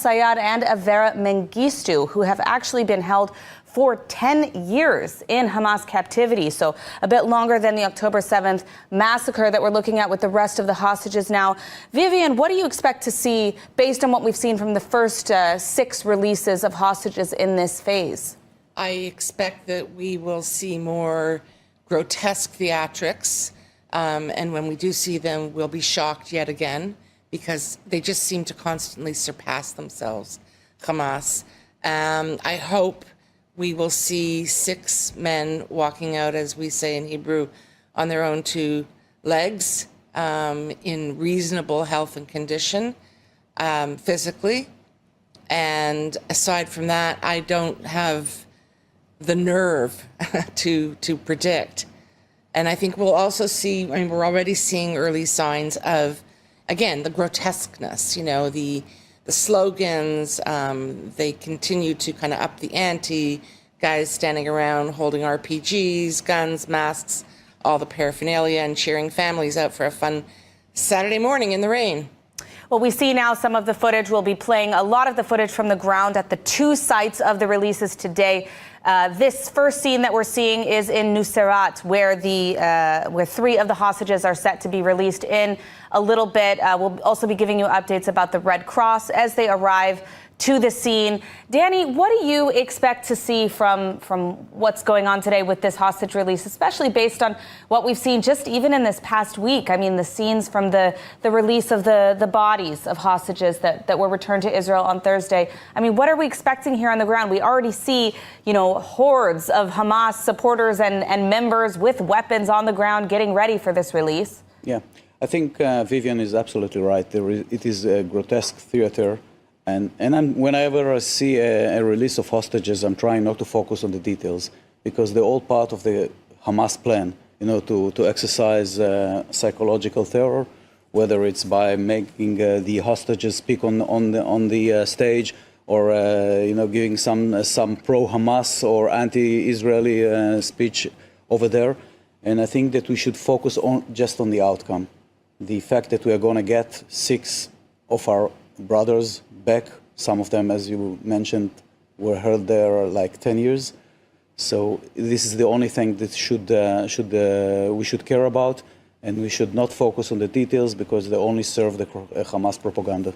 el-Sayad and Avera Mengistu, who have actually been held for 10 years in Hamas captivity. So a bit longer than the October 7th massacre that we're looking at with the rest of the hostages now. Vivian, what do you expect to see based on what we've seen from the first 6 releases of hostages in this phase? I expect that we will see more grotesque theatrics. And when we do see them, we'll be shocked yet again because they just seem to constantly surpass themselves, Hamas. I hope we will see 6 men walking out, as we say in Hebrew, on their own 2 legs, in reasonable health and condition, physically. And aside from that, I don't have the nerve to predict. And I think we'll also see, I mean, we're already seeing early signs of, again, the grotesqueness, you know, the slogans, they continue to kind of up the ante, guys standing around holding RPGs, guns, masks, all the paraphernalia, and cheering families out for a fun Saturday morning in the rain. Well, we see now some of the footage. We'll be playing a lot of the footage from the ground at the 2 sites of the releases today. This first scene that we're seeing is in Nuseirat, where 3 of the hostages are set to be released in a little bit. We'll also be giving you updates about the Red Cross as they arrive to the scene. Danny, what do you expect to see from what's going on today with this hostage release, especially based on what we've seen just even in this past week? I mean, the scenes from the release of the bodies of hostages that were returned to Israel on Thursday. I mean, what are we expecting here on the ground? We already see, you know, hordes of Hamas supporters and members with weapons on the ground getting ready for this release. Yeah, I think Vivian is absolutely right. It is a grotesque theater. And whenever I see a release of hostages, I'm trying not to focus on the details because they're all part of the Hamas plan, you know, to exercise psychological terror, whether it's by making the hostages speak on the stage or you know, giving some pro-Hamas or anti-Israeli speech over there. And I think that we should focus just on the outcome. The fact that we are going to get 6 of our brothers back. Some of them, as you mentioned, were held there like 10 years. So this is the only thing that we should care about, and we should not focus on the details because they only serve the Hamas propaganda.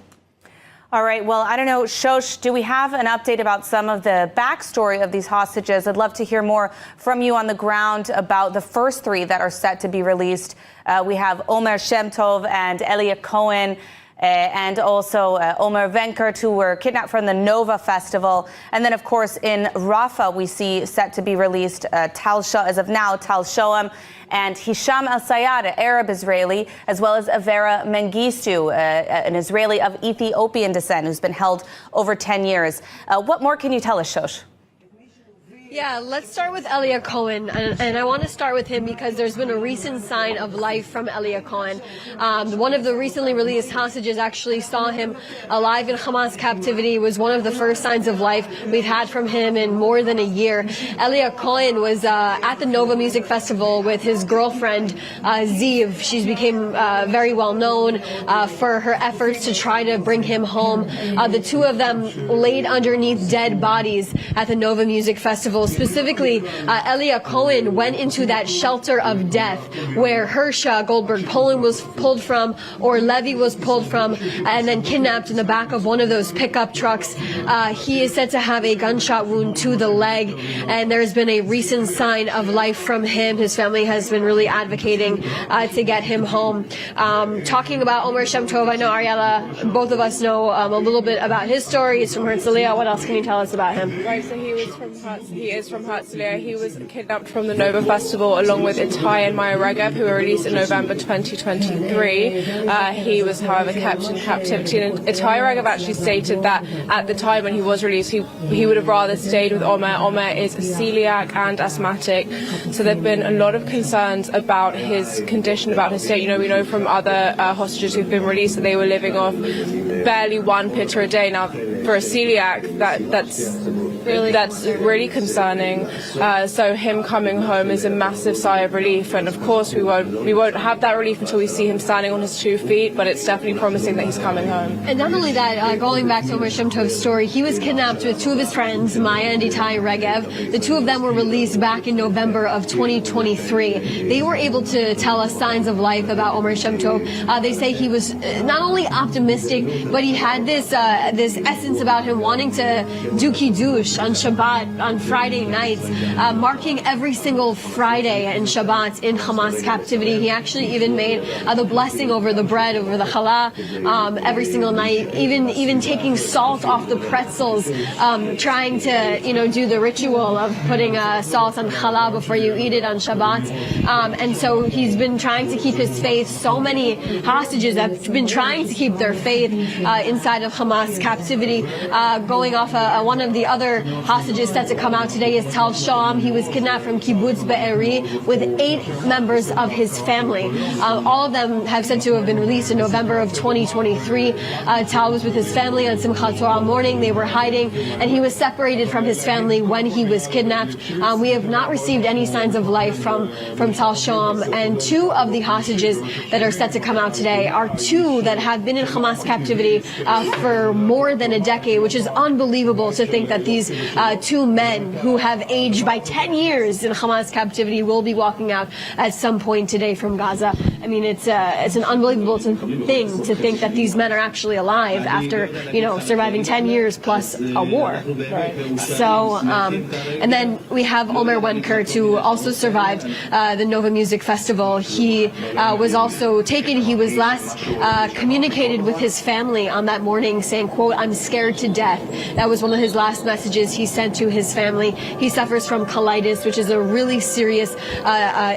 All right. Well, I don't know, Shosh, do we have an update about some of the backstory of these hostages? I'd love to hear more from you on the ground about the first 3 that are set to be released. We have Omer Shem Tov and Elia Cohen. And also Omer Venkert, who were kidnapped from the Nova Festival. And then, of course, in Rafah, we see set to be released as of now, Tal Shoam and Hisham el-Sayad, an Arab Israeli, as well as Avera Mengistu, an Israeli of Ethiopian descent, who's been held over 10 years. What more can you tell us, Shosh? Yeah, let's start with Elia Cohen, and I want to start with him because there's been a recent sign of life from Elia Cohen. One of the recently released hostages actually saw him alive in Hamas captivity. It was one of the first signs of life we've had from him in more than a year. Elia Cohen was at the Nova Music Festival with his girlfriend, Ziv. She became very well known for her efforts to try to bring him home. The 2 of them laid underneath dead bodies at the Nova Music Festival. Specifically, Elia Cohen went into that shelter of death where Hersha Goldberg Poland was pulled from, or Levy was pulled from, and then kidnapped in the back of one of those pickup trucks. He is said to have a gunshot wound to the leg, and there's been a recent sign of life from him. His family has been really advocating to get him home. Talking about Omer Shem Tov, I know Ariella, both of us know a little bit about his story. He's from Herzliya. What else can you tell us about him? Right, so he is from Herzliya. He was kidnapped from the Nova Festival along with Itai and Maya Regev, who were released in November 2023. He was, however, kept in captivity. And Itai Regev actually stated that at the time when he was released, he would have rather stayed with Omer. Omer is celiac and asthmatic. So there have been a lot of concerns about his condition, about his state. You know, we know from other hostages who've been released that they were living off barely 1 pitta a day. Now, for a celiac, that's that's really concerning. So him coming home is a massive sigh of relief, and of course we won't have that relief until we see him standing on his 2 feet. But it's definitely promising that he's coming home. And not only that, going back to Omer Shem Tov's story, he was kidnapped with 2 of his friends, Maya and Itai Regev. The 2 of them were released back in November of 2023. They were able to tell us signs of life about Omer Shem Tov. They say he was not only optimistic, but he had this essence about him wanting to do Kiddush on Shabbat, on Friday nights, marking every single Friday and Shabbat in Hamas captivity. He actually even made the blessing over the bread, over the challah, every single night, even taking salt off the pretzels, trying to, do the ritual of putting salt on challah before you eat it on Shabbat. And so he's been trying to keep his faith. So many hostages have been trying to keep their faith inside of Hamas captivity. Going off one of the other hostages set to come out today is Tal Shoam. He was kidnapped from Kibbutz Be'eri with 8 members of his family. All of them have said to have been released in November of 2023. Tal was with his family on Simchat Torah morning. They were hiding, and he was separated from his family when he was kidnapped. We have not received any signs of life from Tal Shoam, and 2 of the hostages that are set to come out today are 2 that have been in Hamas captivity for more than a decade, which is unbelievable to think that these 2 men who have aged by 10 years in Hamas captivity will be walking out at some point today from Gaza. I mean, it's an unbelievable thing to think that these men are actually alive after, surviving 10 years plus a war. Right. So, and then we have Omer Wenkert, who also survived the Nova Music Festival. He was also taken. He was last communicated with his family on that morning saying, quote, "I'm scared to death." That was one of his last messages he sent to his family. He suffers from colitis, which is a really serious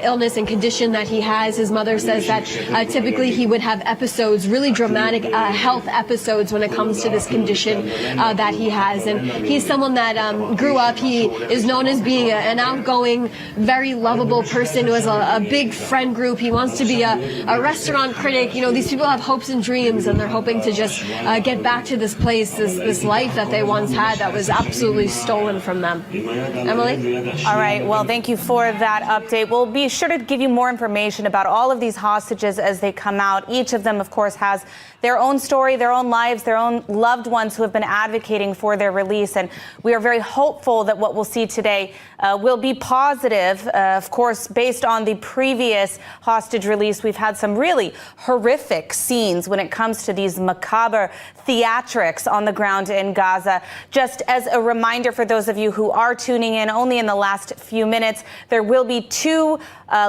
illness and condition that he has. His mother says that typically he would have episodes, really dramatic health episodes when it comes to this condition that he has. And he's someone that grew up. He is known as being an outgoing, very lovable person who has a big friend group. He wants to be a restaurant critic. These people have hopes and dreams, and they're hoping to just get back to this place, this life that they once had that was absolutely stolen from them. Emily? All right. Well, thank you for that update. We'll be sure to give you more information about all of these hostages as they come out. Each of them, of course, has their own story, their own lives, their own loved ones who have been advocating for their release. And we are very hopeful that what we'll see today will be positive. Of course, based on the previous hostage release, we've had some really horrific scenes when it comes to these macabre theatrics on the ground in Gaza. Just as a reminder for those of you who are tuning in only in the last few minutes, there will be 2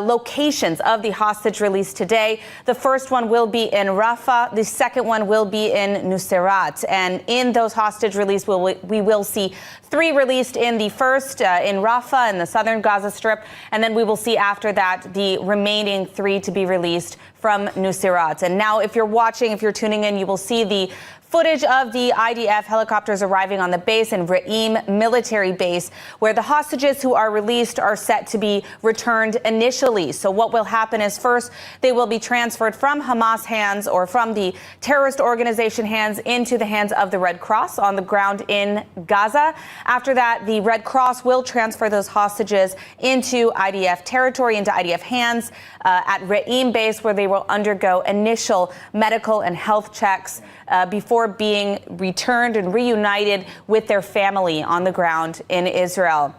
locations of the hostage release today. The first one will be in Rafah. The second one will be in Nuseirat. And in those hostage release, we will see 3 released in the first in Rafah in the southern Gaza Strip. And then we will see after that the remaining 3 to be released from Nuseirat. And now if you're tuning in, you will see the footage of the IDF helicopters arriving on the base in Re'im military base, where the hostages who are released are set to be returned initially. So what will happen is first, they will be transferred from Hamas hands or from the terrorist organization hands into the hands of the Red Cross on the ground in Gaza. After that, the Red Cross will transfer those hostages into IDF territory, into IDF hands at Re'im base, where they will undergo initial medical and health checks before being returned and reunited with their family on the ground in Israel.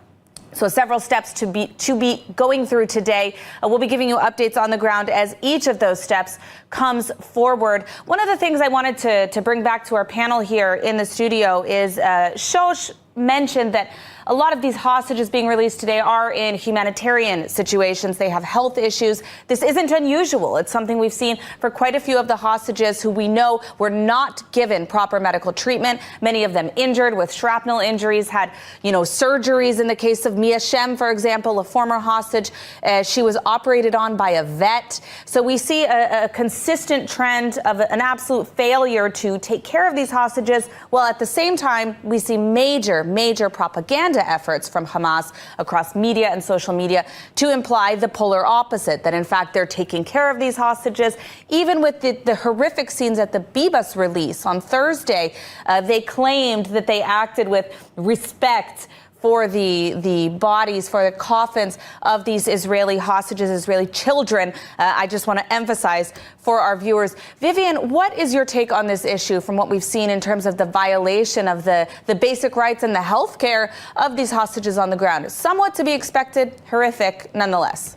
So several steps to be going through today. We'll be giving you updates on the ground as each of those steps comes forward. One of the things I wanted to bring back to our panel here in the studio is Shosh mentioned that a lot of these hostages being released today are in humanitarian situations. They have health issues. This isn't unusual. It's something we've seen for quite a few of the hostages who we know were not given proper medical treatment. Many of them injured with shrapnel injuries, had, surgeries. In the case of Mia Shem, for example, a former hostage, she was operated on by a vet. So we see a consistent trend of an absolute failure to take care of these hostages, while at the same time, we see major major propaganda efforts from Hamas across media and social media to imply the polar opposite, that in fact they're taking care of these hostages. Even with the horrific scenes at the Bibas release on Thursday, they claimed that they acted with respect for the bodies, for the coffins of these Israeli hostages, Israeli children. I just want to emphasize for our viewers. Vivian, what is your take on this issue from what we've seen in terms of the violation of the basic rights and the health care of these hostages on the ground? Somewhat to be expected, horrific nonetheless.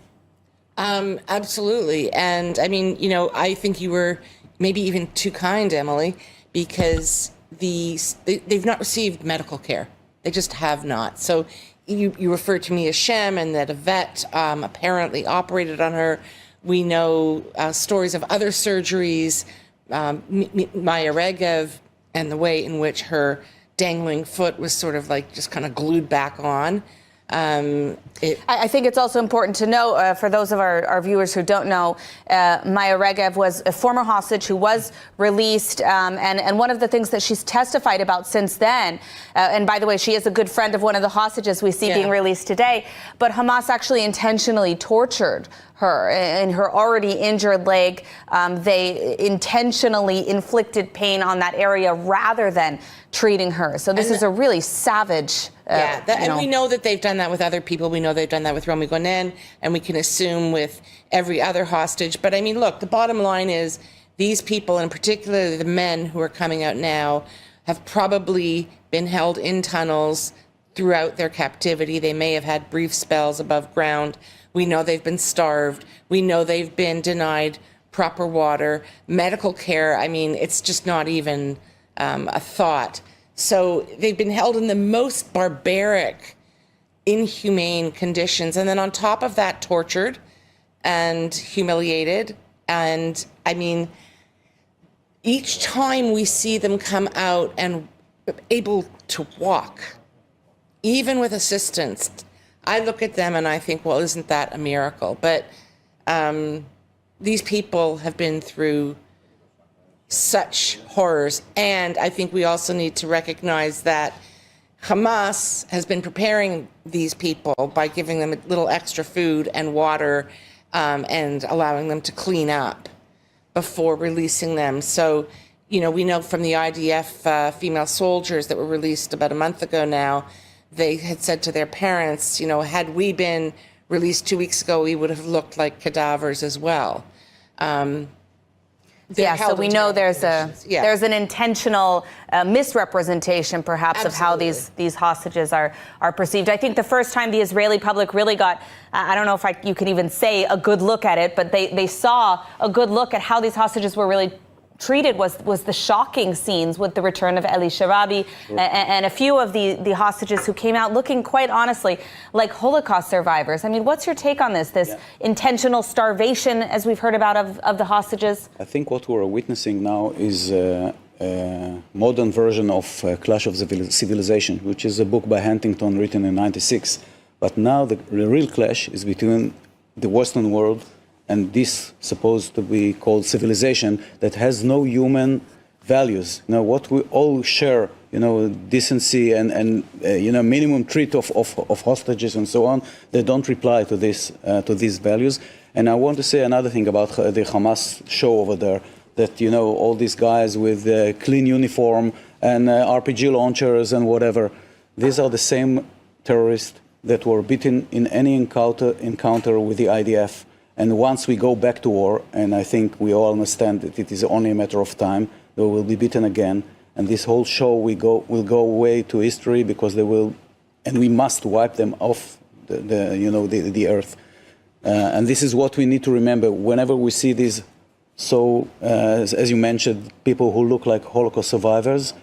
Absolutely. And I mean, you know, I think you were maybe even too kind, Emily, because they've not received medical care. They just have not. So you referred to Mia Shem and that a vet apparently operated on her. We know stories of other surgeries, Maya Regev, and the way in which her dangling foot was sort of like just kind of glued back on. I think it's also important to know, for those of our viewers who don't know, Maya Regev was a former hostage who was released, and one of the things that she's testified about since then, and by the way, she is a good friend of one of the hostages we see being released today, but Hamas actually intentionally tortured her in her already injured leg. They intentionally inflicted pain on that area rather than treating her. So this is a really savage. And we know that they've done that with other people. We know they've done that with Romy Gonen, and we can assume with every other hostage. But I mean, look, the bottom line is these people, and particularly the men who are coming out now, have probably been held in tunnels throughout their captivity. They may have had brief spells above ground. We know they've been starved. We know they've been denied proper water, medical care. I mean, it's just not even a thought. So they've been held in the most barbaric, inhumane conditions. And then on top of that, tortured and humiliated. And I mean, each time we see them come out and able to walk, even with assistance, I look at them and I think, well, isn't that a miracle? But these people have been through such horrors. And I think we also need to recognize that Hamas has been preparing these people by giving them a little extra food and water and allowing them to clean up before releasing them. So, you know, we know from the IDF female soldiers that were released about a month ago now, they had said to their parents, you know, had we been released 2 weeks ago, we would have looked like cadavers as well. So we know there's an intentional misrepresentation, perhaps, of how these hostages are perceived. I think the first time the Israeli public really got, I don't know if you can even say a good look at it, but they saw a good look at how these hostages were really treated was the shocking scenes with the return of Eli Sharabi and a few of the hostages who came out looking, quite honestly, like Holocaust survivors. I mean, what's your take on this intentional starvation, as we've heard about, of the hostages? I think what we're witnessing now is a modern version of Clash of Civilization, which is a book by Huntington written in '96. But now the real clash is between the Western world and this supposed to be called civilization that has no human values. You know, what we all share, you know, decency and you know, minimum treat of hostages and so on, they don't reply to these values. And I want to say another thing about the Hamas show over there, that, you know, all these guys with clean uniform and RPG launchers and whatever, these are the same terrorists that were beaten in any encounter with the IDF. And once we go back to war, and I think we all understand that it is only a matter of time, they will be beaten again. And this whole show will go away to history because they will, and we must wipe them off the earth. And this is what we need to remember whenever we see these, as you mentioned, people who look like Holocaust survivors.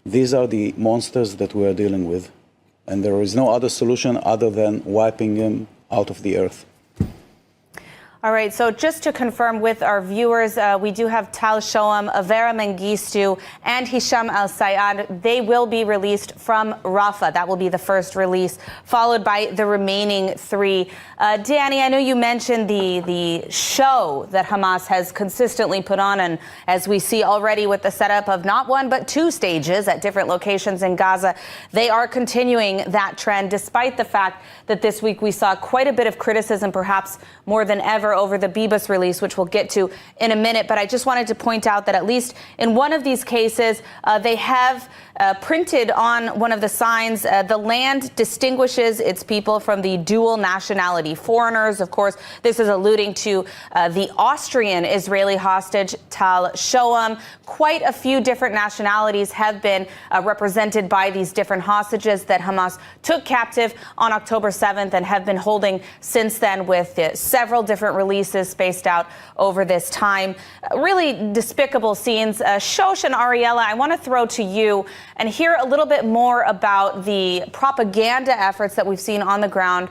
These are the monsters that we are dealing with. And there is no other solution other than wiping them out of the earth. All right, so just to confirm with our viewers, we do have Tal Shoam, Avera Mengistu, and Hisham Al-Sayed. They will be released from Rafah. That will be the first release, followed by the remaining three. Danny, I know you mentioned the show that Hamas has consistently put on, and as we see already with the setup of not one but two stages at different locations in Gaza, they are continuing that trend, despite the fact that this week we saw quite a bit of criticism, perhaps more than ever, over the Bibas release, which we'll get to in a minute. But I just wanted to point out that at least in one of these cases, they have printed on one of the signs, the land distinguishes its people from the dual nationality foreigners. Of course, this is alluding to the Austrian Israeli hostage, Tal Shoam. Quite a few different nationalities have been represented by these different hostages that Hamas took captive on October 7th and have been holding since then, with several different releases spaced out over this time. Really despicable scenes. Shosh and Ariella, I want to throw to you and hear a little bit more about the propaganda efforts that we've seen on the ground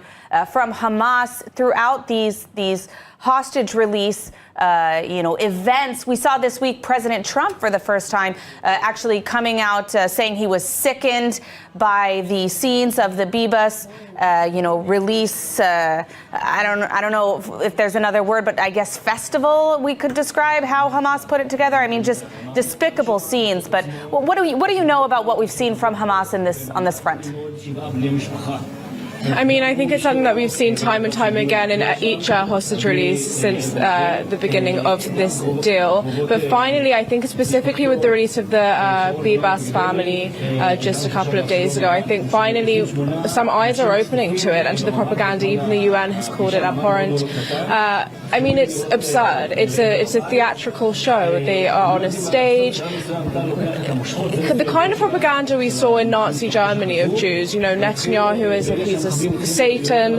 from Hamas throughout these hostage release events. We saw this week President Trump for the first time actually coming out saying he was sickened by the scenes of the Bibas release. I don't know if there's another word, but I guess festival we could describe how Hamas put it together. I mean, just despicable scenes. But what do you know about what we've seen from Hamas on this front? I mean, I think it's something that we've seen time and time again in each hostage release since the beginning of this deal. But finally, I think specifically with the release of the Bibas family just a couple of days ago, I think finally some eyes are opening to it and to the propaganda. Even the UN has called it abhorrent. I mean, it's absurd. It's a theatrical show. They are on a stage. The kind of propaganda we saw in Nazi Germany of Jews, Netanyahu is a piece of Satan,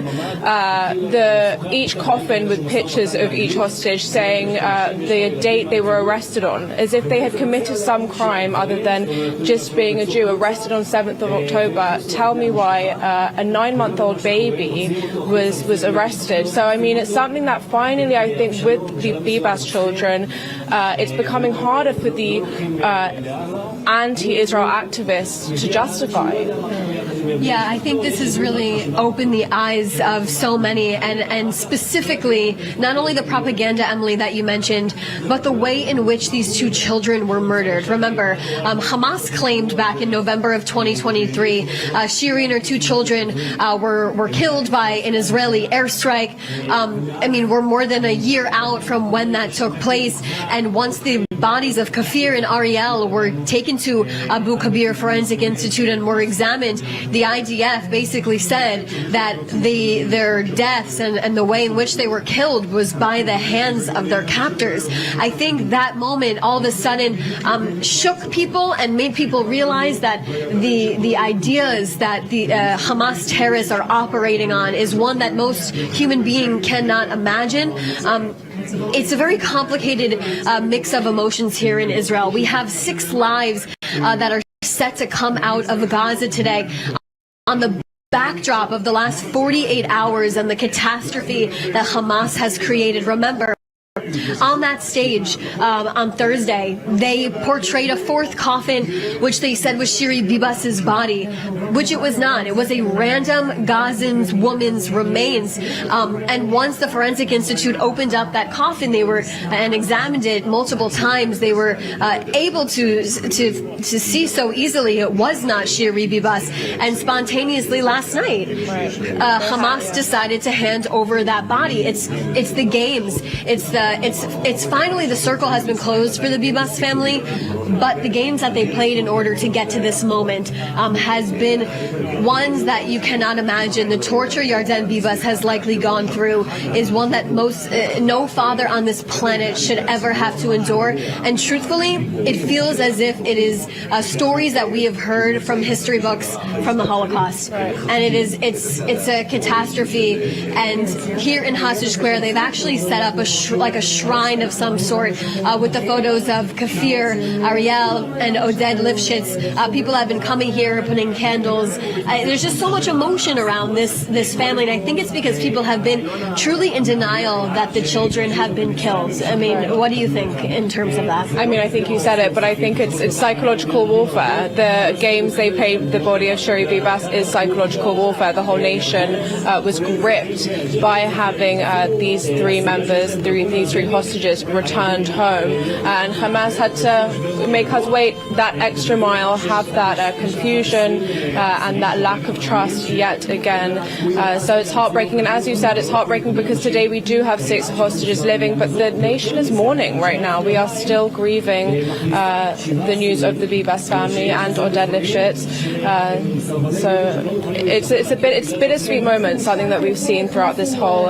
each coffin with pictures of each hostage saying the date they were arrested on, as if they had committed some crime other than just being a Jew, arrested on 7th of October. Tell me why a 9-month-old baby was arrested. So, I mean, it's something that finally, I think, with the Bibas children, it's becoming harder for the anti-Israel activists to justify. Yeah, I think this has really opened the eyes of so many, and specifically not only the propaganda, Emily, that you mentioned, but the way in which these two children were murdered. Remember, Hamas claimed back in November of 2023, Shiri and her two children were killed by an Israeli airstrike. I mean, we're more than a year out from when that took place, and once the bodies of Kafir and Ariel were taken to Abu Kabir Forensic Institute and were examined, the IDF basically said that their deaths and the way in which they were killed was by the hands of their captors. I think that moment all of a sudden shook people and made people realize that the ideas that the Hamas terrorists are operating on is one that most human being cannot imagine. It's a very complicated mix of emotions here in Israel. We have 6 lives that are set to come out of Gaza today on the backdrop of the last 48 hours and the catastrophe that Hamas has created. Remember, on that stage on Thursday, they portrayed a 4th coffin, which they said was Shiri Bibas's body, which it was not. It was a random Gazan woman's remains. And once the Forensic Institute opened up that coffin, they were and examined it multiple times. They were able to see so easily it was not Shiri Bibas. And spontaneously last night, Hamas decided to hand over that body. It's the games. It's finally the circle has been closed for the Bibas family, but the games that they played in order to get to this moment has been ones that you cannot imagine. The torture Yarden Bibas has likely gone through is one that no father on this planet should ever have to endure. And truthfully, it feels as if it is stories that we have heard from history books from the Holocaust. And it's a catastrophe. And here in Hostage Square, they've actually set up like a shrine of some sort with the photos of Kafir, Ariel, and Oded Lifshitz. People have been coming here, putting candles. There's just so much emotion around this family, and I think it's because people have been truly in denial that the children have been killed. I mean, what do you think in terms of that? I mean, I think you said it, but I think it's psychological warfare. The games they played the body of Shiri Bibas is psychological warfare. The whole nation was gripped by having these these three hostages returned home, and Hamas had to make us wait that extra mile, have that confusion and that lack of trust yet again. So it's heartbreaking, and as you said, it's heartbreaking because today we do have 6 hostages living, but the nation is mourning right now. We are still grieving the news of the Bibas family and Oded Lifshitz. So it's bittersweet moment, something that we've seen throughout this whole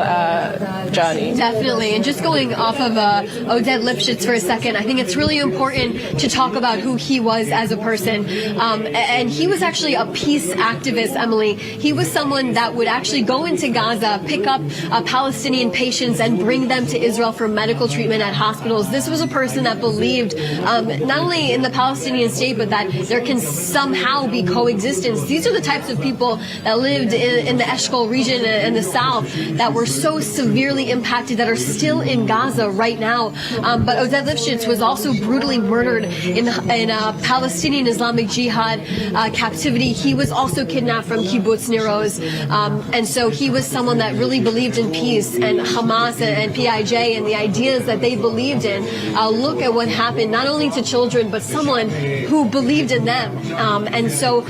journey. Definitely, and just going off of Oded Lifshitz for a second, I think it's really important to talk about who he was as a person. And he was actually a peace activist, Emily. He was someone that would actually go into Gaza, pick up Palestinian patients and bring them to Israel for medical treatment at hospitals. This was a person that believed not only in the Palestinian state, but that there can somehow be coexistence. These are the types of people that lived in the Eshkol region in the south that were so severely impacted, that are still in Gaza right now. But Oded Lifshitz was also brutally murdered in Palestinian Islamic Jihad captivity. He was also kidnapped from Kibbutz Nir Oz. And so he was someone that really believed in peace, and Hamas and PIJ and the ideas that they believed in. Look at what happened, not only to children, but someone who believed in them. And so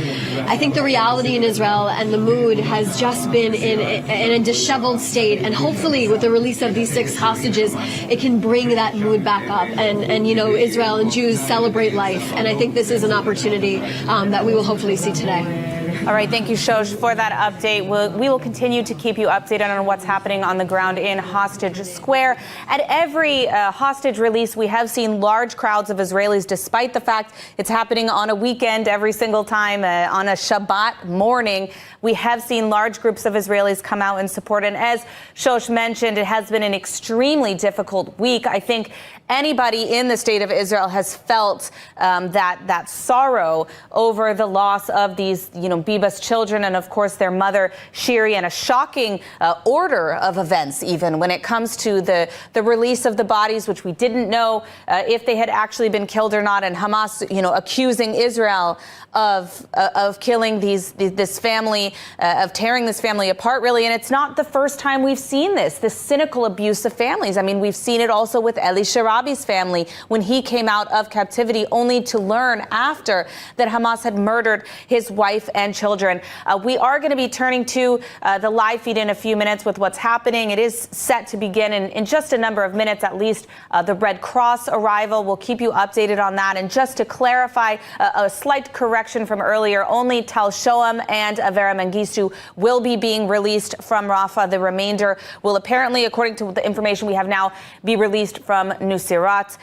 I think the reality in Israel and the mood has just been in a disheveled state. And hopefully with the release of these 6 hostages, it can bring that mood back up. And you know, Israel and Jews celebrate life. And I think this is an opportunity that we will hopefully see today. All right, thank you, Shosh, for that update. We will continue to keep you updated on what's happening on the ground in Hostage Square. At every hostage release, we have seen large crowds of Israelis, despite the fact it's happening on a weekend every single time, on a Shabbat morning. We have seen large groups of Israelis come out and support. And as Shosh mentioned, it has been an extremely difficult week. I think anybody in the state of Israel has felt that sorrow over the loss of these, Bibas children, and of course their mother Shiri, and a shocking order of events, even when it comes to the release of the bodies, which we didn't know if they had actually been killed or not, and Hamas, accusing Israel of killing this family, of tearing this family apart, really. And it's not the first time we've seen this cynical abuse of families. I mean, we've seen it also with Eli Sharabi's family when he came out of captivity, only to learn after that Hamas had murdered his wife and children. We are going to be turning to the live feed in a few minutes with what's happening. It is set to begin in just a number of minutes, at least. The Red Cross arrival, we'll keep you updated on that. And just to clarify, a slight correction from earlier, only Tal Shoam and Avera Mengistu will be being released from Rafah. The remainder will apparently, according to the information we have now, be released from Nusirat.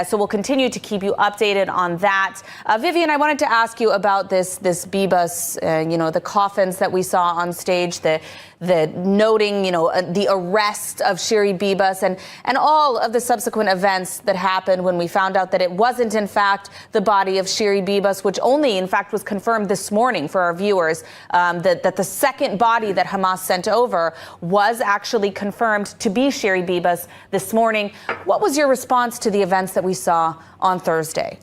So we'll continue to keep you updated on that. Vivian, I wanted to ask you about this Bibas, the coffins that we saw on stage, the noting, the arrest of Shiri Bibas and all of the subsequent events that happened when we found out that it wasn't, in fact, the body of Shiri Bibas, which only, in fact, was confirmed this morning for our viewers, that the second body that Hamas sent over was actually confirmed to be Shiri Bibas this morning. What was your response to the events that we saw on Thursday?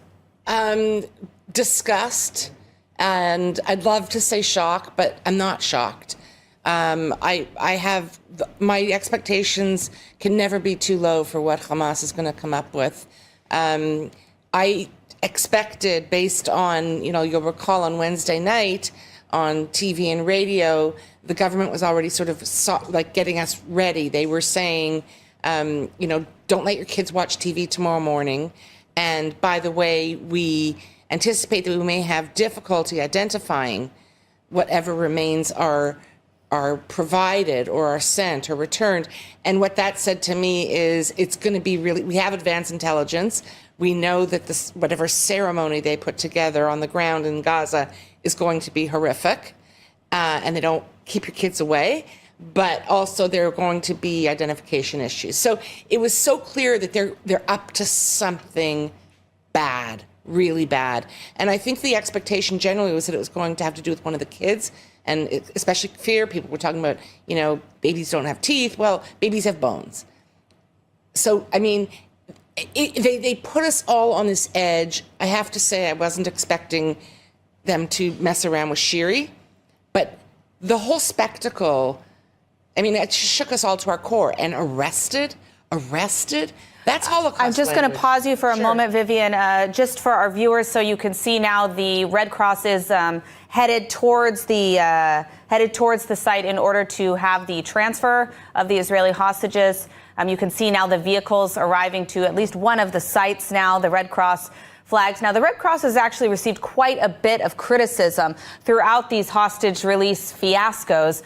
Disgust, and I'd love to say shock, but I'm not shocked. I have my expectations can never be too low for what Hamas is going to come up with. I expected, based on, you'll recall on Wednesday night on TV and radio, the government was already sort of getting us ready. They were saying, don't let your kids watch TV tomorrow morning. And by the way, we anticipate that we may have difficulty identifying whatever remains are provided or are sent or returned. And what that said to me is it's going to be we have advanced intelligence. We know that whatever ceremony they put together on the ground in Gaza is going to be horrific, and they don't keep your kids away. but also there are going to be identification issues. So it was so clear that they're up to something bad, really bad. And I think the expectation generally was that it was going to have to do with one of the kids, and especially fear. People were talking about, babies don't have teeth. Well, babies have bones. So, I mean, they put us all on this edge. I have to say, I wasn't expecting them to mess around with Shiri, but the whole spectacle, I mean, it shook us all to our core. And arrested, that's Holocaust I'm just going to pause you for a moment, Vivian, just for our viewers, so you can see now the Red Cross is headed towards the site in order to have the transfer of the Israeli hostages. You can see now the vehicles arriving to at least one of the sites now, the Red Cross flags. Now, the Red Cross has actually received quite a bit of criticism throughout these hostage release fiascos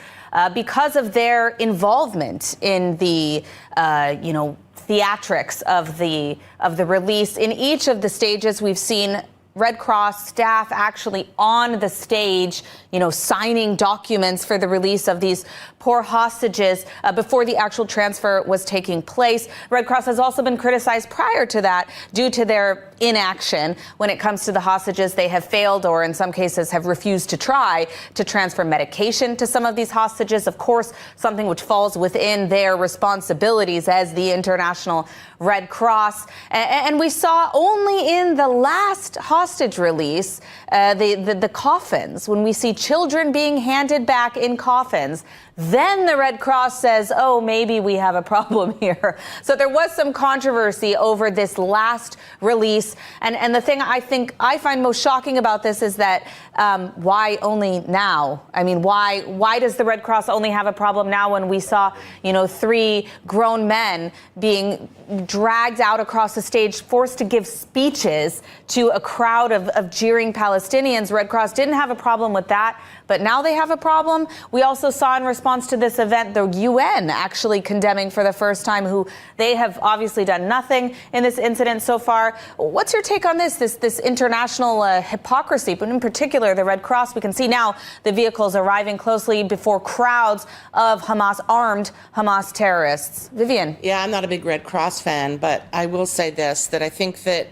because of their involvement in the, theatrics of the release. In each of the stages, we've seen Red Cross staff actually on the stage, signing documents for the release of these poor hostages before the actual transfer was taking place. Red Cross has also been criticized prior to that due to their inaction when it comes to the hostages. They have failed, or in some cases have refused to try to transfer medication to some of these hostages. Of course, something which falls within their responsibilities as the International Red Cross. And we saw only in the last hostage release, the coffins, when we see children being handed back in coffins, then the Red Cross says, oh, maybe we have a problem here. So there was some controversy over this last release. And the thing I think I find most shocking about this is that why only now? I mean, why does the Red Cross only have a problem now when we saw, 3 grown men being dragged out across the stage, forced to give speeches to a crowd of jeering Palestinians? Red Cross didn't have a problem with that, but now they have a problem. We also saw in response to this event, the UN actually condemning for the first time, who they have obviously done nothing in this incident so far. What's your take on this international hypocrisy, but in particular the Red Cross? We can see now the vehicles arriving closely before crowds of armed Hamas terrorists. Vivian. Yeah, I'm not a big Red Cross fan, but I will say this, that I think that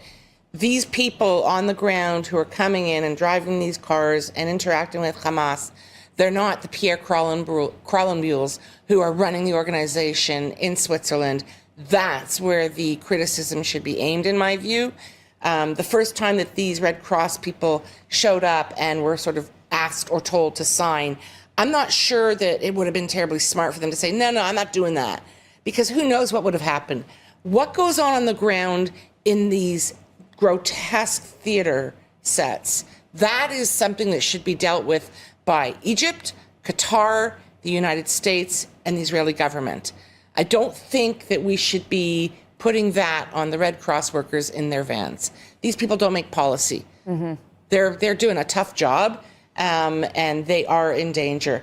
these people on the ground who are coming in and driving these cars and interacting with Hamas, they're not the Pierre Krallenmuls who are running the organization in Switzerland. That's where the criticism should be aimed, in my view. The first time that these Red Cross people showed up and were sort of asked or told to sign, I'm not sure that it would have been terribly smart for them to say, no, I'm not doing that. Because who knows what would have happened. What goes on the ground in these grotesque theater sets, that is something that should be dealt with by Egypt, Qatar, the United States, and the Israeli government. I don't think that we should be putting that on the Red Cross workers in their vans. These people don't make policy. Mm-hmm. They're doing a tough job, and they are in danger.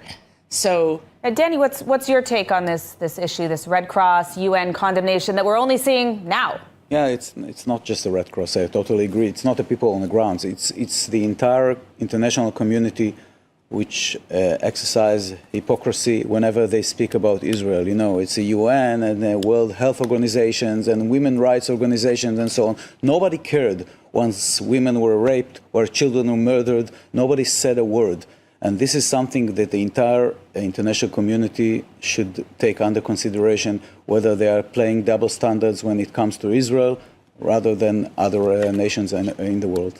So, Danny, what's your take on this issue, this Red Cross UN condemnation that we're only seeing now? Yeah, it's not just the Red Cross. I totally agree. It's not the people on the ground. It's the entire international community which exercise hypocrisy whenever they speak about Israel. It's the UN and the World Health Organizations and women rights organizations and so on. Nobody cared once women were raped or children were murdered. Nobody said a word. And this is something that the entire international community should take under consideration, whether they are playing double standards when it comes to Israel rather than other nations in the world.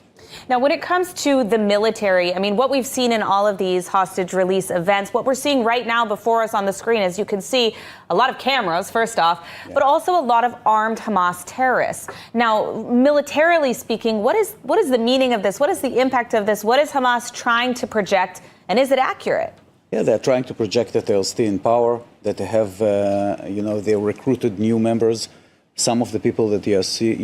Now, when it comes to the military, I mean, what we've seen in all of these hostage release events, what we're seeing right now before us on the screen, as you can see, a lot of cameras, first off, but also a lot of armed Hamas terrorists. Now, militarily speaking, what is the meaning of this? What is the impact of this? What is Hamas trying to project, and is it accurate? Yeah, they're trying to project that they're still in power, that they have, they recruited new members. Some of the people that you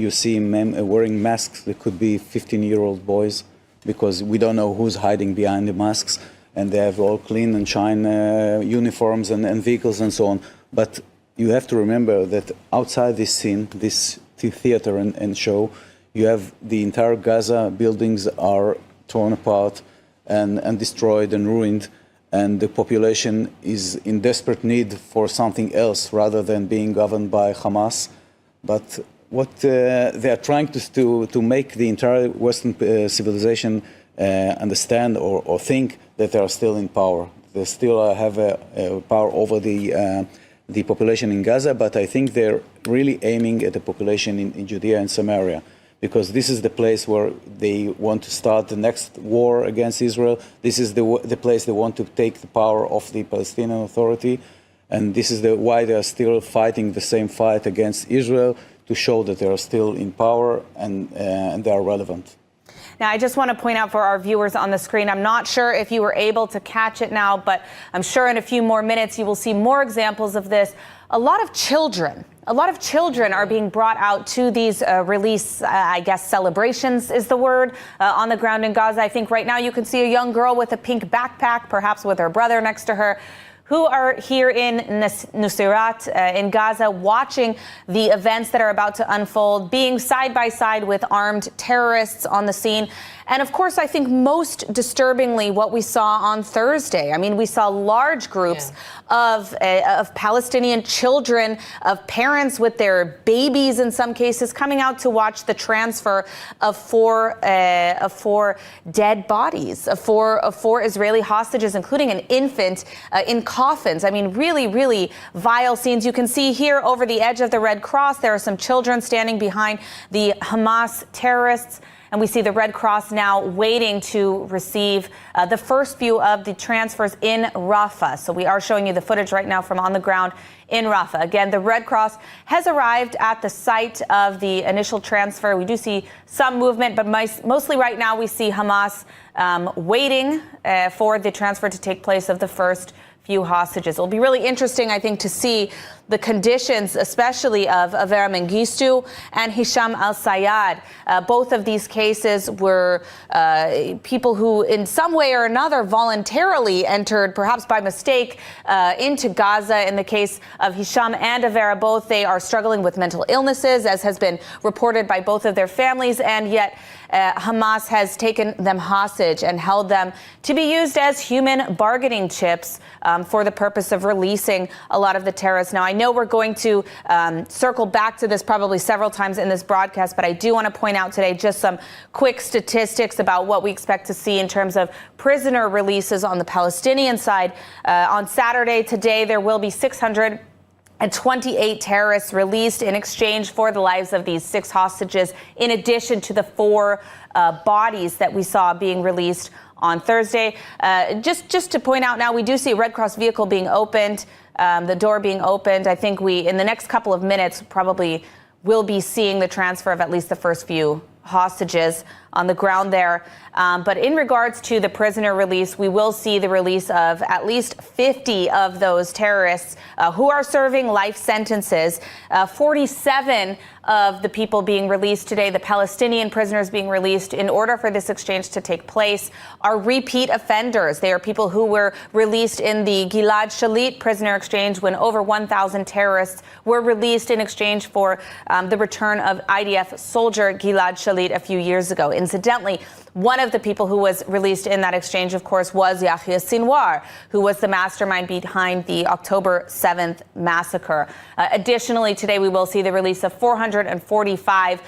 see wearing masks, they could be 15-year-old boys, because we don't know who's hiding behind the masks. And they have all clean and shine uniforms and vehicles and so on. But you have to remember that outside this scene, this theater and show, you have the entire Gaza buildings are torn apart and destroyed and ruined. and the population is in desperate need for something else rather than being governed by Hamas. But what they are trying to make the entire Western civilization understand or think that they are still in power. They still have a power over the population in Gaza, but I think they're really aiming at the population in Judea and Samaria, because this is the place where they want to start the next war against Israel. This is the place they want to take the power of the Palestinian Authority, and this is why they are still fighting the same fight against Israel, to show that they are still in power and they are relevant. Now, I just want to point out for our viewers on the screen, I'm not sure if you were able to catch it now, but I'm sure in a few more minutes you will see more examples of this. A lot of children are being brought out to these release, I guess, celebrations is the word, on the ground in Gaza. I think right now you can see a young girl with a pink backpack, perhaps with her brother next to her, who are here in Nuseirat in Gaza, watching the events that are about to unfold, being side by side with armed terrorists on the scene. And of course, I think most disturbingly what we saw on Thursday. I mean, we saw large groups of Palestinian children, of parents with their babies in some cases, coming out to watch the transfer of four dead bodies, of four Israeli hostages, including an infant in coffins. I mean, really, really vile scenes. You can see here over the edge of the Red Cross, there are some children standing behind the Hamas terrorists. And we see the Red Cross now waiting to receive the first few of the transfers in Rafah. So we are showing you the footage right now from on the ground in Rafah. Again, the Red Cross has arrived at the site of the initial transfer. We do see some movement, but mostly right now we see Hamas waiting for the transfer to take place of the first few hostages. It'll be really interesting, I think, to see the conditions, especially of Avera Mengistu and Hisham al-Sayad. Both of these cases were people who, in some way or another, voluntarily entered, perhaps by mistake, into Gaza. In the case of Hisham and Avera, both they are struggling with mental illnesses, as has been reported by both of their families, and yet Hamas has taken them hostage and held them to be used as human bargaining chips for the purpose of releasing a lot of the terrorists. Now, I know we're going to circle back to this probably several times in this broadcast, but I do want to point out today just some quick statistics about what we expect to see in terms of prisoner releases on the Palestinian side. On Saturday, today, there will be 628 terrorists released in exchange for the lives of these 6 hostages, in addition to the 4 bodies that we saw being released on Thursday. Just to point out now, we do see a Red Cross vehicle being opened, the door being opened. I think we, in the next couple of minutes, probably will be seeing the transfer of at least the first few hostages on the ground there. But in regards to the prisoner release, we will see the release of at least 50 of those terrorists who are serving life sentences. 47 of the people being released today, the Palestinian prisoners being released in order for this exchange to take place, are repeat offenders. They are people who were released in the Gilad Shalit prisoner exchange when over 1,000 terrorists were released in exchange for the return of IDF soldier Gilad Shalit a few years ago. Incidentally, one of the people who was released in that exchange, of course, was Yahya Sinwar, who was the mastermind behind the October 7th massacre. Additionally, today we will see the release of 445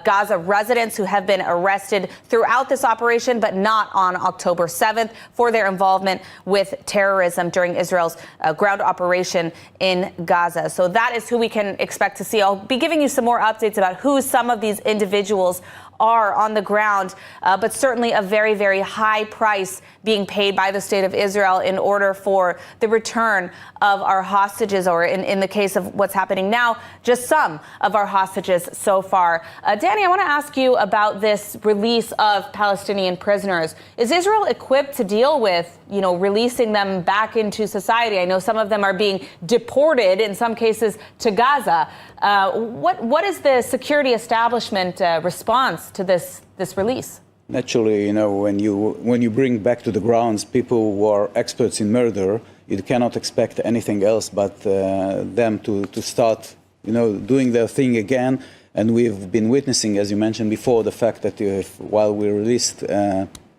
Gaza residents who have been arrested throughout this operation, but not on October 7th, for their involvement with terrorism during Israel's ground operation in Gaza. So that is who we can expect to see. I'll be giving you some more updates about who some of these individuals are on the ground, but certainly a very, very high price being paid by the state of Israel in order for the return of our hostages, or in the case of what's happening now, just some of our hostages so far. Danny, I want to ask you about this release of Palestinian prisoners. Is Israel equipped to deal with, releasing them back into society? I know some of them are being deported, in some cases, to Gaza. What is the security establishment response to this release? Naturally, when you bring back to the grounds people who are experts in murder, you cannot expect anything else but them to start, doing their thing again. And we've been witnessing, as you mentioned before, the fact that while we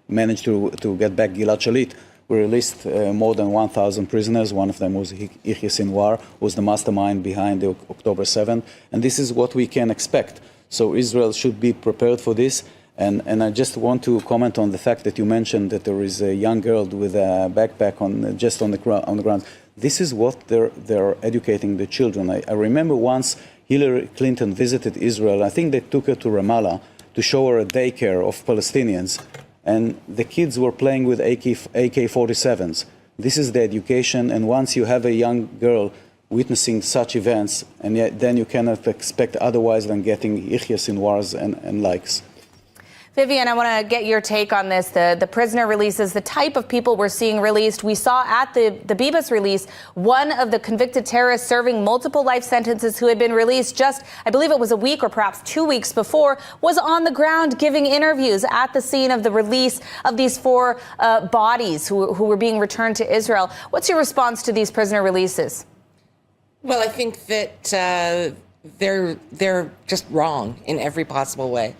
managed to get back Gilad Shalit, We released more than 1,000 prisoners. One of them was Yahya Sinwar, who was the mastermind behind the October 7th. And this is what we can expect. So Israel should be prepared for this. And I just want to comment on the fact that you mentioned that there is a young girl with a backpack on the ground. This is what they're educating the children. I remember once Hillary Clinton visited Israel. I think they took her to Ramallah to show her a daycare of Palestinians. And the kids were playing with AK-47s. This is the education. And once you have a young girl witnessing such events, and yet then you cannot expect otherwise than getting Yahya Sinwars and likes. Vivian, I want to get your take on this. The prisoner releases, the type of people we're seeing released. We saw at the Bibas release, one of the convicted terrorists serving multiple life sentences who had been released just, I believe it was a week or perhaps 2 weeks before, was on the ground giving interviews at the scene of the release of these 4 bodies who were being returned to Israel. What's your response to these prisoner releases? Well, I think that they're just wrong in every possible way.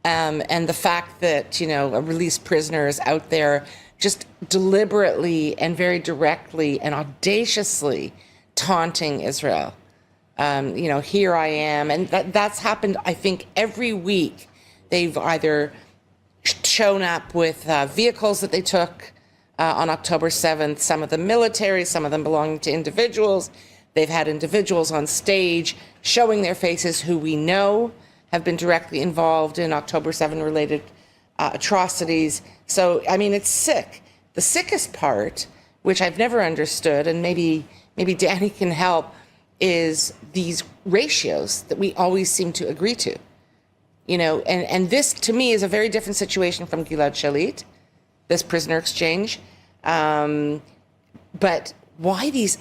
And the fact that, a released prisoner is out there just deliberately and very directly and audaciously taunting Israel. Here I am. And that's happened, I think, every week. They've either shown up with vehicles that they took on October 7th, some of them military, some of them belonging to individuals. They've had individuals on stage showing their faces who we know have been directly involved in October 7 related atrocities. So, I mean, it's sick. The sickest part, which I've never understood, and maybe Danny can help, is these ratios that we always seem to agree to. And this to me is a very different situation from Gilad Shalit, this prisoner exchange. But why these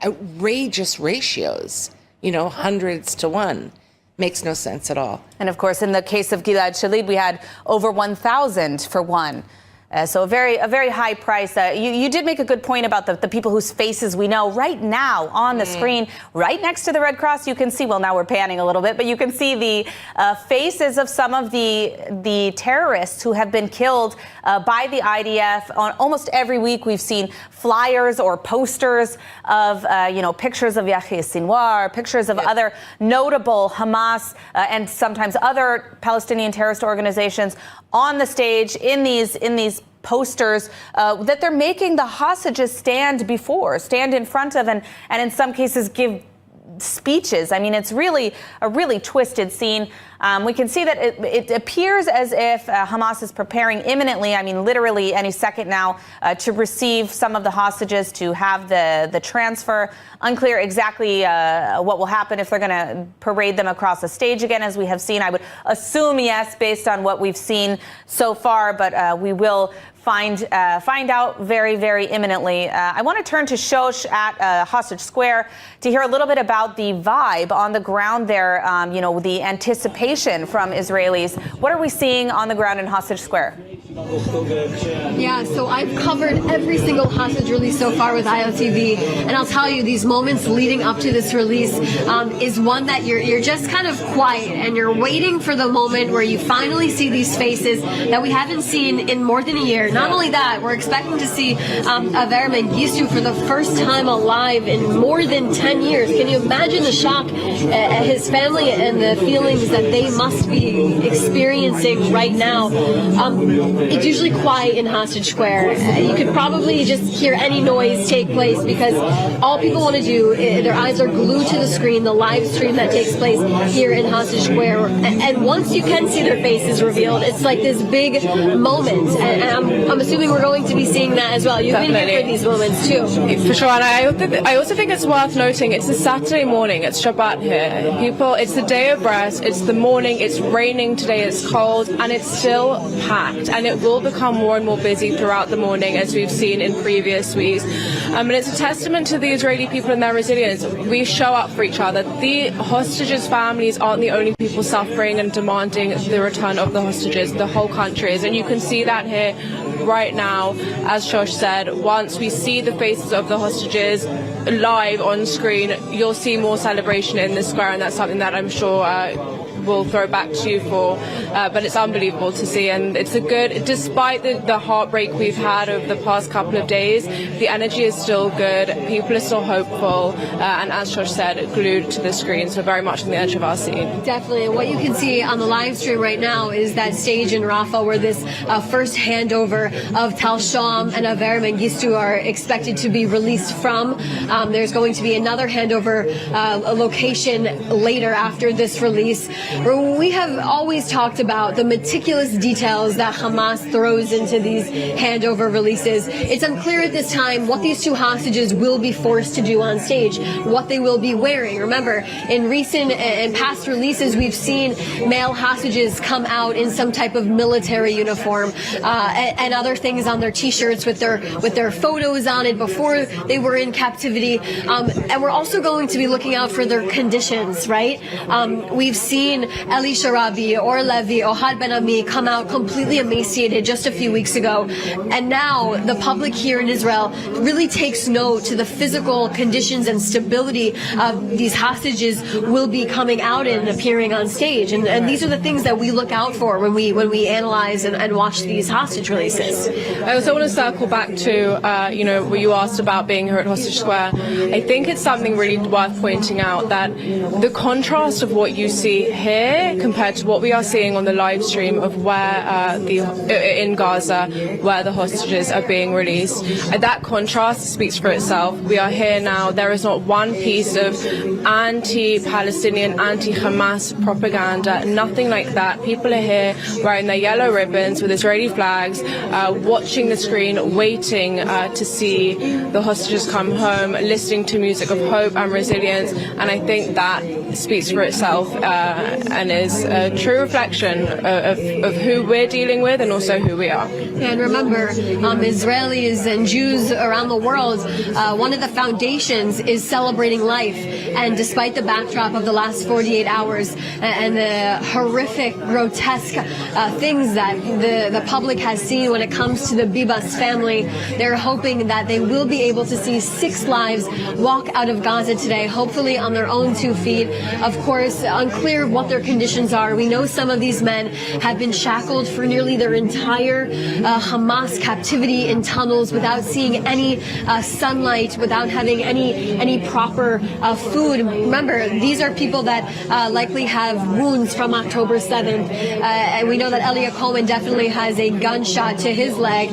outrageous ratios, hundreds to one? Makes no sense at all. And of course, in the case of Gilad Shalit, we had over 1,000 for one. So a very high price. You did make a good point about the people whose faces we know right now on the screen, right next to the Red Cross. You can see, well, now we're panning a little bit, but you can see the faces of some of the terrorists who have been killed by the IDF. On almost every week, we've seen flyers or posters of, pictures of Yahya Sinwar, pictures of other notable Hamas and sometimes other Palestinian terrorist organizations on the stage in these posters that they're making the hostages stand in front of, and in some cases give speeches. I mean, it's really a really twisted scene. We can see that it appears as if Hamas is preparing imminently, I mean, literally any second now, to receive some of the hostages, to have the transfer. Unclear exactly what will happen if they're going to parade them across the stage again, as we have seen. I would assume yes, based on what we've seen so far, but we will find out very imminently. I want to turn to Shosh at Hostage Square to hear a little bit about the vibe on the ground there, the anticipation from Israelis. What are we seeing on the ground in Hostage Square? Yeah, so I've covered every single hostage release so far with IOTV, and I'll tell you, these moments leading up to this release is one that you're just kind of quiet, and you're waiting for the moment where you finally see these faces that we haven't seen in more than a year. Not only that, we're expecting to see Aver Mengistu for the first time alive in more than 10 years. Can you imagine the shock at his family and the feelings that they must be experiencing right now? It's usually quiet in Hostage Square. You could probably just hear any noise take place because all people want to do, their eyes are glued to the screen, the live stream that takes place here in Hostage Square. And once you can see their faces revealed, it's like this big moment. And I'm assuming we're going to be seeing that as well. You've been here for these moments too. For sure. And I also think it's worth noting it's a Saturday morning. It's Shabbat here. It's the day of rest. It's the morning. It's raining today. It's cold. And it's still packed. And it will become more and more busy throughout the morning, as we've seen in previous weeks. And it's a testament to the Israeli people and their resilience. We show up for each other. The hostages' families aren't the only people suffering and demanding the return of the hostages. The whole country is. And you can see that here right now. As Shosh said, once we see the faces of the hostages live on screen, you'll see more celebration in the square, and that's something that I'm sure will throw back to you for. But it's unbelievable to see, and it's a good, despite the heartbreak we've had over the past couple of days, the energy is still good. People are still hopeful, and as Josh said, glued to the screen, so very much on the edge of our seat. Definitely. And what you can see on the live stream right now is that stage in Rafah where this first handover of Tal Sham and Aver Mengistu are expected to be released from. There's going to be another handover location later after this release. We have always talked about the meticulous details that Hamas throws into these handover releases. It's unclear at this time what these two hostages will be forced to do on stage, what they will be wearing. Remember, in recent and past releases, we've seen male hostages come out in some type of military uniform and other things on their T-shirts with their photos on it before they were in captivity. And we're also going to be looking out for their conditions, right? We've seen Eli Sharabi, Or Levy, Ohad Ben Ami come out completely emaciated just a few weeks ago. And now the public here in Israel really takes note to the physical conditions and stability of these hostages will be coming out and appearing on stage. And these are the things that we look out for when we analyze and watch these hostage releases. I also want to circle back to, what you asked about being here at Hostage Square. I think it's something really worth pointing out that the contrast of what you see here compared to what we are seeing on the live stream of where in Gaza, where the hostages are being released, that contrast speaks for itself. We are here now. There is not one piece of anti-Palestinian, anti-Hamas propaganda, nothing like that. People are here wearing their yellow ribbons with Israeli flags, watching the screen, waiting to see the hostages come home, listening to music of hope and resilience. And I think that speaks for itself and is a true reflection of who we're dealing with and also who we are. And remember, Israelis and Jews around the world, one of the foundations is celebrating life. And despite the backdrop of the last 48 hours and the horrific, grotesque things that the public has seen when it comes to the Bibas family, they're hoping that they will be able to see 6 lives walk out of Gaza today, hopefully on their own 2 feet. Of course, unclear what their conditions are. We know some of these men have been shackled for nearly their entire Hamas captivity in tunnels without seeing any sunlight, without having any proper food. Remember, these are people that likely have wounds from October 7th. And we know that Elia Cohen definitely has a gunshot to his leg.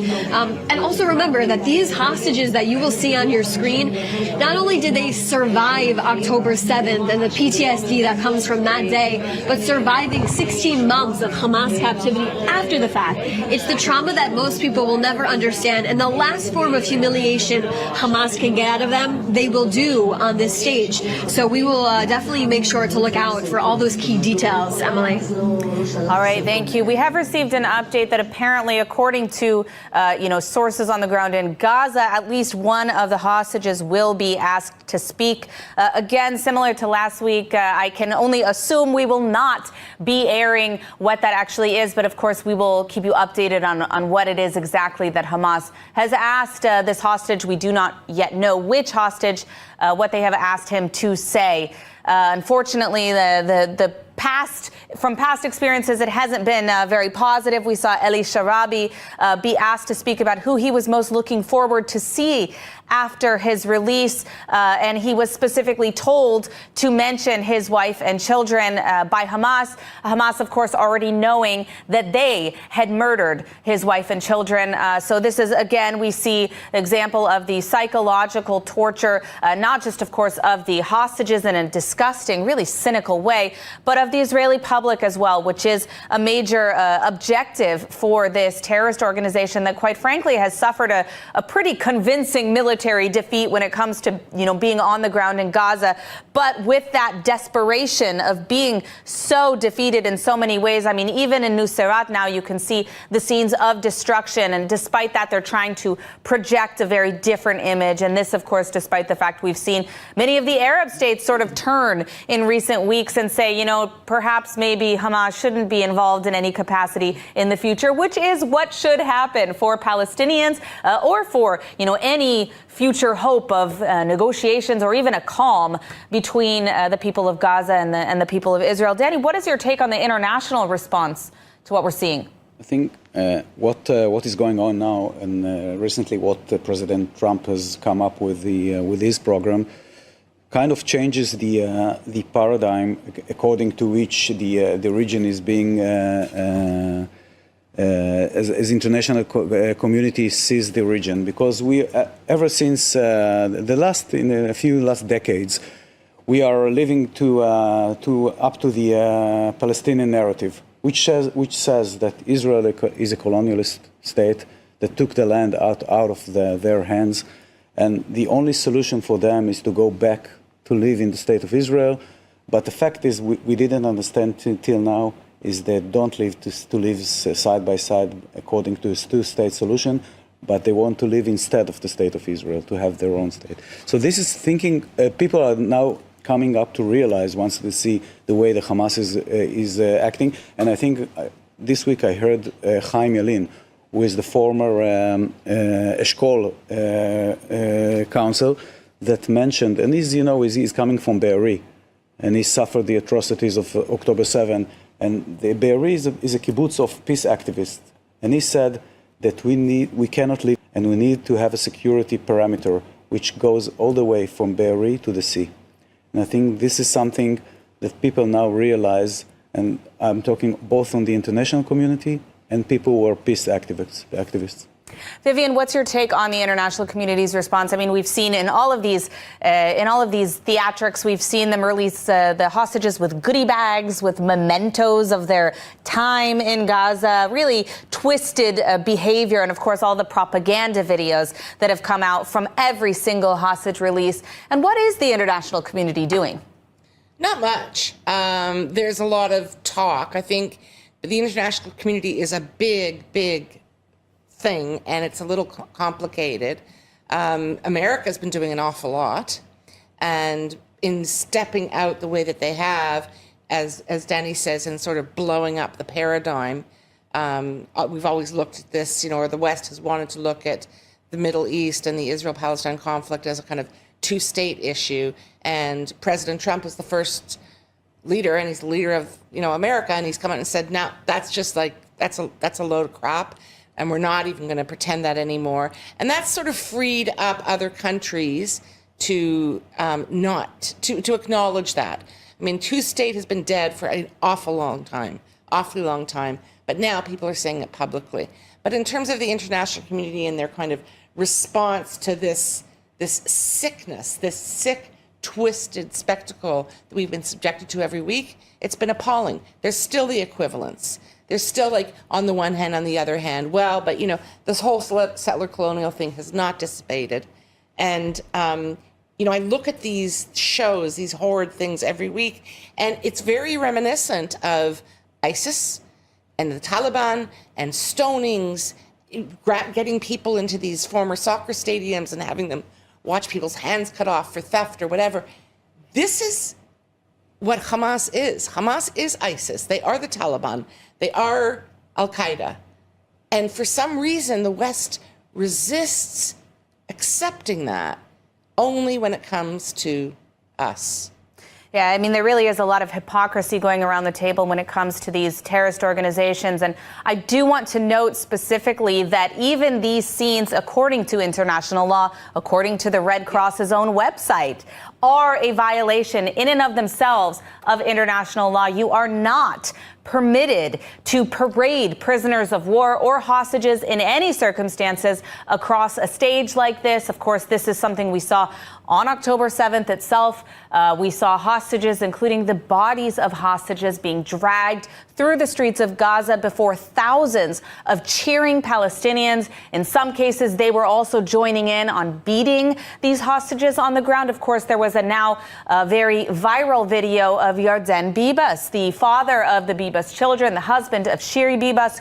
And also remember that these hostages that you will see on your screen, not only did they survive October 7th and the PTSD that comes from that day, but surviving 16 months of Hamas captivity after the fact. It's the trauma that most people will never understand. And the last form of humiliation Hamas can get out of them, they will do on this stage. So we will definitely make sure to look out for all those key details, Emily. All right, thank you. We have received an update that apparently, according to sources on the ground in Gaza, at least one of the hostages will be asked to speak. Again, similar to last week, I can only assume we will not be airing what that actually is, but of course we will keep you updated on what it is exactly that Hamas has asked this hostage. We do not yet know which hostage, what they have asked him to say. Unfortunately, from past experiences, it hasn't been very positive. We saw Eli Sharabi be asked to speak about who he was most looking forward to see after his release, and he was specifically told to mention his wife and children by Hamas. Hamas, of course, already knowing that they had murdered his wife and children. So this is, again, we see example of the psychological torture, not just, of course, of the hostages in a disgusting, really cynical way, but of the Israeli public as well, which is a major objective for this terrorist organization that, quite frankly, has suffered a pretty convincing military defeat when it comes to, being on the ground in Gaza. But with that desperation of being so defeated in so many ways, I mean, even in Nuseirat now you can see the scenes of destruction. And despite that, they're trying to project a very different image. And this, of course, despite the fact we've We've seen many of the Arab states sort of turn in recent weeks and say, you know, perhaps maybe Hamas shouldn't be involved in any capacity in the future, which is what should happen for Palestinians or for, you know, any future hope of negotiations or even a calm between the people of Gaza and the people of Israel. Danny, what is your take on the international response to what we're seeing? I think what is going on now, and recently what President Trump has come up with his program, kind of changes the paradigm according to which the region is being as international community sees the region, because we ever since in a few last decades, we are living to up to the Palestinian narrative, which says that Israel is a colonialist state that took the land out of their hands, and the only solution for them is to go back to live in the state of Israel. But the fact is, we didn't understand till now is they don't live to live side by side according to a two-state solution, but they want to live instead of the state of Israel, to have their own state. So this is thinking, people are now coming up to realize once they see the way the Hamas is acting. And I think this week I heard Chaim Yalin, who is the former Eshkol council, that mentioned, and he's coming from Be'eri, and he suffered the atrocities of October 7. And the Be'eri is a kibbutz of peace activists. And he said that we cannot live, and we need to have a security parameter which goes all the way from Be'eri to the sea. And I think this is something that people now realize, and I'm talking both on the international community and people who are peace activists. Vivian, what's your take on the international community's response? I mean, we've seen in all of these theatrics, we've seen them release the hostages with goodie bags, with mementos of their time in Gaza, really twisted behavior, and of course all the propaganda videos that have come out from every single hostage release. And what is the international community doing? Not much. There's a lot of talk. I think the international community is a big thing, and it's a little complicated. America's been doing an awful lot, and in stepping out the way that they have, as Danny says, and sort of blowing up the paradigm. We've always looked at this, or the West has wanted to look at the Middle East and the Israel-Palestine conflict as a kind of two-state issue, and President Trump is the first leader, and he's the leader of America, and he's come out and said, now that's just like that's a load of crap. And we're not even going to pretend that anymore. And that's sort of freed up other countries to to acknowledge that. I mean, two-state has been dead for an awfully long time. But now people are saying it publicly. But in terms of the international community and their kind of response to this sickness, this sick, twisted spectacle that we've been subjected to every week, it's been appalling. There's still the equivalence. There's still, like, on the one hand, on the other hand, well, but, this whole settler colonial thing has not dissipated. And, I look at these shows, these horrid things every week, and it's very reminiscent of ISIS and the Taliban and stonings, getting people into these former soccer stadiums and having them watch people's hands cut off for theft or whatever. This is what Hamas is. Hamas is ISIS. They are the Taliban. They are Al-Qaeda. And for some reason, the West resists accepting that only when it comes to us. Yeah, I mean, there really is a lot of hypocrisy going around the table when it comes to these terrorist organizations. And I do want to note specifically that even these scenes, according to international law, according to the Red Cross's own website, are a violation in and of themselves of international law. You are not permitted to parade prisoners of war or hostages in any circumstances across a stage like this. Of course, this is something we saw on October 7th itself. We saw hostages, including the bodies of hostages, being dragged through the streets of Gaza before thousands of cheering Palestinians. In some cases, they were also joining in on beating these hostages on the ground. Of course, there was a now very viral video of Yarden Bibas, the father of the Bibas children, the husband of Shiri Bibas,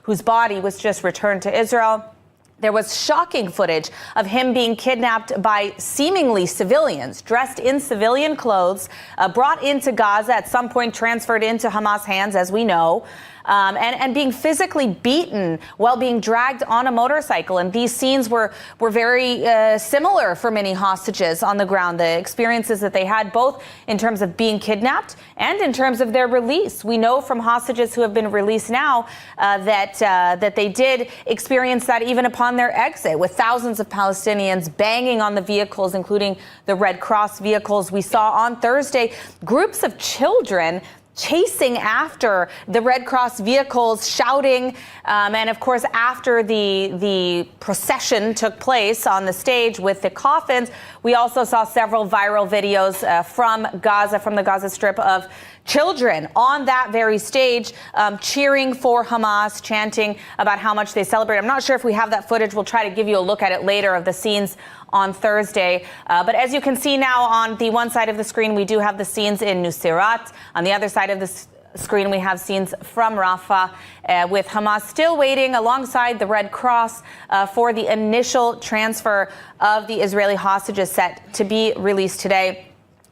whose body was just returned to Israel. There was shocking footage of him being kidnapped by seemingly civilians, dressed in civilian clothes, brought into Gaza, at some point transferred into Hamas hands, as we know, and being physically beaten while being dragged on a motorcycle. And these scenes were very similar for many hostages on the ground, the experiences that they had, both in terms of being kidnapped and in terms of their release. We know from hostages who have been released now that they did experience that even upon their exit, with thousands of Palestinians banging on the vehicles, including the Red Cross vehicles. We saw on Thursday groups of children chasing after the Red Cross vehicles, shouting. And of course, after the procession took place on the stage with the coffins, we also saw several viral videos from Gaza, from the Gaza Strip, of children on that very stage cheering for Hamas, chanting about how much they celebrate. I'm not sure if we have that footage. We'll try to give you a look at it later of the scenes on Thursday. But as you can see now on the one side of the screen, we do have the scenes in Nuseirat. On the other side of the screen, we have scenes from Rafah, with Hamas still waiting alongside the Red Cross for the initial transfer of the Israeli hostages set to be released today.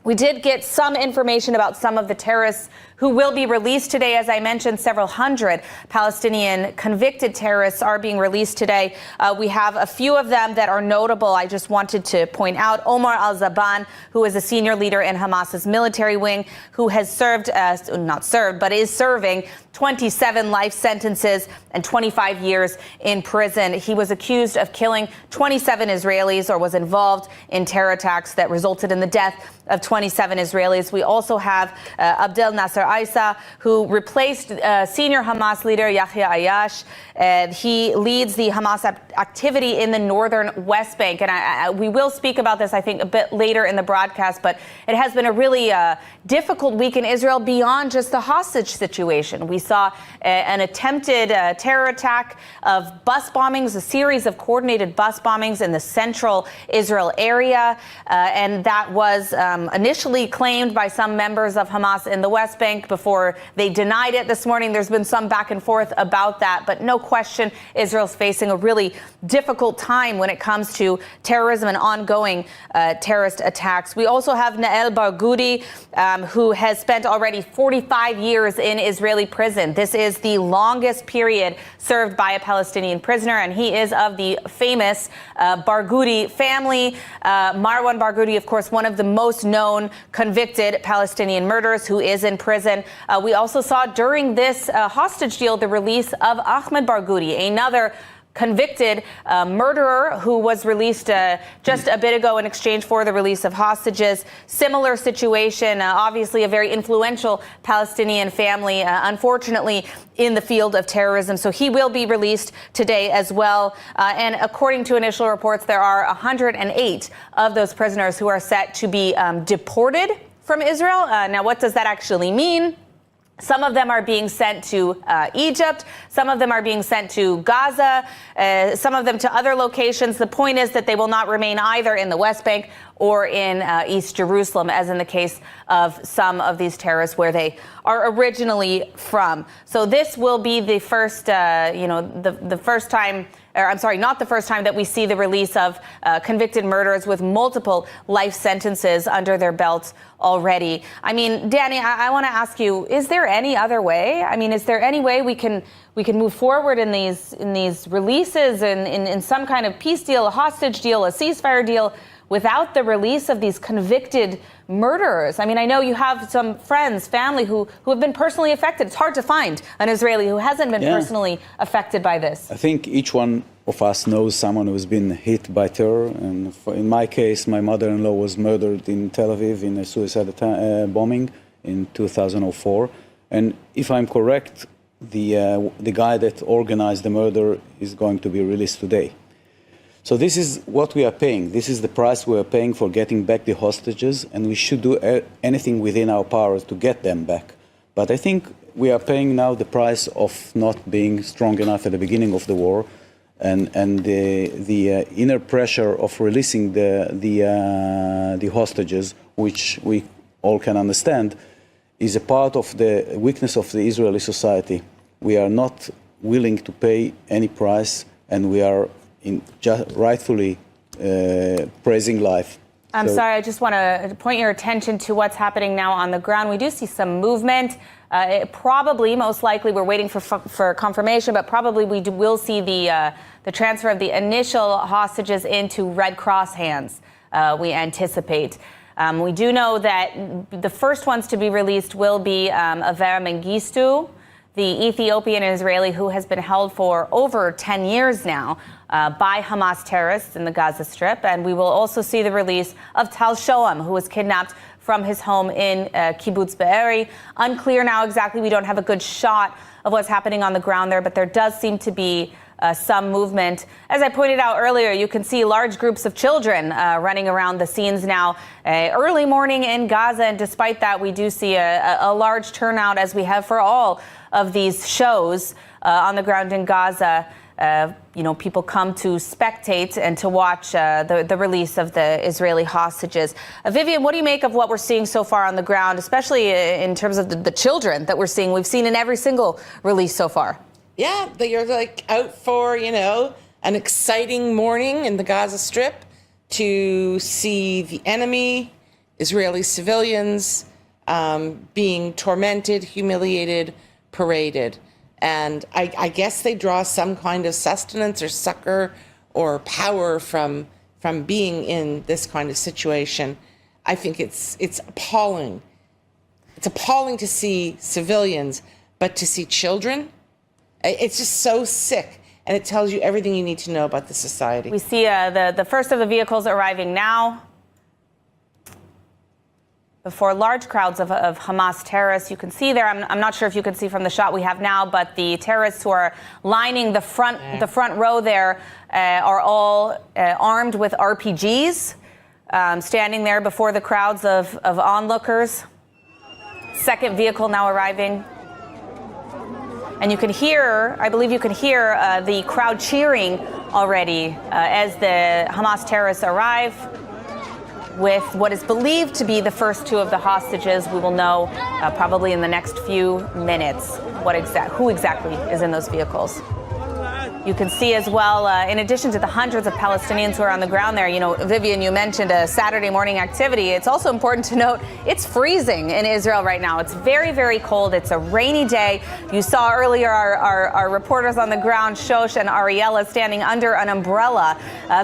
We did get some information about some of the terrorists who will be released today. As I mentioned, several hundred Palestinian convicted terrorists are being released today. We have a few of them that are notable. I just wanted to point out Omar al-Zaban, who is a senior leader in Hamas's military wing, who has is serving 27 life sentences and 25 years in prison. He was accused of killing 27 Israelis, or was involved in terror attacks that resulted in the death of 27 Israelis. We also have Abdel Nasser Isa, who replaced senior Hamas leader Yahya Ayash. He leads the Hamas activity in the northern West Bank. And we will speak about this, I think, a bit later in the broadcast. But it has been a really difficult week in Israel beyond just the hostage situation. We saw an attempted terror attack of bus bombings, a series of coordinated bus bombings in the central Israel area. And that was initially claimed by some members of Hamas in the West Bank before they denied it this morning. There's been some back and forth about that, but no question Israel's facing a really difficult time when it comes to terrorism and ongoing terrorist attacks. We also have Nael Barghouti, who has spent already 45 years in Israeli prison. This is the longest period served by a Palestinian prisoner, and he is of the famous Barghouti family. Marwan Barghouti, of course, one of the most known convicted Palestinian murderers, who is in prison. We also saw during this hostage deal the release of Ahmed Barghouti, another convicted murderer who was released just a bit ago in exchange for the release of hostages. Similar situation, obviously a very influential Palestinian family, unfortunately in the field of terrorism. So he will be released today as well. And according to initial reports, there are 108 of those prisoners who are set to be deported from Israel. Now, what does that actually mean? Some of them are being sent to Egypt. Some of them are being sent to Gaza. Some of them to other locations. The point is that they will not remain either in the West Bank or in East Jerusalem, as in the case of some of these terrorists where they are originally from. So this will be the first, the first time, or I'm sorry, not the first time that we see the release of convicted murderers with multiple life sentences under their belts already. I mean, Danny, I want to ask you, is there any other way? I mean, is there any way we can move forward in these releases and in some kind of peace deal, a hostage deal, a ceasefire deal, without the release of these convicted murderers? I mean, I know you have some friends, family who have been personally affected. It's hard to find an Israeli who hasn't been personally affected by this. I think each one of us knows someone who's been hit by terror. And in my case, my mother-in-law was murdered in Tel Aviv in a suicide bombing in 2004. And if I'm correct, the guy that organized the murder is going to be released today. So this is what we are paying. This is the price we are paying for getting back the hostages, and we should do anything within our power to get them back. But I think we are paying now the price of not being strong enough at the beginning of the war, and the inner pressure of releasing the hostages, which we all can understand, is a part of the weakness of the Israeli society. We are not willing to pay any price, and we are rightfully praising life. I'm sorry, I just want to point your attention to what's happening now on the ground. We do see some movement. Most likely, we're waiting for confirmation, but probably will see the transfer of the initial hostages into Red Cross hands, we anticipate. We do know that the first ones to be released will be Avera Mengistu, the Ethiopian Israeli who has been held for over 10 years now by Hamas terrorists in the Gaza Strip. And we will also see the release of Tal Shoam, who was kidnapped from his home in Kibbutz Be'eri. Unclear now exactly. We don't have a good shot of what's happening on the ground there, but there does seem to be some movement. As I pointed out earlier, you can see large groups of children running around the scenes now. Early morning in Gaza, and despite that, we do see a large turnout, as we have for all of these shows on the ground in Gaza. People come to spectate and to watch the release of the Israeli hostages. Vivian, what do you make of what we're seeing so far on the ground, especially in terms of the children that we're seeing? We've seen in every single release so far. Yeah, they're like out for, an exciting morning in the Gaza Strip to see the enemy, Israeli civilians, being tormented, humiliated, paraded. And I guess they draw some kind of sustenance or succor or power from being in this kind of situation. I think it's appalling. It's appalling to see civilians, but to see children, it's just so sick. And it tells you everything you need to know about the society. We see the first of the vehicles arriving now. Before large crowds of Hamas terrorists. You can see there, I'm not sure if you can see from the shot we have now, but the terrorists who are lining the front row there are all armed with RPGs, standing there before the crowds of onlookers. Second vehicle now arriving. And you can hear, I believe you can hear the crowd cheering already as the Hamas terrorists arrive. With what is believed to be the first two of the hostages, we will know probably in the next few minutes who exactly is in those vehicles. You can see as well, in addition to the hundreds of Palestinians who are on the ground there, Vivian, you mentioned a Saturday morning activity. It's also important to note it's freezing in Israel right now. It's very, very cold. It's a rainy day. You saw earlier our reporters on the ground, Shosh and Ariella, standing under an umbrella.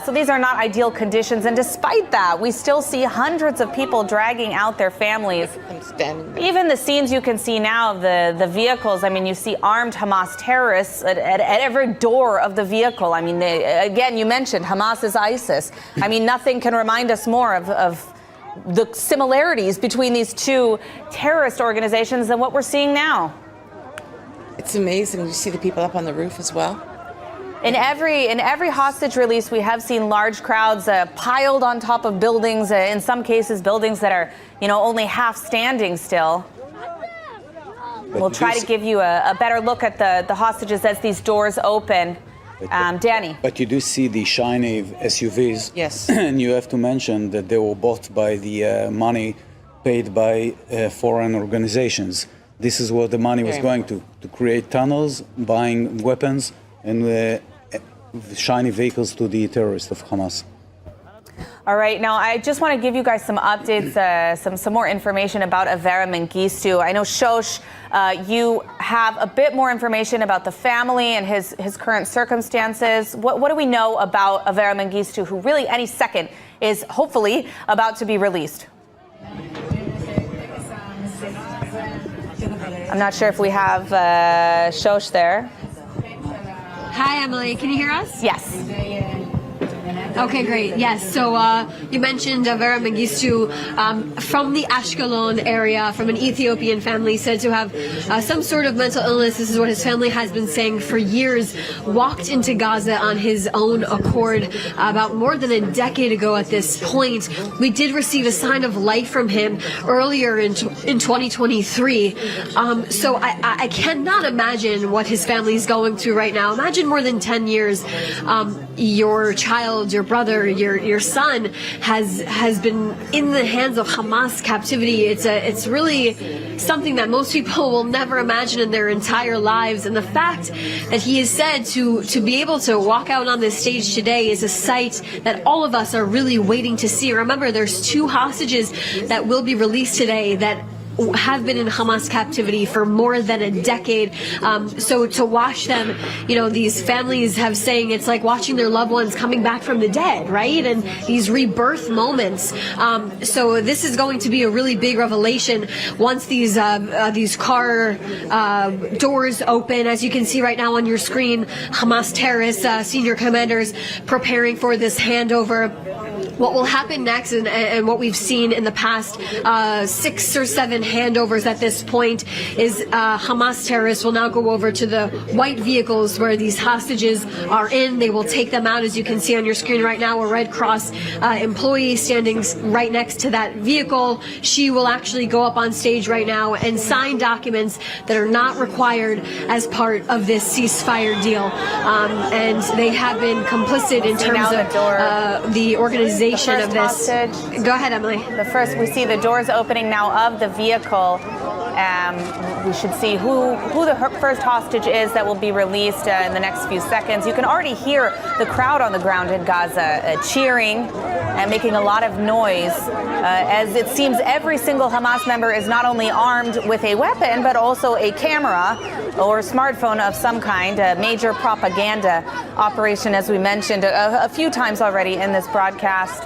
So these are not ideal conditions. And despite that, we still see hundreds of people dragging out their families. Even the scenes you can see now of the vehicles, you see armed Hamas terrorists at every door of the vehicle. Again, you mentioned Hamas is ISIS. Nothing can remind us more of the similarities between these two terrorist organizations than what we're seeing now. It's amazing. You see the people up on the roof as well. In every hostage release, we have seen large crowds piled on top of buildings. In some cases, buildings that are, only half standing still. We'll try to give you a better look at the hostages as these doors open. Danny. But you do see the shiny SUVs. Yes. And you have to mention that they were bought by the money paid by foreign organizations. This is where the money was going to create tunnels, buying weapons, and shiny vehicles to the terrorists of Hamas. All right. Now, I just want to give you guys some updates, some more information about Avera Mengistu. I know, Shosh, you have a bit more information about the family and his current circumstances. What do we know about Avera Mengistu, who really any second is hopefully about to be released? I'm not sure if we have Shosh there. Hi, Emily. Can you hear us? Yes. Okay, great. Yes. So you mentioned Avera Mengistu from the Ashkelon area, from an Ethiopian family, said to have some sort of mental illness. This is what his family has been saying for years. Walked into Gaza on his own accord about more than a decade ago at this point. We did receive a sign of life from him earlier in 2023. So I cannot imagine what his family is going through right now. Imagine more than 10 years, your child, your your brother, your son, has been in the hands of Hamas captivity. It's really something that most people will never imagine in their entire lives. And the fact that he is said to be able to walk out on this stage today is a sight that all of us are really waiting to see. Remember, there's 2 hostages that will be released today that have been in Hamas captivity for more than a decade. So to watch them, these families have saying it's like watching their loved ones coming back from the dead, right? And these rebirth moments. So this is going to be a really big revelation once these car doors open. As you can see right now on your screen, Hamas terrorists, senior commanders preparing for this handover. What will happen next, and what we've seen in the past 6 or 7 handovers at this point, is Hamas terrorists will now go over to the white vehicles where these hostages are in. They will take them out. As you can see on your screen right now, a Red Cross employee standing right next to that vehicle. She will actually go up on stage right now and sign documents that are not required as part of this ceasefire deal. And they have been complicit in terms of the organization of this. Hostage. Go ahead, Emily. We see the doors opening now of the vehicle. We should see who the first hostage is that will be released in the next few seconds. You can already hear the crowd on the ground in Gaza cheering and making a lot of noise, as it seems every single Hamas member is not only armed with a weapon, but also a camera or smartphone of some kind, a major propaganda operation, as we mentioned a few times already in this broadcast.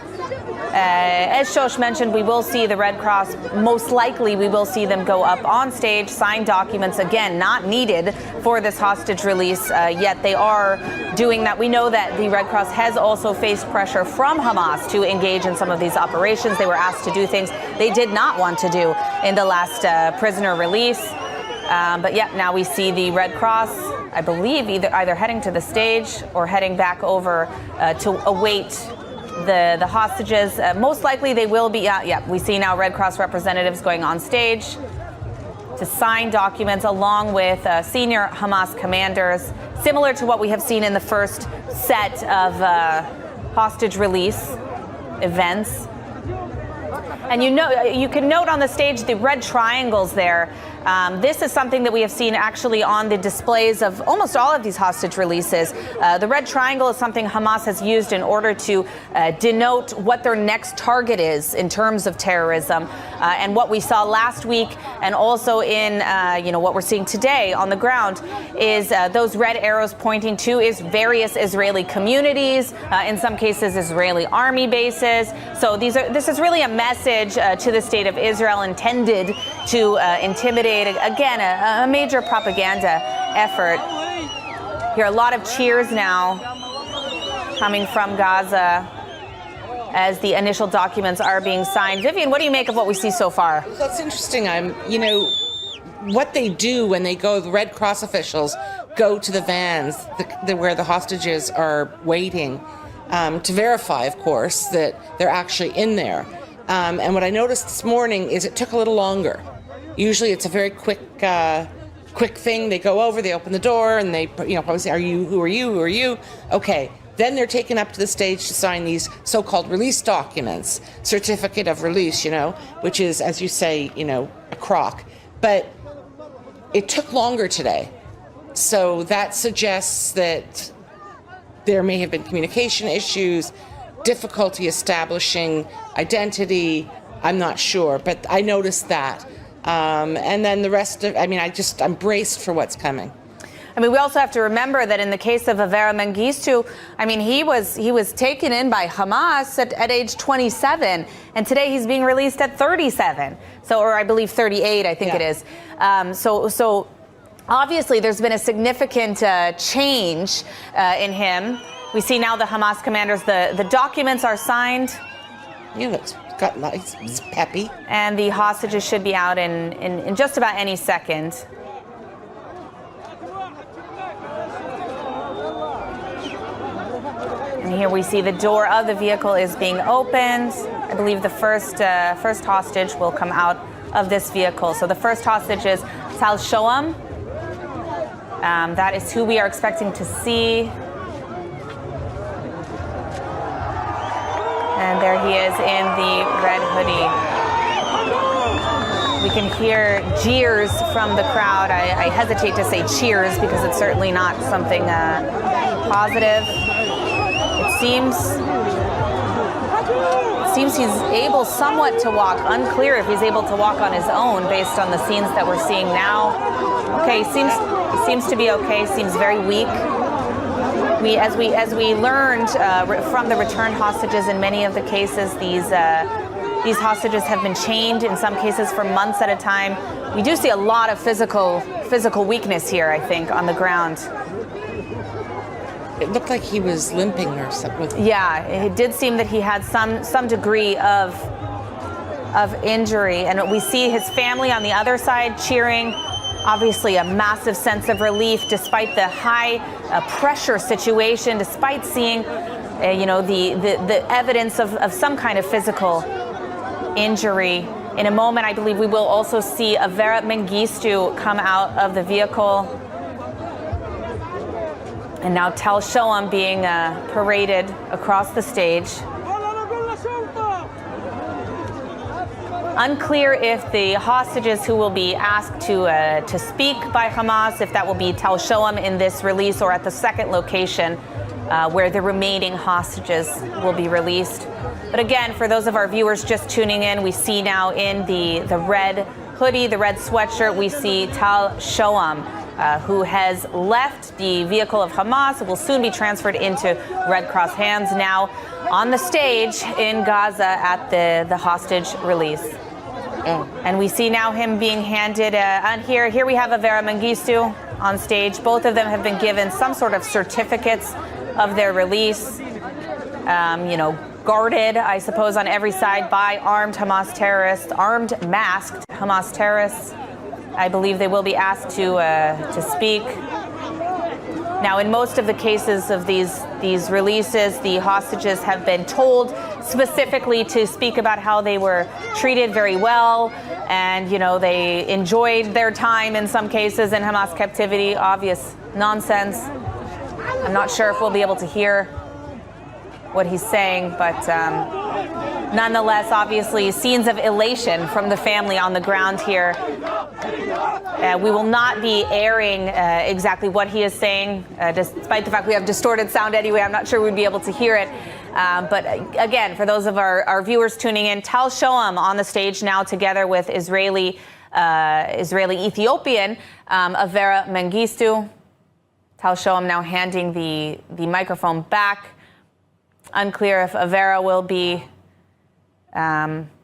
As Shosh mentioned, we will see the Red Cross, most likely we will see them go up on stage, sign documents, again, not needed for this hostage release, yet they are doing that. We know that the Red Cross has also faced pressure from Hamas to engage in some of these operations. They were asked to do things they did not want to do in the last prisoner release. But yeah, now we see the Red Cross, I believe, either heading to the stage or heading back over to await the hostages. Most likely they will be, we see now Red Cross representatives going on stage to sign documents along with senior Hamas commanders, similar to what we have seen in the first set of hostage release events. And you can note on the stage the red triangles there. This is something that we have seen actually on the displays of almost all of these hostage releases. The red triangle is something Hamas has used in order to denote what their next target is in terms of terrorism. And what we saw last week, and also in what we're seeing today on the ground, is those red arrows pointing to is various Israeli communities, in some cases Israeli army bases. So this is really a message to the state of Israel intended to intimidate, again, a major propaganda effort. Hear a lot of cheers now coming from Gaza as the initial documents are being signed. Vivian, what do you make of what we see so far? That's interesting. What they do when they go, the Red Cross officials go to the vans where the hostages are waiting to verify, of course, that they're actually in there. And what I noticed this morning is it took a little longer. Usually it's a very quick thing. They go over, they open the door, and they probably say, who are you? Okay. Then they're taken up to the stage to sign these so-called release documents, certificate of release, which is, as you say, a crock. But it took longer today. So that suggests that there may have been communication issues, difficulty establishing identity. I'm not sure, but I noticed that. And then the rest of, I'm braced for what's coming. We also have to remember that in the case of Avera Mengistu, he was taken in by Hamas at age 27, and today he's being released at 37. Or I believe 38, I think it is. So obviously there's been a significant change in him. We see now the Hamas commanders, the documents are signed. It's got nice, it's peppy. And the hostages should be out in just about any second. And here we see the door of the vehicle is being opened. I believe the first hostage will come out of this vehicle. So the first hostage is Tal Shoam. That is who we are expecting to see. And there he is in the red hoodie. We can hear jeers from the crowd. I hesitate to say cheers because it's certainly not something positive. It seems he's able somewhat to walk. Unclear if he's able to walk on his own based on the scenes that we're seeing now. Okay, seems to be okay. Seems very weak. As we learned from the returned hostages in many of the cases, these hostages have been chained in some cases for months at a time. We do see a lot of physical weakness here, I think, on the ground. It looked like he was limping or something. Yeah, it did seem that he had some degree of injury, and we see his family on the other side cheering. Obviously, a massive sense of relief despite the high pressure situation, despite seeing, the evidence of some kind of physical injury. In a moment, I believe we will also see Avera Mengistu come out of the vehicle. And now Tal Shoam being paraded across the stage. Unclear if the hostages who will be asked to speak by Hamas, if that will be Tal Shoam in this release or at the second location where the remaining hostages will be released. But again, for those of our viewers just tuning in, we see now in the red hoodie, the red sweatshirt, we see Tal Shoam, who has left the vehicle of Hamas, will soon be transferred into Red Cross hands, now on the stage in Gaza at the hostage release. Oh. And we see now him being handed, on here we have Avera Mengistu on stage. Both of them have been given some sort of certificates of their release, guarded, I suppose, on every side by armed Hamas terrorists, armed, masked Hamas terrorists. I believe they will be asked to speak. Now, in most of the cases of these releases, the hostages have been told specifically to speak about how they were treated very well, and they enjoyed their time in some cases in Hamas captivity. Obvious nonsense. I'm not sure if we'll be able to hear what he's saying, but nonetheless, obviously, scenes of elation from the family on the ground here. We will not be airing exactly what he is saying, despite the fact we have distorted sound anyway. I'm not sure we'd be able to hear it. But again, for those of our viewers tuning in, Tal Shoam on the stage now together with Israeli-Ethiopian Avera Mengistu. Tal Shoam now handing the microphone back. Unclear if Avera will be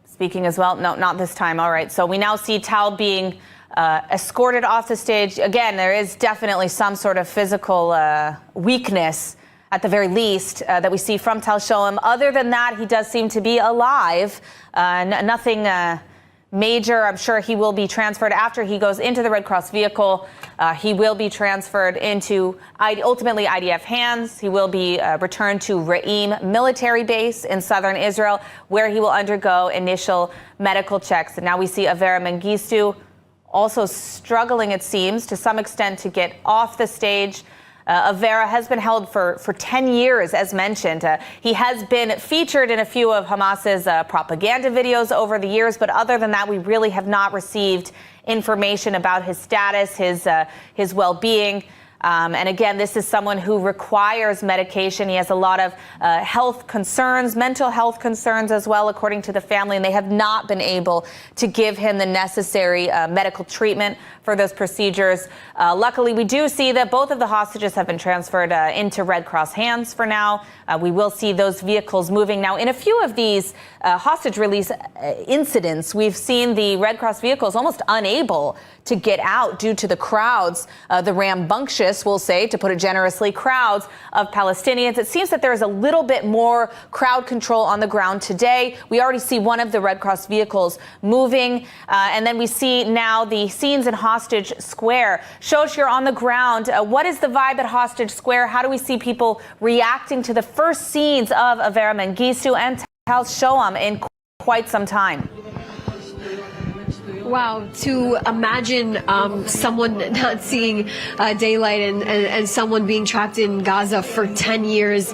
speaking as well. No, not this time. All right. So we now see Tal being escorted off the stage. Again, there is definitely some sort of physical weakness, at the very least, that we see from Tal Shoam. Other than that, he does seem to be alive. Nothing major. I'm sure he will be transferred after he goes into the Red Cross vehicle. He will be transferred into ultimately IDF hands. He will be returned to Re'im military base in southern Israel, where he will undergo initial medical checks. And now we see Avera Mengistu also struggling, it seems, to some extent to get off the stage. Avera has been held for 10 years, as mentioned. He has been featured in a few of Hamas's propaganda videos over the years, but other than that, we really have not received information about his status, his well-being. And again, this is someone who requires medication. He has a lot of health concerns, mental health concerns as well, according to the family, and they have not been able to give him the necessary medical treatment for those procedures. Luckily, we do see that both of the hostages have been transferred into Red Cross hands for now. We will see those vehicles moving. Now, in a few of these hostage release incidents, we've seen the Red Cross vehicles almost unable to get out due to the crowds, the rambunctious, we'll say, to put it generously, crowds of Palestinians. It seems that there is a little bit more crowd control on the ground today. We already see one of the Red Cross vehicles moving, and then we see now the scenes in Hostage Square. Shosh, you're on the ground. What is the vibe at Hostage Square? How do we see people reacting to the first scenes of Avera Mengistu and Tal Shoam in quite some time? Wow, to imagine someone not seeing daylight and someone being trapped in Gaza for 10 years.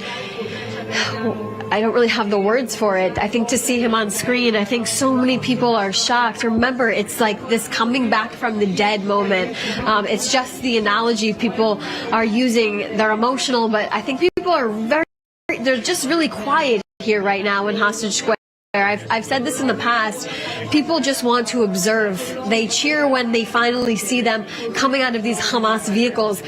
I don't really have the words for it. I think to see him on screen, I think so many people are shocked. Remember, it's like this coming back from the dead moment. It's just the analogy people are using. They're emotional, but I think people are they're just really quiet here right now in Hostage Square. I've said this in the past. People just want to observe. They cheer when they finally see them coming out of these Hamas vehicles,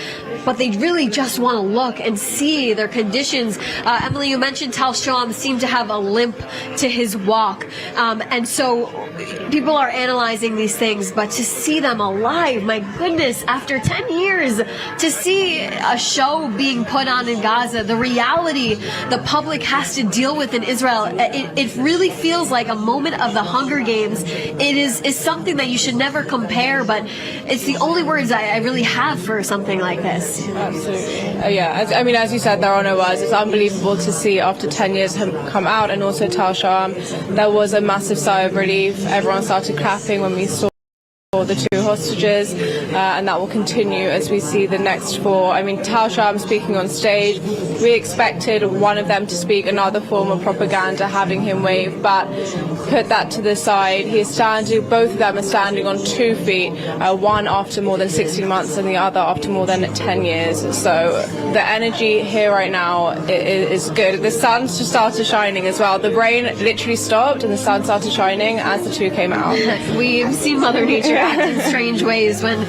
but they really just want to look and see their conditions. Emily, you mentioned Tal Shoam seemed to have a limp to his walk, and so people are analyzing these things, but to see them alive, my goodness, after 10 years, to see a show being put on in Gaza, the reality the public has to deal with in Israel, it really feels like a moment of the Hunger Games. It is something that you should never compare, but it's the only words I really have for something like this. Absolutely. Yeah, I mean, as you said, there are no words. It's unbelievable to see after 10 years him come out, and also Tal Shoam. There was a massive sigh of relief. Everyone started clapping when we saw the two hostages, and that will continue as we see the next four. I mean, Tal Shoam speaking on stage, we expected one of them to speak another form of propaganda, having him wave, but put that to the side. He is standing, both of them are standing on 2 feet, one after more than 16 months and the other after more than 10 years. So the energy here right now is good. The sun just started shining as well. The rain literally stopped and the sun started shining as the two came out. We've seen Mother Nature act in strange ways when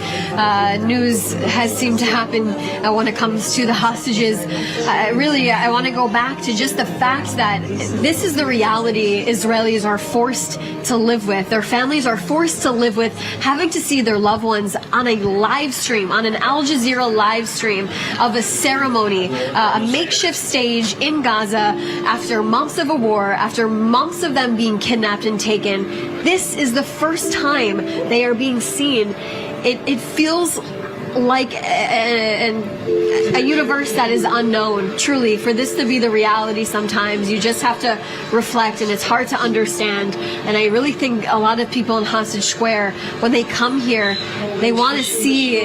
news has seemed to happen when it comes to the hostages. I want to go back to just the fact that this is the reality Israelis are forced to live with. Their families are forced to live with having to see their loved ones on a live stream, on an Al Jazeera live stream of a ceremony, a makeshift stage in Gaza after months of a war, after months of them being kidnapped and taken. This is the first time they are being seen. It feels like a universe that is unknown. Truly, for this to be the reality, sometimes you just have to reflect, and it's hard to understand. And I really think a lot of people in Hostage Square, when they come here, they want to see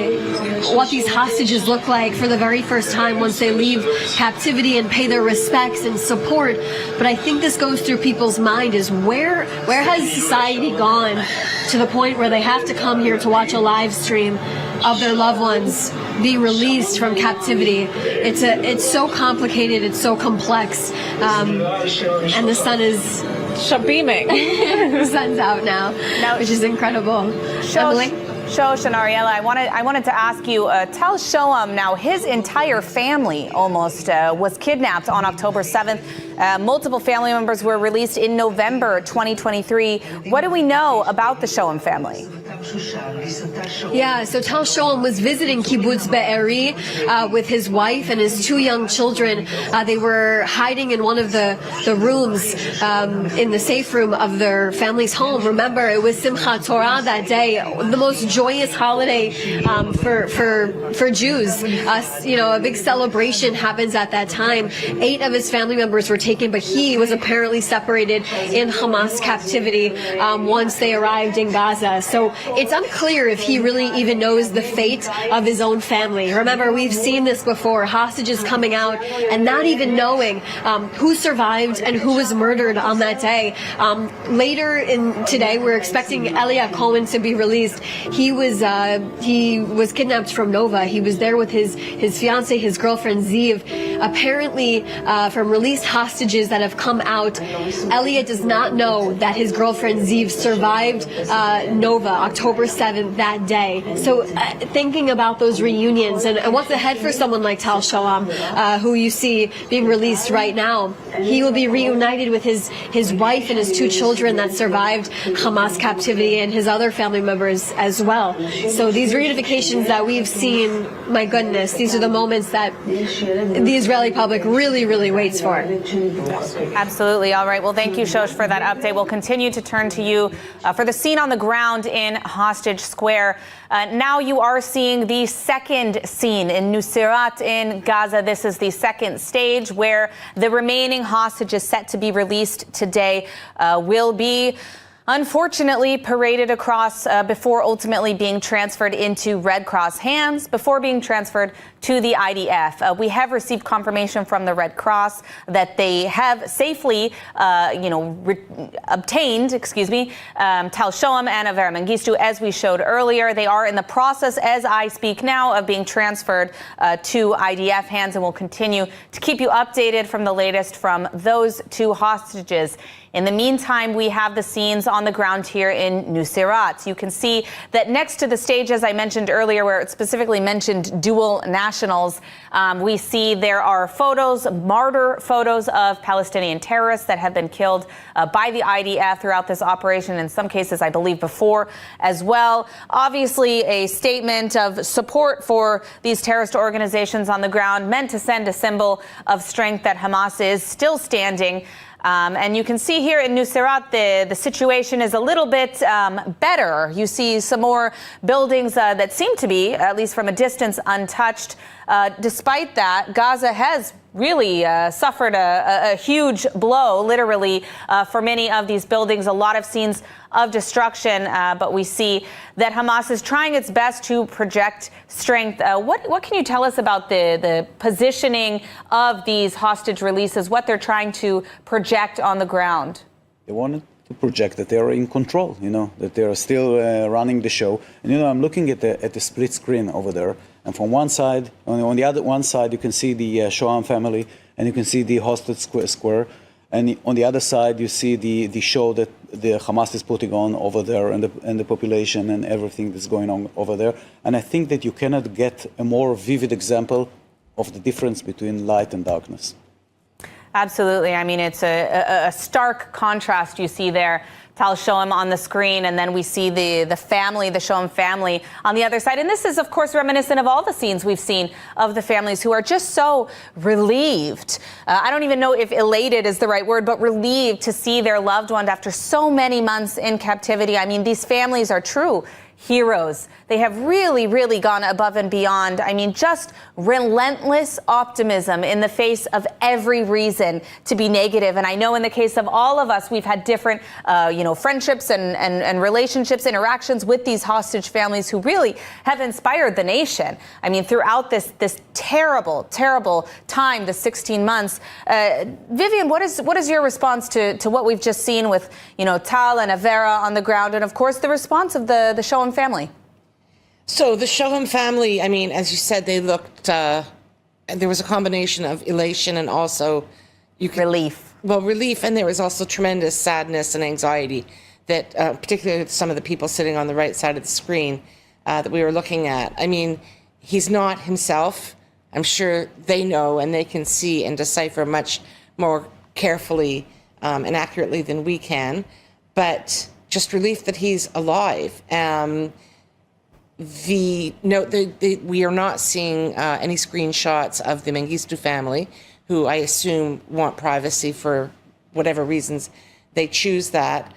what these hostages look like for the very first time once they leave captivity and pay their respects and support. But I think this goes through people's mind, is where has society gone to the point where they have to come here to watch a live stream of their loved ones being released from captivity. It's so complicated, it's so complex, and the sun is beaming. the sun's out now, which is incredible. Emily? Shosh and Ariella, I wanted to ask you, Tal Shoam, now his entire family almost was kidnapped on October 7th. Multiple family members were released in November 2023. What do we know about the Shoam family? Yeah, so Tal Shoam was visiting Kibbutz Be'eri with his wife and his 2 young children. They were hiding in one of the rooms in the safe room of their family's home. Remember, it was Simchat Torah that day, the most joyous holiday for Jews. A big celebration happens at that time. 8 of his family members were taken, but he was apparently separated in Hamas captivity once they arrived in Gaza. So it's unclear if he really even knows the fate of his own family. Remember, we've seen this before, hostages coming out and not even knowing who survived and who was murdered on that day. Later today, we're expecting Elia Cohen to be released. He was kidnapped from Nova. He was there with his fiance, his girlfriend Ziv. Apparently, from released hostages that have come out, Elia does not know that his girlfriend Ziv survived Nova, October 7th, that day. So thinking about those reunions and what's ahead for someone like Tal Shoam, who you see being released right now, he will be reunited with his wife and his 2 children that survived Hamas captivity and his other family members as well. So these reunifications that we've seen, my goodness, these are the moments that the Israeli public really, really waits for. Absolutely. All right. Well, thank you, Shosh, for that update. We'll continue to turn to you for the scene on the ground in Hostage Square. Now you are seeing the second scene in Nuseirat in Gaza. This is the second stage where the remaining hostages set to be released today will be unfortunately paraded across before ultimately being transferred into Red Cross hands before being transferred to the IDF. We have received confirmation from the Red Cross that they have safely, obtained, Tal Shoam and Avera Mengistu, as we showed earlier. They are in the process, as I speak now, of being transferred to IDF hands, and will continue to keep you updated from the latest from those two hostages. In the meantime, we have the scenes on the ground here in Nuseirat. You can see that next to the stage, as I mentioned earlier, where it specifically mentioned dual nationals, we see there are photos, martyr photos of Palestinian terrorists that have been killed by the IDF throughout this operation, in some cases, I believe, before as well. Obviously, a statement of support for these terrorist organizations on the ground, meant to send a symbol of strength that Hamas is still standing. And you can see here in Nuseirat, the situation is a little bit better. You see some more buildings that seem to be, at least from a distance, untouched. Despite that, Gaza has really suffered a huge blow, literally, for many of these buildings. A lot of scenes of destruction, but we see that Hamas is trying its best to project strength. What can you tell us about the positioning of these hostage releases, what they're trying to project on the ground? They wanted to project that they are in control, that they are still running the show. And, I'm looking at the split screen over there. And from one side, on the other one side, you can see the Shoam family, and you can see the hostage square. And on the other side, you see the show that the Hamas is putting on over there, and the population and everything that's going on over there. And I think that you cannot get a more vivid example of the difference between light and darkness. Absolutely. I mean, it's a stark contrast you see there. Tal Shoam on the screen, and then we see the family, the Shoam family on the other side. And this is, of course, reminiscent of all the scenes we've seen of the families who are just so relieved. I don't even know if elated is the right word, but relieved to see their loved one after so many months in captivity. I mean, these families are true heroes. They have really, really gone above and beyond. I mean, just relentless optimism in the face of every reason to be negative. And I know in the case of all of us, we've had different, friendships and relationships, interactions with these hostage families who really have inspired the nation. I mean, throughout this terrible, terrible time, the 16 months. Vivian, what is your response to what we've just seen with, Tal and Avera on the ground, and of course the response of the Shoam family? So the Shoam family, I mean, as you said, they looked, there was a combination of elation and also Relief. Well, relief, and there was also tremendous sadness and anxiety that particularly some of the people sitting on the right side of the screen that we were looking at. I mean, he's not himself. I'm sure they know and they can see and decipher much more carefully and accurately than we can. But just relief that he's alive. We are not seeing any screenshots of the Mengistu family, who I assume want privacy for whatever reasons they choose that.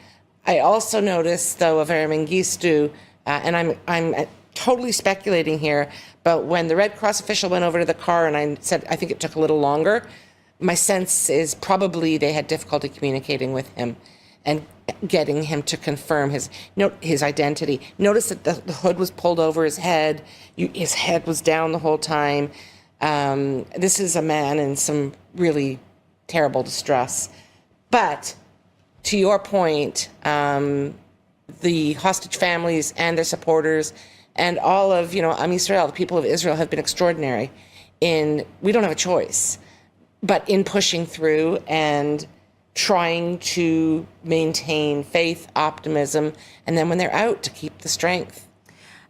I also noticed, though, Avera Mengistu, and I'm totally speculating here, but when the Red Cross official went over to the car and I said I think it took a little longer, my sense is probably they had difficulty communicating with him and getting him to confirm his identity. Notice that the hood was pulled over his head. His head was down the whole time. This is a man in some really terrible distress. But to your point, the hostage families and their supporters and all of, Am Yisrael, the people of Israel, have been extraordinary we don't have a choice, but in pushing through and trying to maintain faith, optimism, and then when they're out, to keep the strength.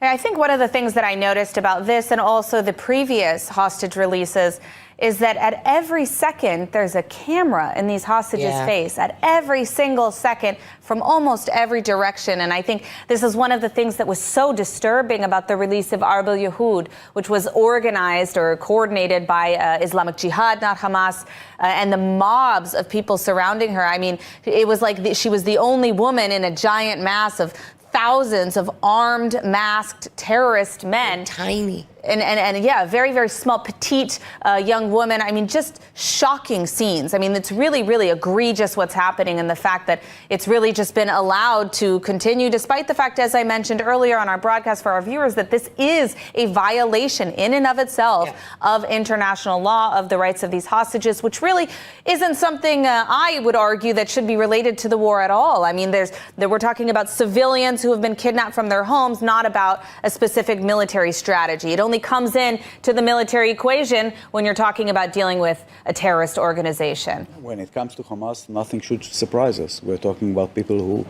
I think one of the things that I noticed about this and also the previous hostage releases is that at every second, there's a camera in these hostages' face, at every single second, from almost every direction. And I think this is one of the things that was so disturbing about the release of Arb el-Yehud, which was organized or coordinated by Islamic Jihad, not Hamas, and the mobs of people surrounding her. I mean, it was like she was the only woman in a giant mass of thousands of armed, masked terrorist men. Tiny. and yeah, a very, very small, petite young woman. I mean, just shocking scenes. I mean, it's really, really egregious what's happening, and the fact that it's really just been allowed to continue, despite the fact, as I mentioned earlier on our broadcast for our viewers, that this is a violation in and of itself of international law, of the rights of these hostages, which really isn't something I would argue that should be related to the war at all. I mean, we're talking about civilians who have been kidnapped from their homes, not about a specific military strategy. It only comes in to the military equation when you're talking about dealing with a terrorist organization. When it comes to Hamas, nothing should surprise us. We're talking about people who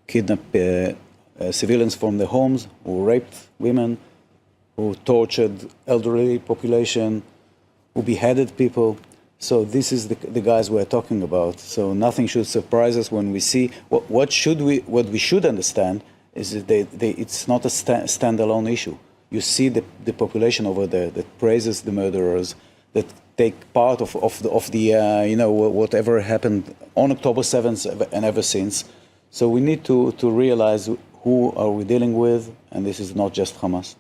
kidnap civilians from their homes, who raped women, who tortured elderly population, who beheaded people. So this is the guys we're talking about. So nothing should surprise us when we see what we should understand is that it's not a standalone issue. You see the population over there that praises the murderers, that take part of the whatever happened on October 7th and ever since. So we need to realize who are we dealing with, and this is not just Hamas.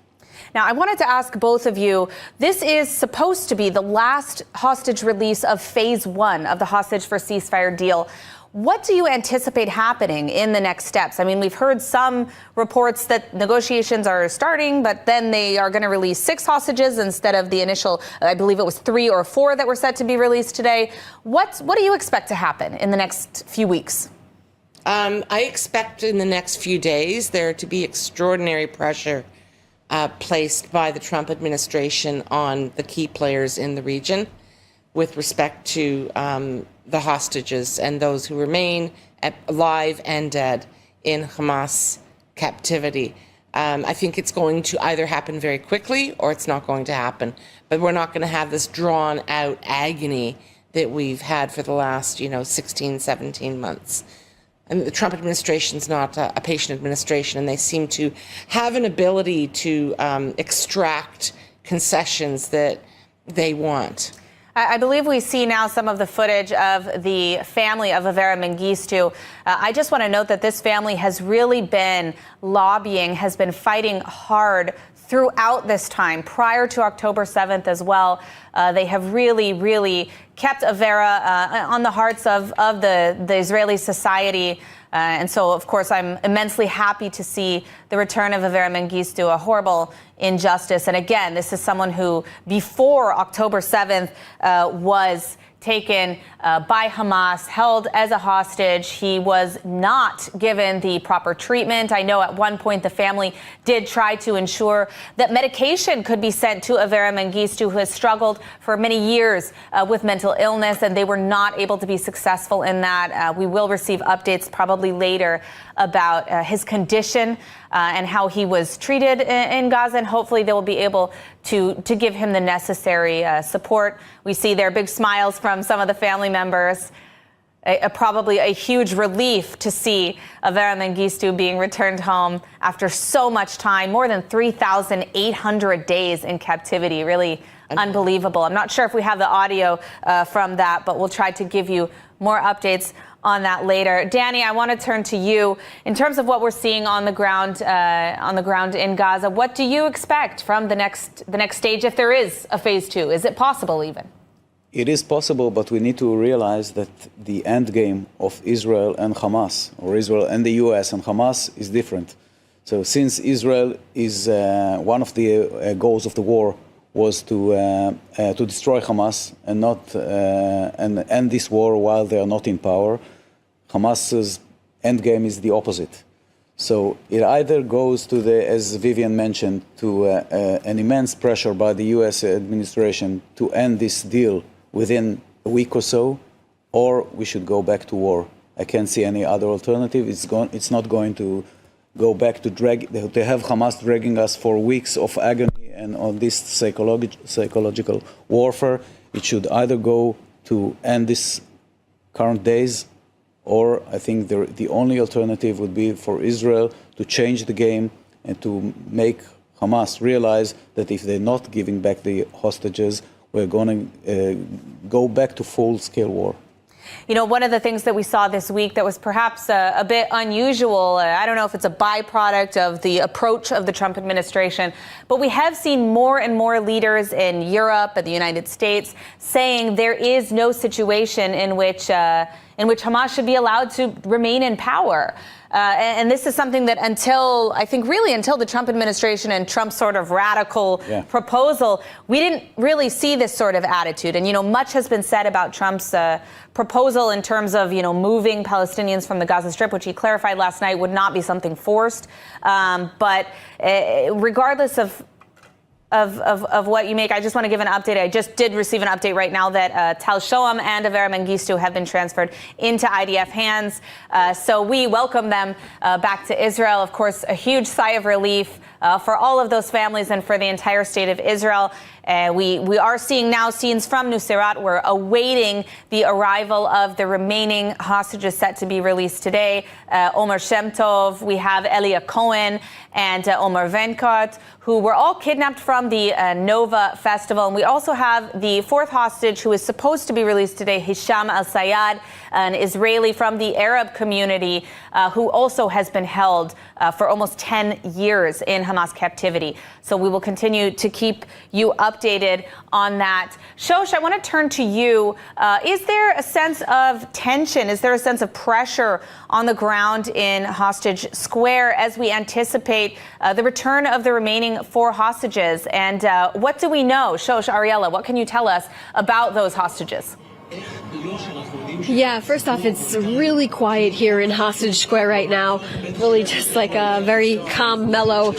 Now, I wanted to ask both of you, this is supposed to be the last hostage release of phase 1 of the hostage for ceasefire deal. What do you anticipate happening in the next steps? I mean, we've heard some reports that negotiations are starting, but then they are going to release 6 hostages instead of the initial, I believe it was 3 or 4 that were set to be released today. What do you expect to happen in the next few weeks? I expect in the next few days there to be extraordinary pressure placed by the Trump administration on the key players in the region with respect to the hostages and those who remain alive and dead in Hamas captivity. I think it's going to either happen very quickly or it's not going to happen. But we're not going to have this drawn out agony that we've had for the last, 16, 17 months. And the Trump administration is not a patient administration, and they seem to have an ability to extract concessions that they want. I believe we see now some of the footage of the family of Avera Mengistu. I just want to note that this family has really been lobbying, has been fighting hard throughout this time, prior to October 7th as well. They have really, really kept Avera on the hearts of the Israeli society. And so, of course, I'm immensely happy to see the return of Avera Mengistu, a horrible injustice. And again, this is someone who, before October 7th, was taken by Hamas, held as a hostage. He was not given the proper treatment. I know at one point the family did try to ensure that medication could be sent to Avera Mengistu, who has struggled for many years with mental illness, and they were not able to be successful in that. We will receive updates probably later about his condition and how he was treated in Gaza, and hopefully they will be able to give him the necessary support. We see there big smiles from some of the family members. Probably a huge relief to see Avera Mengistu being returned home after so much time, more than 3,800 days in captivity. Really unbelievable. I'm not sure if we have the audio from that, but we'll try to give you more updates on that later. Danny, I want to turn to you. In terms of what we're seeing on the ground in Gaza, what do you expect from the next stage, if there is a phase 2? Is it possible even? It is possible, but we need to realize that the end game of Israel and Hamas, or Israel and the US and Hamas, is different. So since Israel is one of the goals of the war was to destroy Hamas and not and end this war while they are not in power, Hamas's end game is the opposite. So it either goes to as Vivian mentioned, to an immense pressure by the US administration to end this deal within a week or so, or we should go back to war. I can't see any other alternative. It's not going to go back to have Hamas dragging us for weeks of agony and on this psychological warfare. It should either go to end this current days, or I think the only alternative would be for Israel to change the game and to make Hamas realize that if they're not giving back the hostages, we're going to go back to full-scale war. You know, one of the things that we saw this week that was perhaps a bit unusual, I don't know if it's a byproduct of the approach of the Trump administration, but we have seen more and more leaders in Europe and the United States saying there is no situation in which Hamas should be allowed to remain in power. And this is something that until the Trump administration and Trump's sort of radical proposal, we didn't really see this sort of attitude. And, you know, much has been said about Trump's proposal in terms of, you know, moving Palestinians from the Gaza Strip, which he clarified last night would not be something forced. But regardless of what you make, I just want to give an update. I just did receive an update right now that Tal Shoam and Avera Mengistu have been transferred into IDF hands. So we welcome them back to Israel. Of course, a huge sigh of relief for all of those families and for the entire state of Israel. We are seeing now scenes from Nuseirat. We're awaiting the arrival of the remaining hostages set to be released today. Omer Shem Tov, we have Elia Cohen and Omer Venkot, who were all kidnapped from the Nova Festival. And we also have the fourth hostage who is supposed to be released today, Hisham al-Sayad, an Israeli from the Arab community who also has been held for almost 10 years in Hamas captivity. So we will continue to keep you updated on that. Shosh, I want to turn to you. Is there a sense of tension? Is there a sense of pressure on the ground in Hostage Square as we anticipate the return of the remaining four hostages? And what do we know? Shosh, Ariella, what can you tell us about those hostages? Yeah, first off, it's really quiet here in Hostage Square right now. Really just like a very calm, mellow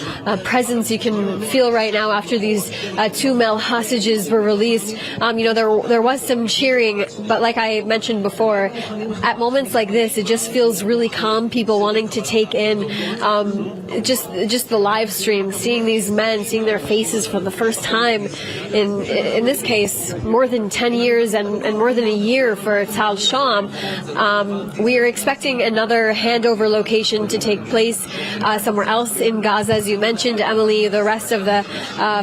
presence you can feel right now after these two male hostages were released. You know, there was some cheering, but like I mentioned before, at moments like this, it just feels really calm. People wanting to take in just the live stream, seeing these men, seeing their faces for the first time. In this case, more than 10 years and more than a year for Tal Shoam. We are expecting another handover location to take place somewhere else in Gaza. As you mentioned, Emily, the rest of the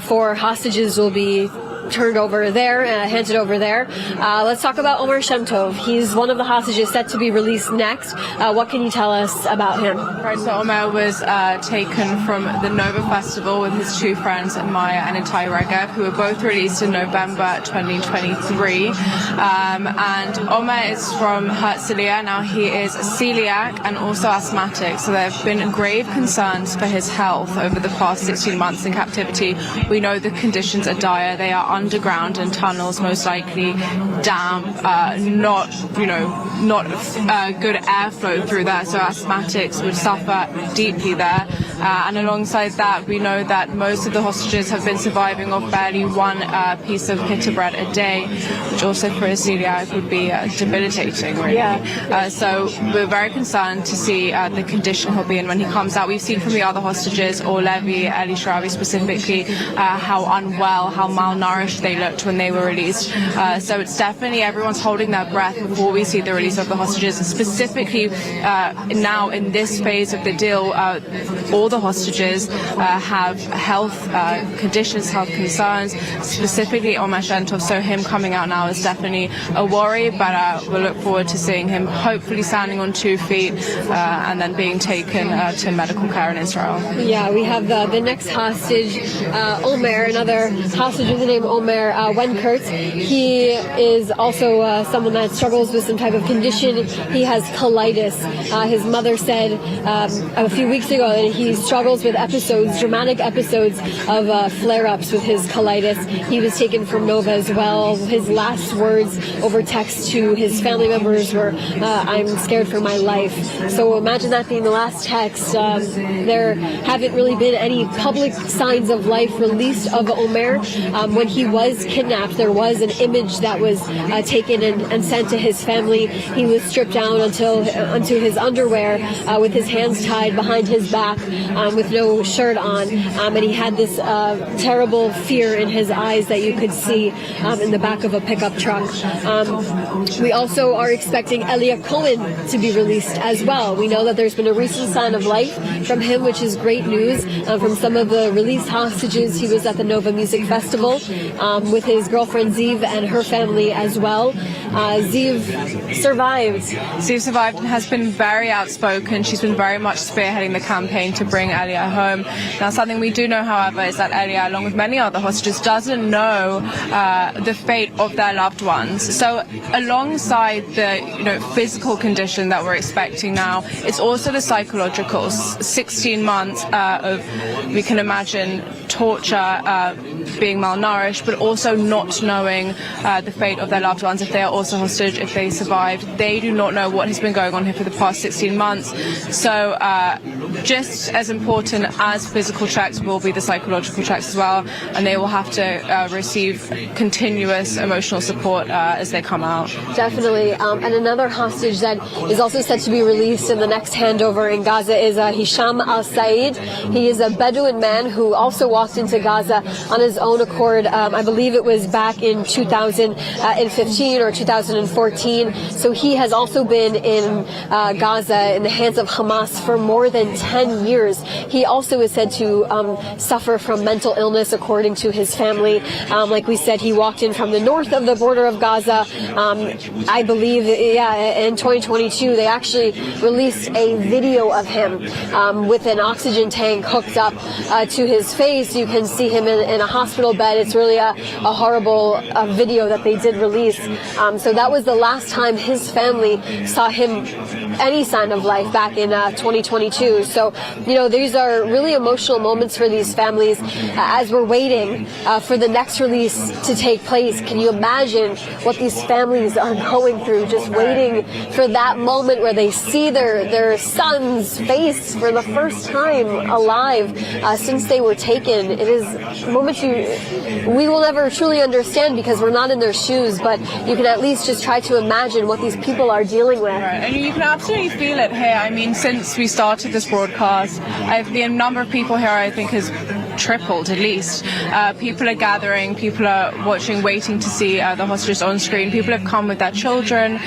four hostages will be handed over there. Let's talk about Omer Shem Tov. He's one of the hostages set to be released next. What can you tell us about him? Right, so Omer was taken from the Nova Festival with his two friends, Maya and Itai Regev, who were both released in November 2023. And Omer is from Herzliya. Now he is celiac and also asthmatic, so there have been grave concerns for his health over the past 16 months in captivity. We know the conditions are dire. They are underground in tunnels, most likely damp, not good airflow through there, so asthmatics would suffer deeply there. And alongside that, we know that most of the hostages have been surviving off barely one piece of pita bread a day, which also for a celiac would be debilitating, really. Yeah. So we're very concerned to see the condition he'll be in when he comes out. We've seen from the other hostages, Or Levy, Eli Sharabi specifically, how unwell, how malnourished they looked when they were released. So it's definitely everyone's holding their breath before we see the release of the hostages. And specifically now in this phase of the deal, all the hostages have health conditions, health concerns, specifically Omer Shem Tov. So him coming out now is definitely a worry, but we'll look forward to seeing him hopefully standing on 2 feet and then being taken to medical care in Israel. Yeah, we have the next hostage, Omer, another hostage with the name Omer Wenkert. He is also someone that struggles with some type of condition. He has colitis. His mother said a few weeks ago that he struggles with dramatic episodes of flare-ups with his colitis. He was taken from Nova as well. His last words over text to his family members were, "I'm scared for my life." So imagine that being the last text. There haven't really been any public signs of life released of Omer. When he was kidnapped, there was an image that was taken and sent to his family. He was stripped down onto his underwear with his hands tied behind his back with no shirt on. And he had this terrible fear in his eyes that you could see in the back of a pickup truck. We also are expecting Elia Cohen to be released as well. We know that there's been a recent sign of life from him, which is great news. From some of the released hostages, he was at the Nova Music Festival. with his girlfriend Ziv and her family as well. Ziv survived. Ziv survived and has been very outspoken. She's been very much spearheading the campaign to bring Elia home. Now, something we do know, however, is that Elia, along with many other hostages, doesn't know the fate of their loved ones. So alongside the physical condition that we're expecting now, it's also the psychological. 16 months of, we can imagine, torture, being malnourished, but also not knowing the fate of their loved ones, if they are also hostage, if they survived. They do not know what has been going on here for the past 16 months. So just as important as physical checks will be the psychological checks as well, and they will have to receive continuous emotional support as they come out. Definitely. And another hostage that is also set to be released in the next handover in Gaza is Hisham al-Said. He is a Bedouin man who also walked into Gaza on his own accord. I believe it was back in 2015 or 2014. So he has also been in Gaza in the hands of Hamas for more than 10 years. He also is said to suffer from mental illness, according to his family. Like we said, he walked in from the north of the border of Gaza. I believe, in 2022, they actually released a video of him with an oxygen tank hooked up to his face. You can see him in a hospital bed. It's really a horrible video that they did release. So that was the last time his family saw him any sign of life back in 2022. So, these are really emotional moments for these families as we're waiting for the next release to take place. Can you imagine what these families are going through, just waiting for that moment where they see their son's face for the first time alive since they were taken? It is moments we will never truly understand because we're not in their shoes, but you can at least just try to imagine what these people are dealing with. Right. And you can absolutely feel it here. I mean, since we started this broadcast, the number of people here, I think, has tripled at least. People are gathering, people are watching, waiting to see the hostages on screen. People have come with their children.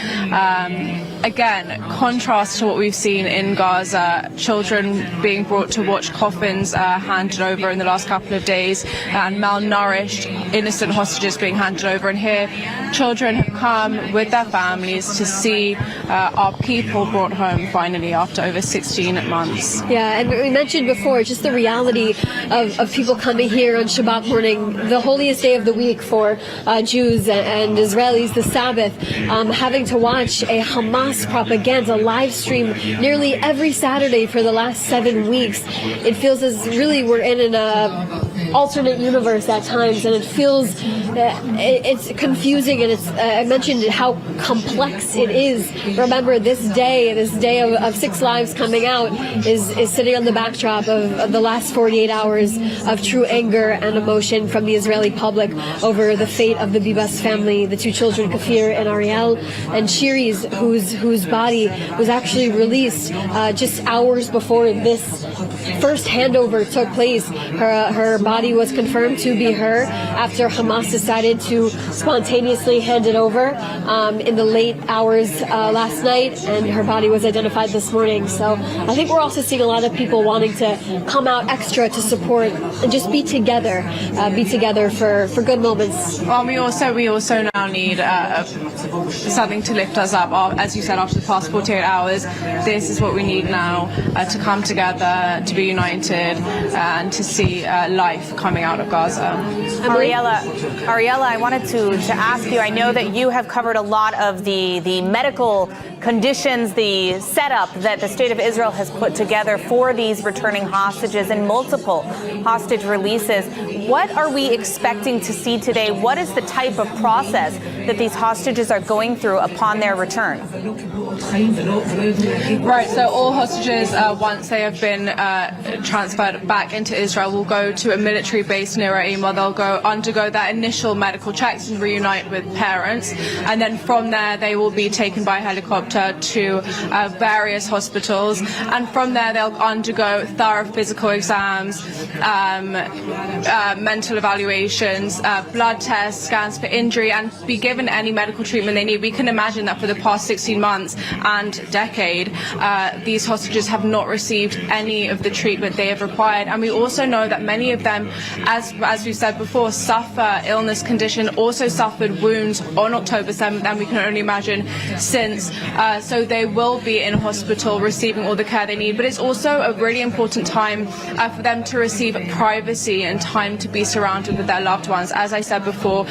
Again, contrast to what we've seen in Gaza, children being brought to watch coffins handed over in the last couple of days, and malnourished, innocent hostages being handed over. And here, children have come with their families to see our people brought home finally after over 16 months. Yeah, and we mentioned before just the reality of people coming here on Shabbat morning, the holiest day of the week for Jews and Israelis, the Sabbath, having to watch a Hamas propaganda live stream nearly every Saturday for the last 7 weeks. It feels as really we're in an alternate universe at times, and it feels it's confusing, and I mentioned how complex it is. Remember, this day of 6 lives coming out is sitting on the backdrop of the last 48 hours of true anger and emotion from the Israeli public over the fate of the Bibas family, the 2 children, Kafir and Ariel, and Shiri's, whose body was actually released just hours before this first handover took place. Her body was confirmed to be her after Hamas decided to spontaneously hand it over in the late hours last night, and her body was identified this morning. So I think we're also seeing a lot of people wanting to come out extra to support and just be together for good moments. Well, we also now need something to lift us up. As you said, after the past 48 hours, this is what we need now, to come together, to be united, and to see life coming out of Gaza. Ariella, I wanted to ask you, I know that you have covered a lot of the medical conditions, the setup that the State of Israel has put together for these returning hostages and multiple hostage releases. What are we expecting to see today? What is the type of process that these hostages are going through upon their return? Right, so all hostages, once they have been transferred back into Israel, will go to a military base near Ra'im, where they'll undergo their initial medical checks and reunite with parents. And then from there, they will be taken by helicopter doctor to various hospitals, and from there they'll undergo thorough physical exams, mental evaluations, blood tests, scans for injury, and be given any medical treatment they need. We can imagine that for the past 16 months and decade, these hostages have not received any of the treatment they have required. And we also know that many of them, as we said before, suffer illness condition, also suffered wounds on October 7th, and we can only imagine since. So they will be in hospital receiving all the care they need. But it's also a really important time for them to receive privacy and time to be surrounded with their loved ones. As I said before,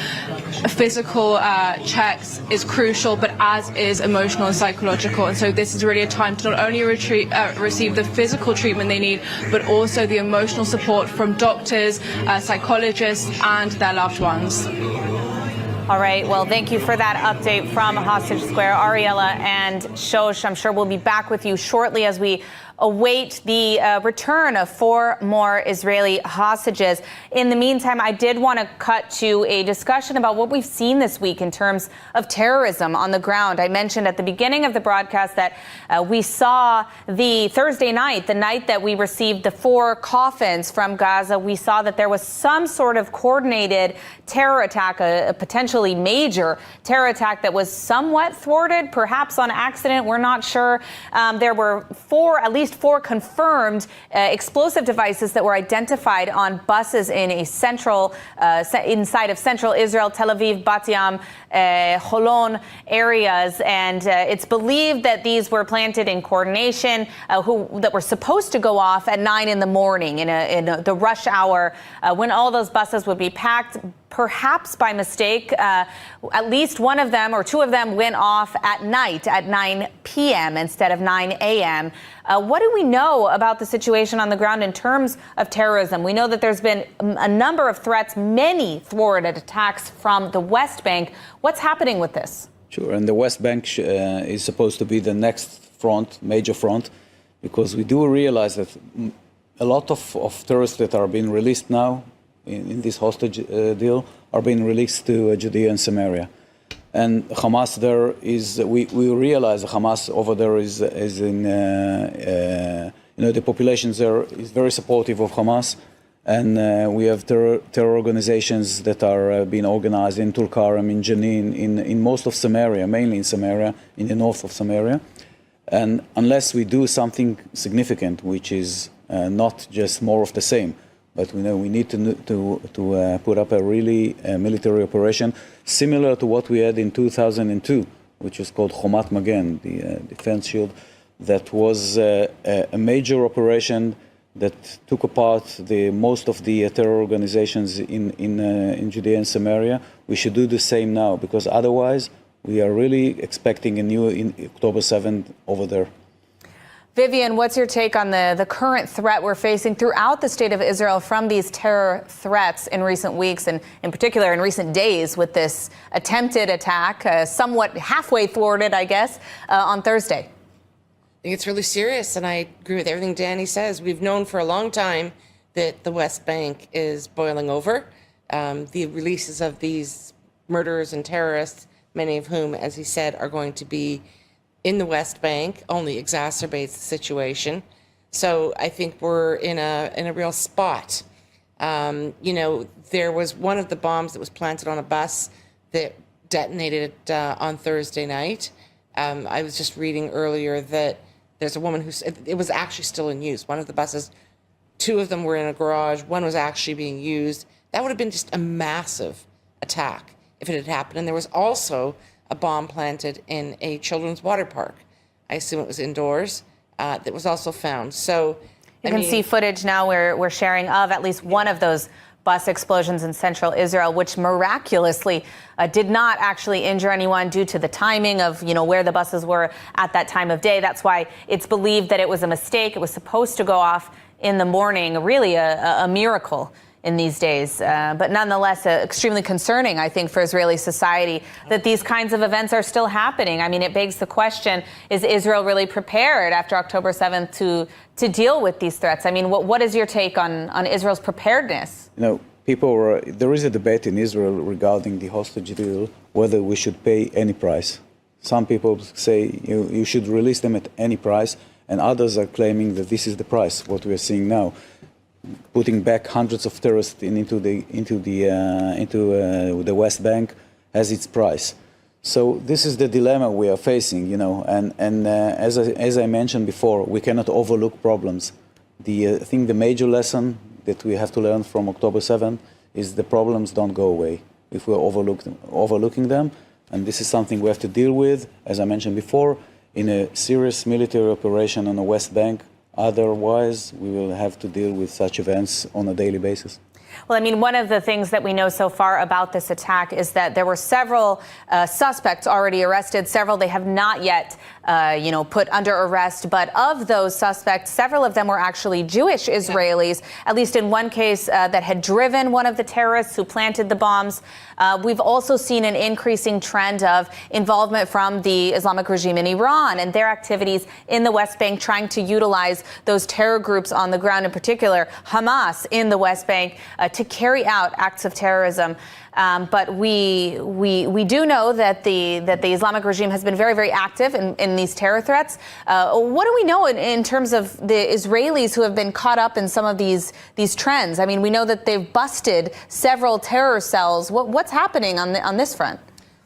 physical checks is crucial, but as is emotional and psychological. And so this is really a time to not only receive the physical treatment they need, but also the emotional support from doctors, psychologists, and their loved ones. All right. Well, thank you for that update from Hostage Square. Ariella and Shosh, I'm sure we'll be back with you shortly as we await the return of 4 more Israeli hostages. In the meantime, I did want to cut to a discussion about what we've seen this week in terms of terrorism on the ground. I mentioned at the beginning of the broadcast that we saw the Thursday night, the night that we received the 4 coffins from Gaza, we saw that there was some sort of coordinated terror attack, a potentially major terror attack that was somewhat thwarted, perhaps on accident. We're not sure. There were at least 4 confirmed explosive devices that were identified on buses in a inside of central Israel, Tel Aviv, Bat Yam, Holon areas, and it's believed that these were planted in coordination, that were supposed to go off at 9 in the morning in the rush hour when all those buses would be packed. Perhaps by mistake, at least one of them or 2 of them went off at night at 9 p.m. instead of 9 a.m. What do we know about the situation on the ground in terms of terrorism? We know that there's been a number of threats, many thwarted attacks from the West Bank. What's happening with this? Sure, and the West Bank is supposed to be the next front, major front, because we do realize that a lot of terrorists that are being released now in this hostage deal are being released to Judea and Samaria. And Hamas there is, we realize Hamas over there is in, the population there is very supportive of Hamas. And we have terror organizations that are being organized in Tulkarem, in Jenin, in most of Samaria, mainly in Samaria, in the north of Samaria. And unless we do something significant, which is not just more of the same, but we know we need to put up a really military operation similar to what we had in 2002, which was called Chomat Magen, the defense shield. That was a major operation that took apart most of the terror organizations in Judea and Samaria. We should do the same now, because otherwise we are really expecting a new in October 7th over there. Vivian, what's your take on the current threat we're facing throughout the state of Israel from these terror threats in recent weeks, and in particular in recent days with this attempted attack, somewhat halfway thwarted, I guess, on Thursday? I think it's really serious, and I agree with everything Danny says. We've known for a long time that the West Bank is boiling over. The releases of these murderers and terrorists, many of whom, as he said, are going to be in the West Bank, only exacerbates the situation. So I think we're in a real spot. There was one of the bombs that was planted on a bus that detonated on Thursday night. I was just reading earlier that there's a woman it was actually still in use. One of the buses, 2 of them were in a garage, one was actually being used. That would have been just a massive attack if it had happened. And there was also a bomb planted in a children's water park. I assume it was indoors, that was also found. So you can see footage now where we're sharing of at least one of those bus explosions in central Israel, which miraculously did not actually injure anyone due to the timing of, where the buses were at that time of day. That's why it's believed that it was a mistake. It was supposed to go off in the morning, really a miracle in these days, but nonetheless extremely concerning, I think, for Israeli society that these kinds of events are still happening. I mean, it begs the question, is Israel really prepared after October 7th to deal with these threats? I mean, what is your take on Israel's preparedness? There is a debate in Israel regarding the hostage deal, whether we should pay any price. Some people say you should release them at any price, and others are claiming that this is the price, what we are seeing now. Putting back hundreds of terrorists into the West Bank has its price. So this is the dilemma we are facing, and as I mentioned before, we cannot overlook problems. I think the major lesson that we have to learn from October 7 is the problems don't go away if we're overlooking them, and this is something we have to deal with, as I mentioned before, in a serious military operation on the West Bank. Otherwise, we will have to deal with such events on a daily basis. Well, I mean, one of the things that we know so far about this attack is that there were several suspects already arrested. Several they have not yet, put under arrest. But of those suspects, several of them were actually Jewish Israelis, at least in one case that had driven one of the terrorists who planted the bombs. We've also seen an increasing trend of involvement from the Islamic regime in Iran and their activities in the West Bank, trying to utilize those terror groups on the ground, in particular Hamas in the West Bank, to carry out acts of terrorism. But we do know that the Islamic regime has been very, very active in these terror threats. What do we know in terms of the Israelis who have been caught up in some of these trends? I mean, we know that they've busted several terror cells. What's happening on this front?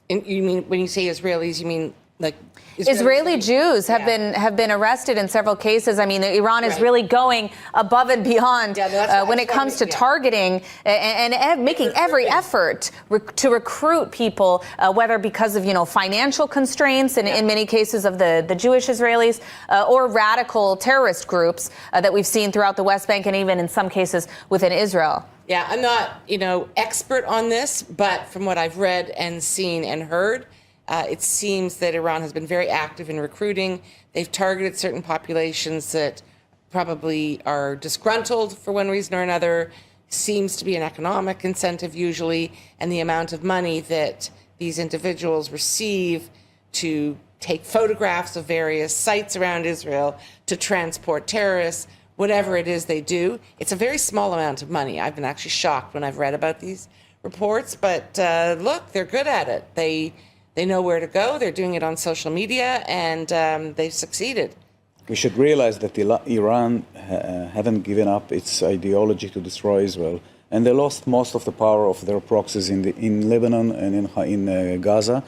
You mean, when you say Israelis, you mean like Israeli Jews have been arrested in several cases. I mean, Iran is really going above and beyond when it comes to targeting and making every effort to recruit people, whether because of financial constraints and in many cases of the Jewish Israelis or radical terrorist groups that we've seen throughout the West Bank and even in some cases within Israel. Yeah, I'm not expert on this, but from what I've read and seen and heard, it seems that Iran has been very active in recruiting. They've targeted certain populations that probably are disgruntled for one reason or another. Seems to be an economic incentive usually, and the amount of money that these individuals receive to take photographs of various sites around Israel, to transport terrorists, whatever it is they do. It's a very small amount of money. I've been actually shocked when I've read about these reports, but look, they're good at it. They know where to go. They're doing it on social media, and they've succeeded. We should realize that Iran haven't given up its ideology to destroy Israel, and they lost most of the power of their proxies in Lebanon and in Gaza.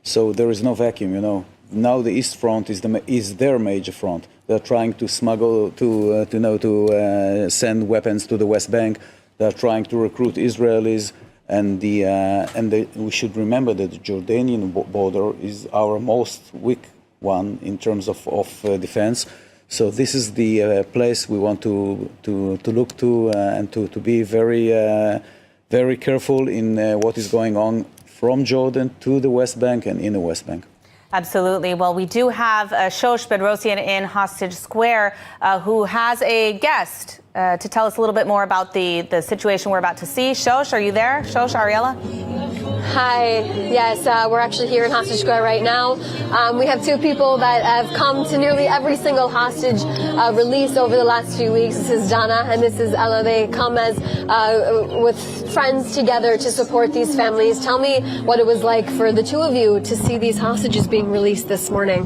So there is no vacuum. Now the East Front is their major front. They're trying to smuggle to send weapons to the West Bank. They're trying to recruit Israelis. And we should remember that the Jordanian border is our most weak one in terms of defense. So this is the place we want to look to and to be very very careful in what is going on from Jordan to the West Bank and in the West Bank. Absolutely. Well, we do have Shosh Bedrosian in Hostage Square, who has a guest to tell us a little bit more about the situation we're about to see. Shosh, are you there? Shosh, Ariella? Hi. Yes, we're actually here in Hostage Square right now. We have two people that have come to nearly every single hostage release over the last few weeks. This is Dana and this is Ella. They come as with friends together to support these families. Tell me what it was like for the two of you to see these hostages being released this morning.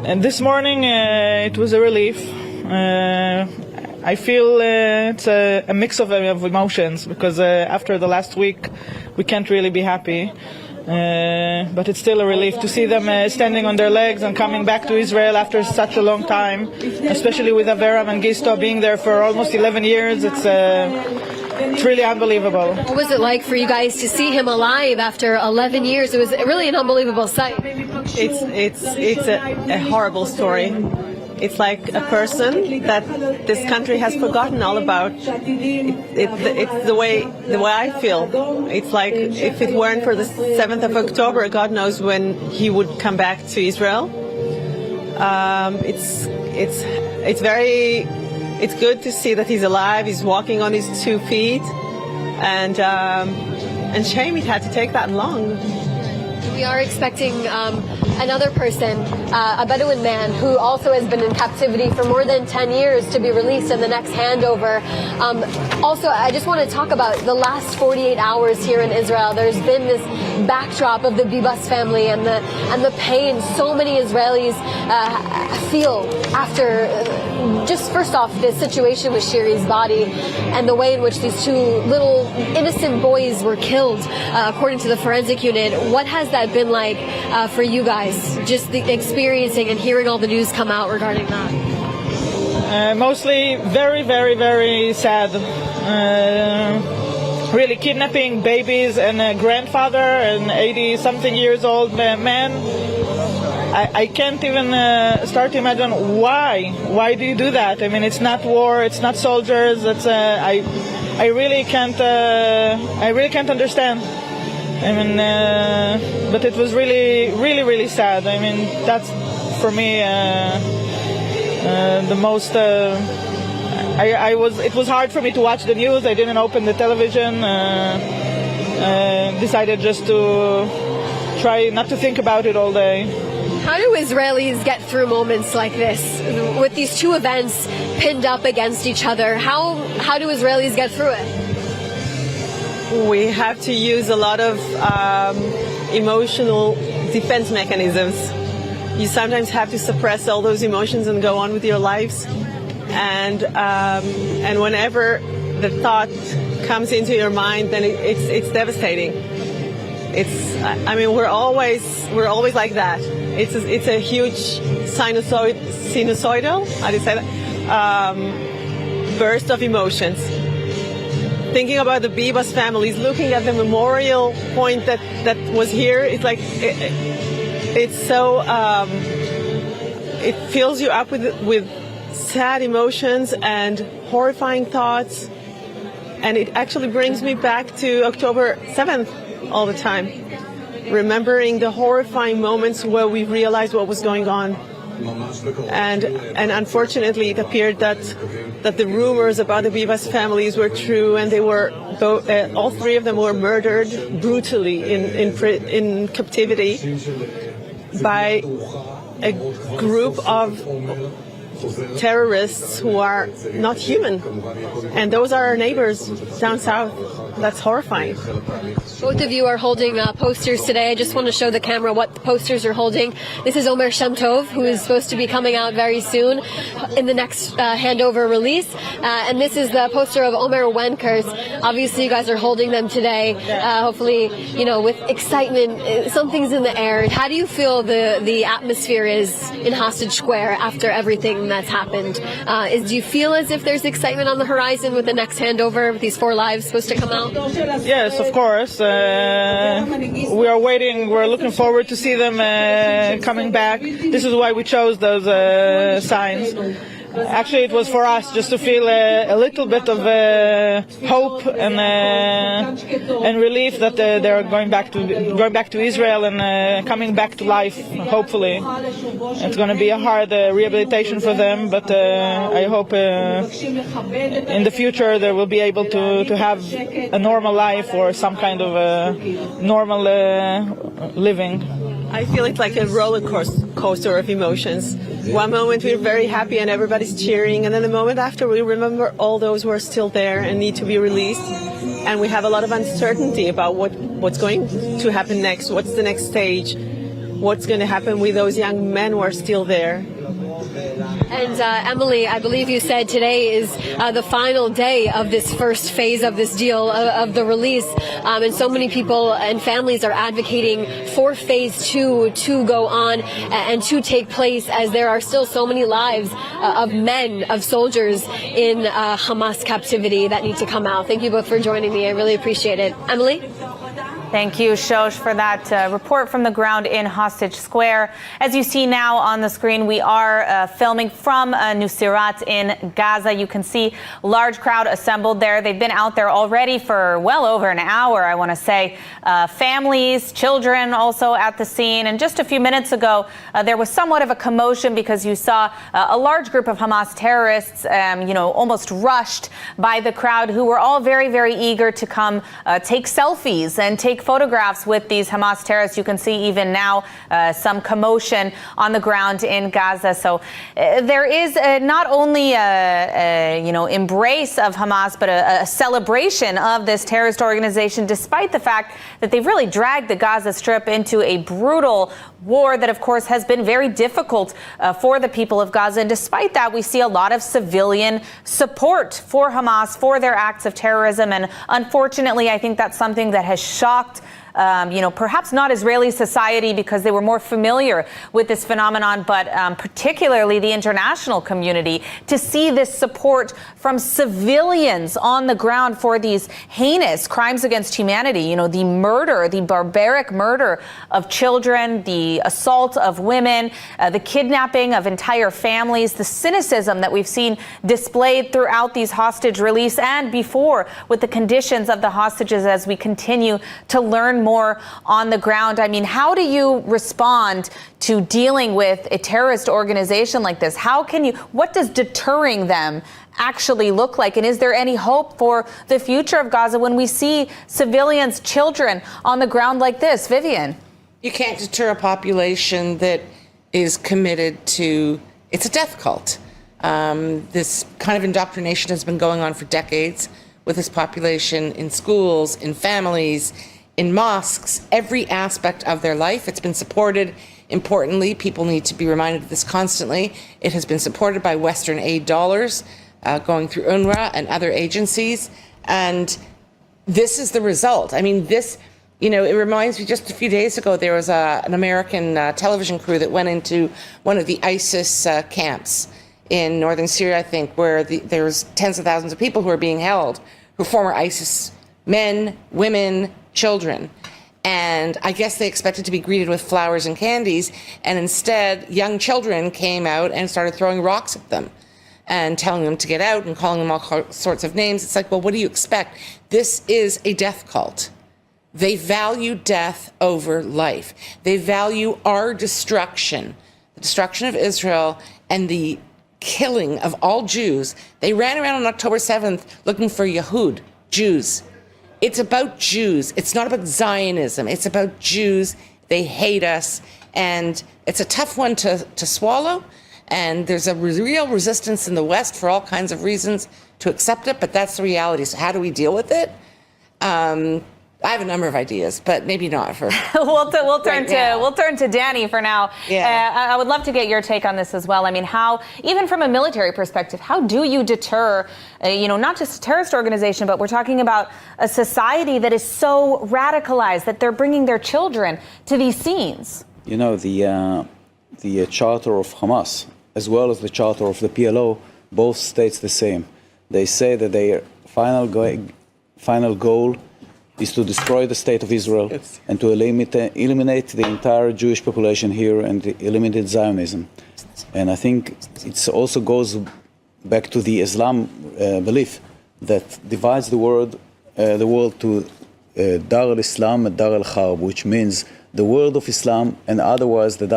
And this morning, it was a relief. I feel it's a mix of emotions because after the last week, we can't really be happy. But it's still a relief to see them standing on their legs and coming back to Israel after such a long time, especially with Avera Mengistu being there for almost 11 years. It's really unbelievable. What was it like for you guys to see him alive after 11 years? It was really an unbelievable sight. It's a horrible story. It's like a person that this country has forgotten all about. It's the way I feel. It's like if it weren't for the 7th of October, God knows when he would come back to Israel. It's good to see that he's alive. He's walking on his 2 feet, and shame it had to take that long. We are expecting another person, a Bedouin man who also has been in captivity for more than 10 years to be released in the next handover. Also, I just want to talk about the last 48 hours here in Israel. There's been this backdrop of the Bibas family and the pain so many Israelis feel after just first off the situation with Shiri's body and the way in which these two little innocent boys were killed, according to the forensic unit. What has that been like for you guys, just the experiencing and hearing all the news come out regarding that? Mostly very, very, very sad. Really kidnapping babies and a grandfather, an 80-something years old man. I can't even start to imagine why. Why do you do that? I mean, it's not war, it's not soldiers. It's I really can't. I really can't understand. I mean, but it was really, really, really sad. I mean, that's for me the most. It was hard for me to watch the news. I didn't open the television. Decided just to try not to think about it all day. How do Israelis get through moments like this with these two events pinned up against each other? How do Israelis get through it? We have to use a lot of emotional defense mechanisms. You sometimes have to suppress all those emotions and go on with your lives. And whenever the thought comes into your mind, then it's devastating. I mean, we're always like that. It's a huge sinusoidal, how do you say that? Burst of emotions. Thinking about the Bibas families, looking at the memorial point that was here, it's like it's so it fills you up with sad emotions and horrifying thoughts, and it actually brings me back to October 7th all the time, remembering the horrifying moments where we realized what was going on. And unfortunately, it appeared that the rumors about the Bibas families were true, and they were all three of them were murdered brutally in captivity by a group of terrorists who are not human. And those are our neighbors down south. That's horrifying. Both of you are holding posters today. I just want to show the camera what the posters are holding. This is Omer Shem Tov, who is supposed to be coming out very soon in the next handover release. And this is the poster of Omer Wenkers. Obviously, you guys are holding them today. Hopefully, with excitement. Something's in the air. How do you feel the atmosphere is in Hostage Square after everything that's happened? Do you feel as if there's excitement on the horizon with the next handover, with these 4 lives supposed to come out? Yes, of course. We are waiting. We're looking forward to see them coming back. This is why we chose those signs. Actually, it was for us just to feel a little bit of hope and relief that they're going back to Israel and coming back to life. Hopefully, it's going to be a hard rehabilitation for them, but I hope in the future they will be able to have a normal life or some kind of normal living. I feel it's like a roller coaster of emotions. One moment we're very happy and everybody's cheering, and then the moment after we remember all those who are still there and need to be released, and we have a lot of uncertainty about what's going to happen next, what's the next stage, what's going to happen with those young men who are still there. And Emily, I believe you said today is the final day of this first phase of this deal, of the release. And so many people and families are advocating for phase 2 to go on and to take place, as there are still so many lives of men, of soldiers in Hamas captivity that need to come out. Thank you both for joining me. I really appreciate it. Emily? Thank you, Shosh, for that report from the ground in Hostage Square. As you see now on the screen, we are filming from Nusirat in Gaza. You can see a large crowd assembled there. They've been out there already for well over an hour, I want to say. Families, children also at the scene. And just a few minutes ago, there was somewhat of a commotion because you saw a large group of Hamas terrorists, almost rushed by the crowd, who were all very, very eager to come take selfies and take photographs with these Hamas terrorists. You can see even now some commotion on the ground in Gaza. So there is not only a embrace of Hamas, but a celebration of this terrorist organization, despite the fact that they've really dragged the Gaza Strip into a brutal war that, of course, has been very difficult for the people of Gaza. And despite that, we see a lot of civilian support for Hamas, for their acts of terrorism. And unfortunately, I think that's something that has shocked perhaps not Israeli society because they were more familiar with this phenomenon, but particularly the international community, to see this support from civilians on the ground for these heinous crimes against humanity. The murder, the barbaric murder of children, the assault of women, the kidnapping of entire families, the cynicism that we've seen displayed throughout these hostage release and before with the conditions of the hostages as we continue to learn more on the ground. I mean, how do you respond to dealing with a terrorist organization like this? What does deterring them actually look like? And is there any hope for the future of Gaza when we see civilians, children on the ground like this? Vivian. You can't deter a population that is committed to, it's a death cult. This kind of indoctrination has been going on for decades with this population in schools, in families, in mosques, every aspect of their life. It's been supported. Importantly, people need to be reminded of this constantly. It has been supported by Western aid dollars going through UNRWA and other agencies. And this is the result. I mean, it reminds me, just a few days ago, there was an American television crew that went into one of the ISIS camps in northern Syria, I think, where there was tens of thousands of people who are being held, who are former ISIS men, women, children. And I guess they expected to be greeted with flowers and candies, and instead young children came out and started throwing rocks at them and telling them to get out and calling them all sorts of names. It's like, well, what do you expect? This is a death cult. They value death over life. They value our destruction, the destruction of Israel and the killing of all Jews. They ran around on October 7th looking for Yehud, Jews. It's about Jews. It's not about Zionism. It's about Jews. They hate us. And it's a tough one to swallow. And there's a real resistance in the West for all kinds of reasons to accept it. But that's the reality. So how do we deal with it? I have a number of ideas, but maybe not for. We'll turn to Danny for now. Yeah. I would love to get your take on this as well. I mean, how, even from a military perspective, how do you deter, not just a terrorist organization, but we're talking about a society that is so radicalized that they're bringing their children to these scenes? The charter of Hamas, as well as the charter of the PLO, both states the same. They say that their final goal is to destroy the state of Israel and to eliminate the entire Jewish population here and eliminate Zionism. And I think it also goes back to the Islam belief that divides the world to Dar al-Islam and Dar al-Harb, which means the world of Islam and otherwise that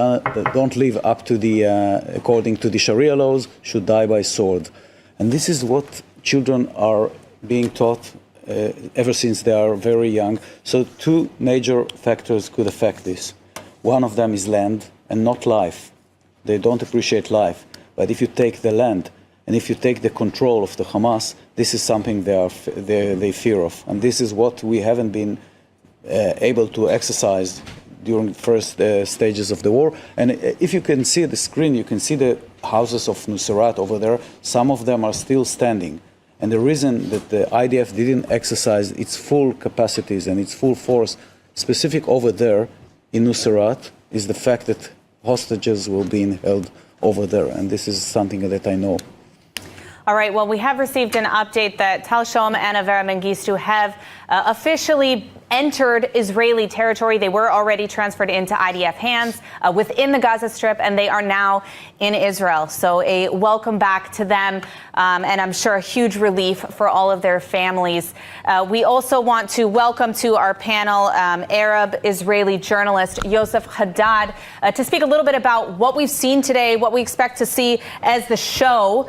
don't live up to according to the Sharia laws should die by sword. And this is what children are being taught ever since they are very young. So two major factors could affect this. One of them is land and not life. They don't appreciate life. But if you take the land and if you take the control of the Hamas, this is something they fear of. And this is what we haven't been able to exercise during the first stages of the war. And if you can see the screen, you can see the houses of Nuseirat over there. Some of them are still standing. And the reason that the IDF didn't exercise its full capacities and its full force specific over there in Nuseirat is the fact that hostages were being held over there. And this is something that I know. All right. Well, we have received an update that Tal Shom and Avera Mengistu have officially entered Israeli territory. They were already transferred into IDF hands within the Gaza Strip, and they are now in Israel. So a welcome back to them, and I'm sure a huge relief for all of their families. We also want to welcome to our panel Arab-Israeli journalist Yosef Haddad to speak a little bit about what we've seen today, what we expect to see as the show,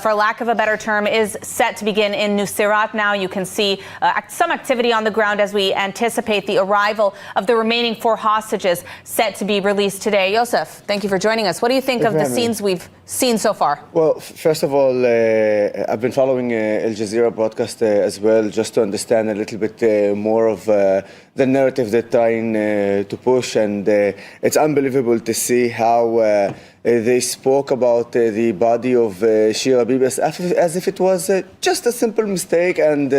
for lack of a better term, is set to begin in Nuseirat now. You can see some activity on the ground as we anticipate the arrival of the remaining 4 hostages set to be released today. Yosef, thank you for joining us. What do you think of the scenes we've seen so far? Well, first of all, I've been following Al Jazeera broadcast as well, just to understand a little bit more of the narrative they're trying to push, and it's unbelievable to see how they spoke about the body of Shira Bibi as if it was just a simple mistake, and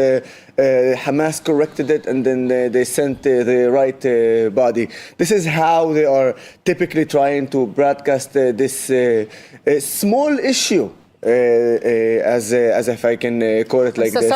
Hamas corrected it, and then they sent the right body. This is how they are typically trying to broadcast this small issue, as if I can call it like so this.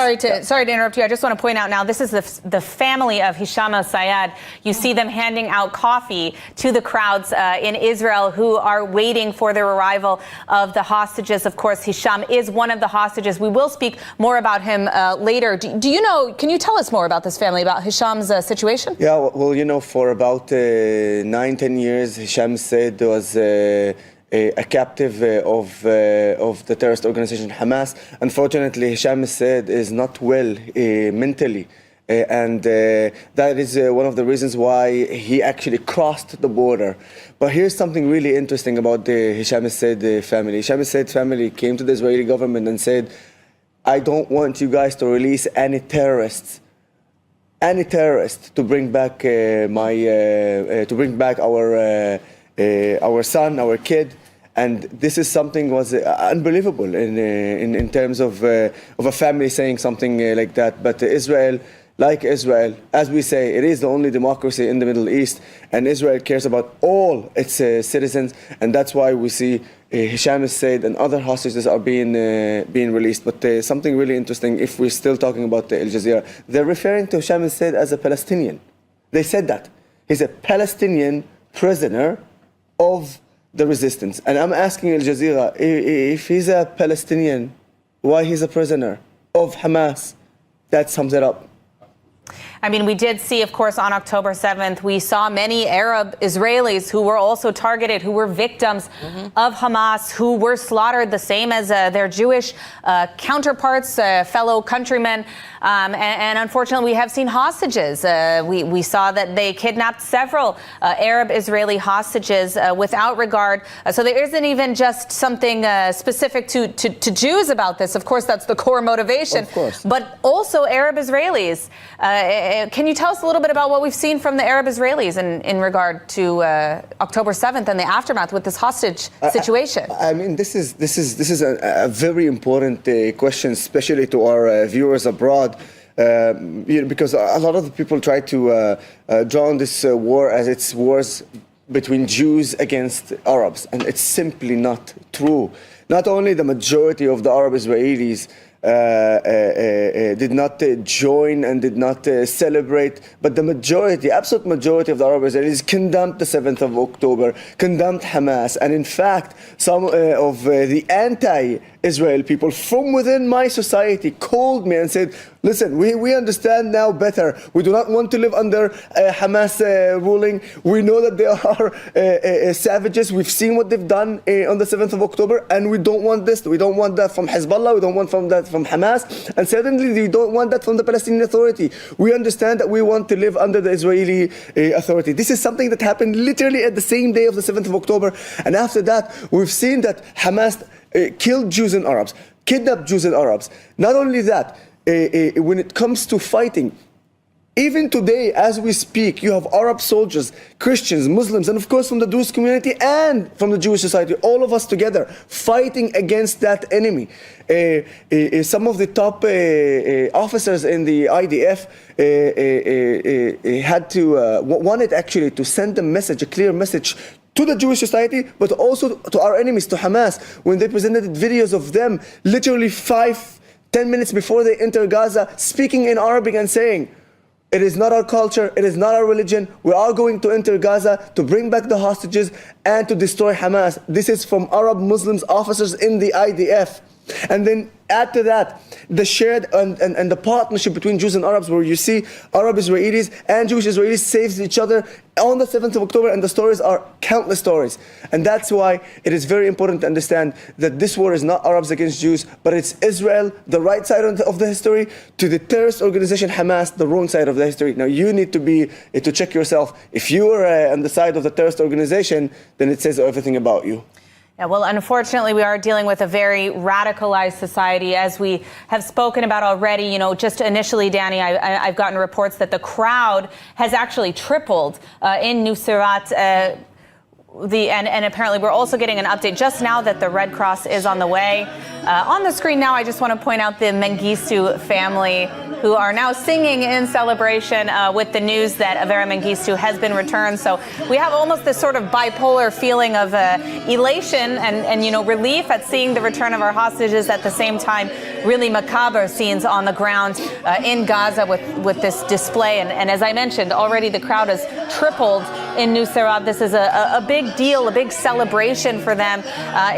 Sorry to interrupt you. I just want to point out now, this is the family of Hisham al-Sayed. You see them handing out coffee to the crowds in Israel who are waiting for the arrival of the hostages. Of course, Hisham is one of the hostages. We will speak more about him later. Do you know, can you tell us more about this family, about Hisham's situation? Yeah, well, you know, for about 9-10 years, Hisham Said was a captive of the terrorist organization Hamas. Unfortunately, Hisham Said is not well mentally, and that is one of the reasons why he actually crossed the border. But here's something really interesting about the Hisham Said family. Hisham Said family came to the Israeli government and said, I don't want you guys to release any terrorist to bring back our son, our kid. And this is something was unbelievable in terms of a family saying something like that. But Israel, as we say, it is the only democracy in the Middle East, and Israel cares about all its citizens, and that's why we see Hisham Said and other hostages are being released. But something really interesting, if we're still talking about Al Jazeera, they're referring to Hisham Said as a Palestinian. They said that he's a Palestinian prisoner of the resistance. And I'm asking Al Jazeera, if he's a Palestinian, why he's a prisoner of Hamas? That sums it up. I mean, we did see, of course, on October 7th, we saw many Arab Israelis who were also targeted, who were victims of Hamas, who were slaughtered the same as their Jewish counterparts, fellow countrymen. And unfortunately, we have seen hostages. We saw that they kidnapped several Arab Israeli hostages without regard. So there isn't even just something specific to Jews about this. Of course, that's the core motivation. Of course. But also Arab Israelis. Can you tell us a little bit about what we've seen from the Arab Israelis in regard to October 7th and the aftermath with this hostage situation? I mean, this is a very important question, especially to our viewers abroad, because a lot of the people try to draw on this war as it's wars between Jews against Arabs, and it's simply not true. Not only the majority of the Arab Israelis did not join and did not celebrate, but the majority, absolute majority of the Arab Israelis condemned the 7th of October, condemned Hamas, and in fact, some of the anti-Israel people from within my society called me and said, listen, we understand now better. We do not want to live under Hamas ruling. We know that they are savages. We've seen what they've done on the 7th of October, and we don't want this. We don't want that from Hezbollah. We don't want that from Hamas. And certainly we don't want that from the Palestinian Authority. We understand that we want to live under the Israeli Authority. This is something that happened literally at the same day of the 7th of October. And after that, we've seen that Hamas killed Jews and Arabs, kidnapped Jews and Arabs. Not only that, when it comes to fighting, even today, as we speak, you have Arab soldiers, Christians, Muslims, and of course from the Druze community and from the Jewish society, all of us together fighting against that enemy. Some of the top officers in the IDF wanted actually to send a message, a clear message to the Jewish society, but also to our enemies, to Hamas, when they presented videos of them literally 5-10 minutes before they enter Gaza, speaking in Arabic and saying, it is not our culture, it is not our religion, we are going to enter Gaza to bring back the hostages and to destroy Hamas. This is from Arab Muslims officers in the IDF. And then add to that the shared and the partnership between Jews and Arabs, where you see Arab Israelis and Jewish Israelis save each other on the 7th of October, and the stories are countless stories. And that's why it is very important to understand that this war is not Arabs against Jews, but it's Israel, the right side of the history, to the terrorist organization Hamas, the wrong side of the history. Now you need to check yourself. If you are on the side of the terrorist organization, then it says everything about you. Yeah, well, unfortunately, we are dealing with a very radicalized society, as we have spoken about already. You know, just initially, Danny, I've gotten reports that the crowd has actually tripled in Nuseirat. And apparently we're also getting an update just now that the Red Cross is on the way. On the screen now, I just want to point out the Mengistu family, who are now singing in celebration with the news that Avera Mengistu has been returned. So we have almost this sort of bipolar feeling of elation and relief at seeing the return of our hostages. At the same time, really macabre scenes on the ground in Gaza with this display. And as I mentioned, already the crowd has tripled in Nuseirat. This is a big deal, a big celebration for them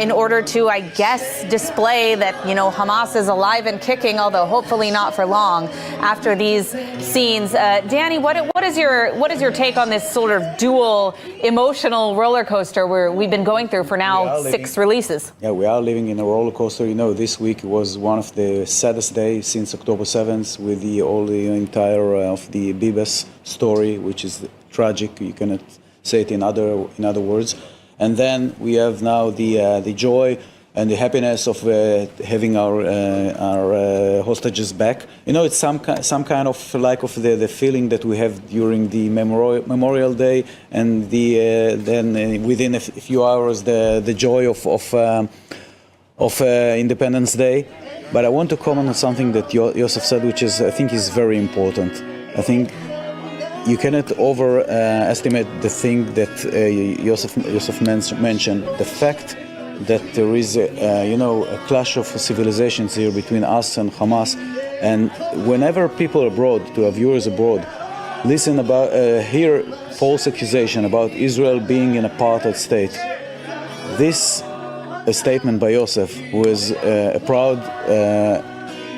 in order to, I guess, display that, Hamas is alive and kicking, although hopefully not for long after these scenes. Danny, what is your take on this sort of dual emotional roller coaster where we've been going through for now 6 releases? Yeah, we are living in a roller coaster. This week was one of the saddest days since October 7th, with the entire of the Bibas story, which is tragic. You cannot say it in other words. And then we have now the joy and the happiness of having our hostages back. It's some kind of the feeling that we have during the Memorial Day, and then within a few hours the joy of Independence Day. But I want to comment on something that Yosef said, which I think is very important. I think you cannot overestimate the thing that Yosef mentioned, the fact that there is a clash of civilizations here between us and Hamas. And whenever people abroad, to our viewers abroad, hear false accusation about Israel being an apartheid state, this statement by Yosef, who is a proud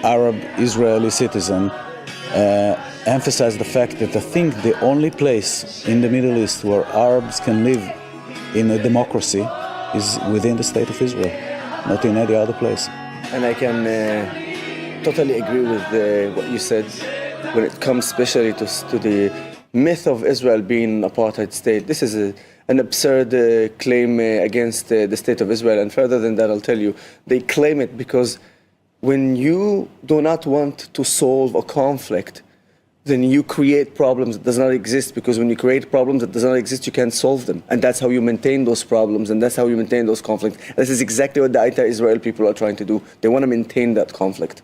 Arab Israeli citizen, emphasized the fact that I think the only place in the Middle East where Arabs can live in a democracy is within the state of Israel, not in any other place. And I can totally agree with what you said when it comes especially to the myth of Israel being an apartheid state. This is an absurd claim against the state of Israel. And further than that, I'll tell you, they claim it because when you do not want to solve a conflict, then you create problems that does not exist, because when you create problems that does not exist, you can't solve them. And that's how you maintain those problems, and that's how you maintain those conflicts. This is exactly what the anti-Israel people are trying to do. They want to maintain that conflict.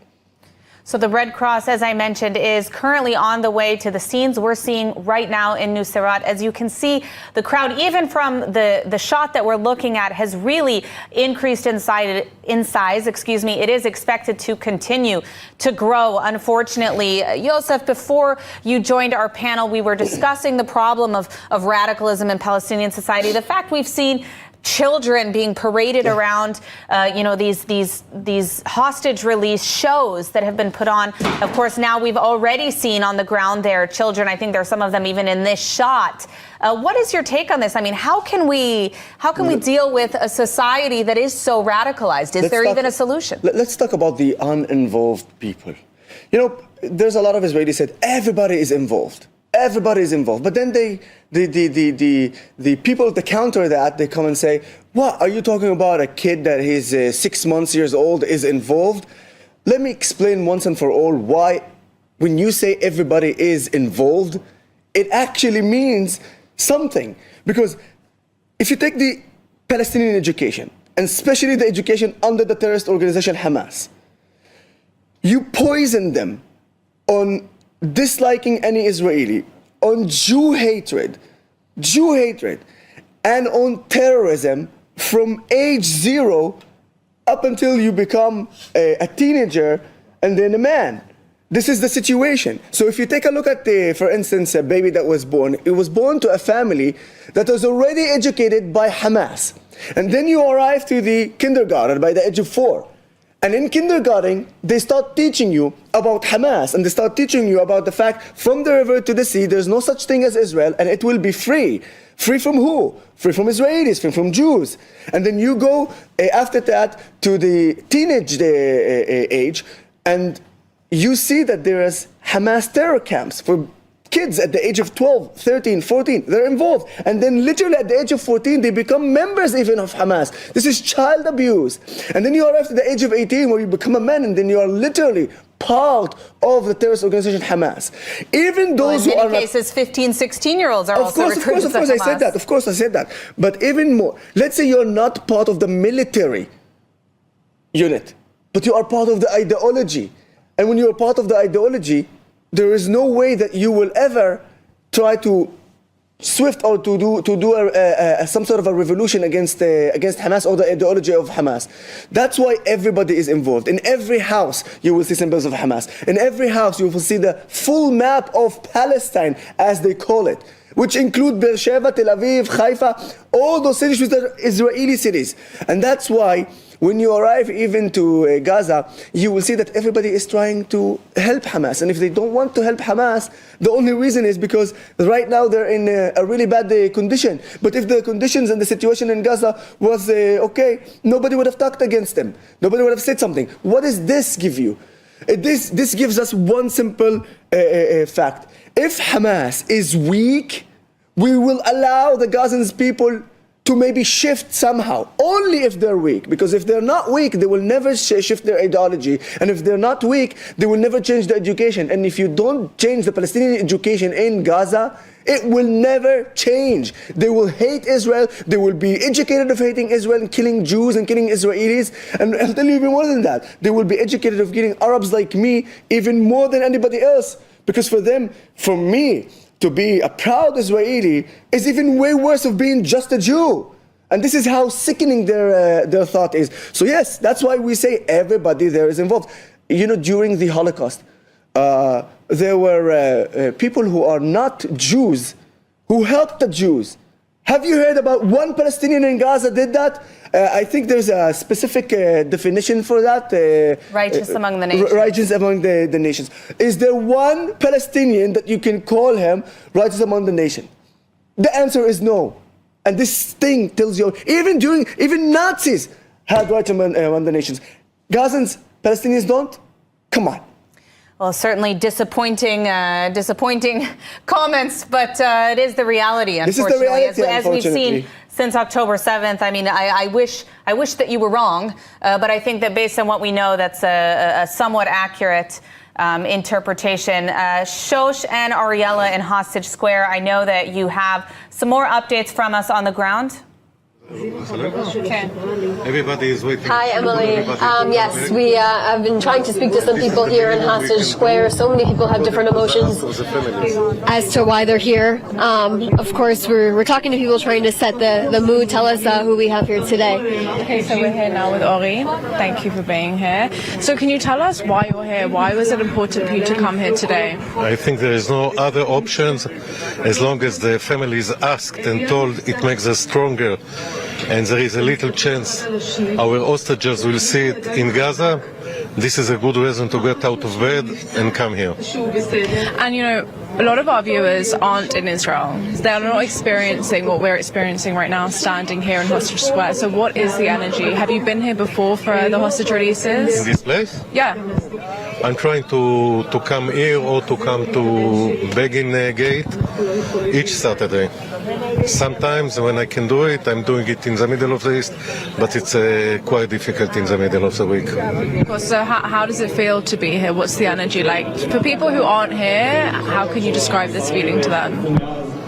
So the Red Cross, as I mentioned, is currently on the way to the scenes we're seeing right now in Nuseirat. As you can see, the crowd, even from the shot that we're looking at, has really increased in size. It is expected to continue to grow, unfortunately. Yosef, before you joined our panel, we were discussing the problem of radicalism in Palestinian society. The fact we've seen children being paraded around, these hostage release shows that have been put on. Of course, now we've already seen on the ground there children. I think there are some of them even in this shot. What is your take on this? I mean, how can we deal with a society that is so radicalized? Is there even a solution? Let's talk about the uninvolved people. There's a lot of Israelis said everybody is involved. Everybody is involved. But then the people that counter that, they come and say, what, are you talking about a kid that is 6 years old is involved? Let me explain once and for all why when you say everybody is involved, it actually means something. Because if you take the Palestinian education, and especially the education under the terrorist organization Hamas, you poison them on disliking any Israeli, on Jew hatred, and on terrorism from age 0 up until you become a teenager and then a man. This is the situation. So if you take a look at, for instance, a baby that was born, it was born to a family that was already educated by Hamas. And then you arrive to the kindergarten by the age of 4. And in kindergarten, they start teaching you about Hamas, and they start teaching you about the fact from the river to the sea, there's no such thing as Israel, and it will be free. Free from who? Free from Israelis, free from Jews. And then you go after that to the teenage age, and you see that there is Hamas terror camps for kids at the age of 12, 13, 14. They're involved. And then literally at the age of 14, they become members even of Hamas. This is child abuse. And then you are after the age of 18 where you become a man, and then you are literally part of the terrorist organization Hamas. Even those in who are many cases, 15, 16-year-olds are of also course, recruited to I Hamas. said that. Of course, I said that. But even more, let's say you're not part of the military unit, but you are part of the ideology. And when you are part of the ideology, there is no way that you will ever try to swift or to do some sort of a revolution against Hamas or the ideology of Hamas. That's why everybody is involved. In every house, you will see symbols of Hamas. In every house, you will see the full map of Palestine, as they call it, which include Beersheba, Tel Aviv, Haifa, all those cities which are Israeli cities. And that's why when you arrive even to Gaza, you will see that everybody is trying to help Hamas. And if they don't want to help Hamas, the only reason is because right now they're in a really bad condition. But if the conditions and the situation in Gaza was okay, nobody would have talked against them. Nobody would have said something. What does this give you? This gives us one simple fact. If Hamas is weak, we will allow the Gazan people to maybe shift somehow, only if they're weak. Because if they're not weak, they will never shift their ideology. And if they're not weak, they will never change the education. And if you don't change the Palestinian education in Gaza, it will never change. They will hate Israel. They will be educated of hating Israel and killing Jews and killing Israelis. And I'll tell you even more than that. They will be educated of killing Arabs like me even more than anybody else. Because for them, for me, to be a proud Israeli is even way worse of being just a Jew. And this is how sickening their thought is. So yes, that's why we say everybody there is involved. You know, during the Holocaust, there were people who are not Jews who helped the Jews. Have you heard about one Palestinian in Gaza did that? I think there's a specific definition for that. Righteous among the nations. Righteous among the nations. Is there one Palestinian that you can call him righteous among the nation? The answer is no. And this thing tells you, even Nazis had rights among the nations. Gazans, Palestinians don't? Come on. Well, certainly disappointing comments, but it is the reality, unfortunately. This is the reality, as we've seen since October 7th. I mean, I wish that you were wrong, but I think that based on what we know, that's a somewhat accurate interpretation. Shosh and Ariella in Hostage Square, I know that you have some more updates from us on the ground. Okay. Everybody is waiting. Hi, Emily. Yes, we have been trying to speak to some people here in Hostage Square. So many people have different emotions as to why they're here. Of course, we're talking to people trying to set the mood. Tell us who we have here today. Okay, so we're here now with Ori. Thank you for being here. So can you tell us why you're here? Why was it important for you to come here today? I think there is no other options. As long as the family is asked and told, it makes us stronger. And there is a little chance our hostages will see it in Gaza. This is a good reason to get out of bed and come here. And you know, a lot of our viewers aren't in Israel. They're not experiencing what we're experiencing right now, standing here in Hostage Square. So what is the energy? Have you been here before for the hostage releases? In this place? Yeah. I'm trying to come here or to come to Begin Gate each Saturday. Sometimes when I can do it, I'm doing it in the middle of the East, but it's quite difficult in the middle of the week. So how does it feel to be here? What's the energy like? For people who aren't here, how can you describe this feeling to them?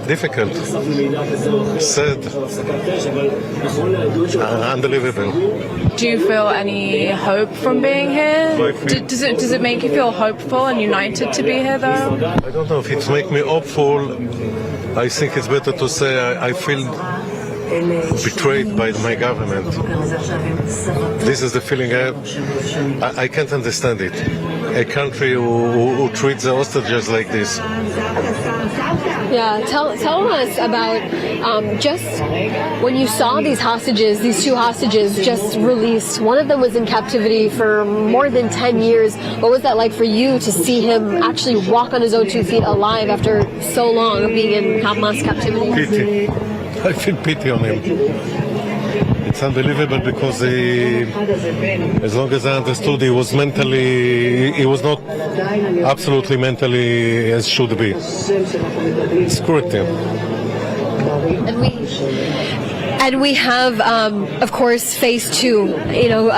Difficult, sad, unbelievable. Do you feel any hope from being here? Does it make you feel hopeful and united to be here, though? I don't know if it makes me hopeful. I think it's better to say I feel betrayed by my government. This is the feeling I have. I can't understand it. a country who treats the hostages like this. Yeah, tell us about just when you saw these hostages, these two hostages just released. One of them was in captivity for more than 10 years. What was that like for you to see him actually walk on his own 2 feet alive after so long of being in Hamas captivity? Pity. I feel pity on him. It's unbelievable because as long as I understood, he was not absolutely mentally as should be. Screwed him. And we have, of course, phase 2. You know,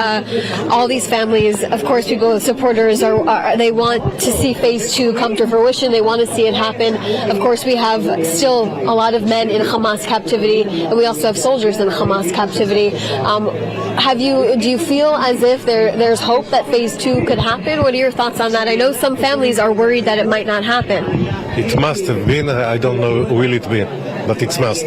all these families, of course, people, supporters, they want to see phase 2 come to fruition. They want to see it happen. Of course, we have still a lot of men in Hamas captivity, and we also have soldiers in Hamas captivity. Do you feel as if there's hope that phase 2 could happen? What are your thoughts on that? I know some families are worried that it might not happen. It must have been. I don't know, will it be? But it must.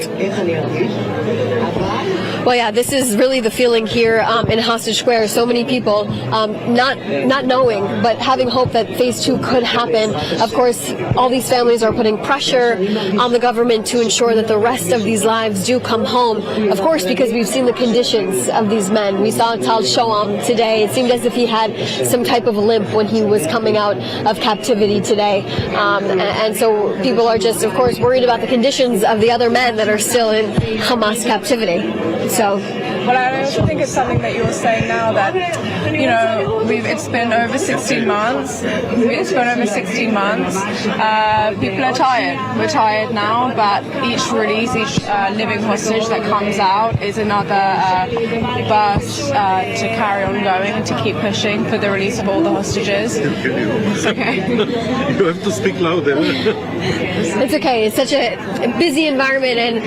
Well, yeah, this is really the feeling here in Hostage Square. So many people not knowing, but having hope that phase 2 could happen. Of course, all these families are putting pressure on the government to ensure that the rest of these lives do come home. Of course, because we've seen the conditions of these men. We saw Tal Shoam today. It seemed as if he had some type of limp when he was coming out of captivity today. And so people are just, of course, worried about the conditions of the other men that are still in Hamas captivity. So, well, I also think it's something that you're saying now that, you know, it's been over 16 months. People are tired. We're tired now, but each release, each living hostage that comes out is another burst to carry on going and to keep pushing for the release of all the hostages. It's okay. You have to speak louder. It's okay. It's such a busy environment, and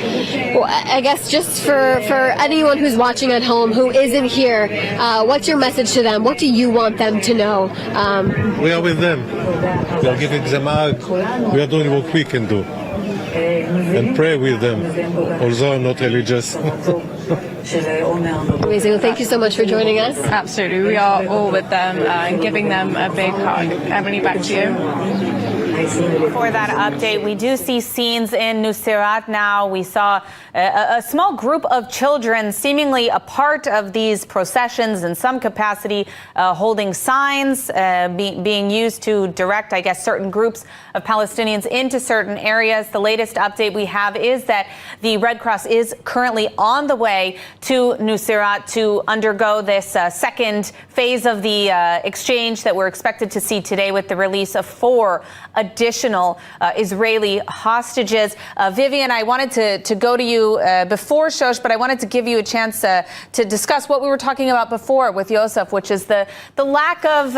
I guess just for anyone who's watching at home who isn't here, what's your message to them? What do you want them to know? We are with them. We are giving them a hug. We are doing what we can do. And pray with them, although I'm not religious. Amazing. Well, thank you so much for joining us. Absolutely. We are all with them and giving them a big hug. Emily, back to you. For that update, we do see scenes in Nuseirat now. We saw a small group of children seemingly a part of these processions in some capacity, holding signs being used to direct, I guess, certain groups of Palestinians into certain areas. The latest update we have is that the Red Cross is currently on the way to Nuseirat to undergo this second phase of the exchange that we're expected to see today with the release of 4 additional Israeli hostages. Vivian, I wanted to go to you before Shosh, but I wanted to give you a chance to discuss what we were talking about before with Yosef, which is the lack of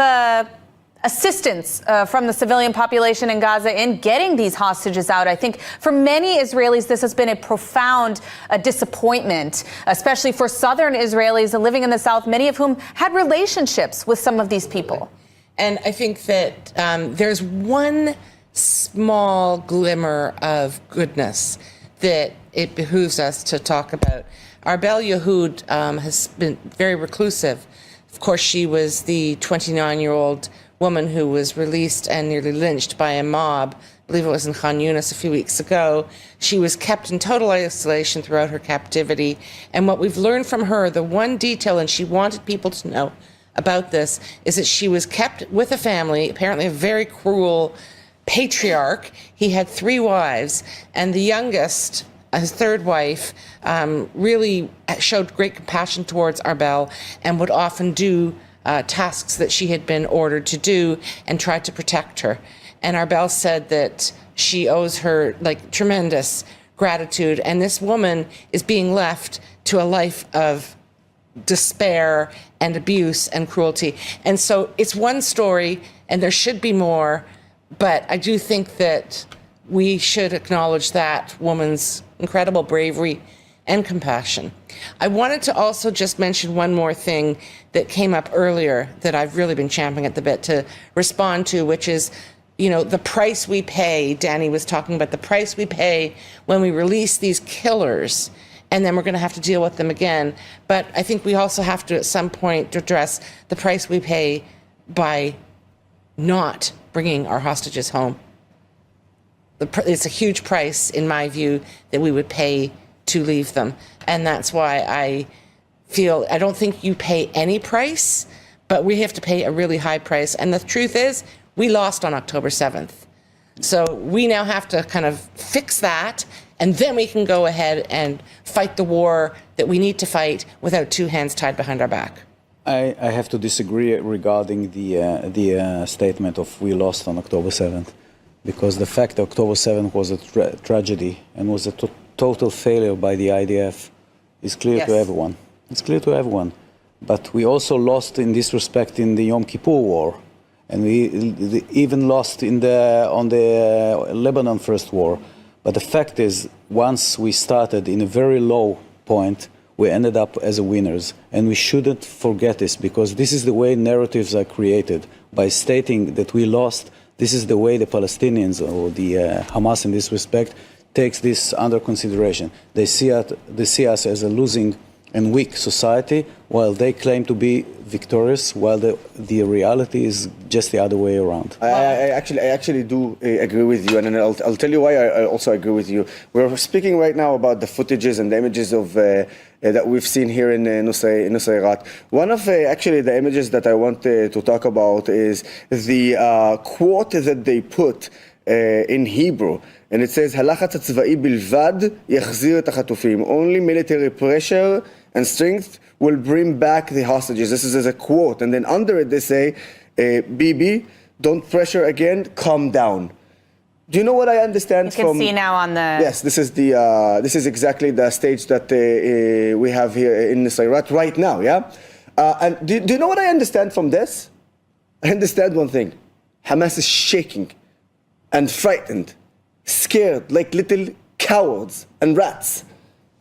assistance from the civilian population in Gaza in getting these hostages out. I think for many Israelis, this has been a profound disappointment, especially for southern Israelis living in the south, many of whom had relationships with some of these people. And I think that there's one small glimmer of goodness that it behooves us to talk about. Arbel Yehud has been very reclusive. Of course, she was the 29-year-old woman who was released and nearly lynched by a mob. I believe it was in Khan Yunis a few weeks ago. She was kept in total isolation throughout her captivity. And what we've learned from her, the one detail, and she wanted people to know about this, is that she was kept with a family, apparently a very cruel patriarch. He had 3 wives, and the youngest, his 3rd wife, really showed great compassion towards Arbel and would often do tasks that she had been ordered to do and tried to protect her. And Arbel said that she owes her tremendous gratitude, and this woman is being left to a life of despair and abuse and cruelty. And so it's one story, and there should be more, but I do think that we should acknowledge that woman's incredible bravery and compassion. I wanted to also just mention one more thing that came up earlier that I've really been champing at the bit to respond to, which is, you know, the price we pay. Danny was talking about the price we pay when we release these killers, and then we're going to have to deal with them again. But I think we also have to, at some point, address the price we pay by not bringing our hostages home. It's a huge price, in my view, that we would pay to leave them. And that's why I don't think you pay any price, but we have to pay a really high price. And the truth is, we lost on October 7th. So we now have to kind of fix that, and then we can go ahead and fight the war that we need to fight without two hands tied behind our back. I have to disagree regarding the statement of we lost on October 7th, because the fact that October 7th was a tragedy and was a total failure by the IDF is clear to everyone. It's clear to everyone. But we also lost in this respect in the Yom Kippur War, and we even lost on the Lebanon First War. But the fact is, once we started in a very low point, we ended up as winners. And we shouldn't forget this, because this is the way narratives are created. By stating that we lost, this is the way the Palestinians, or the Hamas in this respect, takes this under consideration. They see us as a losing and weak society, while they claim to be victorious, while the reality is just the other way around. I actually do agree with you, and I'll tell you why I also agree with you. We're speaking right now about the footages and the images of that we've seen here in Nusayrat. One of actually the images that I want to talk about is the quote that they put in Hebrew, and it says, "Halachatz hatzva'i bilvad yachzir et hachatufim." Only military pressure and strength will bring back the hostages. This is as a quote, and then under it they say, "Bibi, don't pressure again, calm down." Do you know what I understand from? You can see now on the. Yes, this is exactly the stage that we have here in Nusayrat right now. Yeah, and do you know what I understand from this? I understand one thing: Hamas is shaking and frightened, scared like little cowards and rats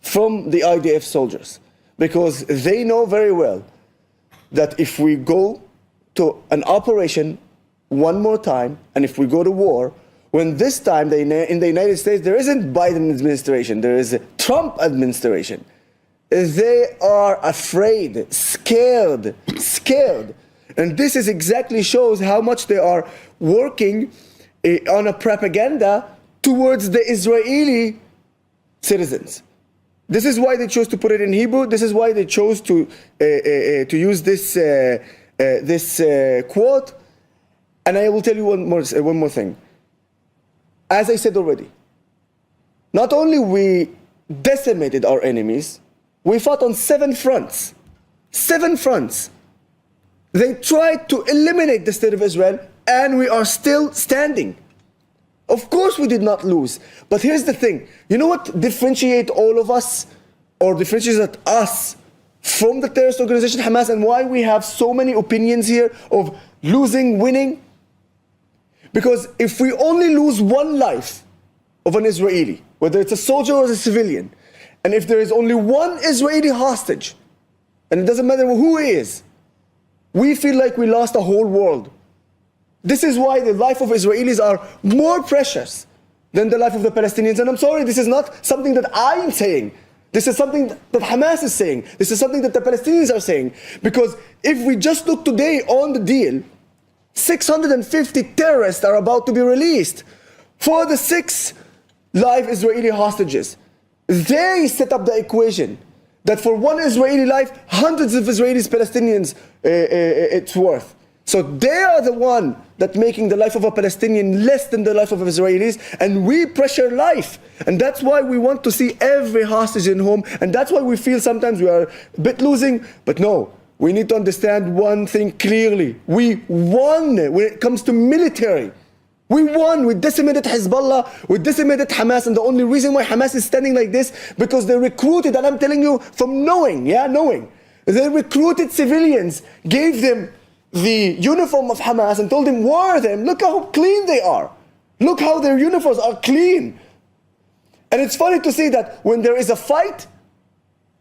from the IDF soldiers, because they know very well that if we go to an operation one more time, and if we go to war, when this time in the United States there isn't Biden administration, there is a Trump administration, they are afraid, scared, and this is exactly shows how much they are working on a propaganda towards the Israeli citizens. This is why they chose to put it in Hebrew. This is why they chose to use this quote. And I will tell you one more thing. As I said already, not only we decimated our enemies, we fought on 7 fronts. 7 fronts. They tried to eliminate the state of Israel, and we are still standing. Of course we did not lose. But here's the thing. You know what differentiates all of us, or differentiates us from the terrorist organization Hamas, and why we have so many opinions here of losing, winning? Because if we only lose one life of an Israeli, whether it's a soldier or a civilian, and if there is only one Israeli hostage, and it doesn't matter who he is, we feel like we lost the whole world. This is why the life of Israelis are more precious than the life of the Palestinians. And I'm sorry, this is not something that I am saying. This is something that Hamas is saying. This is something that the Palestinians are saying. Because if we just look today on the deal, 650 terrorists are about to be released for the 6 live Israeli hostages. They set up the equation that for one Israeli life, hundreds of Israelis, Palestinians, it's worth. So they are the one that making the life of a Palestinian less than the life of Israelis, and we pressure life. And that's why we want to see every hostage in home, and that's why we feel sometimes we are a bit losing. But no, we need to understand one thing clearly. We won when it comes to military. We won. We decimated Hezbollah. We decimated Hamas. And the only reason why Hamas is standing like this, because they recruited, and I'm telling you from knowing. They recruited civilians, gave them the uniform of Hamas and told them, wear them. Look how clean they are. Look how their uniforms are clean. And it's funny to see that when there is a fight,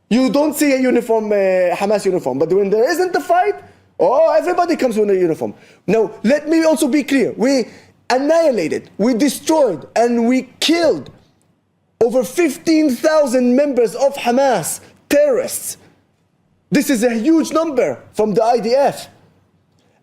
you don't see a uniform, Hamas uniform. But when there isn't a fight, everybody comes with a uniform. Now, let me also be clear. We annihilated, we destroyed, and we killed over 15,000 members of Hamas, terrorists. This is a huge number from the IDF.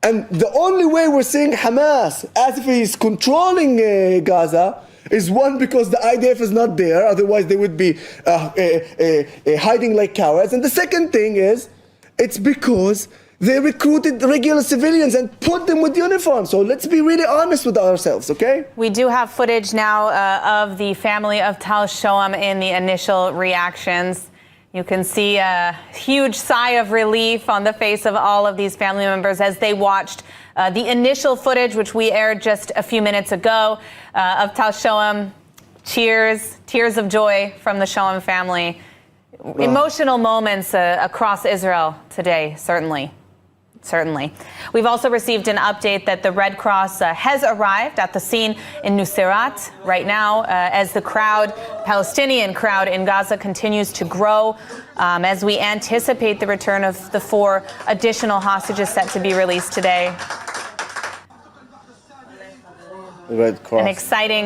And the only way we're seeing Hamas as if he's controlling Gaza is one, because the IDF is not there, otherwise they would be hiding like cowards. And the second thing is, it's because they recruited regular civilians and put them with uniforms. So let's be really honest with ourselves, okay? We do have footage now of the family of Tal Shoam in the initial reactions. You can see a huge sigh of relief on the face of all of these family members as they watched the initial footage, which we aired just a few minutes ago, of Tal Shoam. Tears of joy from the Shoam family. Emotional moments across Israel today, certainly. Certainly. We've also received an update that the Red Cross has arrived at the scene in Nuseirat right now as the Palestinian crowd in Gaza continues to grow as we anticipate the return of the 4 additional hostages set to be released today. Red Cross. An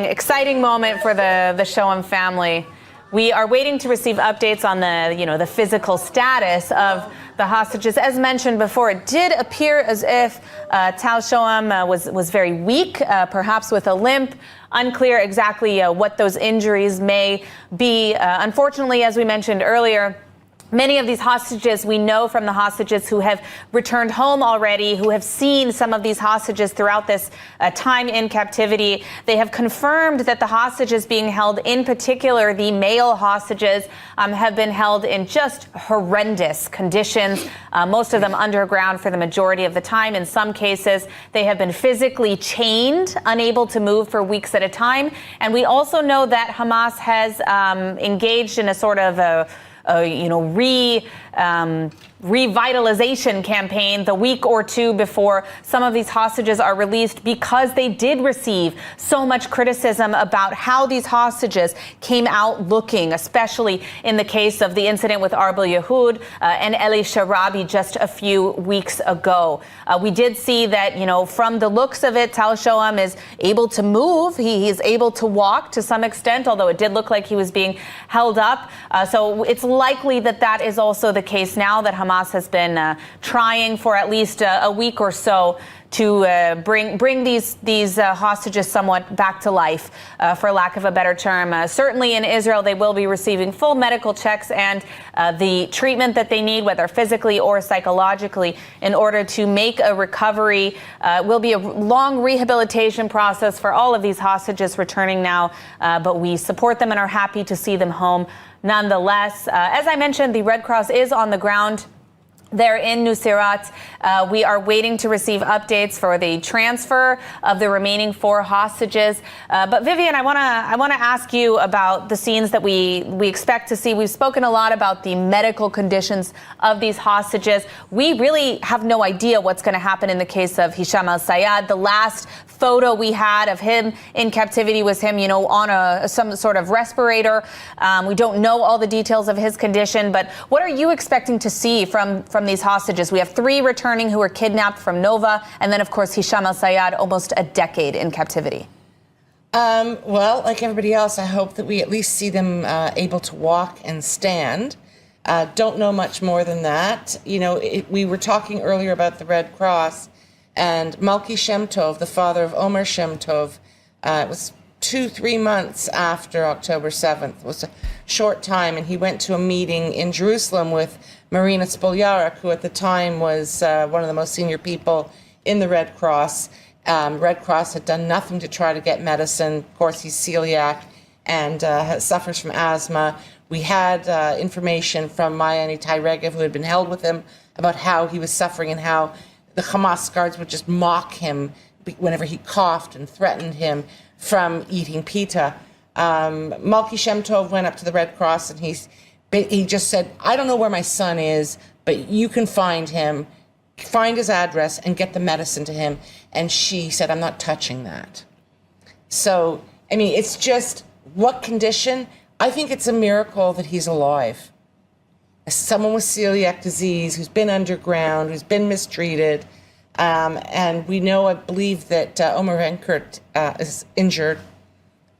exciting moment for the Shoam family. We are waiting to receive updates on the physical status of the hostages. As mentioned before, it did appear as if Tal Shoam was very weak, perhaps with a limp. Unclear exactly what those injuries may be. Unfortunately, as we mentioned earlier, many of these hostages, we know from the hostages who have returned home already, who have seen some of these hostages throughout this time in captivity. They have confirmed that the hostages being held, in particular the male hostages, have been held in just horrendous conditions, most of them underground for the majority of the time. In some cases, they have been physically chained, unable to move for weeks at a time. And we also know that Hamas has engaged in a sort of revitalization campaign the week or two before some of these hostages are released, because they did receive so much criticism about how these hostages came out looking, especially in the case of the incident with Arbel Yehud and Eli Sharabi just a few weeks ago. We did see that, from the looks of it, Tal Shoam is able to move. He is able to walk to some extent, although it did look like he was being held up. So it's likely that is also the case now, that Hamas has been trying for at least a week or so to bring these hostages somewhat back to life, for lack of a better term. Certainly in Israel, they will be receiving full medical checks and the treatment that they need, whether physically or psychologically, in order to make a recovery. It will be a long rehabilitation process for all of these hostages returning now, but we support them and are happy to see them home nonetheless. As I mentioned, the Red Cross is on the ground there in Nuseirat. We are waiting to receive updates for the transfer of the remaining 4 hostages. But Vivian, I want to ask you about the scenes that we expect to see. We've spoken a lot about the medical conditions of these hostages. We really have no idea what's going to happen in the case of Hisham al-Sayad. The last photo we had of him in captivity was him, on some sort of respirator. We don't know all the details of his condition, but what are you expecting to see from these hostages? We have 3 returning who were kidnapped from Nova, and then, of course, Hisham al-Sayad, almost a decade in captivity. Well, like everybody else, I hope that we at least see them able to walk and stand. Don't know much more than that. We were talking earlier about the Red Cross, and Malki Shem Tov, the father of Omer Shem Tov, it was 2-3 months after October 7th. It was a short time, and he went to a meeting in Jerusalem with Marina Spolyaruk, who at the time was one of the most senior people in the Red Cross. Red Cross had done nothing to try to get medicine. Of course, he's celiac and suffers from asthma. We had information from Maya Nitai Regev, who had been held with him, about how he was suffering and how the Hamas guards would just mock him whenever he coughed and threatened him from eating pita. Malki Shem Tov went up to the Red Cross and he just said, I don't know where my son is, but you can find him, find his address and get the medicine to him. And she said, I'm not touching that. So, it's just, what condition? I think it's a miracle that he's alive. As someone with celiac disease, who's been underground, who's been mistreated, and we know, I believe, that Omer Enkert is injured.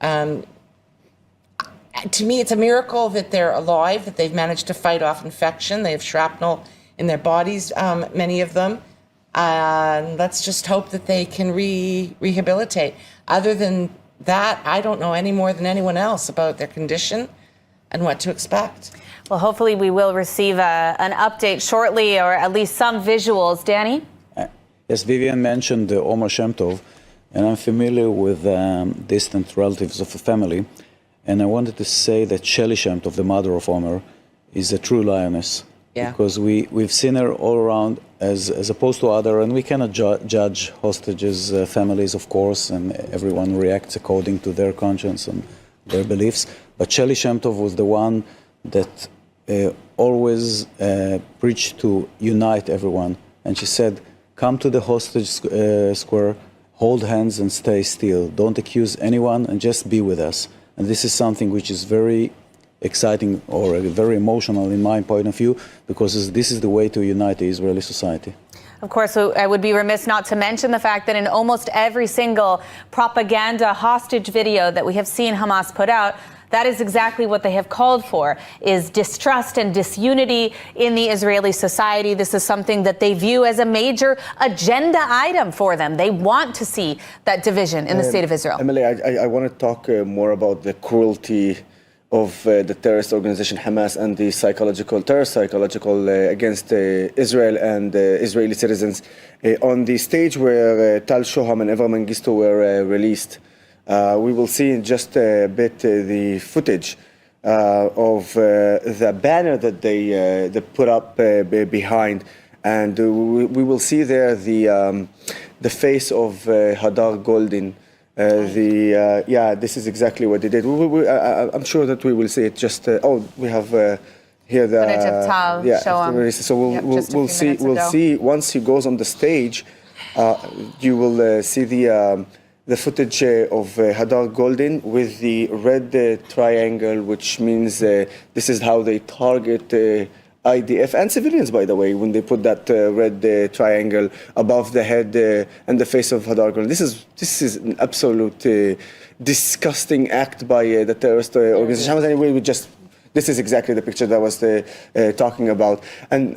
To me, it's a miracle that they're alive, that they've managed to fight off infection. They have shrapnel in their bodies, many of them. And let's just hope that they can rehabilitate. Other than that, I don't know any more than anyone else about their condition and what to expect. Well, hopefully we will receive an update shortly, or at least some visuals. Danny? Yes, Vivian mentioned Omer Shem Tov, and I'm familiar with distant relatives of the family. And I wanted to say that Shelley Shem Tov, the mother of Omer, is a true lioness. Yeah. Because we've seen her all around as opposed to other, and we cannot judge hostages' families, of course, and everyone reacts according to their conscience and their beliefs. But Shelley Shem Tov was the one that always preached to unite everyone. And she said, come to the hostage square, hold hands and stay still. Don't accuse anyone and just be with us. And this is something which is very exciting or very emotional in my point of view, because this is the way to unite the Israeli society. Of course, I would be remiss not to mention the fact that in almost every single propaganda hostage video that we have seen Hamas put out, that is exactly what they have called for, is distrust and disunity in the Israeli society. This is something that they view as a major agenda item for them. They want to see that division in the state of Israel. Emily, I want to talk more about the cruelty of the terrorist organization Hamas and the terrorist psychological against Israel and Israeli citizens. On the stage where Tal Shoham and Evra Mengistu were released, we will see in just a bit the footage of the banner that they put up behind, and we will see there the face of Hadar Goldin. This is exactly what they did. I'm sure that we will see it. We have here the footage of Tal Shoham. So we'll see once he goes on the stage. You will see the footage of Hadar Goldin with the red triangle, which means this is how they target IDF and civilians, by the way, when they put that red triangle above the head and the face of Hadar Goldin. This is an absolute disgusting act by the terrorist organization. Anyway, this is exactly the picture that I was talking about. And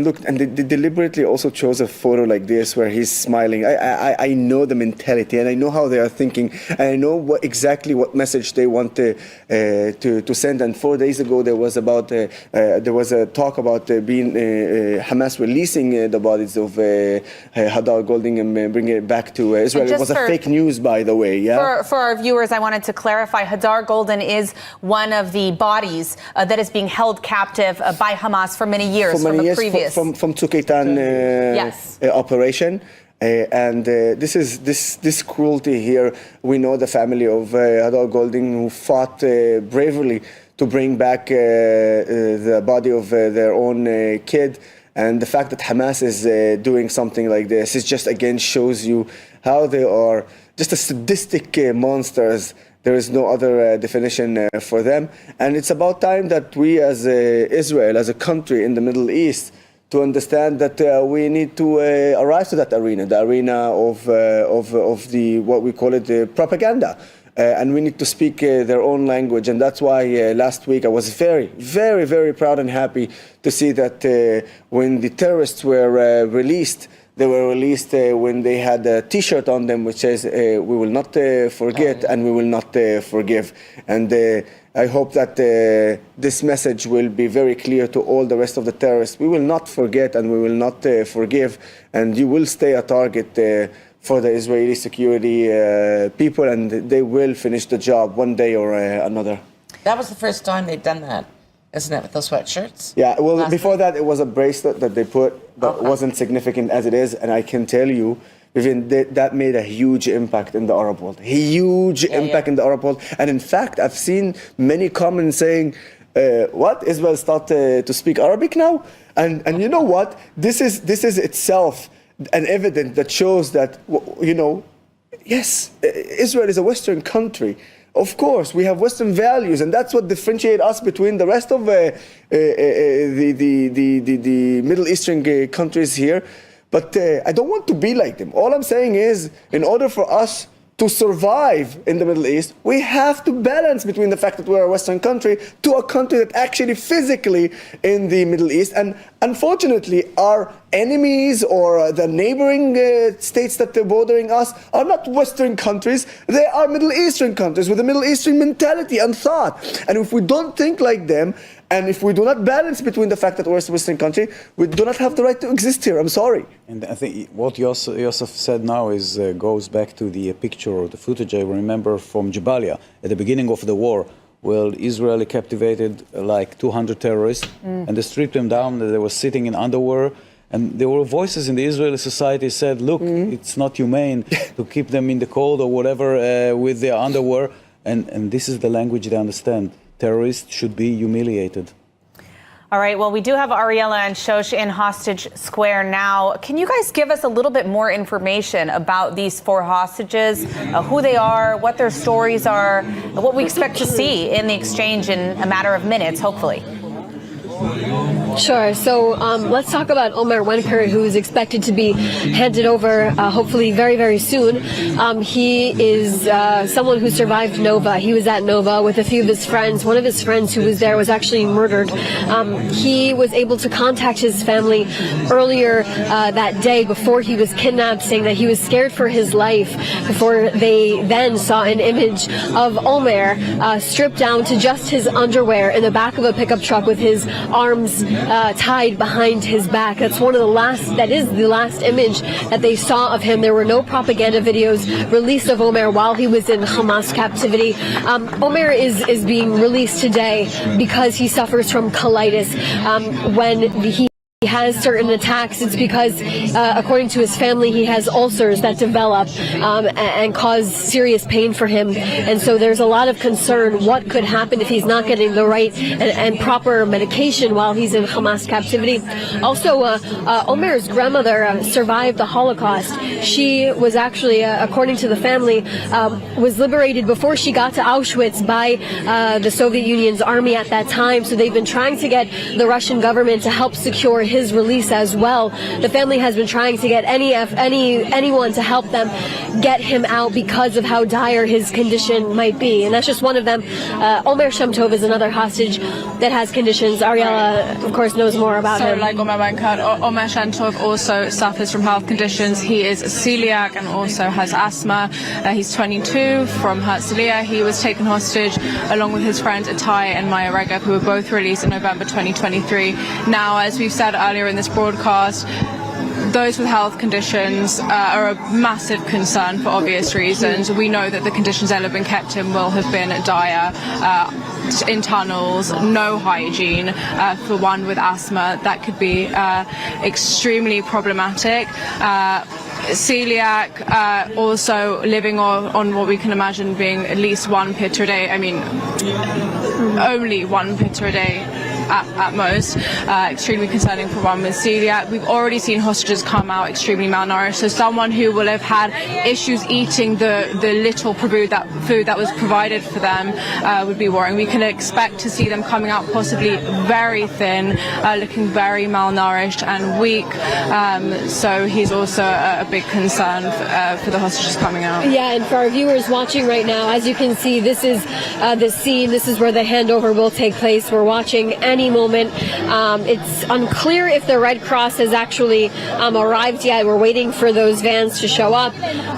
look, and they deliberately also chose a photo like this where he's smiling. I know the mentality, and I know how they are thinking, and I know exactly what message they want to send. And 4 days ago, there was a talk about Hamas releasing the bodies of Hadar Goldin and bringing it back to Israel. It was a fake news, by the way. Yeah. For our viewers, I wanted to clarify, Hadar Goldin is one of the bodies that is being held captive by Hamas for many years from Tzuk Eitan operation. And this cruelty here, we know the family of Hadar Goldin, who fought bravely to bring back the body of their own kid. And the fact that Hamas is doing something like this is just, again, shows you how they are just a sadistic monsters. There is no other definition for them. And it's about time that we as Israel, as a country in the Middle East, to understand that we need to arrive to that arena, the arena of the, what we call it, the propaganda. And we need to speak their own language. And that's why last week I was very, very, very proud and happy to see that when the terrorists were released, they were released when they had a T-shirt on them which says, we will not forget and we will not forgive. And I hope that this message will be very clear to all the rest of the terrorists. We will not forget and we will not forgive. And you will stay a target for the Israeli security people, and they will finish the job one day or another. That was the first time they'd done that, isn't it, with those sweatshirts? Yeah, well, before that, it was a bracelet that they put, but wasn't significant as it is. And I can tell you, Vivian, that made a huge impact in the Arab world. Huge impact in the Arab world. And in fact, I've seen many comments saying, what? Israel start to speak Arabic now? And you know what? This is itself an evidence that shows that, yes, Israel is a Western country. Of course, we have Western values, and that's what differentiates us between the rest of the Middle Eastern countries here. But I don't want to be like them. All I'm saying is, in order for us to survive in the Middle East, we have to balance between the fact that we're a Western country to a country that actually physically in the Middle East. And unfortunately, our enemies or the neighboring states that are bordering us are not Western countries. They are Middle Eastern countries with a Middle Eastern mentality and thought. And if we don't think like them, and if we do not balance between the fact that we're a Western country, we do not have the right to exist here. I'm sorry. And I think what Yosef said now is goes back to the picture or the footage I remember from Jabalia at the beginning of the war. Well, Israel captivated like 200 terrorists and they stripped them down. They were sitting in underwear. And there were voices in the Israeli society said, look, it's not humane to keep them in the cold or whatever with their underwear. And this is the language they understand. Terrorists should be humiliated. All right, well, we do have Ariella and Shosh in Hostage Square now. Can you guys give us a little bit more information about these 4 hostages, who they are, what their stories are, what we expect to see in the exchange in a matter of minutes, hopefully? Sure. So let's talk about Omer Wenker, who is expected to be handed over hopefully very, very soon. He is someone who survived Nova. He was at Nova with a few of his friends. One of his friends who was there was actually murdered. He was able to contact his family earlier that day before he was kidnapped, saying that he was scared for his life before they then saw an image of Omer stripped down to just his underwear in the back of a pickup truck with his arms tied behind his back. That is the last image that they saw of him. There were no propaganda videos released of Omer while he was in Hamas captivity. Omer is being released today because he suffers from colitis. When he has certain attacks, it's because, according to his family, he has ulcers that develop and cause serious pain for him. And so there's a lot of concern what could happen if he's not getting the right and proper medication while he's in Hamas captivity. Also, Omer's grandmother survived the Holocaust. She was actually, according to the family, was liberated before she got to Auschwitz by the Soviet Union's army at that time. So they've been trying to get the Russian government to help secure his release as well. The family has been trying to get anyone to help them get him out because of how dire his condition might be. And that's just one of them. Omer Shem Tov is another hostage that has conditions. Ariella, of course, knows more about him. So like Omer Wenker, Omer Shem Tov also suffers from health conditions. He is celiac and also has asthma. He's 22 from Herzliya. He was taken hostage along with his friends Itai and Maya Regev, who were both released in November 2023. Now, as we've said earlier in this broadcast, those with health conditions are a massive concern for obvious reasons. We know that the conditions that have been kept in will have been dire. In tunnels, no hygiene. For one with asthma, that could be extremely problematic. Celiac, also living on what we can imagine being at least 1 pitta a day. I mean, only 1 pitta a day. At most, extremely concerning for one with celiac. We've already seen hostages come out extremely malnourished, so someone who will have had issues eating the little food that was provided for them would be worrying. We can expect to see them coming out possibly very thin, looking very malnourished and weak, so he's also a big concern for the hostages coming out. Yeah, and for our viewers watching right now, as you can see, this is the scene. This is where the handover will take place. We're watching any moment. It's unclear if the Red Cross has actually arrived yet. We're waiting for those vans to show up,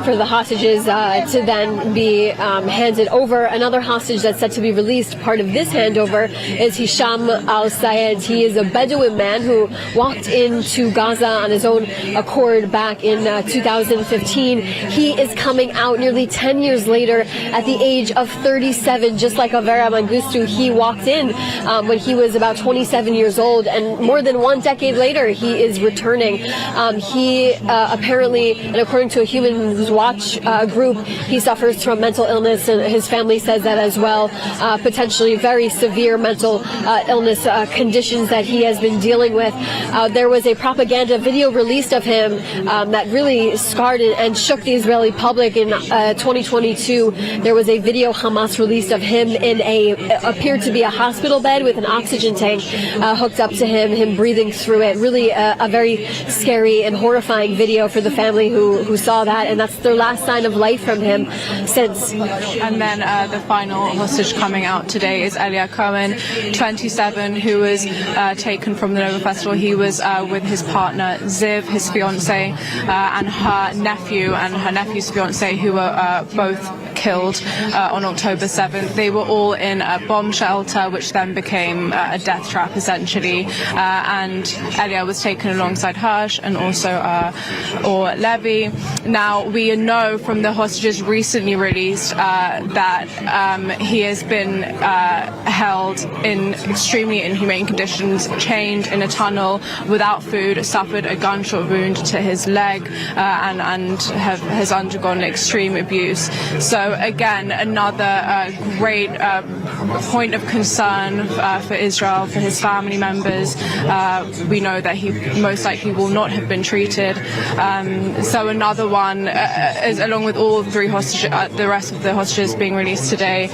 for the hostages to then be handed over. Another hostage that's set to be released, part of this handover, is Hisham al-Sayed. He is a Bedouin man who walked into Gaza on his own accord back in 2015. He is coming out nearly 10 years later at the age of 37, just like Avera Mengistu. He walked in when he was about 27 years old, and more than 1 decade later, he is returning. He apparently, and according to a Human Rights Watch group, he suffers from mental illness, and his family says that as well. Potentially very severe mental illness conditions that he has been dealing with. There was a propaganda video released of him that really scarred and shook the Israeli public in 2022. There was a video Hamas released of him in appeared to be a hospital bed with an oxygen tank hooked up to him breathing through it. Really a very scary and horrifying video for the family who saw that, and that's their last sign of life from him since. And then the final hostage coming out today is Elia Cohen, 27, who was taken from the Nova Festival. He was with his partner Ziv, his fiance, and her nephew and her nephew's fiance, who were both killed on October 7th. They were all in a bomb shelter, which then became a death trap, essentially. And Elia was taken alongside Hirsch and also Or Levy. Now, we know from the hostages recently released that he has been held in extremely inhumane conditions, chained in a tunnel without food, suffered a gunshot wound to his leg, and has undergone extreme abuse. So again, another great point of concern for Israel, for his family members. We know that he most likely will not have been treated. So another one, is, along with all three hostages, the rest of the hostages being released today,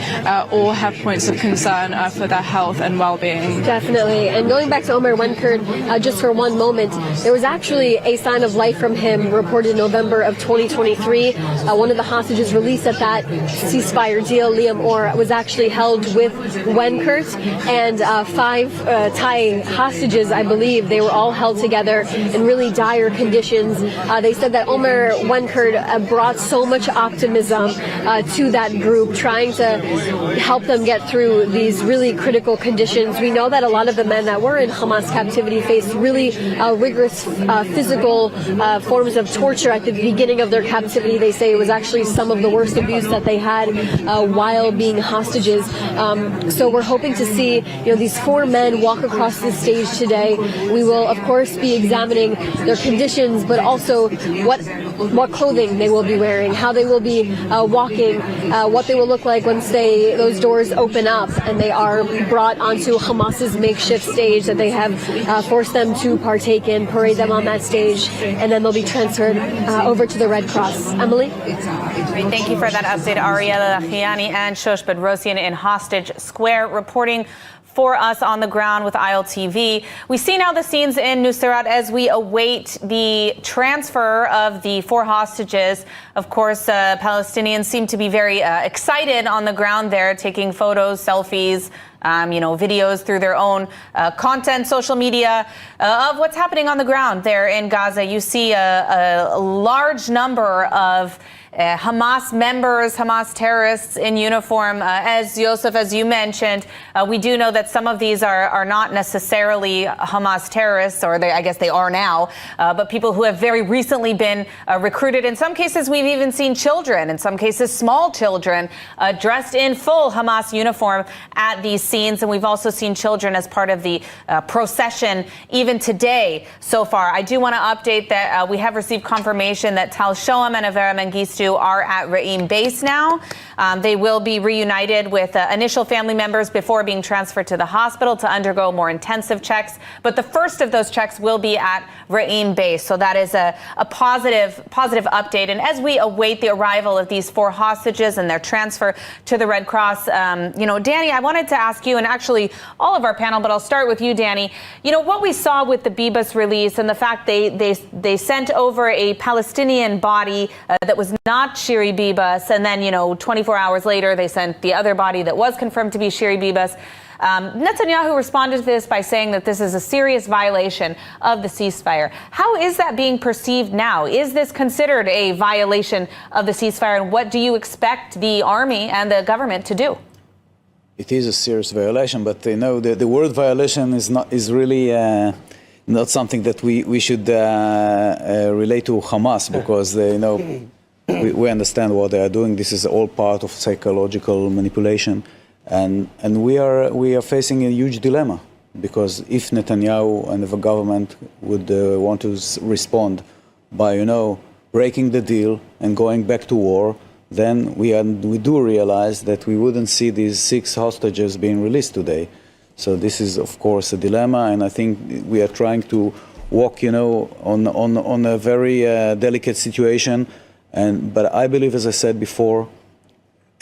all have points of concern for their health and well-being. Definitely. And going back to Omer Wenkert, just for one moment, there was actually a sign of life from him reported in November of 2023. One of the hostages released at that ceasefire deal, Liam Orr, was actually held with Wenkert, and 5 Thai hostages, I believe. They were all held together in really dire conditions. They said that Omer Wenkert brought so much optimism to that group, trying to help them get through these really critical conditions. We know that a lot of the men that were in Hamas captivity faced really rigorous physical forms of torture at the beginning of their captivity. They say it was actually some of the worst abuse that they had while being hostages. So we're hoping to see, these 4 men walk across the stage today. We will, of course, be examining their conditions, but also what clothing they will be wearing, how they will be walking, what they will look like once those doors open up and they are brought onto Hamas's makeshift stage that they have forced them to partake in, parade them on that stage, and then they'll be transferred over to the Red Cross. Emily? Great. Thank you for that update, Ariella Lachiani and Shosh Bedrosian in Hostage Square, reporting for us on the ground with ILTV. We see now the scenes in Nuseirat as we await the transfer of the 4 hostages. Of course, Palestinians seem to be very excited on the ground there, taking photos, selfies, videos through their own content, social media of what's happening on the ground there in Gaza. You see a large number of Hamas members, Hamas terrorists in uniform. As Yosef, as you mentioned, we do know that some of these are not necessarily Hamas terrorists, or I guess they are now, but people who have very recently been recruited. In some cases, we've even seen children, in some cases small children, dressed in full Hamas uniform at these scenes. And we've also seen children as part of the procession even today so far. I do want to update that we have received confirmation that Tal Shoam and Avera Mengistu are at Re'im base now. They will be reunited with initial family members before being transferred to the hospital to undergo more intensive checks. But the first of those checks will be at Re'im base. So that is a positive update. And as we await the arrival of these 4 hostages and their transfer to the Red Cross, Danny, I wanted to ask you, and actually all of our panel, but I'll start with you, Danny. What we saw with the Bibas release and the fact they sent over a Palestinian body that was not Shiri Bibas, and then 24 hours later they sent the other body that was confirmed to be Shiri Bibas. Netanyahu responded to this by saying that this is a serious violation of the ceasefire. How is that being perceived now? Is this considered a violation of the ceasefire, and what do you expect the army and the government to do? It is a serious violation, but the word violation is really not something that we should relate to Hamas, because we understand what they are doing. This is all part of psychological manipulation, and we are facing a huge dilemma, because if Netanyahu and the government would want to respond by breaking the deal and going back to war, then we do realize that we wouldn't see these 6 hostages being released today. So this is, of course, a dilemma, and I think we are trying to walk, on a very delicate situation. But I believe, as I said before,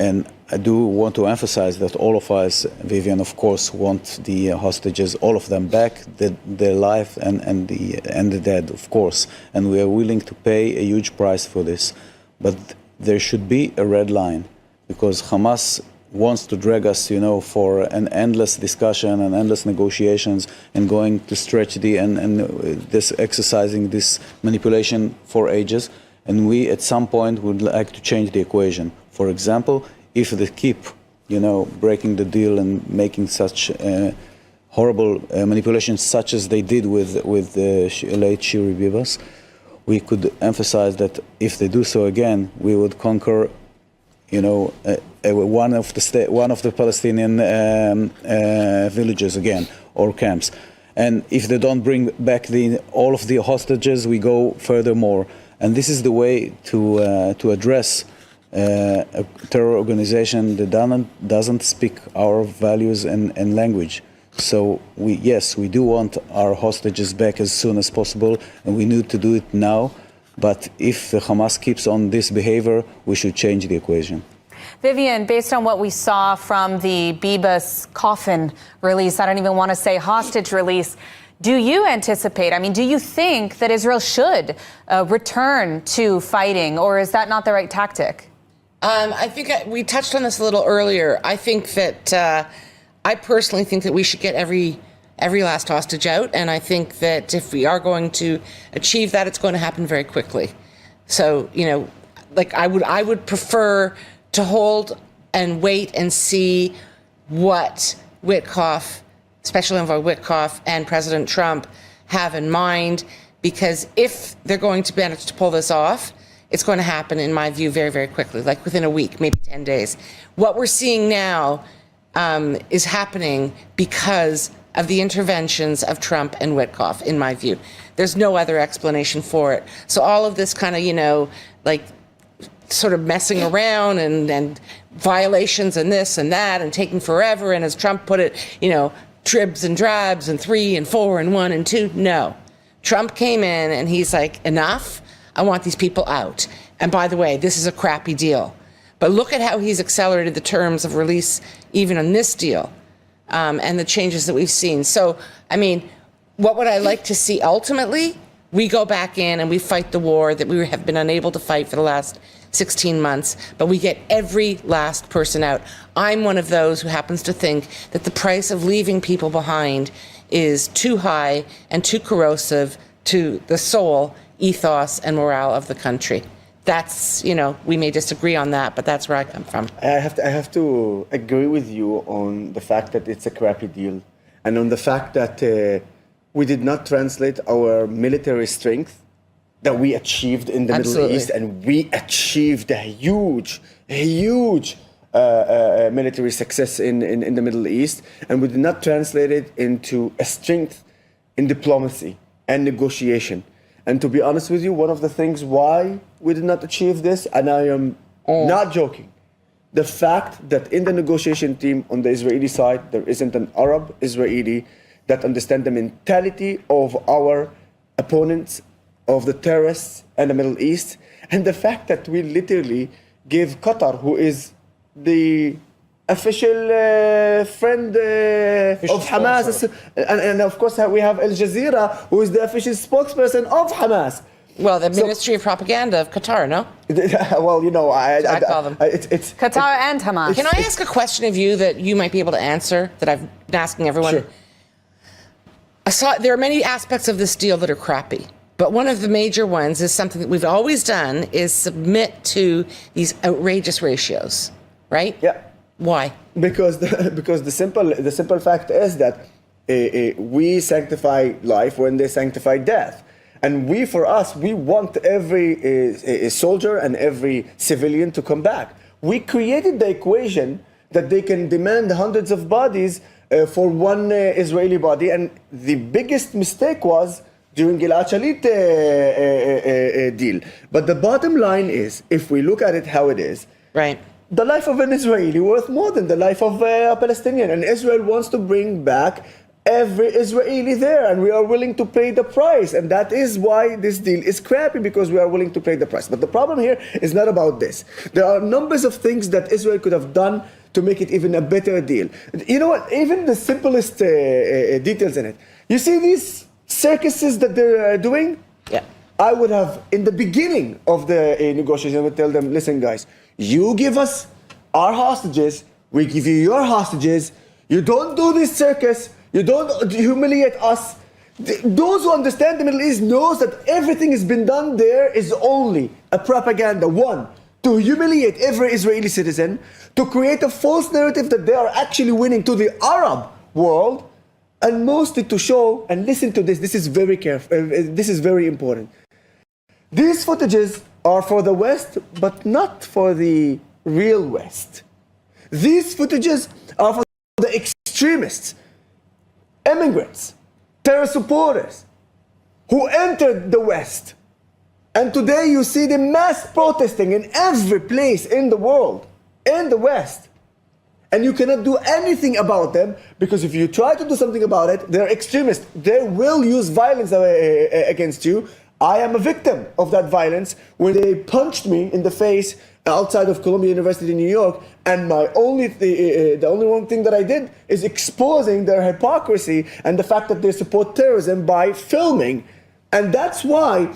And I do want to emphasize that all of us, Vivian, of course, want the hostages, all of them back, their life and the dead, of course. And we are willing to pay a huge price for this. But there should be a red line, because Hamas wants to drag us, for an endless discussion and endless negotiations, and going to stretch this exercising this manipulation for ages. And we, at some point, would like to change the equation. For example, if they keep, breaking the deal and making such horrible manipulations, such as they did with the late Shiri Bibas, we could emphasize that if they do so again, we would conquer, one of the Palestinian villages again, or camps. And if they don't bring back all of the hostages, we go furthermore. And this is the way to address a terror organization that doesn't speak our values and language. So we do want our hostages back as soon as possible, and we need to do it now. But if the Hamas keeps on this behavior, we should change the equation. Vivian, based on what we saw from the Bibas coffin release, I don't even want to say hostage release, do you anticipate, do you think that Israel should return to fighting, or is that not the right tactic? I think we touched on this a little earlier. I think that I personally think that we should get every last hostage out, and I think that if we are going to achieve that, it's going to happen very quickly. So, I would prefer to hold and wait and see what Witkoff, Special Envoy Witkoff, and President Trump have in mind, because if they're going to manage to pull this off, it's going to happen, in my view, very, very quickly, like within a week, maybe 10 days. What we're seeing now is happening because of the interventions of Trump and Witkoff, in my view. There's no other explanation for it. So all of this kind of, sort of messing around and violations and this and that and taking forever, and as Trump put it, dribs and drabs and 3 and 4 and 1 and 2. No. Trump came in and he's like, enough. I want these people out. And by the way, this is a crappy deal. But look at how he's accelerated the terms of release even on this deal, and the changes that we've seen. So, what would I like to see ultimately? We go back in and we fight the war that we have been unable to fight for the last 16 months, but we get every last person out. I'm one of those who happens to think that the price of leaving people behind is too high and too corrosive to the soul, ethos, and morale of the country. That's, we may disagree on that, but that's where I come from. I have to agree with you on the fact that it's a crappy deal, and on the fact that we did not translate our military strength that we achieved in the Middle East, and we achieved a huge military success in the Middle East, and we did not translate it into a strength in diplomacy and negotiation. And to be honest with you, one of the things why we did not achieve this, and I am not joking, the fact that in the negotiation team on the Israeli side, there isn't an Arab Israeli that understand the mentality of our opponents, of the terrorists in the Middle East, and the fact that we literally gave Qatar, who is the official friend of Hamas, and of course we have Al Jazeera, who is the official spokesperson of Hamas. Well, the Ministry of Propaganda of Qatar, no? Well, I call them. It's Qatar and Hamas. Can I ask a question of you that you might be able to answer, that I've been asking everyone? Sure. There are many aspects of this deal that are crappy, but one of the major ones is something that we've always done, is submit to these outrageous ratios, right? Yeah. Why? Because the simple fact is that we sanctify life when they sanctify death. And we want every soldier and every civilian to come back. We created the equation that they can demand hundreds of bodies for one Israeli body. And the biggest mistake was during Gilad Shalit deal. But the bottom line is, if we look at it how it is, right, the life of an Israeli worth more than the life of a Palestinian. And Israel wants to bring back every Israeli there, and we are willing to pay the price. And that is why this deal is crappy, because we are willing to pay the price. But the problem here is not about this. There are numbers of things that Israel could have done to make it even a better deal. You know what? Even the simplest details in it. You see these circuses that they're doing? Yeah. I would have, in the beginning of the negotiation, I would tell them, listen, guys, you give us our hostages, we give you your hostages, you don't do this circus, you don't humiliate us. Those who understand the Middle East knows that everything has been done there is only a propaganda. One, to humiliate every Israeli citizen, to create a false narrative that they are actually winning to the Arab world, and mostly to show, and listen to this, this is very careful, this is very important. These footages are for the West, but not for the real West. These footages are for the extremists, immigrants, terror supporters who entered the West. And today you see the mass protesting in every place in the world, in the West. And you cannot do anything about them, because if you try to do something about it, they're extremists. They will use violence against you. I am a victim of that violence when they punched me in the face outside of Columbia University in New York, and the only one thing that I did is exposing their hypocrisy and the fact that they support terrorism by filming. And that's why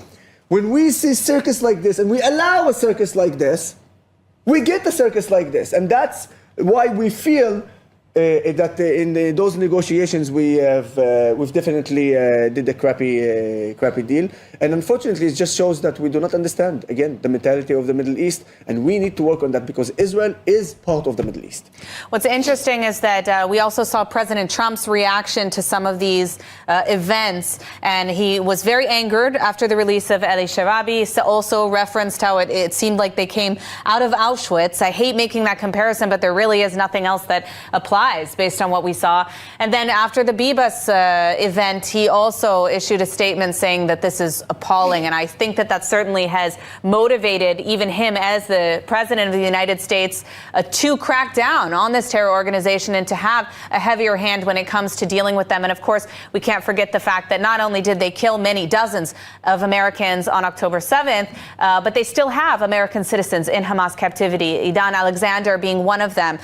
when we see circus like this and we allow a circus like this, we get a circus like this. And that's why we feel that in those negotiations we've definitely did a crappy deal, and unfortunately it just shows that we do not understand again the mentality of the Middle East, and we need to work on that because Israel is part of the Middle East. What's interesting is that we also saw President Trump's reaction to some of these events, and he was very angered after the release of Eli Sharabi. So also referenced how it seemed like they came out of Auschwitz. I hate making that comparison, but there really is nothing else that applies based on what we saw. And then after the Bibas event, he also issued a statement saying that this is appalling. And I think that that certainly has motivated even him as the president of the United States to crack down on this terror organization and to have a heavier hand when it comes to dealing with them. And of course, we can't forget the fact that not only did they kill many dozens of Americans on October 7th, but they still have American citizens in Hamas captivity, Idan Alexander being one of them.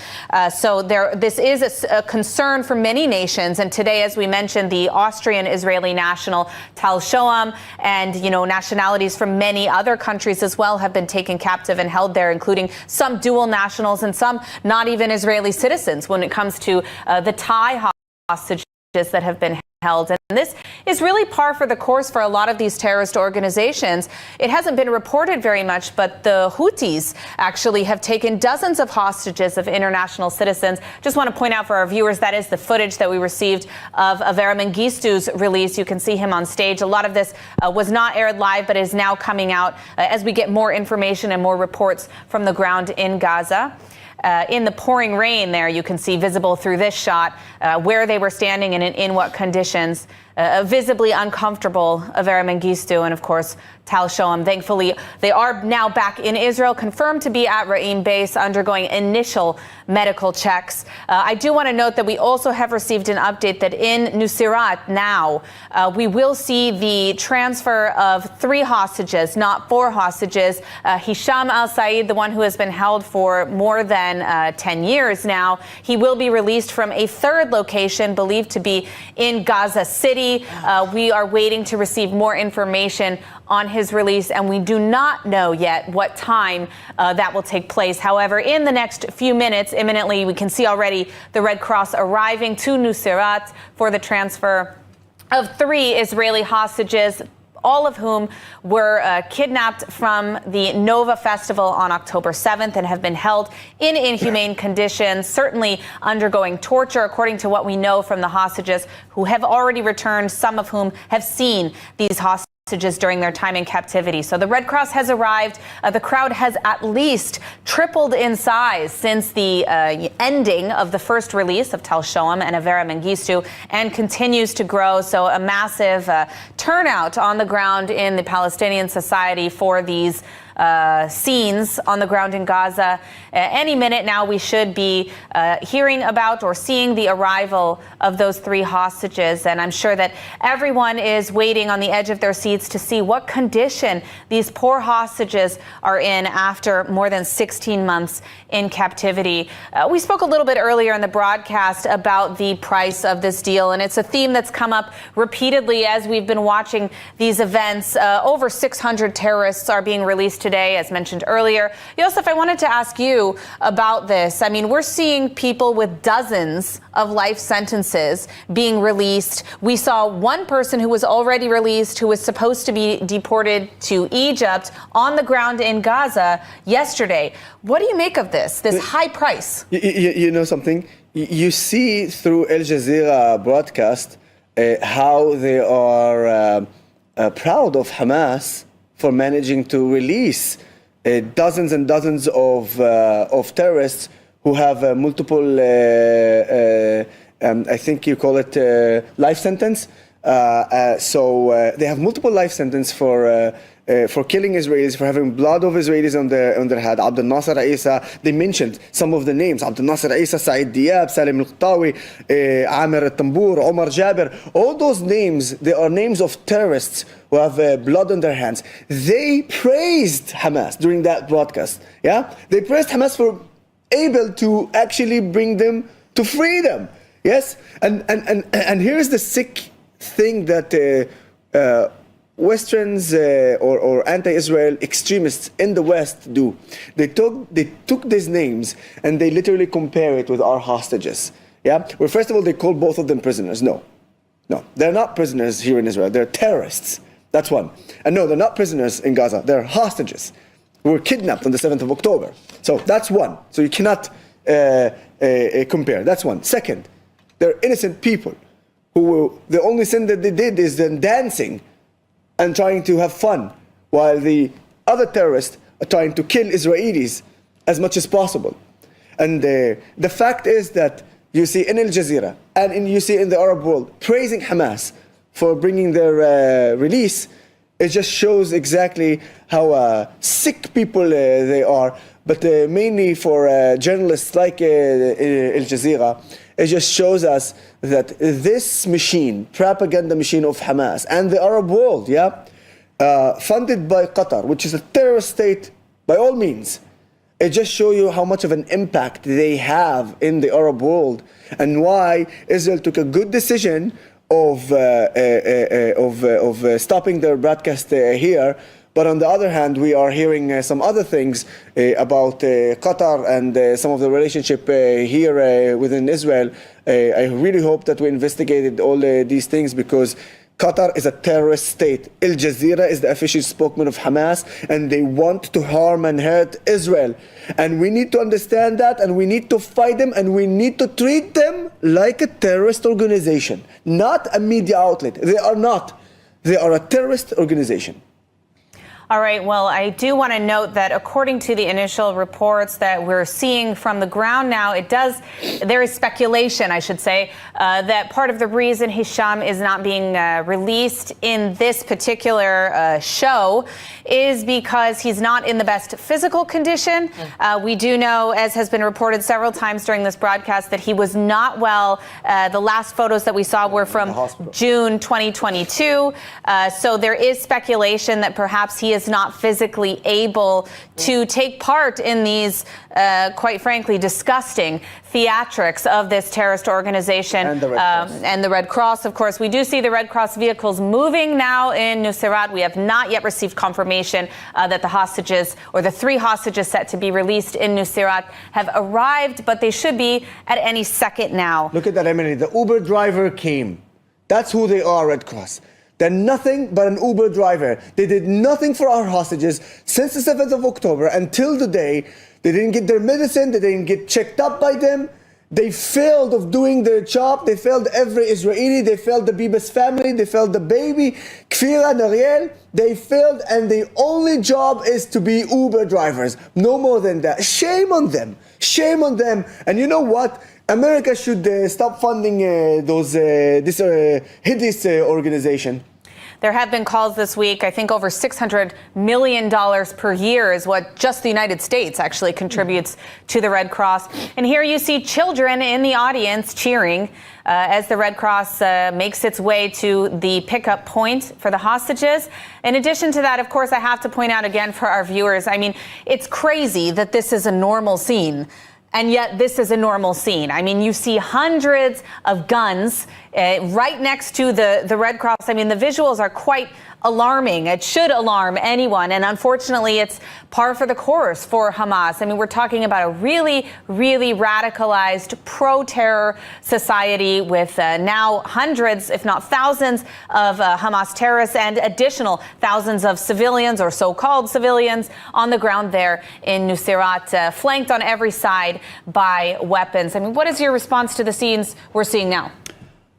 So this is a concern for many nations. And today, as we mentioned, the Austrian-Israeli national Tal Shoam and, nationalities from many other countries as well have been taken captive and held there, including some dual nationals and some not even Israeli citizens when it comes to the Thai hostages that have been held. And this is really par for the course for a lot of these terrorist organizations. It hasn't been reported very much, but the Houthis actually have taken dozens of hostages of international citizens. Just want to point out for our viewers, that is the footage that we received of Avera Mengistu's release. You can see him on stage. A lot of this was not aired live, but is now coming out as we get more information and more reports from the ground in Gaza. In the pouring rain there, you can see visible through this shot where they were standing and in what conditions. Visibly uncomfortable Avera Mengistu and, of course, Tal Shoam. Thankfully, they are now back in Israel, confirmed to be at Ra'im base, undergoing initial medical checks. I do want to note that we also have received an update that in Nuseirat now, we will see the transfer of 3 hostages, not 4 hostages. Hisham al-Said, the one who has been held for more than 10 years now, he will be released from a 3rd location believed to be in Gaza City. We are waiting to receive more information on his release, and we do not know yet what time that will take place. However, in the next few minutes, imminently, we can see already the Red Cross arriving to Nuseirat for the transfer of 3 Israeli hostages, all of whom were kidnapped from the Nova Festival on October 7th and have been held in inhumane conditions, certainly undergoing torture, according to what we know from the hostages who have already returned, some of whom have seen these hostages during their time in captivity. So the Red Cross has arrived. The crowd has at least tripled in size since the ending of the first release of Tal Shoam and Avera Mengistu, and continues to grow. So a massive turnout on the ground in the Palestinian society for these scenes on the ground in Gaza. Any minute now, we should be hearing about or seeing the arrival of those 3 hostages. And I'm sure that everyone is waiting on the edge of their seats to see what condition these poor hostages are in after more than 16 months in captivity. We spoke a little bit earlier in the broadcast about the price of this deal, and it's a theme that's come up repeatedly as we've been watching these events. Over 600 terrorists are being released today, as mentioned earlier. Yosef, I wanted to ask you about this. I mean, we're seeing people with dozens of life sentences being released. We saw one person who was already released, who was supposed to be deported to Egypt, on the ground in Gaza yesterday. What do you make of this high price? You know something? You see through Al Jazeera broadcast how they are proud of Hamas for managing to release dozens and dozens of terrorists who have multiple, I think you call it life sentence. So they have multiple life sentence for killing Israelis, for having blood of Israelis on their head. Abdel Nasser Isa, they mentioned some of the names. Abdel Nasser Isa, Saeed Diab, Salim Al-Qtawi, Amir Al-Tambur, Omar Jabir. All those names, they are names of terrorists who have blood on their hands. They praised Hamas during that broadcast. Yeah, they praised Hamas for able to actually bring them to freedom. Yes, and here's the sick thing that Westerns or anti-Israel extremists in the West do. They took these names and they literally compare it with our hostages. Yeah. Well, first of all, they called both of them prisoners. No, they're not prisoners here in Israel. They're terrorists. That's one. And no, they're not prisoners in Gaza. They're hostages who were kidnapped on the 7th of October. So that's one. So you cannot compare. That's one. Second, they're innocent people who the only sin that they did is then dancing and trying to have fun, while the other terrorists are trying to kill Israelis as much as possible. And the fact is that you see in Al Jazeera and you see in the Arab world praising Hamas for bringing their release, it just shows exactly how sick people they are. But mainly for journalists like Al Jazeera, it just shows us that this machine, propaganda machine of Hamas and the Arab world, funded by Qatar, which is a terrorist state by all means, it just shows you how much of an impact they have in the Arab world and why Israel took a good decision of stopping their broadcast here. But on the other hand, we are hearing some other things about Qatar and some of the relationship here within Israel. I really hope that we investigated all these things, because Qatar is a terrorist state. Al Jazeera is the official spokesman of Hamas, and they want to harm and hurt Israel. And we need to understand that, and we need to fight them, and we need to treat them like a terrorist organization, not a media outlet. They are not. They are a terrorist organization. All right. Well, I do want to note that according to the initial reports that we're seeing from the ground now, there is speculation, I should say, that part of the reason Hisham is not being released in this particular show is because he's not in the best physical condition. We do know, as has been reported several times during this broadcast, that he was not well. The last photos that we saw were from June 2022. So there is speculation that perhaps he is not physically able to take part in these, quite frankly, disgusting theatrics of this terrorist organization. And the Red Cross. And the Red Cross, of course. We do see the Red Cross vehicles moving now in Nuseirat. We have not yet received confirmation that the hostages, or the 3 hostages set to be released in Nuseirat, have arrived, but they should be at any second now. Look at that, Emily. The Uber driver came. That's who they are, Red Cross. They're nothing but an Uber driver. They did nothing for our hostages since the 7th of October until today. They didn't get their medicine. They didn't get checked up by them. They failed of doing their job. They failed every Israeli. They failed the Bibas family. They failed the baby, Kfira, Nariel. They failed, and their only job is to be Uber drivers. No more than that. Shame on them. Shame on them. And you know what? America should stop funding this hideous organization. There have been calls this week, I think over $600 million per year is what just the United States actually contributes to the Red Cross. And here you see children in the audience cheering as the Red Cross makes its way to the pickup point for the hostages. In addition to that, of course, I have to point out again for our viewers, I mean, it's crazy that this is a normal scene. And yet this is a normal scene. I mean, you see hundreds of guns right next to the Red Cross. I mean, the visuals are quite alarming. It should alarm anyone. And unfortunately, it's par for the course for Hamas. I mean, we're talking about a really, really radicalized pro-terror society with now hundreds, if not thousands, of Hamas terrorists and additional thousands of civilians or so-called civilians on the ground there in Nuseirat, flanked on every side by weapons. I mean, what is your response to the scenes we're seeing now?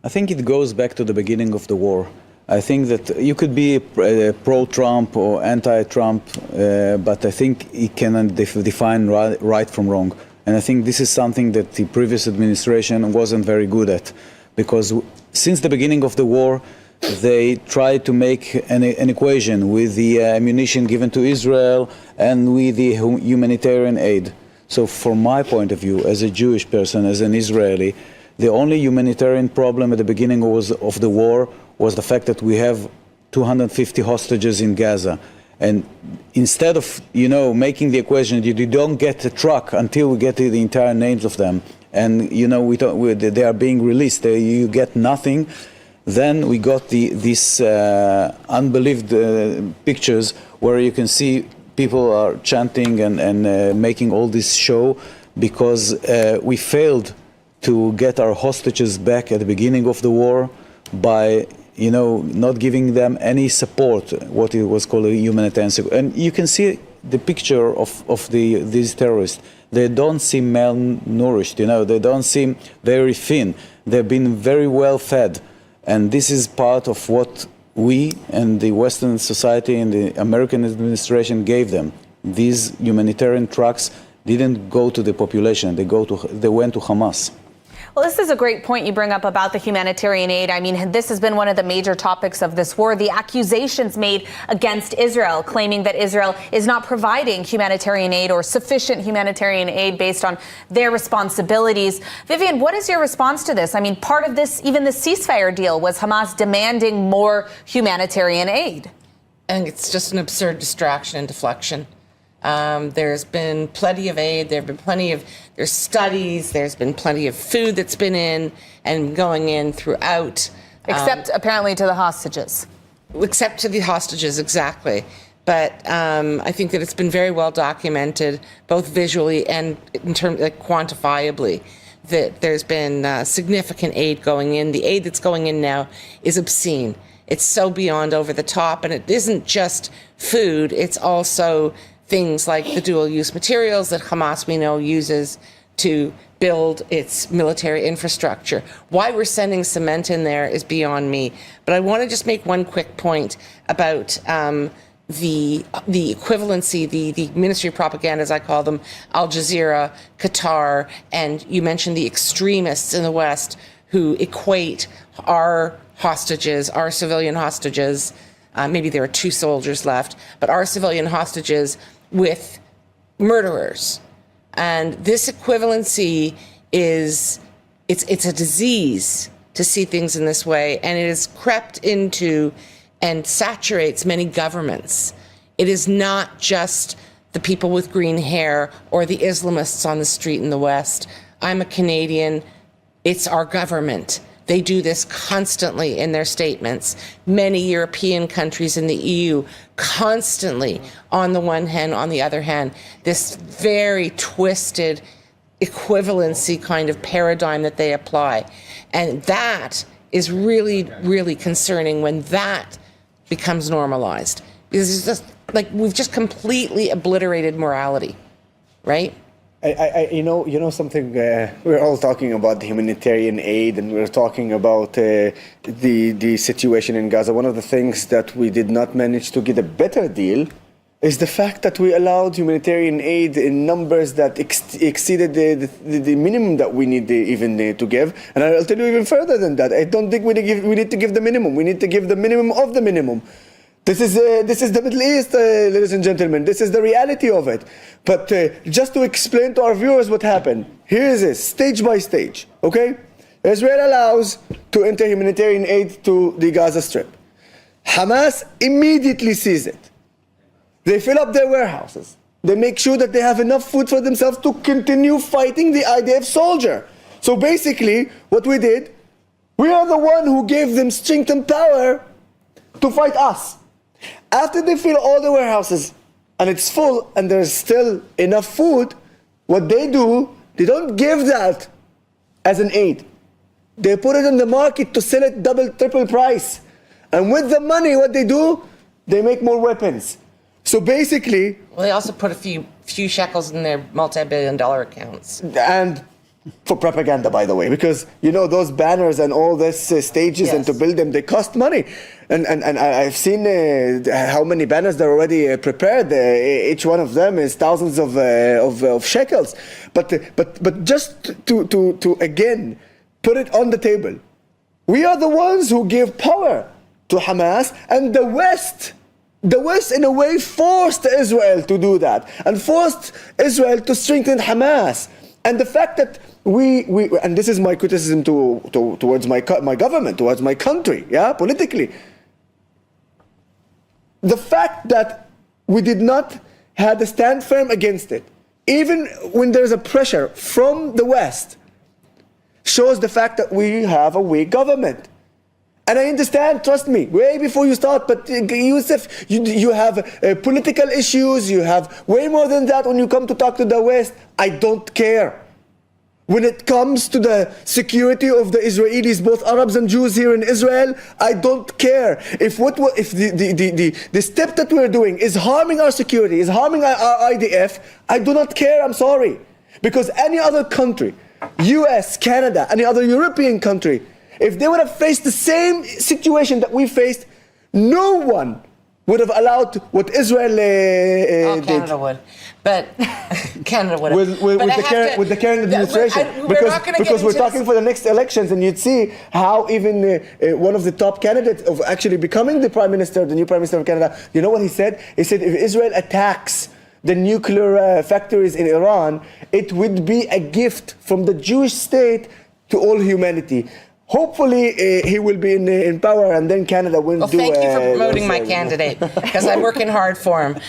I think it goes back to the beginning of the war. I think that you could be pro-Trump or anti-Trump, but I think it cannot define right from wrong. And I think this is something that the previous administration wasn't very good at, because since the beginning of the war, they tried to make an equation with the ammunition given to Israel and with the humanitarian aid. So from my point of view, as a Jewish person, as an Israeli, the only humanitarian problem at the beginning of the war was the fact that we have 250 hostages in Gaza. And instead of, making the equation, you don't get a truck until we get to the entire names of them. And, they are being released. You get nothing. Then we got these unbelievable pictures where you can see people are chanting and making all this show because we failed to get our hostages back at the beginning of the war by not giving them any support, what it was called a humanitarian support. And you can see the picture of these terrorists. They don't seem malnourished, they don't seem very thin. They've been very well fed. And this is part of what we and the Western society and the American administration gave them. These humanitarian trucks didn't go to the population, they went to Hamas. Well, this is a great point you bring up about the humanitarian aid. I mean, this has been one of the major topics of this war, the accusations made against Israel, claiming that Israel is not providing humanitarian aid or sufficient humanitarian aid based on their responsibilities. Vivian, what is your response to this? I mean, part of this, even the ceasefire deal, was Hamas demanding more humanitarian aid. And it's just an absurd distraction and deflection. There's been plenty of aid. There's studies. There's been plenty of food that's been in and going in throughout. Except apparently to the hostages. Except to the hostages, exactly. But I think that it's been very well documented, both visually and in terms, quantifiably, that there's been significant aid going in. The aid that's going in now is obscene. It's so beyond over the top, and it isn't just food. It's also things like the dual-use materials that Hamas, we know, uses to build its military infrastructure. Why we're sending cement in there is beyond me. But I want to just make one quick point about the equivalency, the Ministry of Propaganda, as I call them, Al Jazeera, Qatar, and you mentioned the extremists in the West who equate our hostages, our civilian hostages, maybe there are 2 soldiers left, but our civilian hostages with murderers. And this equivalency it's a disease to see things in this way, and it has crept into and saturates many governments. It is not just the people with green hair or the Islamists on the street in the West. I'm a Canadian. It's our government. They do this constantly in their statements. Many European countries in the EU constantly, on the one hand, on the other hand, this very twisted equivalency kind of paradigm that they apply. And that is really, really concerning when that becomes normalized. Because it's just like we've just completely obliterated morality, right? You know something. We're all talking about the humanitarian aid, and we're talking about the situation in Gaza. One of the things that we did not manage to get a better deal is the fact that we allowed humanitarian aid in numbers that exceeded the minimum that we need to give. And I'll tell you even further than that. I don't think we need to give the minimum. We need to give the minimum of the minimum. This is the Middle East, ladies and gentlemen. This is the reality of it. But just to explain to our viewers what happened, here is this, stage by stage, okay? Israel allows to enter humanitarian aid to the Gaza Strip. Hamas immediately sees it. They fill up their warehouses. They make sure that they have enough food for themselves to continue fighting the IDF soldier. So basically, what we did, we are the one who gave them strength and power to fight us. After they fill all the warehouses and it's full and there's still enough food, what they do, they don't give that as an aid. They put it in the market to sell it double, triple price. And with the money, what they do, they make more weapons. So basically... Well, they also put a few shekels in their multi-billion-dollar accounts. And for propaganda, by the way, because, you know, those banners and all this stages, Yes. and to build them, they cost money. And I've seen how many banners they're already prepared. Each one of them is thousands of shekels. But just to again put it on the table, we are the ones who give power to Hamas, and the West in a way forced Israel to do that and forced Israel to strengthen Hamas. And the fact that we and this is my criticism towards my government, towards my country, yeah, politically. The fact that we did not have to stand firm against it, even when there's a pressure from the West, shows the fact that we have a weak government. And I understand, trust me, way before you start, but Youssef, you have political issues, you have way more than that when you come to talk to the West. I don't care. When it comes to the security of the Israelis, both Arabs and Jews here in Israel, I don't care. If the step that we're doing is harming our security, is harming our IDF, I do not care, I'm sorry. Because any other country, US, Canada, any other European country, if they would have faced the same situation that we faced, no one would have allowed what Israel did. Canada would. But Canada would have. With the current administration. Because we're talking for the next elections, and you'd see how even one of the top candidates of actually becoming the Prime Minister, the new Prime Minister of Canada, you know what he said? He said if Israel attacks the nuclear factories in Iran, it would be a gift from the Jewish state to all humanity. Hopefully he will be in power, and then Canada will do. Well, thank you for promoting my candidate, because I'm working hard for him.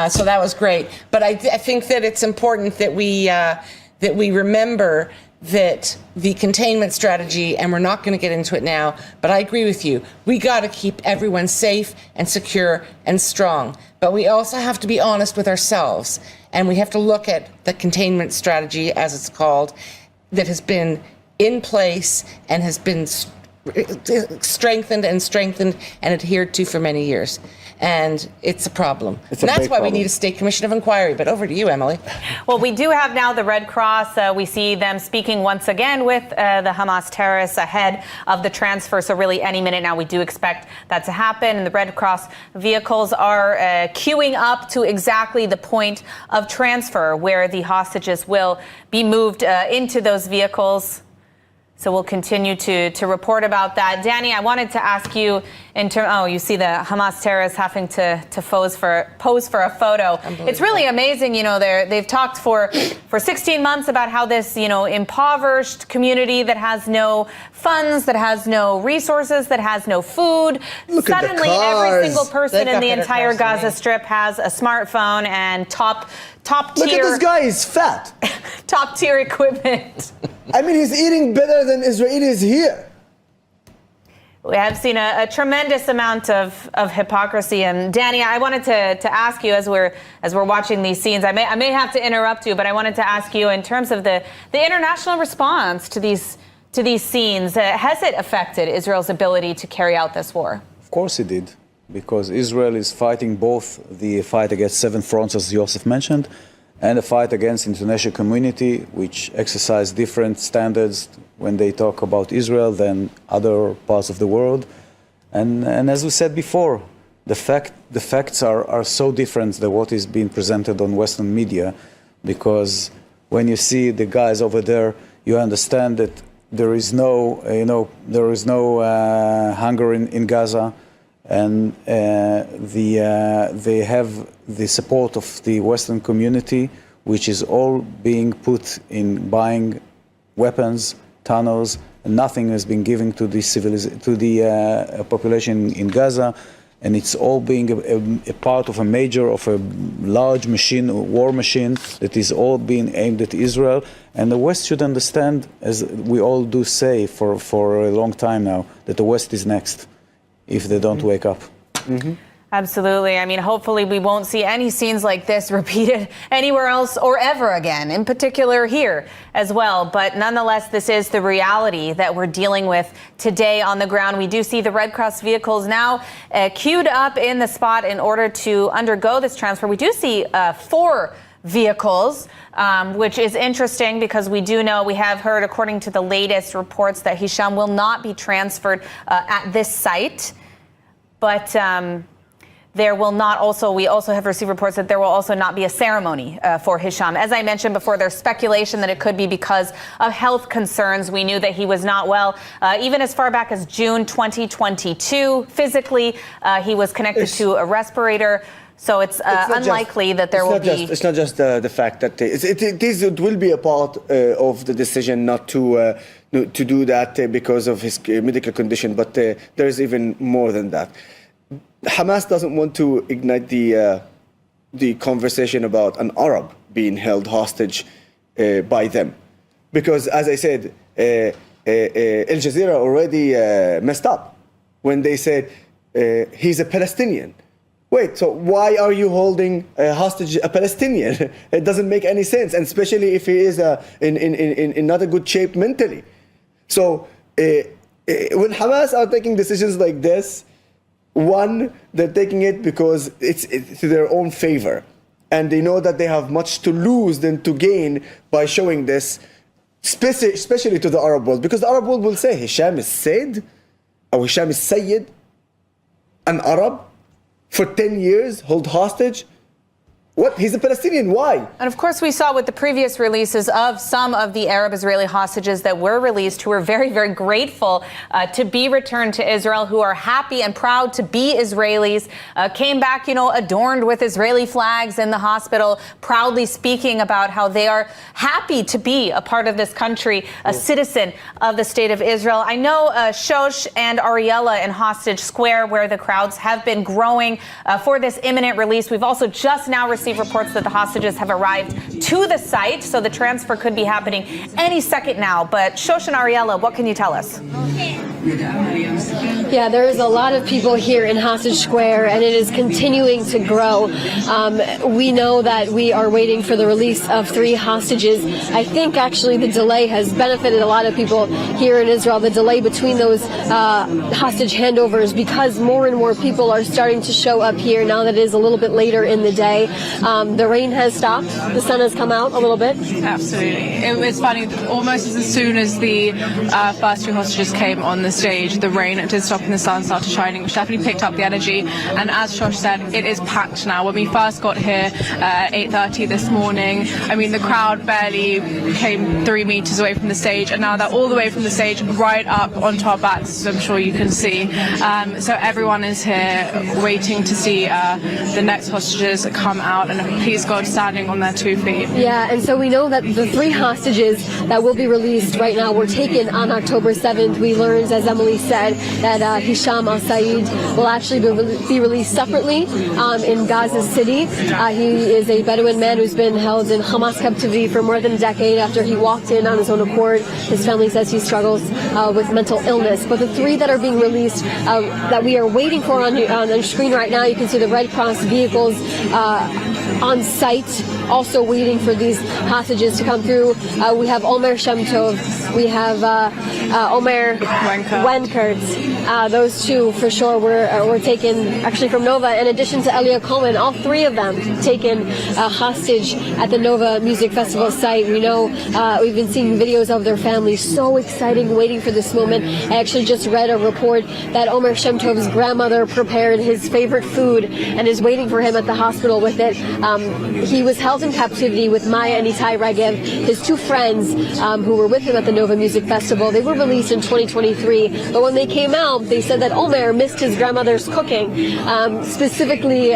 So that was great. But I think that it's important that we remember that the containment strategy, and we're not going to get into it now, but I agree with you. We got to keep everyone safe and secure and strong. But we also have to be honest with ourselves, and we have to look at the containment strategy, as it's called, that has been in place and has been strengthened and adhered to for many years. And it's a problem. And that's why we need a state commission of inquiry. But over to you, Emily. Well, we do have now the Red Cross. We see them speaking once again with the Hamas terrorists ahead of the transfer. So really any minute now we do expect that to happen. And the Red Cross vehicles are queuing up to exactly the point of transfer where the hostages will be moved into those vehicles. So we'll continue to report about that. Danny, I wanted to ask you you see the Hamas terrorists having to pose for a photo. It's really amazing, you know, they've talked for 16 months about how this, you know, impoverished community that has no funds, that has no resources, that has no food. Suddenly every single person in the entire Gaza Strip has a smartphone and top tier. Look at this guy, he's fat. Top tier equipment. I mean, he's eating better than Israelis here. We have seen a tremendous amount of hypocrisy. And Danny, I wanted to ask you as we're watching these scenes, I may have to interrupt you, but I wanted to ask you in terms of the international response to these scenes, has it affected Israel's ability to carry out this war? Of course it did, because Israel is fighting both the fight against seven fronts, as Yosef mentioned, and the fight against the international community, which exercise different standards when they talk about Israel than other parts of the world. And as we said before, the fact the facts are so different than what is being presented on Western media, because when you see the guys over there, you understand that there is no, hunger in Gaza, and they have the support of the Western community, which is all being put in buying weapons, tunnels, and nothing has been given to the population in Gaza, and it's all being a part of a large machine, a war machine that is all being aimed at Israel. And the West should understand, as we all do say for a long time now, that the West is next if they don't wake up. Mm-hmm. Absolutely. I mean, hopefully we won't see any scenes like this repeated anywhere else or ever again, in particular here as well. But nonetheless, this is the reality that we're dealing with today on the ground. We do see the Red Cross vehicles now queued up in the spot in order to undergo this transfer. We do see 4 vehicles, which is interesting because we do know, we have heard, according to the latest reports, that Hisham will not be transferred at this site. But there will not we also have received reports that there will also not be a ceremony for Hisham. As I mentioned before, there's speculation that it could be because of health concerns. We knew that he was not well even as far back as June 2022. Physically, he was connected to a respirator. So it's unlikely that there will be... It's not just the fact that it will be a part of the decision not to do that because of his medical condition, but there is even more than that. Hamas doesn't want to ignite the conversation about an Arab being held hostage by them, because, as I said, Al Jazeera already messed up when they said he's a Palestinian. Wait, so why are you holding hostage a Palestinian? It doesn't make any sense, and especially if he is in not a good shape mentally. So when Hamas are taking decisions like this, one, they're taking it because it's to their own favor, and they know that they have much to lose than to gain by showing this, especially to the Arab world, because the Arab world will say Hisham is Sayyid, or Hisham is Sayyid, an Arab, for 10 years, hold hostage. What? He's a Palestinian. Why? And of course, we saw with the previous releases of some of the Arab-Israeli hostages that were released, who are very, very grateful to be returned to Israel, who are happy and proud to be Israelis, came back, adorned with Israeli flags in the hospital, proudly speaking about how they are happy to be a part of this country, a citizen of the state of Israel. I know Shosh and Ariella in Hostage Square, where the crowds have been growing for this imminent release. We've also just now received reports that the hostages have arrived to the site, so the transfer could be happening any second now. But Shosh and Ariella, what can you tell us? Yeah, there is a lot of people here in Hostage Square, and it is continuing to grow. We know that we are waiting for the release of 3 hostages. I think actually the delay has benefited a lot of people here in Israel, the delay between those hostage handovers, because more and more people are starting to show up here now that it is a little bit later in the day. The rain has stopped. The sun has come out a little bit. Absolutely. It's funny, almost as soon as the first 2 hostages came on the stage, the rain did stop and the sun started shining, which definitely picked up the energy. And as Shosh said, it is packed now. When we first got here at 8:30 this morning, I mean, the crowd barely came 3 meters away from the stage, and now they're all the way from the stage right up onto our backs, as I'm sure you can see. So everyone is here waiting to see the next hostages come out, and please God, standing on their 2 feet. Yeah, and so we know that the 3 hostages that will be released right now were taken on October 7th. We learned, as Emily said, that Hisham al-Said will actually be released separately in Gaza City. He is a Bedouin man who's been held in Hamas captivity for more than a decade after he walked in on his own accord. His family says he struggles with mental illness. But the 3 that are being released that we are waiting for on the screen right now, you can see the Red Cross vehicles on site also waiting for these hostages to come through. We have Omer Shemtov, we have Omer Wenkert. Those two for sure were taken actually from Nova. In addition to Elia Cohen, all three of them taken hostage at the Nova Music Festival site. We know we've been seeing videos of their families, so exciting, waiting for this moment. I actually just read a report that Omer Shemtov's grandmother prepared his favorite food and is waiting for him at the hospital with it. He was held in captivity with Maya and Itai Regev, his two friends who were with him at the Nova Music Festival. They were released in 2023, but when they came out, they said that Omer missed his grandmother's cooking, specifically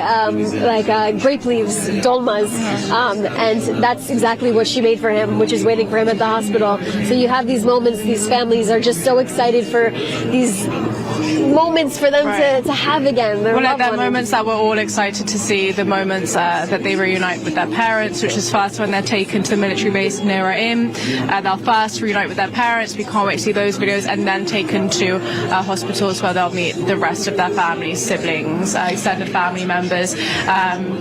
grape leaves, dolmas, and that's exactly what she made for him, which is waiting for him at the hospital. So you have these moments, these families are just so excited for these moments for them to have again. Well, at that moments that we're all excited to see, the moments that they reunite with their parents, which is first when they're taken to the military base near Neraim. They'll first reunite with their parents. We can't wait to see those videos, and then taken to hospitals where they'll meet the rest of their families, siblings, extended family members.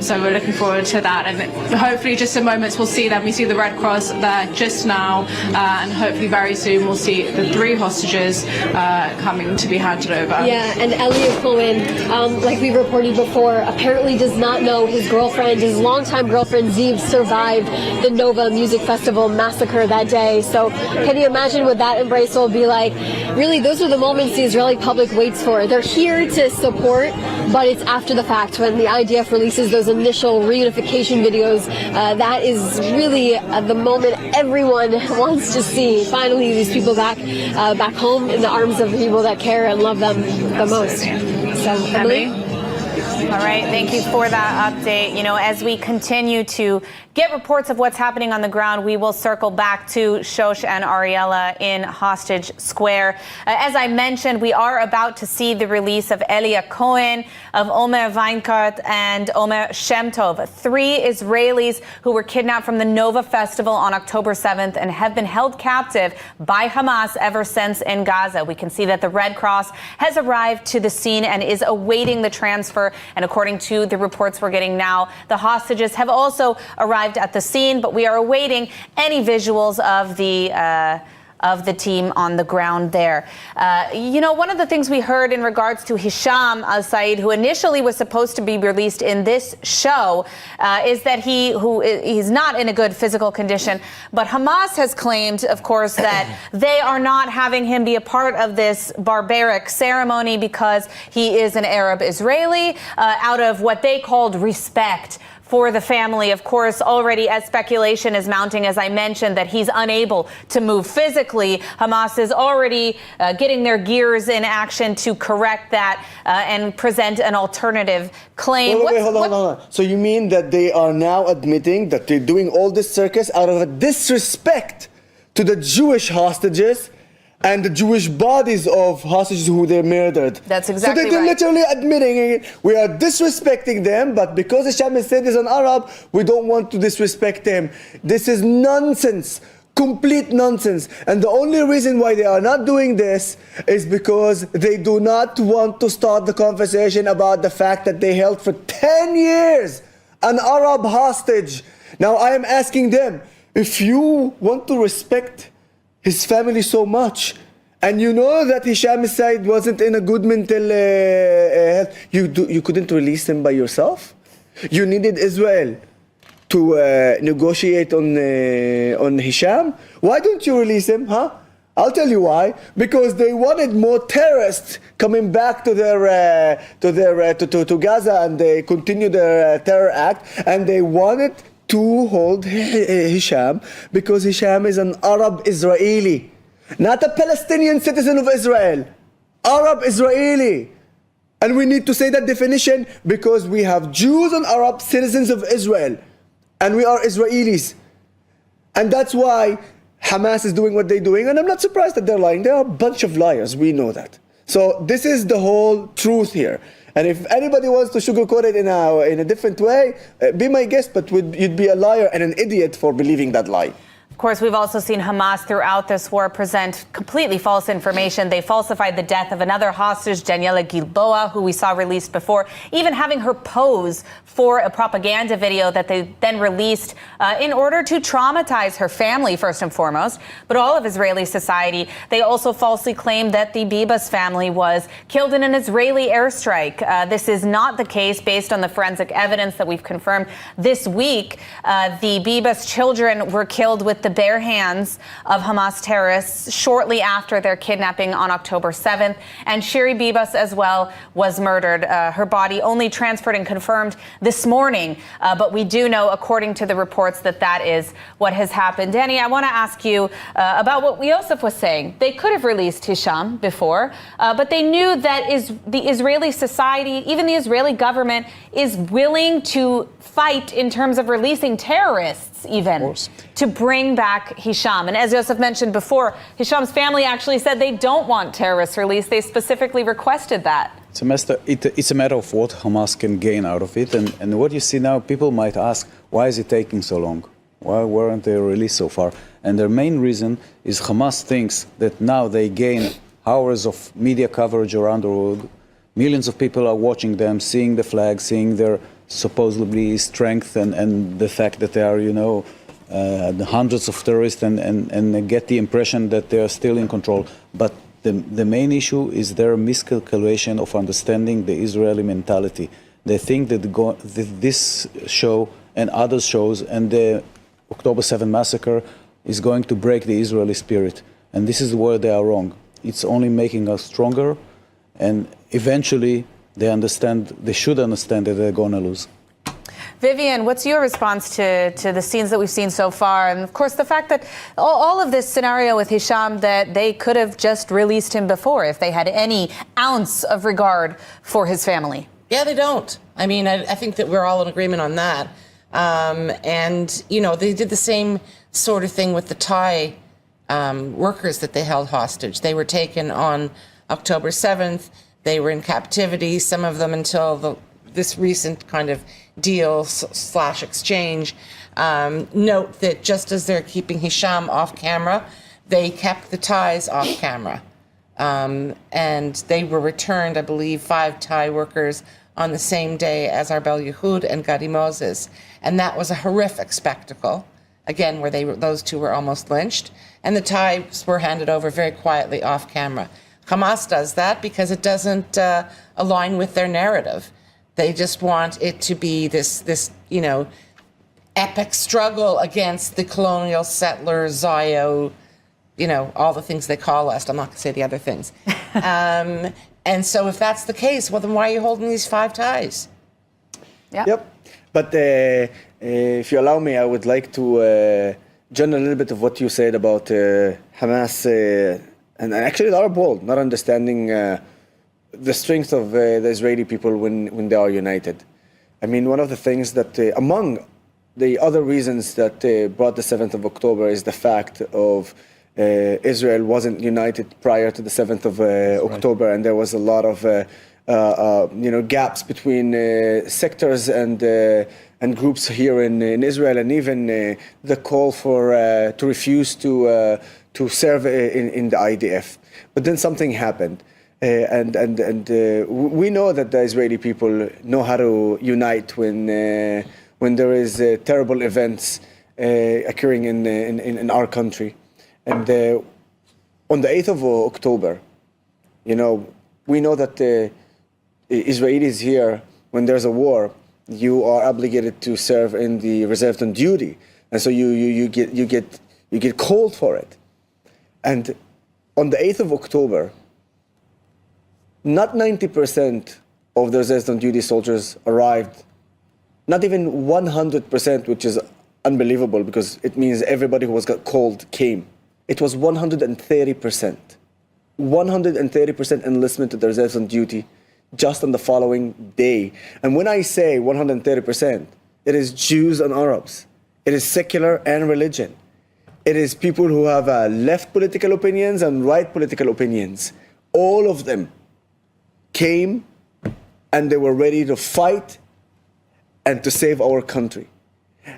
So we're looking forward to that, and hopefully just in moments we'll see them. We see the Red Cross there just now, and hopefully very soon we'll see the three hostages coming to be handed over. Yeah, and Elia Cohen, like we reported before, apparently does not know his girlfriend, his longtime girlfriend Ziv, survived the Nova Music Festival massacre that day. So can you imagine what that embrace will be like? Really, those are the moments the Israeli public waits for. They're here to support, but it's after the fact when the IDF releases those initial reunification videos. That is really the moment everyone wants to see. Finally, these people back home in the arms of the people that care and love them the most. So, Emily? All right, thank you for that update. You know, as we continue to get reports of what's happening on the ground, we will circle back to Shosh and Ariella in Hostage Square. As I mentioned, we are about to see the release of Elia Cohen, of Omer Weinkart, and Omer Shemtov, three Israelis who were kidnapped from the Nova Festival on October 7th and have been held captive by Hamas ever since in Gaza. We can see that the Red Cross has arrived to the scene and is awaiting the transfer. And according to the reports we're getting now, the hostages have also arrived at the scene, but we are awaiting any visuals of the team on the ground there. You know, one of the things we heard in regards to Hisham al-Said, who initially was supposed to be released in this show, is that he's not in a good physical condition. But Hamas has claimed, of course, that they are not having him be a part of this barbaric ceremony because he is an Arab Israeli, out of what they called respect for the family. Of course, already as speculation is mounting, as I mentioned, that he's unable to move physically. Hamas is already getting their gears in action to correct that and present an alternative claim. Wait, hold on. So you mean that they are now admitting that they're doing all this circus out of a disrespect to the Jewish hostages and the Jewish bodies of hostages who they murdered? That's exactly right. So they're literally admitting we are disrespecting them, but because Hisham al-Said is an Arab, we don't want to disrespect him. This is nonsense. Complete nonsense. And the only reason why they are not doing this is because they do not want to start the conversation about the fact that they held for 10 years an Arab hostage. Now I am asking them, if you want to respect his family so much, and you know that Hisham al-Said wasn't in a good mental health, you couldn't release him by yourself? You needed Israel to negotiate on Hisham? Why don't you release him, huh? I'll tell you why. Because they wanted more terrorists coming back to Gaza, and they continue their terror act, and they wanted to hold Hisham because Hisham is an Arab Israeli, not a Palestinian citizen of Israel. Arab Israeli. And we need to say that definition because we have Jews and Arab citizens of Israel, and we are Israelis. And that's why Hamas is doing what they're doing, and I'm not surprised that they're lying. They are a bunch of liars, we know that. So this is the whole truth here. And if anybody wants to sugarcoat it in a different way, be my guest, but you'd be a liar and an idiot for believing that lie. Of course, we've also seen Hamas throughout this war present completely false information. They falsified the death of another hostage, Daniela Gilboa, who we saw released before, even having her pose for a propaganda video that they then released in order to traumatize her family, first and foremost, but all of Israeli society. They also falsely claimed that the Bibas family was killed in an Israeli airstrike. This is not the case based on the forensic evidence that we've confirmed this week. The Bibas children were killed with the bare hands of Hamas terrorists shortly after their kidnapping on October 7th. And Shiri Bibas as well was murdered. Her body only transferred and confirmed this morning. But we do know, according to the reports, that that is what has happened. Danny, I want to ask you about what Yosef was saying. They could have released Hisham before, but they knew that the Israeli society, even the Israeli government, is willing to fight in terms of releasing terrorists even to bring back Hisham. And as Yosef mentioned before, Hisham's family actually said they don't want terrorists released. They specifically requested that. It's a matter of what Hamas can gain out of it. And what you see now, people might ask, why is it taking so long? Why weren't they released so far? And their main reason is Hamas thinks that now they gain hours of media coverage around the world. Millions of people are watching them, seeing the flag, seeing their supposedly strength and the fact that they are, the hundreds of terrorists and they get the impression that they are still in control. But the main issue is their miscalculation of understanding the Israeli mentality. They think that this show and other shows and the October 7 massacre is going to break the Israeli spirit. And this is where they are wrong. It's only making us stronger, and eventually they should understand that they're going to lose. Vivian, what's your response to the scenes that we've seen so far? And of course, the fact that all of this scenario with Hisham, that they could have just released him before if they had any ounce of regard for his family. Yeah, they don't. I mean, I think that we're all in agreement on that. They did the same sort of thing with the Thai workers that they held hostage. They were taken on October 7th. They were in captivity, some of them until this recent kind of deal / exchange. Note that just as they're keeping Hisham off camera, they kept the Thais off camera. And they were returned, I believe, 5 Thai workers on the same day as Arbel Yehud and Gadi Moses. And that was a horrific spectacle, again, where those two were almost lynched. And the Thais were handed over very quietly off camera. Hamas does that because it doesn't align with their narrative. They just want it to be this epic struggle against the colonial settlers, Zio, all the things they call us. I'm not going to say the other things. And so if that's the case, well, then why are you holding these 5 Thais? Yeah. Yep. But if you allow me, I would like to join a little bit of what you said about Hamas and actually the Arab world not understanding the strength of the Israeli people when they are united. I mean, one of the things that, among the other reasons that brought the 7th of October is the fact of Israel wasn't united prior to the 7th of October, and there was a lot of gaps between sectors and groups here in Israel, and even the call to refuse to serve in the IDF. But then something happened. And we know that the Israeli people know how to unite when there is terrible events occurring in our country. And on the 8th of October, we know that Israelis here, when there's a war, you are obligated to serve in the reserve on duty, and so you get called for it. And on the 8th of October, not 90% of the reserve on duty soldiers arrived. Not even 100%, which is unbelievable because it means everybody who got called came. It was 130%. 130% enlistment to the reserves on duty just on the following day. And when I say 130%, it is Jews and Arabs. It is secular and religion. It is people who have left political opinions and right political opinions. All of them came and they were ready to fight and to save our country.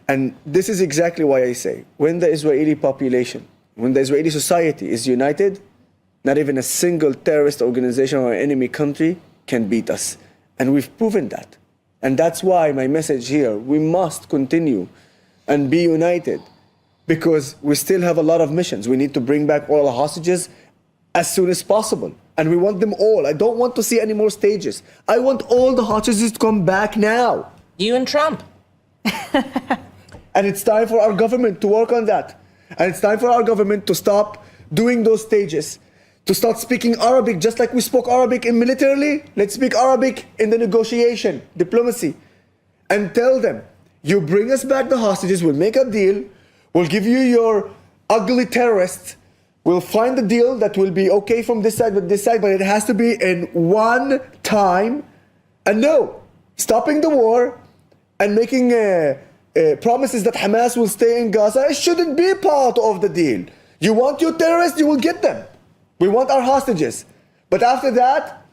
And this is exactly why I say, when the Israeli population, when the Israeli society is united, not even a single terrorist organization or enemy country can beat us. And we've proven that. And that's why my message here, we must continue and be united, because we still have a lot of missions. We need to bring back all the hostages as soon as possible. And we want them all. I don't want to see any more stages. I want all the hostages to come back now. You and Trump. And it's time for our government to work on that. And it's time for our government to stop doing those stages, to start speaking Arabic just like we spoke Arabic in militarily. Let's speak Arabic in the negotiation, diplomacy, and tell them, you bring us back the hostages, we'll make a deal, we'll give you your ugly terrorists, we'll find a deal that will be okay from this side, but it has to be in one time. And no, stopping the war and making promises that Hamas will stay in Gaza, it shouldn't be part of the deal. You want your terrorists, you will get them. We want our hostages. But after that,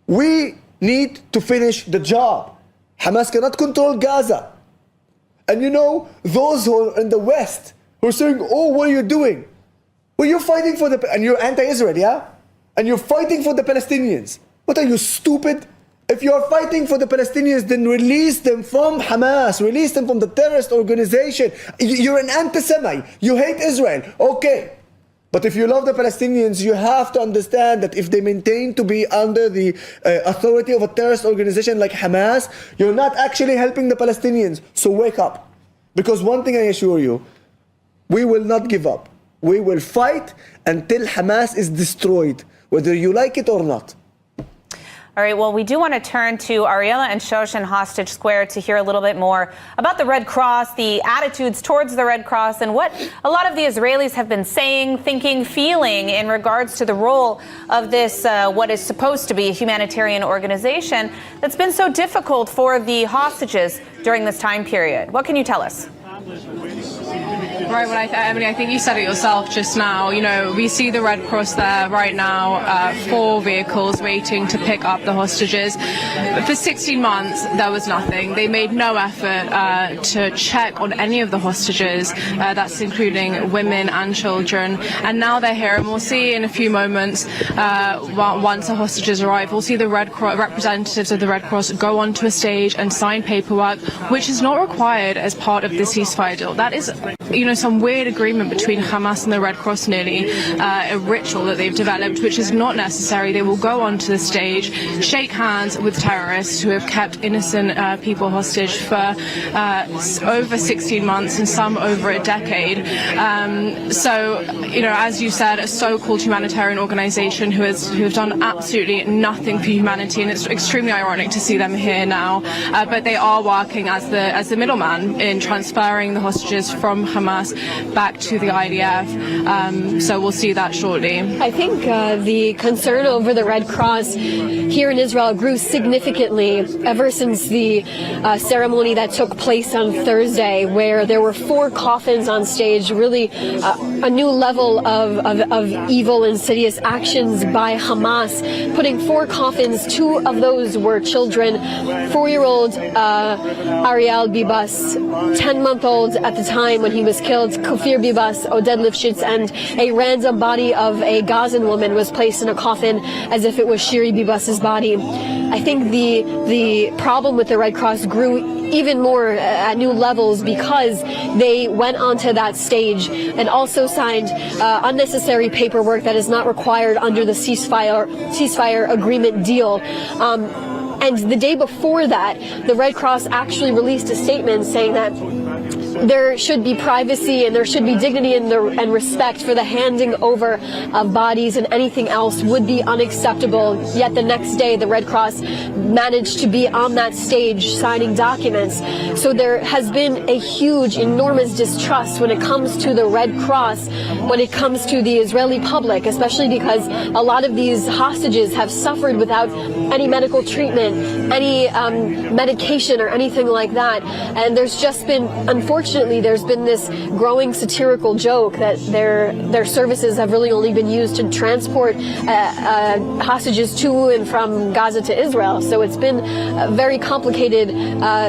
we need to finish the job. Hamas cannot control Gaza. And you know, those who are in the West who are saying, oh, what are you doing? Well, you're fighting for and you're anti-Israel, yeah? And you're fighting for the Palestinians. What are you, stupid? If you're fighting for the Palestinians, then release them from Hamas, release them from the terrorist organization. You're an anti-Semite. You hate Israel. Okay. But if you love the Palestinians, you have to understand that if they maintain to be under the authority of a terrorist organization like Hamas, you're not actually helping the Palestinians. So wake up. Because one thing I assure you, we will not give up. We will fight until Hamas is destroyed, whether you like it or not. All right, well, we do want to turn to Ariella and Shosh in Hostage Square to hear a little bit more about the Red Cross, the attitudes towards the Red Cross, and what a lot of the Israelis have been saying, thinking, feeling in regards to the role of this, what is supposed to be a humanitarian organization that's been so difficult for the hostages during this time period. What can you tell us? Right, well, Emily, I think you said it yourself just now. You know, we see the Red Cross there right now, 4 vehicles waiting to pick up the hostages. But for 16 months, there was nothing. They made no effort to check on any of the hostages. That's including women and children. And now they're here, and we'll see in a few moments, once the hostages arrive, we'll see the Red Cross representatives of the Red Cross go onto a stage and sign paperwork, which is not required as part of the ceasefire deal. That is, you know, some weird agreement between Hamas and the Red Cross, nearly a ritual that they've developed, which is not necessary. They will go onto the stage, shake hands with terrorists who have kept innocent people hostage for over 16 months and some over a decade. So, you know, as you said, a so-called humanitarian organization who have done absolutely nothing for humanity, and it's extremely ironic to see them here now. But they are working as the middleman in transferring the hostages from Hamas back to the IDF. So we'll see that shortly. I think the concern over the Red Cross here in Israel grew significantly ever since the ceremony that took place on Thursday, where there were 4 coffins on stage, really a new level of evil, insidious actions by Hamas, putting 4 coffins. 2 of those were children, 4-year-old Ariel Bibas, 10-month-old at the time when he was killed, Kfir Bibas, Oded Lifshitz, and a random body of a Gazan woman was placed in a coffin as if it was Shiri Bibas's body. I think the problem with the Red Cross grew even more at new levels because they went onto that stage and also signed unnecessary paperwork that is not required under the ceasefire agreement deal. And the day before that, the Red Cross actually released a statement saying that there should be privacy and there should be dignity and respect for the handing over of bodies, and anything else would be unacceptable. Yet the next day, the Red Cross managed to be on that stage signing documents. So there has been a huge, enormous distrust when it comes to the Red Cross, when it comes to the Israeli public, especially because a lot of these hostages have suffered without any medical treatment, any medication or anything like that. And there's just been, unfortunately, unfortunately, there's been this growing satirical joke that their services have really only been used to transport hostages to and from Gaza to Israel. So it's been a very complicated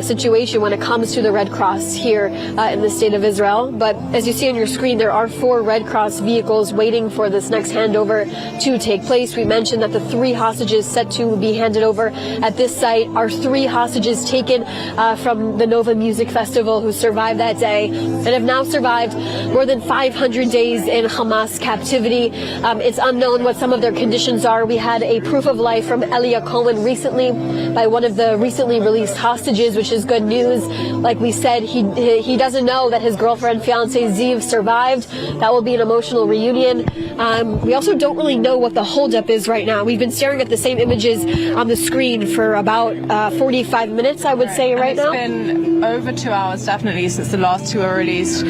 situation when it comes to the Red Cross here in the state of Israel. But as you see on your screen, there are 4 Red Cross vehicles waiting for this next handover to take place. We mentioned that the 3 hostages set to be handed over at this site are 3 hostages taken from the Nova Music Festival who survived that day and have now survived more than 500 days in Hamas captivity. It's unknown what some of their conditions are. We had a proof of life from Elia Cohen recently by one of the recently released hostages, which is good news. Like we said, he doesn't know that his girlfriend, fiancé Ziv survived. That will be an emotional reunion. We also don't really know what the holdup is right now. We've been staring at the same images on the screen for about 45 minutes, I would say, right now. It's been over 2 hours, definitely, since the last 2 were released.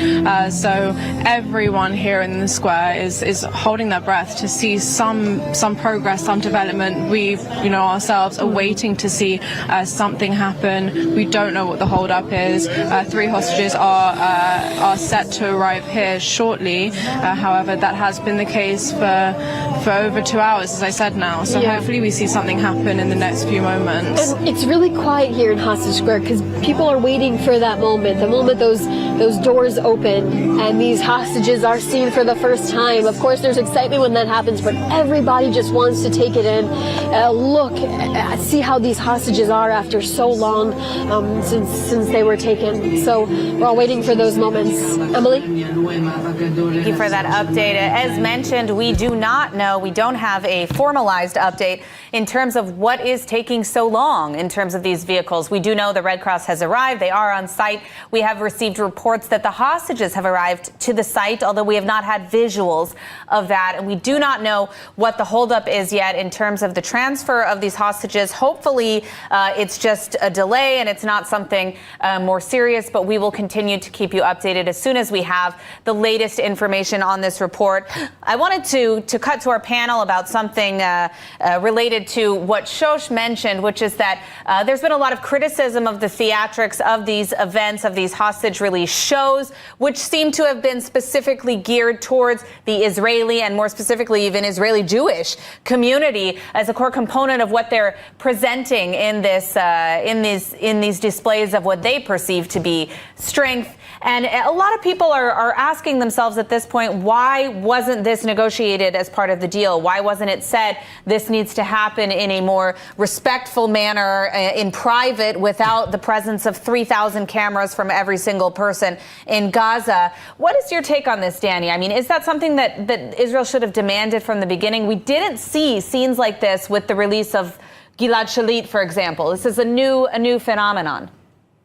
So everyone here in the square is holding their breath to see some progress, some development. We, ourselves are waiting to see something happen. We don't know what the holdup is. 3 hostages are set to arrive here shortly. However, that has been the case for over 2 hours, as I said now. So hopefully we see something happen in the next few moments. And it's really quiet here in Hostage Square because people are waiting for that moment, the moment those doors open and these hostages are seen for the first time. Of course, there's excitement when that happens, but everybody just wants to take it in, look, see how these hostages are after so long since they were taken. So we're all waiting for those moments. Emily? Thank you for that update. As mentioned, we do not know, we don't have a formalized update in terms of what is taking so long in terms of these vehicles. We do know the Red Cross has arrived. They are on site. We have received reports that the hostages have arrived to the site, although we have not had visuals of that. And we do not know what the holdup is yet in terms of the transfer of these hostages. Hopefully, it's just a delay and it's not something more serious, but we will continue to keep you updated as soon as we have the latest information on this report. I wanted to cut to our panel about something related to what Shosh mentioned, which is that there's been a lot of criticism of the theatrics of these events, of these hostage release shows, which seem to have been specifically geared towards the Israeli and more specifically even Israeli Jewish community as a core component of what they're presenting in this in these displays of what they perceive to be strength. And a lot of people are asking themselves at this point, why wasn't this negotiated as part of the deal? Why wasn't it said this needs to happen in a more respectful manner, in private, without the presence of 3,000 cameras from every single person in Gaza? What is your take on this, Danny? I mean, is that something that Israel should have demanded from the beginning? We didn't see scenes like this with the release of Gilad Shalit, for example. This is a new phenomenon.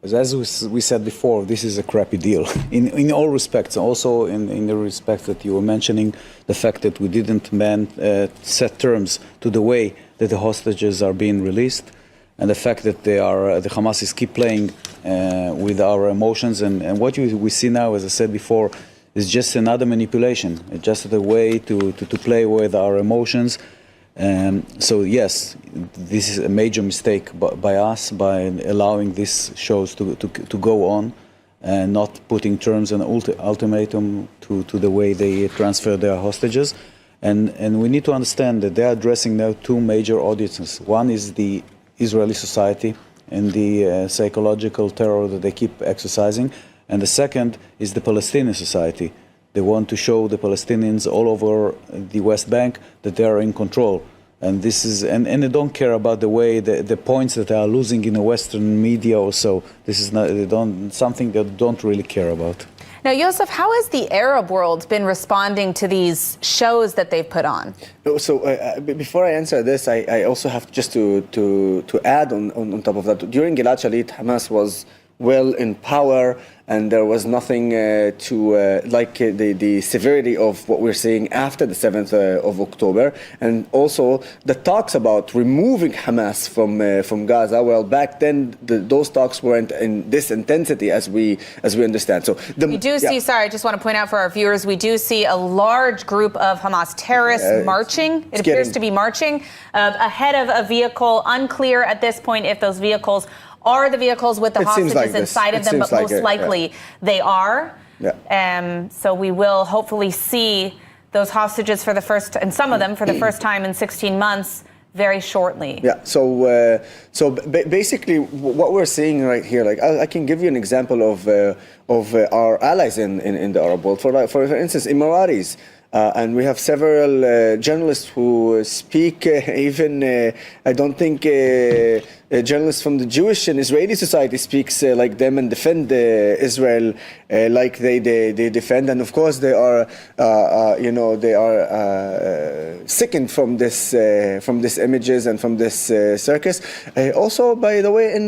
As we said before, this is a crappy deal in all respects. Also in the respect that you were mentioning, the fact that we didn't set terms to the way that the hostages are being released, and the fact that the Hamas keep playing with our emotions. And what we see now, as I said before, is just another manipulation, just a way to play with our emotions. So yes, this is a major mistake by us, by allowing these shows to go on and not putting terms and ultimatum to the way they transfer their hostages. And we need to understand that they are addressing now 2 major audiences. One is the Israeli society and the psychological terror that they keep exercising. And the second is the Palestinian society. They want to show the Palestinians all over the West Bank that they are in control. And this is, and they don't care about the way the points that they are losing in the Western media or so. This is not something they don't really care about. Now, Yosef, how has the Arab world been responding to these shows that they've put on? So before I answer this, I also have just to add on top of that. During Gilad Shalit, Hamas was well in power, and there was nothing the severity of what we're seeing after the 7th of October. And also the talks about removing Hamas from Gaza, well, back then those talks weren't in this intensity as we understand. So we do see, sorry, I just want to point out for our viewers, we do see a large group of Hamas terrorists marching. It appears to be marching ahead of a vehicle. Unclear at this point if those vehicles Are the vehicles with the It seems hostages like this. inside of It them? seems But like most it, yeah. likely they are. Yeah. So we will hopefully see those hostages for the first, and some of them for the first time in 16 months, very shortly. Yeah. So basically, what we're seeing right here, like I can give you an example of our allies in the Arab world. For instance, Emiratis. And we have several journalists who speak I don't think journalists from the Jewish and Israeli society speaks like them and defend Israel like they defend. And of course they are, they are sickened from this images and from this circus. Also, by the way, in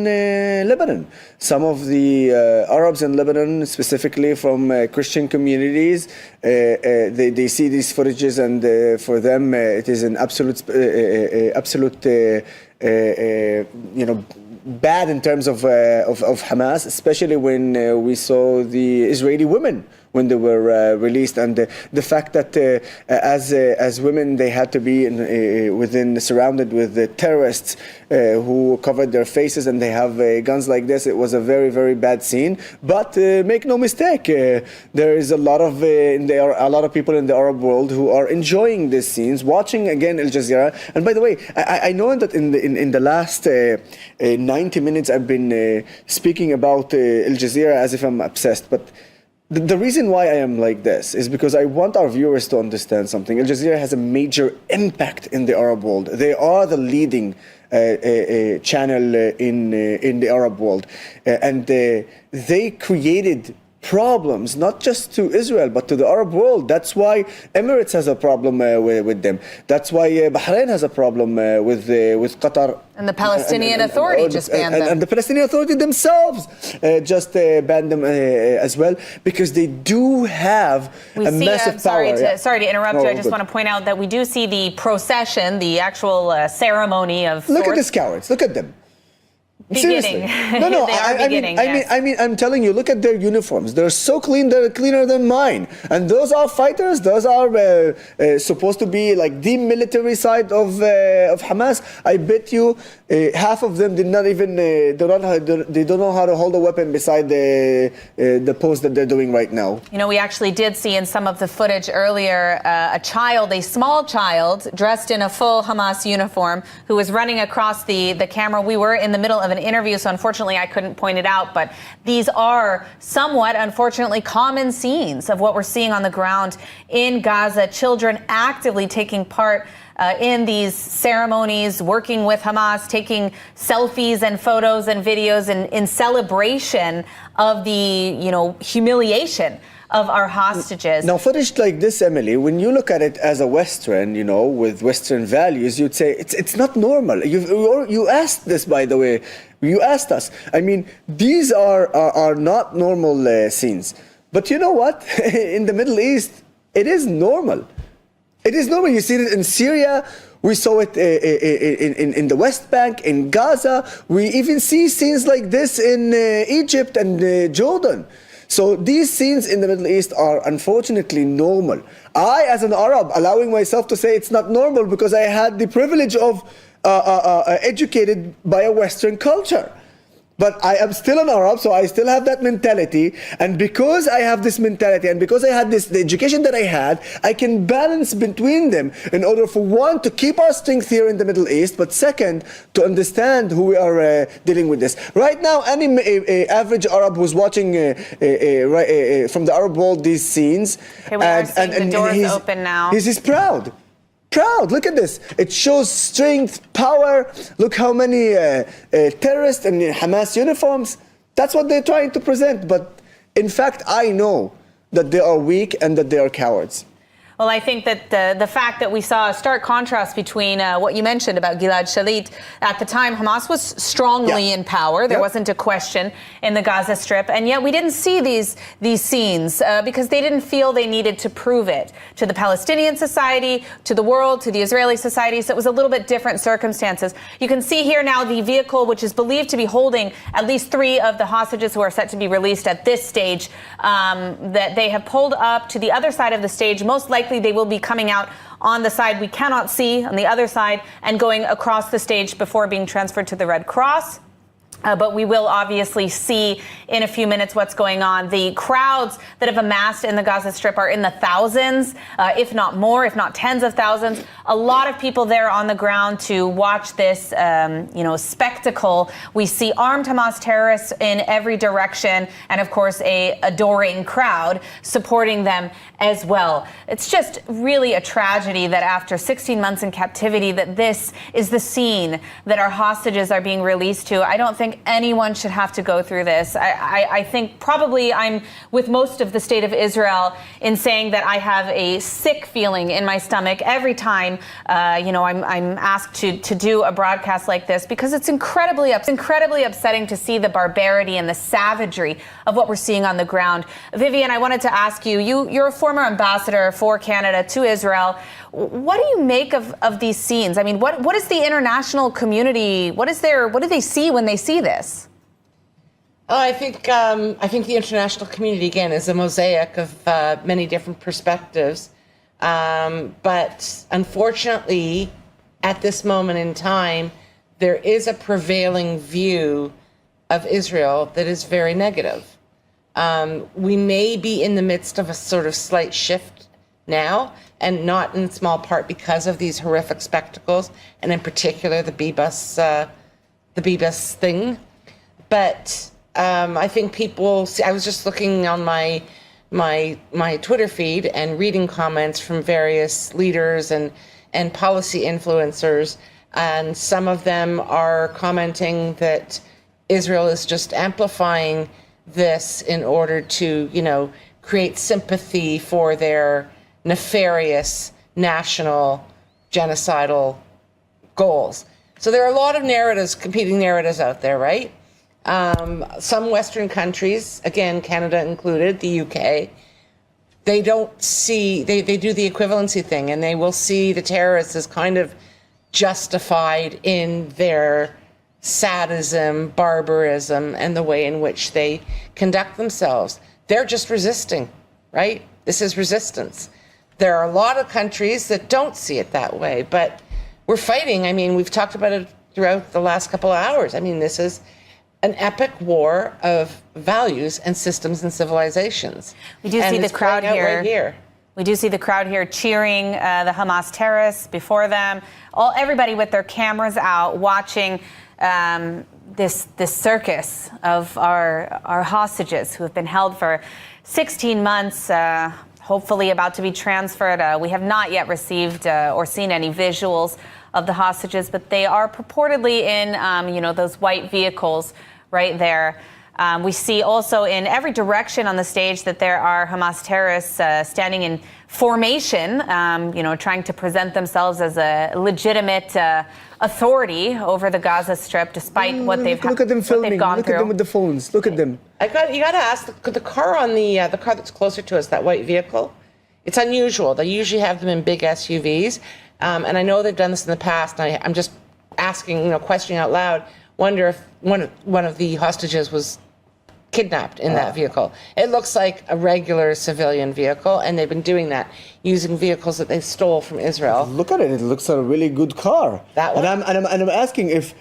Lebanon, some of the Arabs in Lebanon, specifically from Christian communities, they see these footages, and for them it is an absolute bad in terms of Hamas, especially when we saw the Israeli women when they were released, and the fact that as women they had to be surrounded with the terrorists who covered their faces, and they have guns like this. It was a very, very bad scene. But make no mistake, there is a lot of people in the Arab world who are enjoying these scenes, watching again Al Jazeera. And by the way, I know that in the last 90 minutes I've been speaking about Al Jazeera as if I'm obsessed, but the reason why I am like this is because I want our viewers to understand something. Al Jazeera has a major impact in the Arab world. They are the leading channel in the Arab world, and they created problems not just to Israel but to the Arab world. That's why Emirates has a problem with them. That's why Bahrain has a problem with Qatar. And the Palestinian Authority just banned them. And the Palestinian Authority themselves just banned them as well, because they do have a massive power. Sorry to interrupt you. I just want to point out that we do see the procession, the actual ceremony of Look sorts. at these cowards. Look at them. Beginning. Seriously. No, They are beginning, yes. I mean, I'm telling you, look at their uniforms. They're so clean, they're cleaner than mine. And those are fighters. Those are supposed to be like the military side of Hamas. I bet you half of them did not even, they don't know how to hold a weapon beside the pose that they're doing right now. You know, we actually did see in some of the footage earlier a small child, dressed in a full Hamas uniform, who was running across the camera. We were in the middle of an interview, so unfortunately I couldn't point it out, but these are somewhat, unfortunately, common scenes of what we're seeing on the ground in Gaza. Children actively taking part in these ceremonies, working with Hamas, taking selfies and photos and videos in celebration of the, humiliation of our hostages. Now, footage like this, Emily, when you look at it as a Western, with Western values, you'd say it's not normal. You asked this, by the way. You asked us. I mean, these are not normal scenes. But you know what? In the Middle East, it is normal. It is normal. You see it in Syria. We saw it in the West Bank, in Gaza. We even see scenes like this in Egypt and Jordan. So these scenes in the Middle East are unfortunately normal. I, as an Arab, allowing myself to say it's not normal because I had the privilege of educated by a Western culture. But I am still an Arab, so I still have that mentality. And because I have this mentality, and because I had the education that I had, I can balance between them in order for one, to keep our strength here in the Middle East, but second, to understand who we are dealing with this. Right now, any average Arab who's watching from the Arab world these scenes, Okay, we are seeing the doors open now. He's proud. Proud. Look at this. It shows strength, power. Look how many terrorists in Hamas uniforms. That's what they're trying to present. But in fact, I know that they are weak and that they are cowards. Well, I think that the fact that we saw a stark contrast between what you mentioned about Gilad Shalit, at the time Hamas was strongly in power. There wasn't a question in the Gaza Strip. And yet we didn't see these scenes because they didn't feel they needed to prove it to the Palestinian society, to the world, to the Israeli society. So it was a little bit different circumstances. You can see here now the vehicle, which is believed to be holding at least 3 of the hostages who are set to be released at this stage, that they have pulled up to the other side of the stage. Most likely they will be coming out on the side we cannot see, on the other side, and going across the stage before being transferred to the Red Cross. But we will obviously see in a few minutes what's going on. The crowds that have amassed in the Gaza Strip are in the thousands, if not more, if not tens of thousands. A lot of people there on the ground to watch this, spectacle. We see armed Hamas terrorists in every direction, and of course, a adoring crowd supporting them as well. It's just really a tragedy that after 16 months in captivity, that this is the scene that our hostages are being released to. I don't think anyone should have to go through this. I think probably I'm with most of the state of Israel in saying that I have a sick feeling in my stomach every time, I'm asked to do a broadcast like this, because it's incredibly upsetting to see the barbarity and the savagery of what we're seeing on the ground. Vivian, I wanted to ask you, you're a former ambassador for Canada to Israel. What do you make of these scenes? I mean, what is the international community? What do they see when they see this? Oh, I think the international community, again, is a mosaic of many different perspectives. But unfortunately, at this moment in time, there is a prevailing view of Israel that is very negative. We may be in the midst of a sort of slight shift now, and not in small part because of these horrific spectacles, and in particular the Bibas thing. But I think people see, I was just looking on my Twitter feed and reading comments from various leaders and policy influencers, and some of them are commenting that Israel is just amplifying this in order to, create sympathy for their nefarious national genocidal goals. So there are a lot of narratives, competing narratives out there, right? Some Western countries, again, Canada included, the UK, they don't see, they do the equivalency thing, and they will see the terrorists as kind of justified in their sadism, barbarism, and the way in which they conduct themselves. They're just resisting, right? This is resistance. There are a lot of countries that don't see it that way, but we're fighting. I mean, we've talked about it throughout the last couple of hours. I mean, this is an epic war of values and systems and civilizations. We do see the crowd here. Right here. We do see the crowd here cheering the Hamas terrorists before them. Everybody with their cameras out, watching this circus of our hostages who have been held for 16 months, hopefully about to be transferred. We have not yet received or seen any visuals of the hostages, but they are purportedly in, those white vehicles right there. We see also in every direction on the stage that there are Hamas terrorists standing in formation, trying to present themselves as a legitimate authority over the Gaza Strip, despite what they've Look at them filming. Look at them with the phones. Look at them. You got to ask the car on the car that's closer to us, that white vehicle. It's unusual. They usually have them in big SUVs, and I know they've done this in the past. And I'm just asking, questioning out loud. Wonder if one of the hostages was kidnapped in that vehicle. It looks like a regular civilian vehicle, and they've been doing that, using vehicles that they stole from Israel. Look at it. It looks like a really good car. That one? And I'm asking if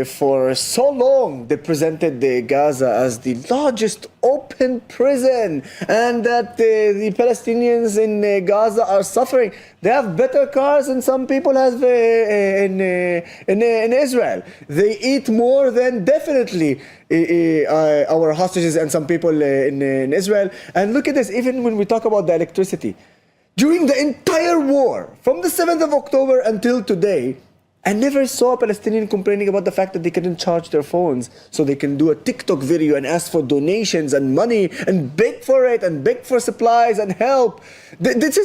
for so long they presented Gaza as the largest open prison, and that the Palestinians in Gaza are suffering. They have better cars than some people have in Israel. They eat more than definitely our hostages and some people in Israel. And look at this, even when we talk about the electricity. During the entire war, from the 7th of October until today, I never saw a Palestinian complaining about the fact that they couldn't charge their phones so they can do a TikTok video and ask for donations and money and beg for it and beg for supplies and help. This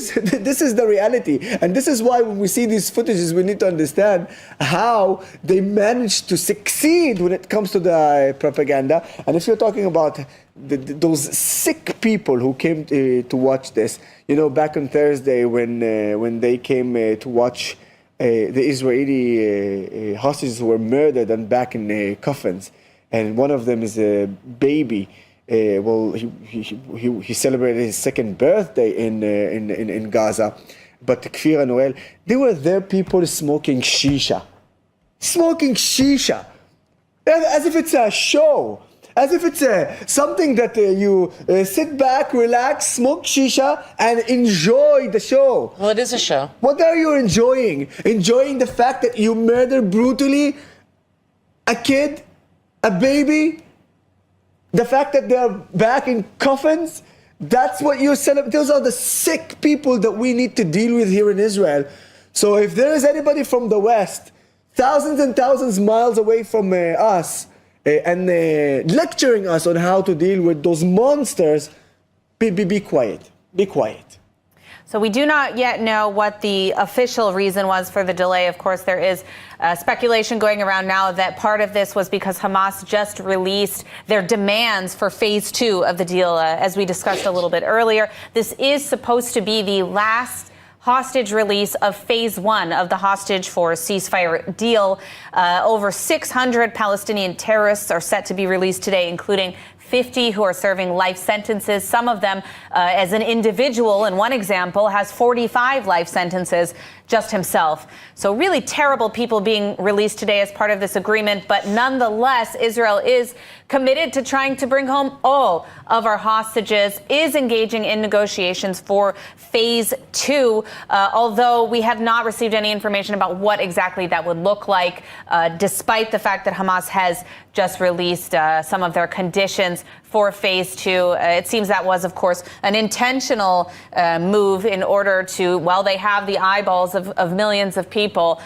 is the reality. And this is why when we see these footages, we need to understand how they managed to succeed when it comes to the propaganda. And if you're talking about those sick people who came to watch this, back on Thursday when they came to watch the Israeli hostages who were murdered and back in coffins, and one of them is a baby. He celebrated his second birthday in Gaza, but Kfir Noel, they were there, people smoking shisha. As if it's a show. As if it's something that you sit back, relax, smoke shisha, and enjoy the show. Well, it is a show. What are you enjoying? Enjoying the fact that you murdered brutally a kid, a baby? The fact that they're back in coffins? That's what you're celebrating. Those are the sick people that we need to deal with here in Israel. So if there is anybody from the West, thousands and thousands miles away from us, and lecturing us on how to deal with those monsters, be quiet. Be quiet. So we do not yet know what the official reason was for the delay. Of course, there is speculation going around now that part of this was because Hamas just released their demands for phase 2 of the deal, as we discussed a little bit earlier. This is supposed to be the last hostage release of phase 1 of the hostage for ceasefire deal. Over 600 Palestinian terrorists are set to be released today, including 50 who are serving life sentences. Some of them, as an individual, in one example, has 45 life sentences just himself. So really terrible people being released today as part of this agreement. But nonetheless, Israel is committed to trying to bring home all of our hostages, is engaging in negotiations for phase 2, although we have not received any information about what exactly that would look like, despite the fact that Hamas has just released some of their conditions for phase 2. It seems that was, of course, an intentional move in order to, while they have the eyeballs of millions of people,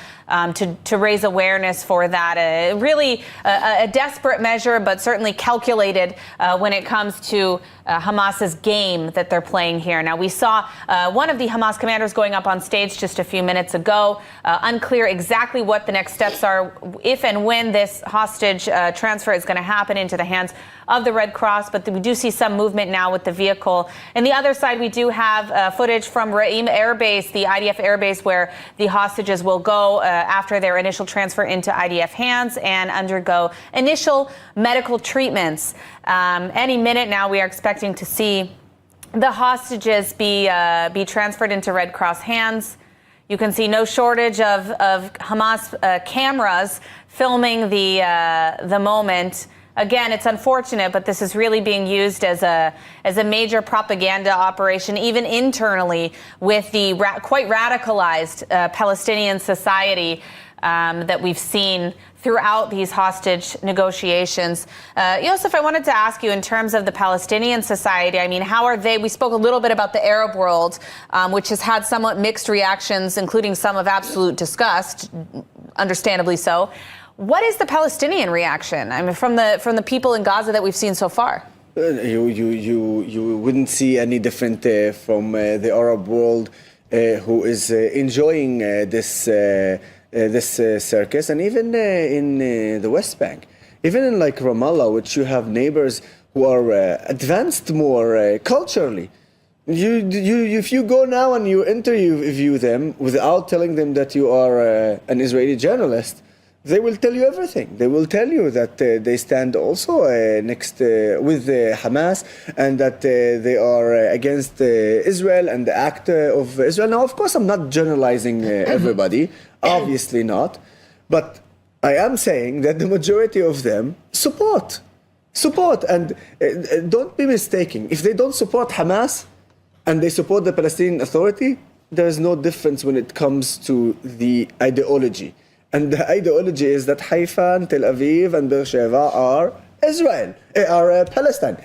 to raise awareness for that. Really a desperate measure, but certainly calculated when it comes to Hamas's game that they're playing here. Now, we saw one of the Hamas commanders going up on stage just a few minutes ago. Unclear exactly what the next steps are, if and when this hostage transfer is going to happen into the hands of the Red Cross, but we do see some movement now with the vehicle. And the other side, we do have footage from Ra'im Air Base, the IDF air base, where the hostages will go after their initial transfer into IDF hands and undergo initial medical treatments. Any minute now, we are expecting to see the hostages be transferred into Red Cross hands. You can see no shortage of Hamas cameras filming the moment. Again, it's unfortunate, but this is really being used as a major propaganda operation, even internally, with the quite radicalized Palestinian society that we've seen throughout these hostage negotiations. Yosef, I wanted to ask you, in terms of the Palestinian society, I mean, how are they? We spoke a little bit about the Arab world, which has had somewhat mixed reactions, including some of absolute disgust, understandably so. What is the Palestinian reaction? I mean, from the people in Gaza that we've seen so far? You wouldn't see any different from the Arab world, who is enjoying this circus, and even in the West Bank, even in like Ramallah, which you have neighbors who are advanced more culturally. If you go now and you interview them without telling them that you are an Israeli journalist, they will tell you everything. They will tell you that they stand also next with Hamas, and that they are against Israel and the act of Israel. Now, of course, I'm not generalizing everybody, obviously not, but I am saying that the majority of them support, and don't be mistaken. If they don't support Hamas and they support the Palestinian Authority, there is no difference when it comes to the ideology. And the ideology is that Haifa and Tel Aviv and Beersheba are Palestine,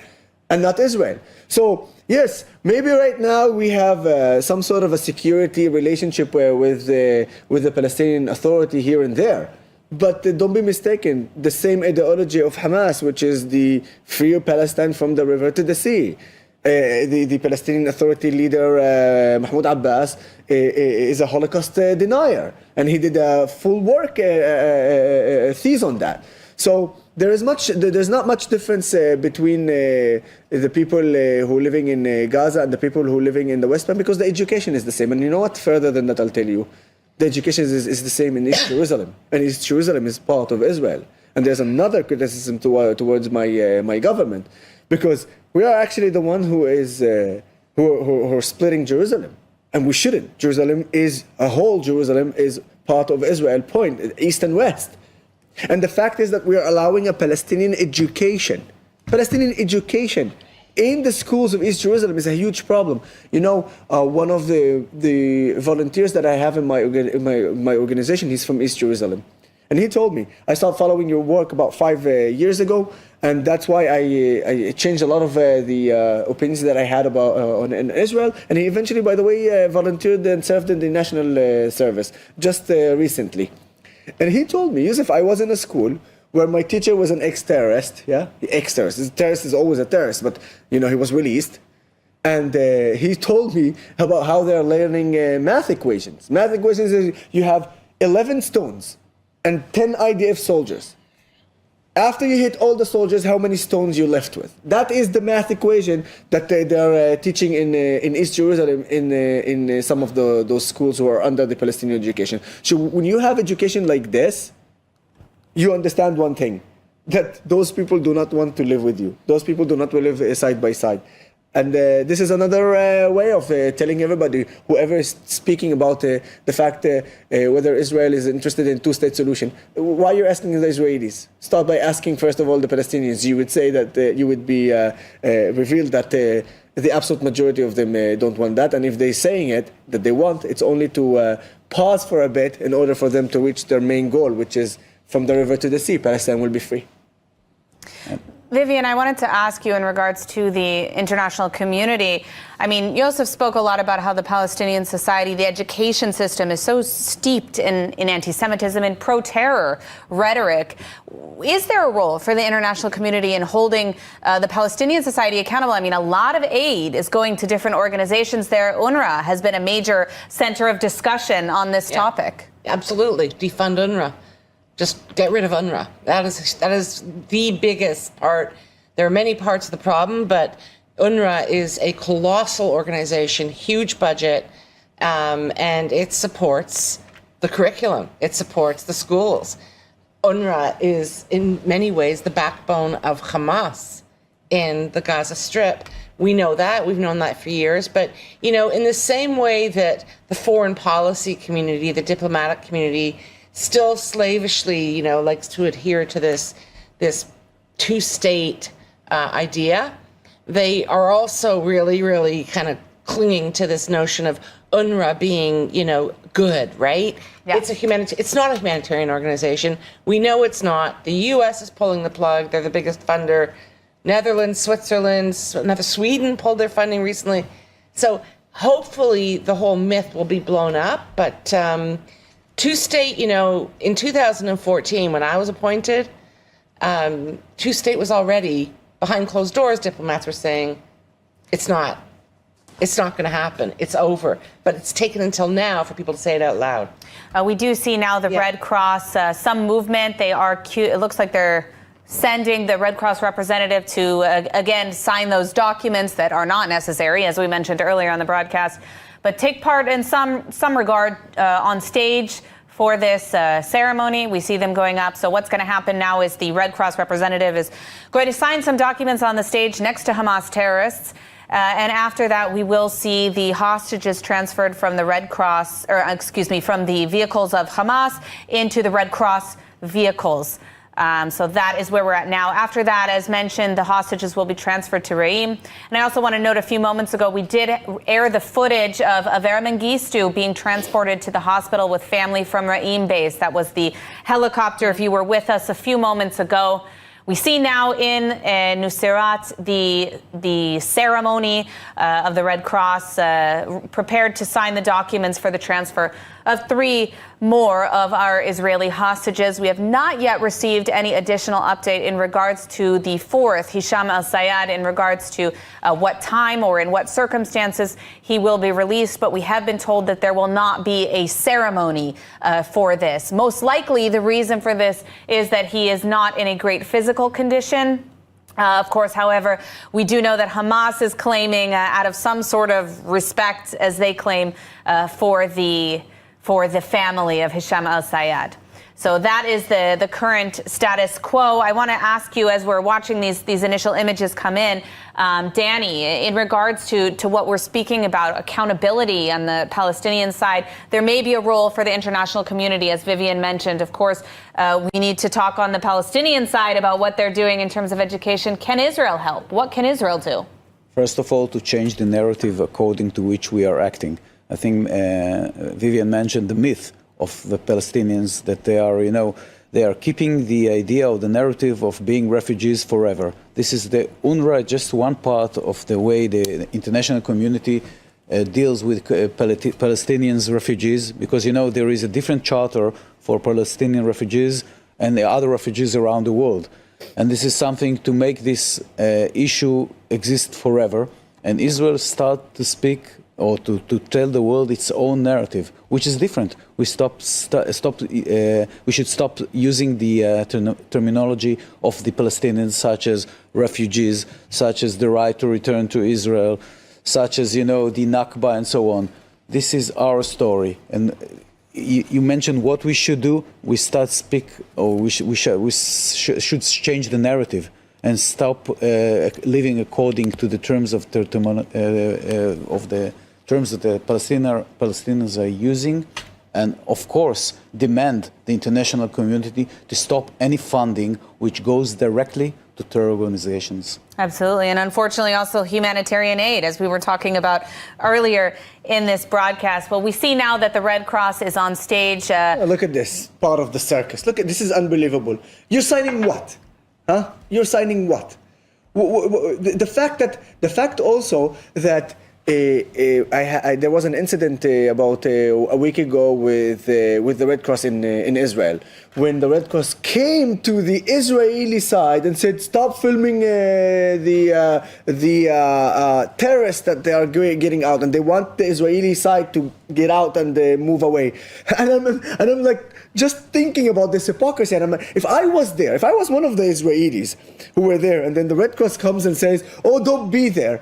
and not Israel. So yes, maybe right now we have some sort of a security relationship with the Palestinian Authority here and there. But don't be mistaken, the same ideology of Hamas, which is the free Palestine from the river to the sea. The Palestinian Authority leader, Mahmoud Abbas, is a Holocaust denier, and he did a full work thesis on that. So there's not much difference between the people who are living in Gaza and the people who are living in the West Bank, because the education is the same. And you know what? Further than that, I'll tell you, the education is the same in East Jerusalem, and East Jerusalem is part of Israel. And there's another criticism towards my government, because we are actually the one who are splitting Jerusalem, and we shouldn't. Jerusalem is part of Israel, point, East and West. And the fact is that we are allowing a Palestinian education in the schools of East Jerusalem is a huge problem. You know, one of the volunteers that I have in my organization, he's from East Jerusalem. And he told me, I started following your work about 5 years ago, and that's why I changed a lot of the opinions that I had about in Israel. And he eventually, by the way, volunteered and served in the national service just recently. And he told me, Yusuf, I was in a school where my teacher was an ex-terrorist, ex-terrorist. A terrorist is always a terrorist, but, you know, he was released. And he told me about how they're learning math equations. Math equations is you have 11 stones and 10 IDF soldiers. After you hit all the soldiers, how many stones you left with? That is the math equation that they're teaching in East Jerusalem in some of those schools who are under the Palestinian education. So when you have education like this, you understand one thing, that those people do not want to live with you. Those people do not want to live side by side. And this is another way of telling everybody, whoever is speaking about the fact whether Israel is interested in two-state solution, why you're asking the Israelis? Start by asking, first of all, the Palestinians. You would say that you would be revealed that the absolute majority of them don't want that. And if they're saying it, that they want, it's only to pause for a bit in order for them to reach their main goal, which is from the river to the sea, Palestine will be free. Vivian, I wanted to ask you in regards to the international community. I mean, Yosef spoke a lot about how the Palestinian society, the education system is so steeped in anti-Semitism and pro-terror rhetoric. Is there a role for the international community in holding the Palestinian society accountable? I mean, a lot of aid is going to different organizations there. UNRWA has been a major center of discussion on this topic. Absolutely. Defund UNRWA. Just get rid of UNRWA. That is the biggest part. There are many parts of the problem, but UNRWA is a colossal organization, huge budget, and it supports the curriculum. It supports the schools. UNRWA is, in many ways, the backbone of Hamas in the Gaza Strip. We know that. We've known that for years. But, you know, in the same way that the foreign policy community, the diplomatic community, still slavishly, you know, likes to adhere to this two-state idea, they are also really kind of clinging to this notion of UNRWA being, you know, good, right? Yeah. It's not a humanitarian organization. We know it's not. The U.S. is pulling the plug. They're the biggest funder. Netherlands, Switzerland, Sweden pulled their funding recently. So hopefully the whole myth will be blown up, but two-state, you know, in 2014, when I was appointed, two-state was already, behind closed doors, diplomats were saying, it's not going to happen. It's over. But it's taken until now for people to say it out loud. We do see now the Red Cross, some movement. It looks like they're sending the Red Cross representative to, again, sign those documents that are not necessary, as we mentioned earlier on the broadcast, but take part in some regard on stage for this ceremony. We see them going up. So what's going to happen now is the Red Cross representative is going to sign some documents on the stage next to Hamas terrorists. And after that, we will see the hostages transferred from the Red Cross, from the vehicles of Hamas into the Red Cross vehicles. So that is where we're at now. After that, as mentioned, the hostages will be transferred to Re'im. And I also want to note a few moments ago, we did air the footage of Avera Mengistu being transported to the hospital with family from Re'im base. That was the helicopter, if you were with us a few moments ago. We see now in Nuseirat the ceremony of the Red Cross prepared to sign the documents for the transfer of 3 more of our Israeli hostages. We have not yet received any additional update in regards to the 4th, Hisham al-Sayed, in regards to what time or in what circumstances he will be released. But we have been told that there will not be a ceremony for this. Most likely the reason for this is that he is not in a great physical condition. Of course, however, we do know that Hamas is claiming out of some sort of respect, as they claim, for the family of Hisham al-Sayed. So that is the current status quo. I want to ask you, as we're watching these initial images come in, Danny, in regards to what we're speaking about, accountability on the Palestinian side, there may be a role for the international community, as Vivian mentioned. Of course, we need to talk on the Palestinian side about what they're doing in terms of education. Can Israel help? What can Israel do? First of all, to change the narrative according to which we are acting. I think Vivian mentioned the myth of the Palestinians, that they are keeping the idea of the narrative of being refugees forever. This is the UNRWA, just one part of the way the international community deals with Palestinians refugees, because there is a different charter for Palestinian refugees and the other refugees around the world. And this is something to make this issue exist forever. And Israel start to speak or to tell the world its own narrative, which is different. We should stop using the terminology of the Palestinians, such as refugees, such as the right to return to Israel, such as the Nakba and so on. This is our story, and you mentioned what we should do. We start speak, or we should change the narrative and stop living according to the terms of the terms that the Palestinians are using, and of course demand the international community to stop any funding which goes directly to terror organizations. Absolutely, and unfortunately also humanitarian aid, as we were talking about earlier in this broadcast. Well, we see now that the Red Cross is on stage. Look at this, part of the circus. Look at this, is unbelievable. You're signing what? Huh? You're signing what? The fact also that there was an incident about a week ago with the Red Cross in Israel, when the Red Cross came to the Israeli side and said, "Stop filming the terrorists that they are getting out," and they want the Israeli side to get out and move away. And I'm like, just thinking about this hypocrisy, and I'm like, if I was there, if I was one of the Israelis who were there, and then the Red Cross comes and says, "Oh, don't be there."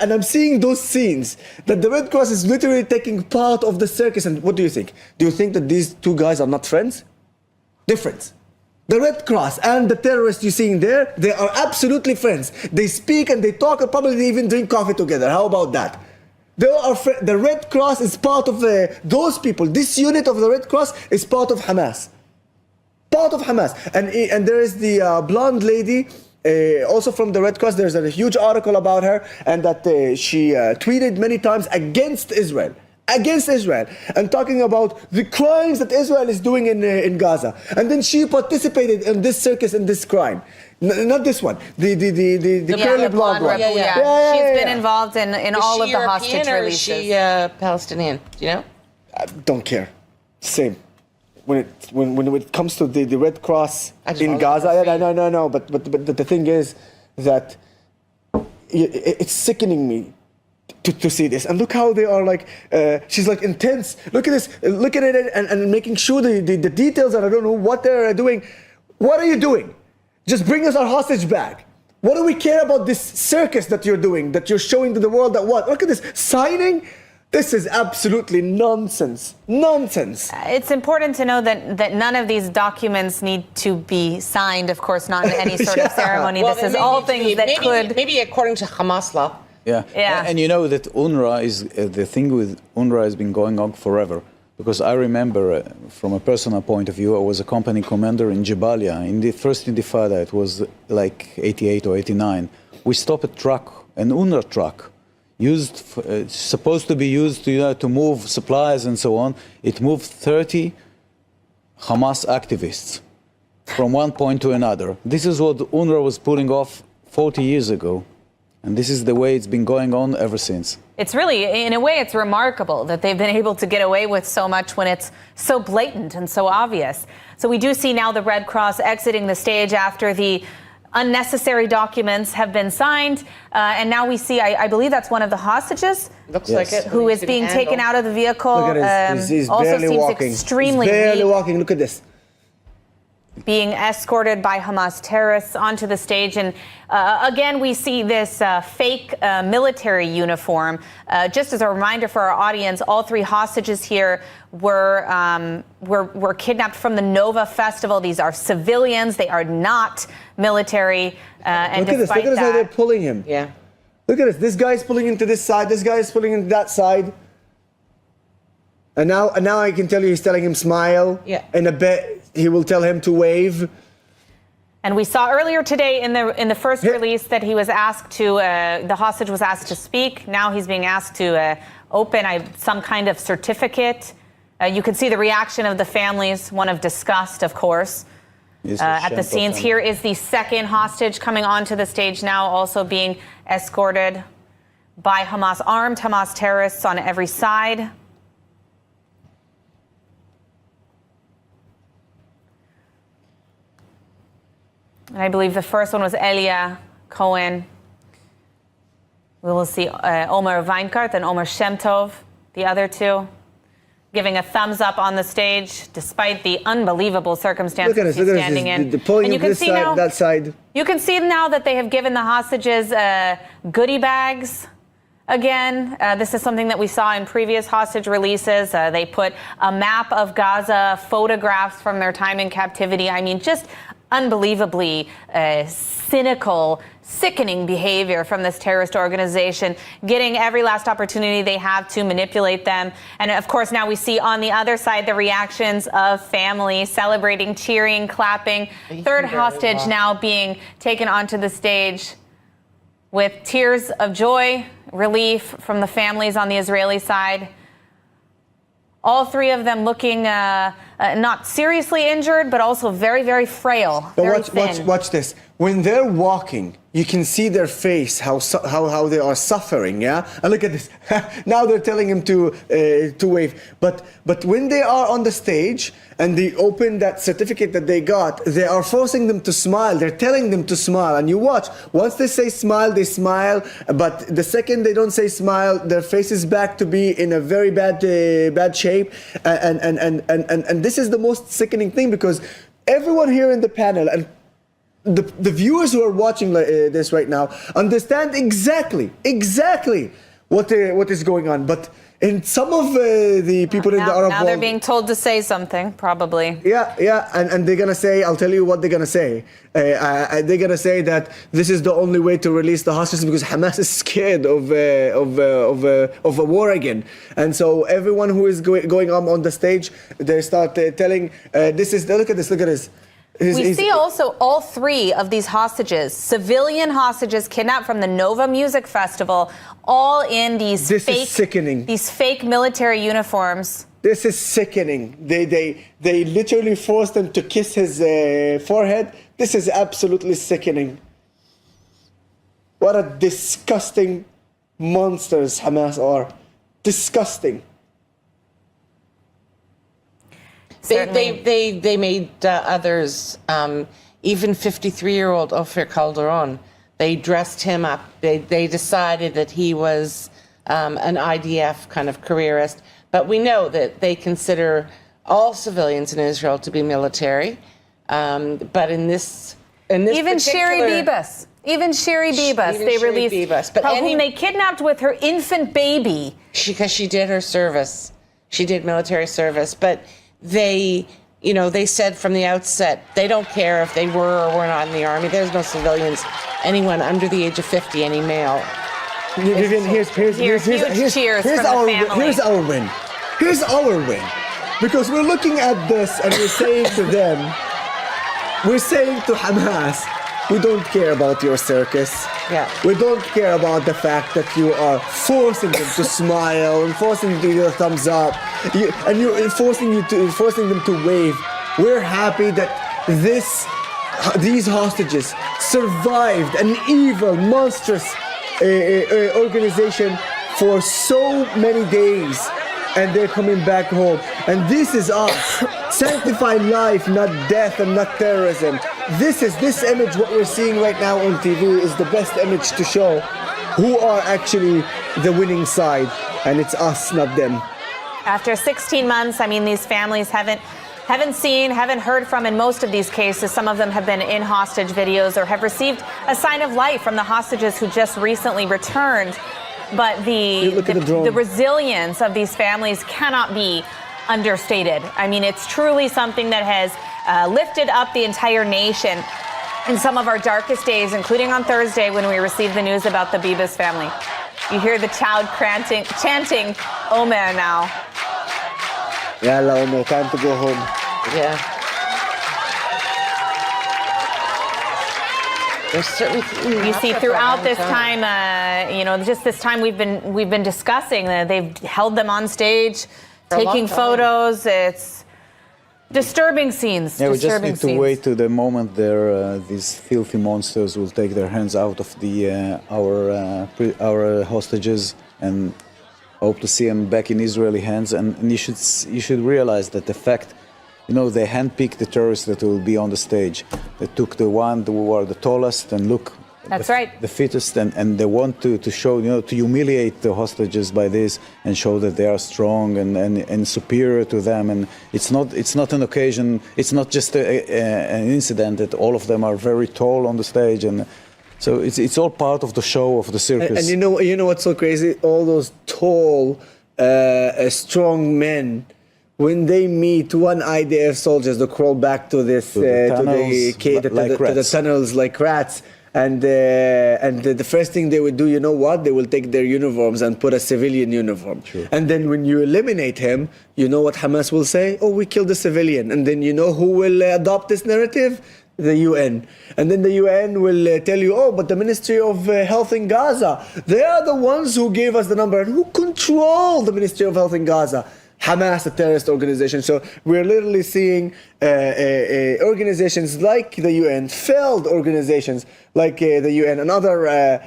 And I'm seeing those scenes that the Red Cross is literally taking part of the circus. And what do you think? Do you think that these two guys are not friends? They're friends. The Red Cross and the terrorists you're seeing there, they are absolutely friends. They speak and they talk and probably even drink coffee together. How about that? The Red Cross is part of those people. This unit of the Red Cross is part of Hamas. Part of Hamas. And there is the blonde lady, also from the Red Cross. There's a huge article about her, and that she tweeted many times against Israel, and talking about the crimes that Israel is doing in Gaza. And then she participated in this circus and this crime. Not this one, the curly blonde one. She's been involved in all of the hostage releases. Is she Palestinian? Do you know? I don't care. Same. When it comes to the Red Cross in Gaza, no. But the thing is that it's sickening me to see this. And look how they are like. She's like intense. Look at this. Look at it and making sure the details. And I don't know what they're doing. What are you doing? Just bring us our hostage back. What do we care about this circus that you're doing? That you're showing to the world that what? Look at this signing. This is absolutely nonsense. Nonsense. It's important to know that none of these documents need to be signed, of course, not in any sort of ceremony. Well, this is all things that could... Maybe according to Hamas law. Yeah. And you know that UNRWA is, the thing with UNRWA has been going on forever. Because I remember, from a personal point of view, I was a company commander in Jabalia. In the first Intifada, it was like 88 or 89. We stopped a truck, an UNRWA truck, supposed to be used to move supplies and so on. It moved 30 Hamas activists from one point to another. This is what UNRWA was pulling off 40 years ago. And this is the way it's been going on ever since. It's really, in a way, it's remarkable that they've been able to get away with so much when it's so blatant and so obvious. So we do see now the Red Cross exiting the stage after the unnecessary documents have been signed. And now we see, I believe that's one of the hostages. Looks like it. Who is being taken out of the vehicle. Look at this. He's also barely seems walking. Extremely He's barely weak. walking. Look at this. being escorted by Hamas terrorists onto the stage. And again, we see this fake military uniform. Just as a reminder for our audience, all 3 hostages here were kidnapped from the Nova Festival. These are civilians. They are not military. And Look at this. Look at this how they're pulling him. Yeah. Look at this. This guy's pulling into this side. This guy is pulling into that side. And now I can tell you he's telling him smile. Yeah. And a bit he will tell him to wave. And we saw earlier today in the first release that he was asked to, the hostage was asked to speak. Now he's being asked to open some kind of certificate. You can see the reaction of the families, one of disgust, of course, at the scenes. Here is the second hostage coming onto the stage now, also being escorted by armed Hamas terrorists on every side. And I believe the first one was Elia Cohen. We will see Omer Weinkart and Omer Shem Tov, the other 2, giving a thumbs up on the stage despite the unbelievable circumstances he's standing in. The pulling and you of can this see side, now, that side. You can see now that they have given the hostages goodie bags. Again, this is something that we saw in previous hostage releases. They put a map of Gaza, photographs from their time in captivity. I mean, just unbelievably cynical, sickening behavior from this terrorist organization, getting every last opportunity they have to manipulate them. And of course, now we see on the other side the reactions of family celebrating, cheering, clapping. Third hostage now being taken onto the stage with tears of joy, relief from the families on the Israeli side. All 3 of them looking not seriously injured, but also very, very frail, very thin. Watch this. When they're walking, you can see their face, how they are suffering, yeah? And look at this. Now they're telling him to wave. But when they are on the stage and they open that certificate that they got, they are forcing them to smile. They're telling them to smile. And you watch, once they say smile, they smile. But the second they don't say smile, their face is back to be in a very bad shape. And this is the most sickening thing, because everyone here in the panel and the viewers who are watching this right now understand exactly what is going on. But in some of the people in the Arab world, now they're being told to say something, probably. Yeah, and they're gonna say, I'll tell you what they're gonna say. They're gonna say that this is the only way to release the hostages because Hamas is scared of a war again. And so everyone who is going on the stage, they start telling, look at this. We see also all 3 of these hostages, civilian hostages kidnapped from the Nova Music Festival, all in these fake military uniforms. This is sickening. They literally forced him to kiss his forehead. This is absolutely sickening. What a disgusting monsters Hamas are. Disgusting. They made others, even 53-year-old Ofer Calderon, they dressed him up. They decided that he was an IDF kind of careerist. But we know that they consider all civilians in Israel to be military. But in this even Sherry Bibas. They released, whom they kidnapped with her infant baby. Because she did her service. She did military service. But they said from the outset, they don't care if they were or were not in the army. There's no civilians, anyone under the age of 50, any male. Vivian, here's our win. Here's our win. Because we're looking at this and we're saying to them, we're saying to Hamas, we don't care about your circus. Yeah. We don't care about the fact that you are forcing them to smile and forcing them to give you a thumbs up, and you're forcing them to wave. We're happy that these hostages survived an evil, monstrous organization for so many days, and they're coming back home. And this is us. Sanctify life, not death and not terrorism. This image, what we're seeing right now on TV, is the best image to show who are actually the winning side. And it's us, not them. After 16 months, I mean, these families haven't haven't seen, haven't heard from in most of these cases. Some of them have been in hostage videos or have received a sign of life from the hostages who just recently returned. But the resilience of these families cannot be understated. I mean, it's truly something that has lifted up the entire nation in some of our darkest days, including on Thursday when we received the news about the Bibas family. You hear the child chanting Omer now. Yalla, Omer, time to go home. Yeah. There's certain You see, throughout this time, just this time we've been discussing that they've held them on stage, taking photos. It's disturbing scenes. Yeah, we just disturbing need to scenes. wait to the moment these filthy monsters will take their hands out of our hostages and hope to see them back in Israeli hands. And you should realize that the fact, they handpicked the terrorists that will be on the stage. They took the one who are the tallest and look. That's right. The fittest, and they want to show, to humiliate the hostages by this and show that they are strong and superior to them. And it's not an occasion. It's not just an incident that all of them are very tall on the stage, and so it's all part of the show of the circus. And you know what's so crazy? All those tall, strong men. When they meet one IDF soldiers, they crawl back to the tunnels like rats. And the first thing they would do, you know what? They will take their uniforms and put a civilian uniform. Sure. And then when you eliminate him, you know what Hamas will say? Oh, we killed a civilian. And then you know who will adopt this narrative? The UN. And then the UN will tell you, oh, but the Ministry of Health in Gaza, they are the ones who gave us the number. And who control the Ministry of Health in Gaza? Hamas, a terrorist organization. So we're literally seeing organizations like the UN, failed organizations like the UN, another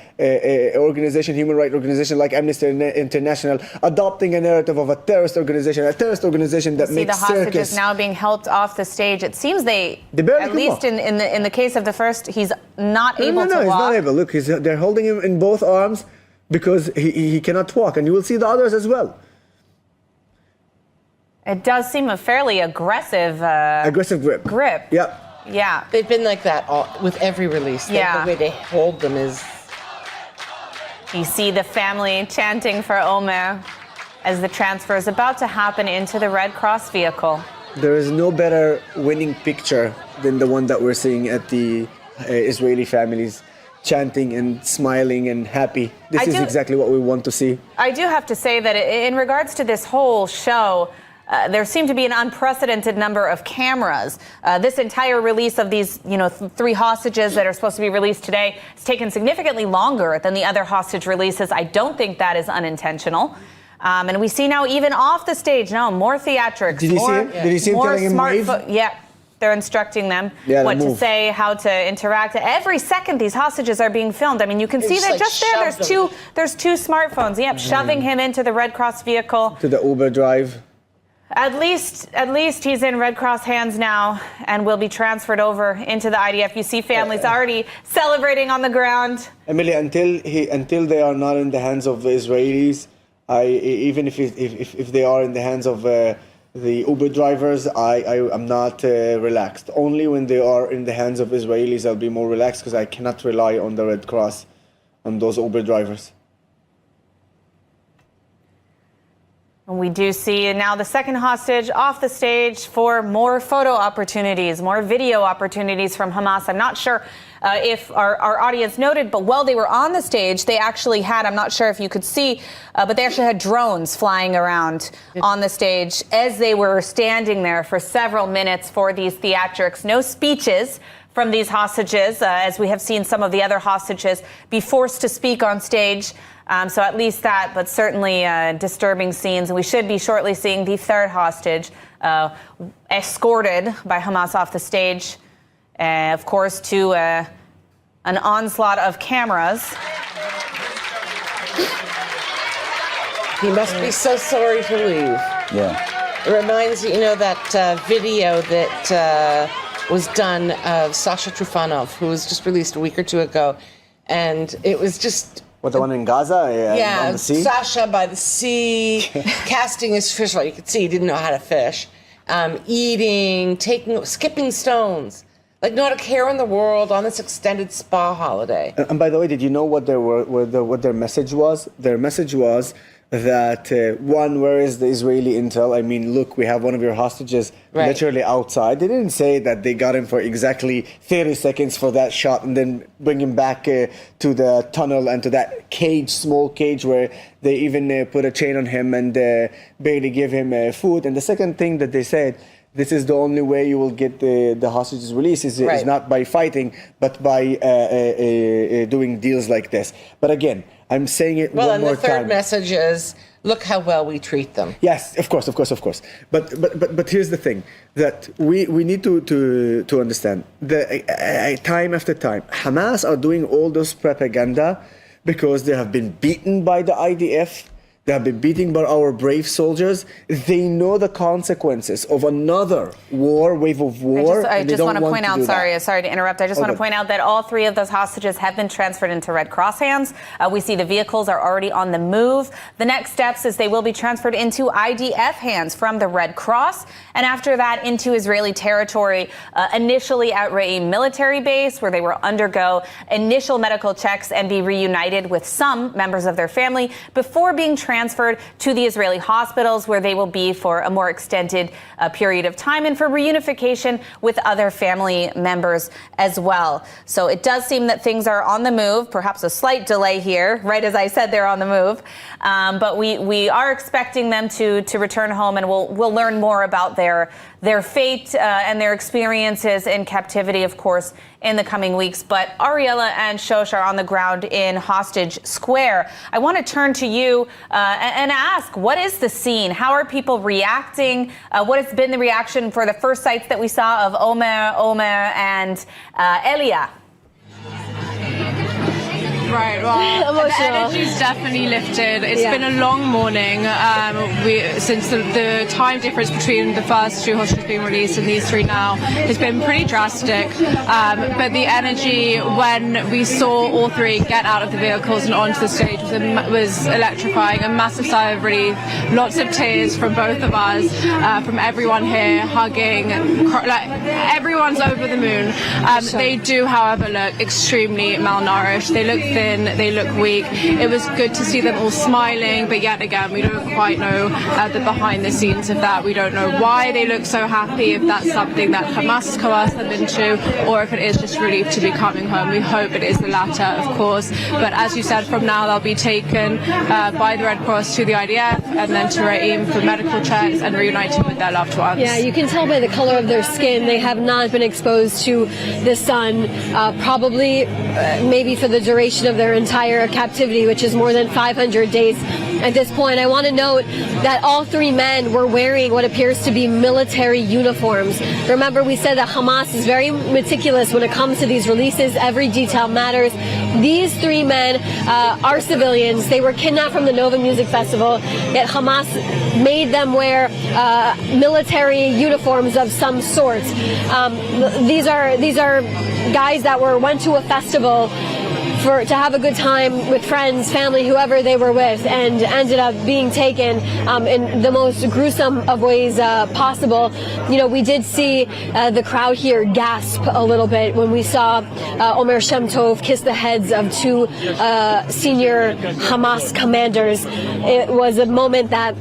organization, human rights organization like Amnesty International, adopting a narrative of a terrorist organization that See makes the hostages circus. now being helped off the stage. It seems They barely at can least walk. in the case of the first, he's not able No, to he's walk. not able. Look, they're holding him in both arms because he cannot walk. And you will see the others as well. It does seem a fairly aggressive Aggressive grip. Yeah. Yeah. They've been like that with every release. Yeah. The way they hold them is... You see the family chanting for Omer as the transfer is about to happen into the Red Cross vehicle. There is no better winning picture than the one that we're seeing at the Israeli families chanting and smiling and happy. This is exactly what we want to see. I do have to say that in regards to this whole show, there seemed to be an unprecedented number of cameras. This entire release of these, 3 hostages that are supposed to be released today has taken significantly longer than the other hostage releases. I don't think that is unintentional. And we see now, even off the stage, more theatrics. Did you see him? Did you see him telling him wave? Yeah. They're instructing them what to say, how to interact. Every second, these hostages are being filmed. I mean, you can see that just there. There's two smartphones. Yep, shoving him into the Red Cross vehicle. To the Uber drive. At least he's in Red Cross hands now and will be transferred over into the IDF. You see families already celebrating on the ground. Emily, until they are not in the hands of the Israelis, even if they are in the hands of the Uber drivers, I'm not relaxed. Only when they are in the hands of Israelis, I'll be more relaxed because I cannot rely on the Red Cross, on those Uber drivers. And we do see now the second hostage off the stage for more photo opportunities, more video opportunities from Hamas. I'm not sure if our audience noted, but while they were on the stage, they actually had, I'm not sure if you could see, but they actually had drones flying around on the stage as they were standing there for several minutes for these theatrics. No speeches from these hostages, as we have seen some of the other hostages be forced to speak on stage. So at least that, but certainly disturbing scenes. And we should be shortly seeing the third hostage escorted by Hamas off the stage, of course, to an onslaught of cameras. He must be so sorry to leave. Yeah. It reminds you, that video that was done of Sasha Trufanov, who was just released a week or two ago. And it was just... What, the one in Gaza? On the sea? Sasha by the sea, casting his fish. Well, you could see he didn't know how to fish. eating, skipping stones. Like not a care in the world on this extended spa holiday. And by the way, did you know what their message was? Their message was that one, where is the Israeli intel? I mean, look, we have one of your hostages literally outside. They didn't say that they got him for exactly 30 seconds for that shot and then bring him back to the tunnel and to that cage, small cage, where they even put a chain on him and barely give him food. And the second thing that they said, this is the only way you will get the hostages released is not by fighting, but by doing deals like this. But again, I'm saying it one more time. Well, and the third message is, look how well we treat them. Yes, of course. But here's the thing that we need to understand. Time after time, Hamas are doing all this propaganda because they have been beaten by the IDF. They have been beaten by our brave soldiers. They know the consequences of another wave of war. I just want to point out, sorry to interrupt. I just want to point out that all three of those hostages have been transferred into Red Cross hands. We see the vehicles are already on the move. The next steps is they will be transferred into IDF hands from the Red Cross. And after that, into Israeli territory, initially at Re'im military base, where they will undergo initial medical checks and be reunited with some members of their family before being transferred to the Israeli hospitals, where they will be for a more extended period of time and for reunification with other family members as well. So it does seem that things are on the move, perhaps a slight delay here. Right as I said, they're on the move. But we are expecting them to return home, and we'll learn more about their fate and their experiences in captivity, of course, in the coming weeks. But Ariella and Shosh are on the ground in Hostage Square. I want to turn to you and ask, what is the scene? How are people reacting? What has been the reaction for the first sights that we saw of Omer, and Elia? Right, well, the energy's definitely lifted. It's been a long morning since the time difference between the first two hostages being released and these three now has been pretty drastic. But the energy when we saw all three get out of the vehicles and onto the stage was electrifying. A massive sigh of relief, lots of tears from both of us, from everyone here, hugging, everyone's over the moon. They do, however, look extremely malnourished. They look thin, they look weak. It was good to see them all smiling, but yet again, we don't quite know the behind the scenes of that. We don't know why they look so happy, if that's something that Hamas coerced them into, or if it is just relief to be coming home. We hope it is the latter, of course. But as you said, from now they'll be taken by the Red Cross to the IDF and then to Re'im for medical checks and reunited with their loved ones. Yeah, you can tell by the color of their skin. They have not been exposed to the sun, probably maybe for the duration of their entire captivity, which is more than 500 days at this point. I want to note that all three men were wearing what appears to be military uniforms. Remember, we said that Hamas is very meticulous when it comes to these releases. Every detail matters. These three men are civilians. They were kidnapped from the Nova Music Festival, yet Hamas made them wear military uniforms of some sort. These are guys that went to a festival to have a good time with friends, family, whoever they were with, and ended up being taken in the most gruesome of ways possible. You know, we did see the crowd here gasp a little bit when we saw Omer Shem Tov kiss the heads of two senior Hamas commanders. It was a moment that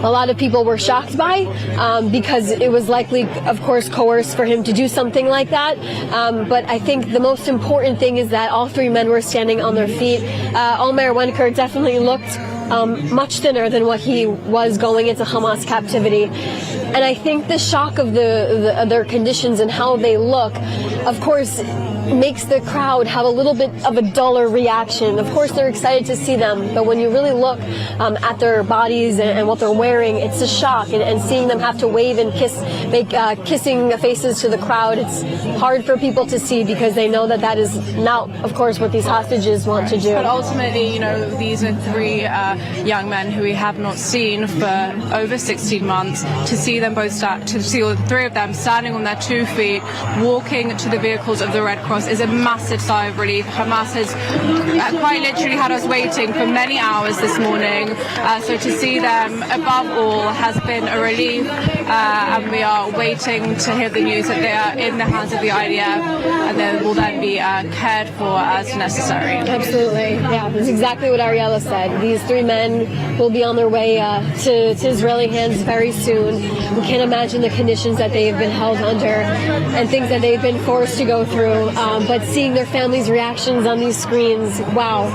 a lot of people were shocked by because it was likely, of course, coerced for him to do something like that. But I think the most important thing is that all three men were standing on their feet. Omer Wenker definitely looked much thinner than what he was going into Hamas captivity. And I think the shock of their conditions and how they look, of course, makes the crowd have a little bit of a duller reaction. Of course, they're excited to see them, but when you really look at their bodies and what they're wearing, it's a shock. And seeing them have to wave and make kissing faces to the crowd, it's hard for people to see because they know that that is not, of course, what these hostages want to do. But ultimately, you know, these are three young men who we have not seen for over 16 months. To see all three of them standing on their 2 feet, walking to the vehicles of the Red Cross, across is a massive sigh of relief. Hamas has quite literally had us waiting for many hours this morning. So to see them above all has been a relief, and we are waiting to hear the news that they are in the hands of the IDF and they will then be cared for as necessary. Absolutely. Yeah, that's exactly what Ariella said. These three men will be on their way to Israeli hands very soon. We can't imagine the conditions that they have been held under and things that they've been forced to go through. But seeing their families' reactions on these screens, wow.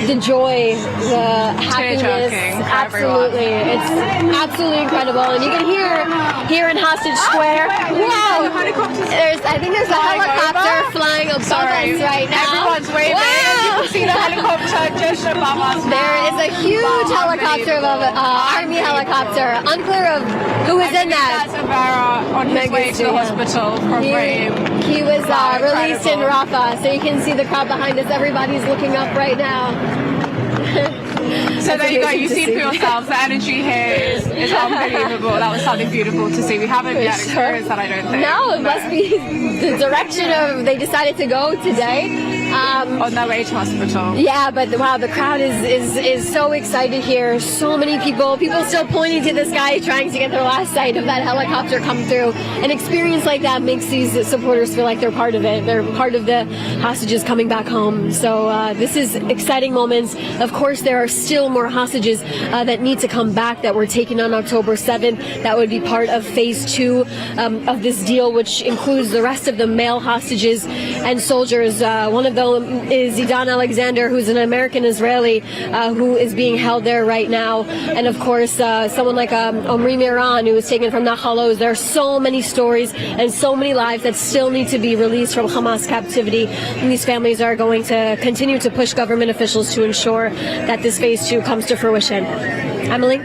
The joy, the happiness. Absolutely. It's absolutely incredible. And you can hear here in Hostage Square, wow. I think there's a helicopter flying above us right now. Everyone's waving. Wow. You can see the helicopter just above us. There is a huge helicopter above army helicopter. Unclear of who is in that. That's Avera on his way to the hospital from Reim. He was released in Rafah, so you can see the crowd behind us. Everybody's looking up right now. So there you go, you see for yourselves, the energy here is unbelievable. That was something beautiful to see. We haven't yet experienced that, I don't think. No, it must be the direction of they decided to go today. On their way to hospital. Yeah, but wow, the crowd is so excited here. So many people still pointing to the sky, trying to get their last sight of that helicopter come through. An experience like that makes these supporters feel like they're part of it. They're part of the hostages coming back home. So this is exciting moments. Of course, there are still more hostages that need to come back that were taken on October 7th. That would be part of phase 2 of this deal, which includes the rest of the male hostages and soldiers. One of them is Zidan Alexander, who's an American Israeli who is being held there right now. And of course, someone like Omri Miran, who was taken from Nahal Oz. There are so many stories and so many lives that still need to be released from Hamas captivity. And these families are going to continue to push government officials to ensure that this phase 2 comes to fruition. Emily?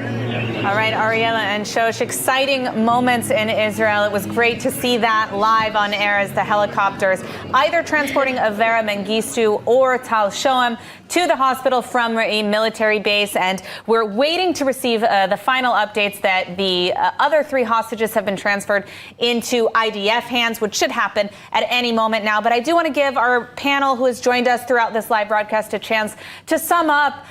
All right, Ariella and Shosh, exciting moments in Israel. It was great to see that live on air as the helicopters either transporting Avera Mengistu or Tal Shoam to the hospital from Re'im military base. And we're waiting to receive the final updates that the other 3 hostages have been transferred into IDF hands, which should happen at any moment now. But I do want to give our panel who has joined us throughout this live broadcast a chance to sum up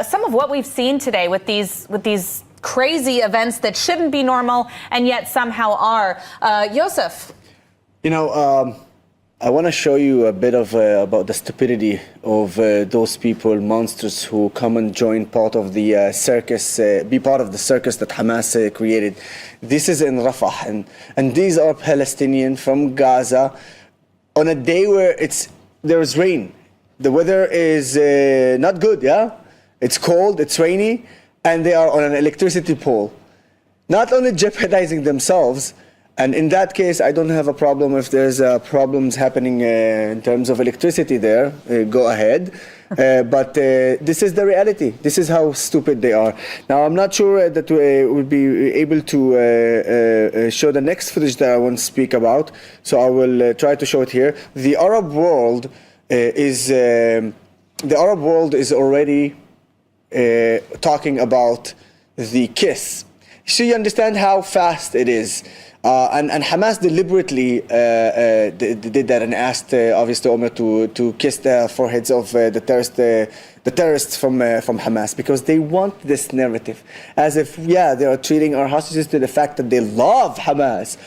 some of what we've seen today with these crazy events that shouldn't be normal and yet somehow are. Yosef. You know, I want to show you a bit of about the stupidity of those people, monsters who come and join part of the circus, be part of the circus that Hamas created. This is in Rafah, and these are Palestinians from Gaza on a day where there's rain. The weather is not good, yeah? It's cold, it's rainy, and they are on an electricity pole. Not only jeopardizing themselves, and in that case, I don't have a problem if there's problems happening in terms of electricity there, go ahead. But this is the reality. This is how stupid they are. Now, I'm not sure that we would be able to show the next footage that I want to speak about, so I will try to show it here. The Arab world is already talking about the kiss. So you understand how fast it is. And Hamas deliberately did that and asked, obviously, Omer to kiss the foreheads of the terrorists from Hamas, because they want this narrative as if, yeah, they are treating our hostages to the fact that they love Hamas,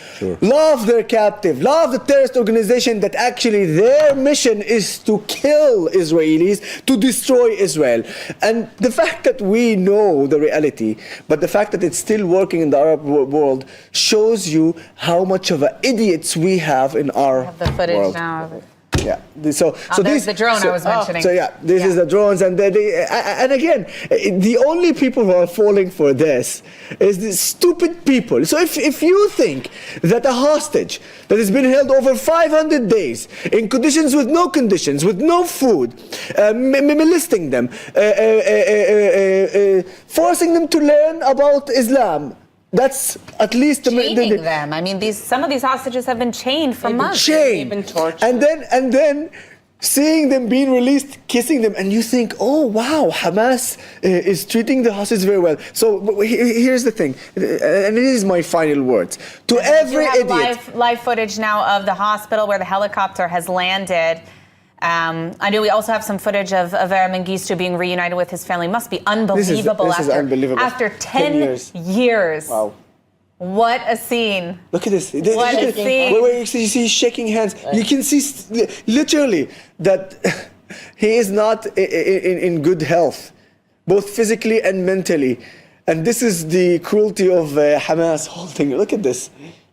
love their captive, love the terrorist organization that actually their mission is to kill Israelis, to destroy Israel. And the fact that we know the reality, but the fact that it's still working in the Arab world shows you how much of idiots we have in our The footage world. now. Yeah. So there's the drone I was mentioning. So yeah, this is the drones, and and again, the only people who are falling for this is the stupid people. So if you think that a hostage that has been held over 500 days in conditions with no food, molesting them, forcing them to learn about Islam. That's at least Chaining them. I mean, some of these hostages have been chained for months. Chained. And then seeing them being released, kissing them, and you think, oh wow, Hamas is treating the hostages very well. So here's the thing, and it is my final words to every you have idiot. live footage now of the hospital where the helicopter has landed. I know we also have some footage of Avera Mengistu being reunited with his family. Must be unbelievable. This is unbelievable. After 10 years. Wow. What a scene. Look at this. What a scene. Wait, you see shaking hands. You can see literally that he is not in good health, both physically and mentally. And this is the cruelty of Hamas holding. Look at this.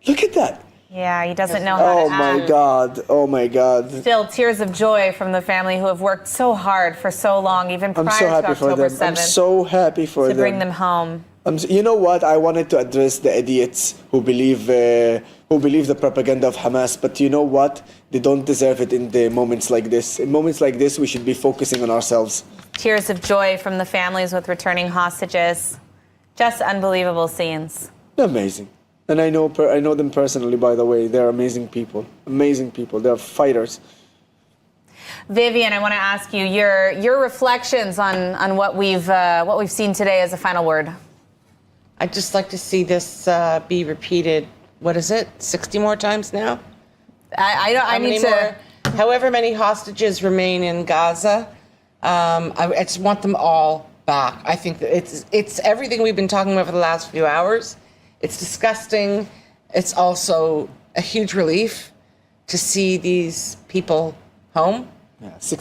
Look at that. Yeah, he doesn't know how Oh to act. my God. Oh my God. Still tears of joy from the family who have worked so hard for so long, even prior I'm so to happy for October them. 7th, I'm so happy for to them. bring them home. You know what? I wanted to address the idiots who believe the propaganda of Hamas, but you know what? They don't deserve it in the moments like this. In moments like this, we should be focusing on ourselves. Tears of joy from the families with returning hostages. Just unbelievable scenes. Amazing. And I know them personally, by the way. They're amazing people. Amazing people. They're fighters. Vivian, I want to ask you your reflections on what we've seen today as a final word. I'd just like to see this be repeated. What is it? 60 more times now? I need to. However many hostages remain in Gaza, I just want them all back. I think that it's everything we've been talking about for the last few hours. It's disgusting. It's also a huge relief to see these people home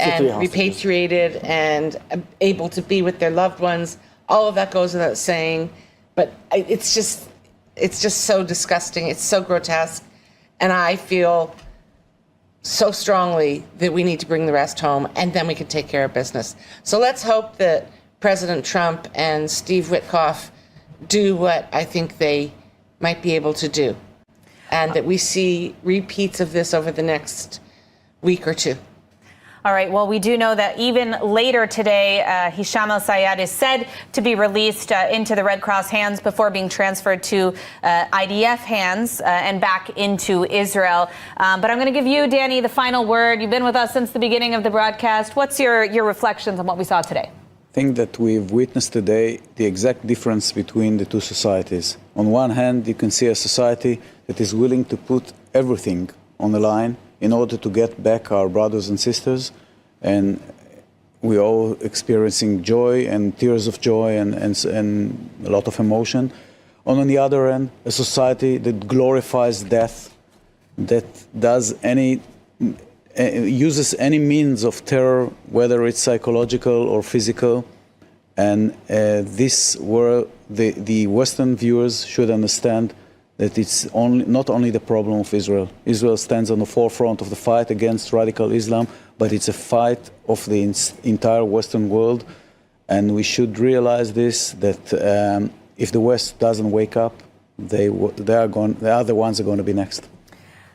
and repatriated and able to be with their loved ones. All of that goes without saying, but it's just so disgusting. It's so grotesque, and I feel so strongly that we need to bring the rest home, and then we can take care of business. So let's hope that President Trump and Steve Witkoff do what I think they might be able to do, and that we see repeats of this over the next week or two. All right. Well, we do know that even later today, Hisham al-Sayed is said to be released into the Red Cross hands before being transferred to IDF hands and back into Israel. But I'm going to give you, Danny, the final word. You've been with us since the beginning of the broadcast. What's your reflections on what we saw today? I think that we've witnessed today the exact difference between the two societies. On one hand, you can see a society that is willing to put everything on the line in order to get back our brothers and sisters, and we're all experiencing joy and tears of joy and a lot of emotion. On the other end, a society that glorifies death, that does uses any means of terror, whether it's psychological or physical, and this where the Western viewers should understand that it's not only the problem of Israel. Israel stands on the forefront of the fight against radical Islam, but it's a fight of the entire Western world. And we should realize this, that if the West doesn't wake up, they are the ones who are going to be next.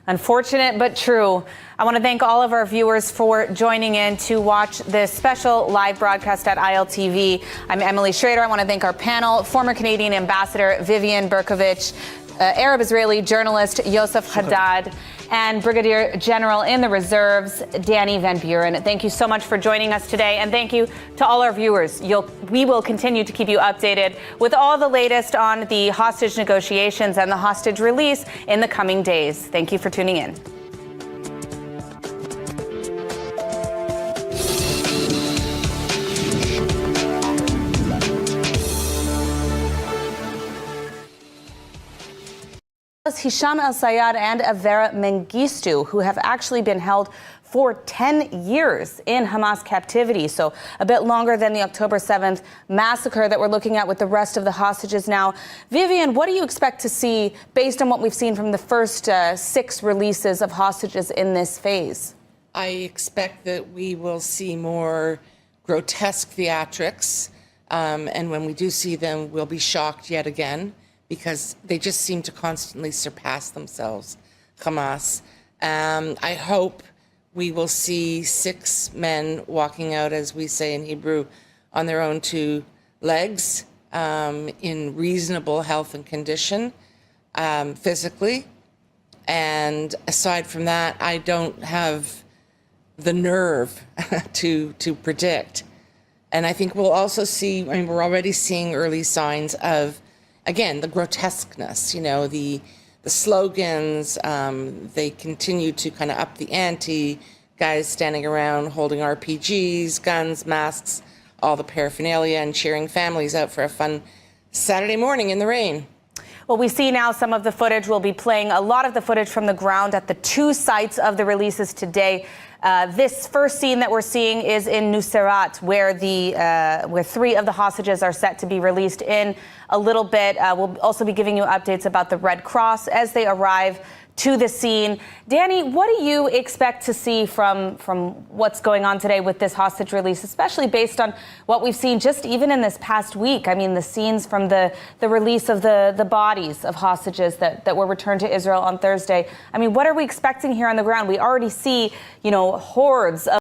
Unfortunate, but true. I want to thank all of our viewers for joining in to watch this special live broadcast at ILTV. I'm Emily Schrader. I want to thank our panel, former Canadian Ambassador Vivian Berkovich, Arab-Israeli journalist Yosef Haddad, and Brigadier General in the Reserves, Danny Van Buren. Thank you so much for joining us today, and thank you to all our viewers. We will continue to keep you updated with all the latest on the hostage negotiations and the hostage release in the coming days. Thank you for tuning in. Hisham al-Sayed and Avera Mengistu, who have actually been held for 10 years in Hamas captivity, so a bit longer than the October 7th massacre that we're looking at with the rest of the hostages now. Vivian, what do you expect to see based on what we've seen from the first 6 releases of hostages in this phase? I expect that we will see more grotesque theatrics, and when we do see them, we'll be shocked yet again, because they just seem to constantly surpass themselves, Hamas. I hope we will see 6 men walking out, as we say in Hebrew, on their own 2 legs, in reasonable health and condition, physically. And aside from that, I don't have the nerve to predict. And I think we'll also see, I mean, we're already seeing early signs of, again, the grotesqueness, you know, the slogans, they continue to kind of up the ante, guys standing around holding RPGs, guns, masks, all the paraphernalia, and cheering families out for a fun Saturday morning in the rain. Well, we see now some of the footage. We'll be playing a lot of the footage from the ground at the two sites of the releases today. This first scene that we're seeing is in Nuseirat, where three of the hostages are set to be released in a little bit. We'll also be giving you updates about the Red Cross as they arrive to the scene. Danny, what do you expect to see from what's going on today with this hostage release, especially based on what we've seen just even in this past week? I mean, the scenes from the release of the bodies of hostages that were returned to Israel on Thursday. I mean, what are we expecting here on the ground? We already see, you know, hordes of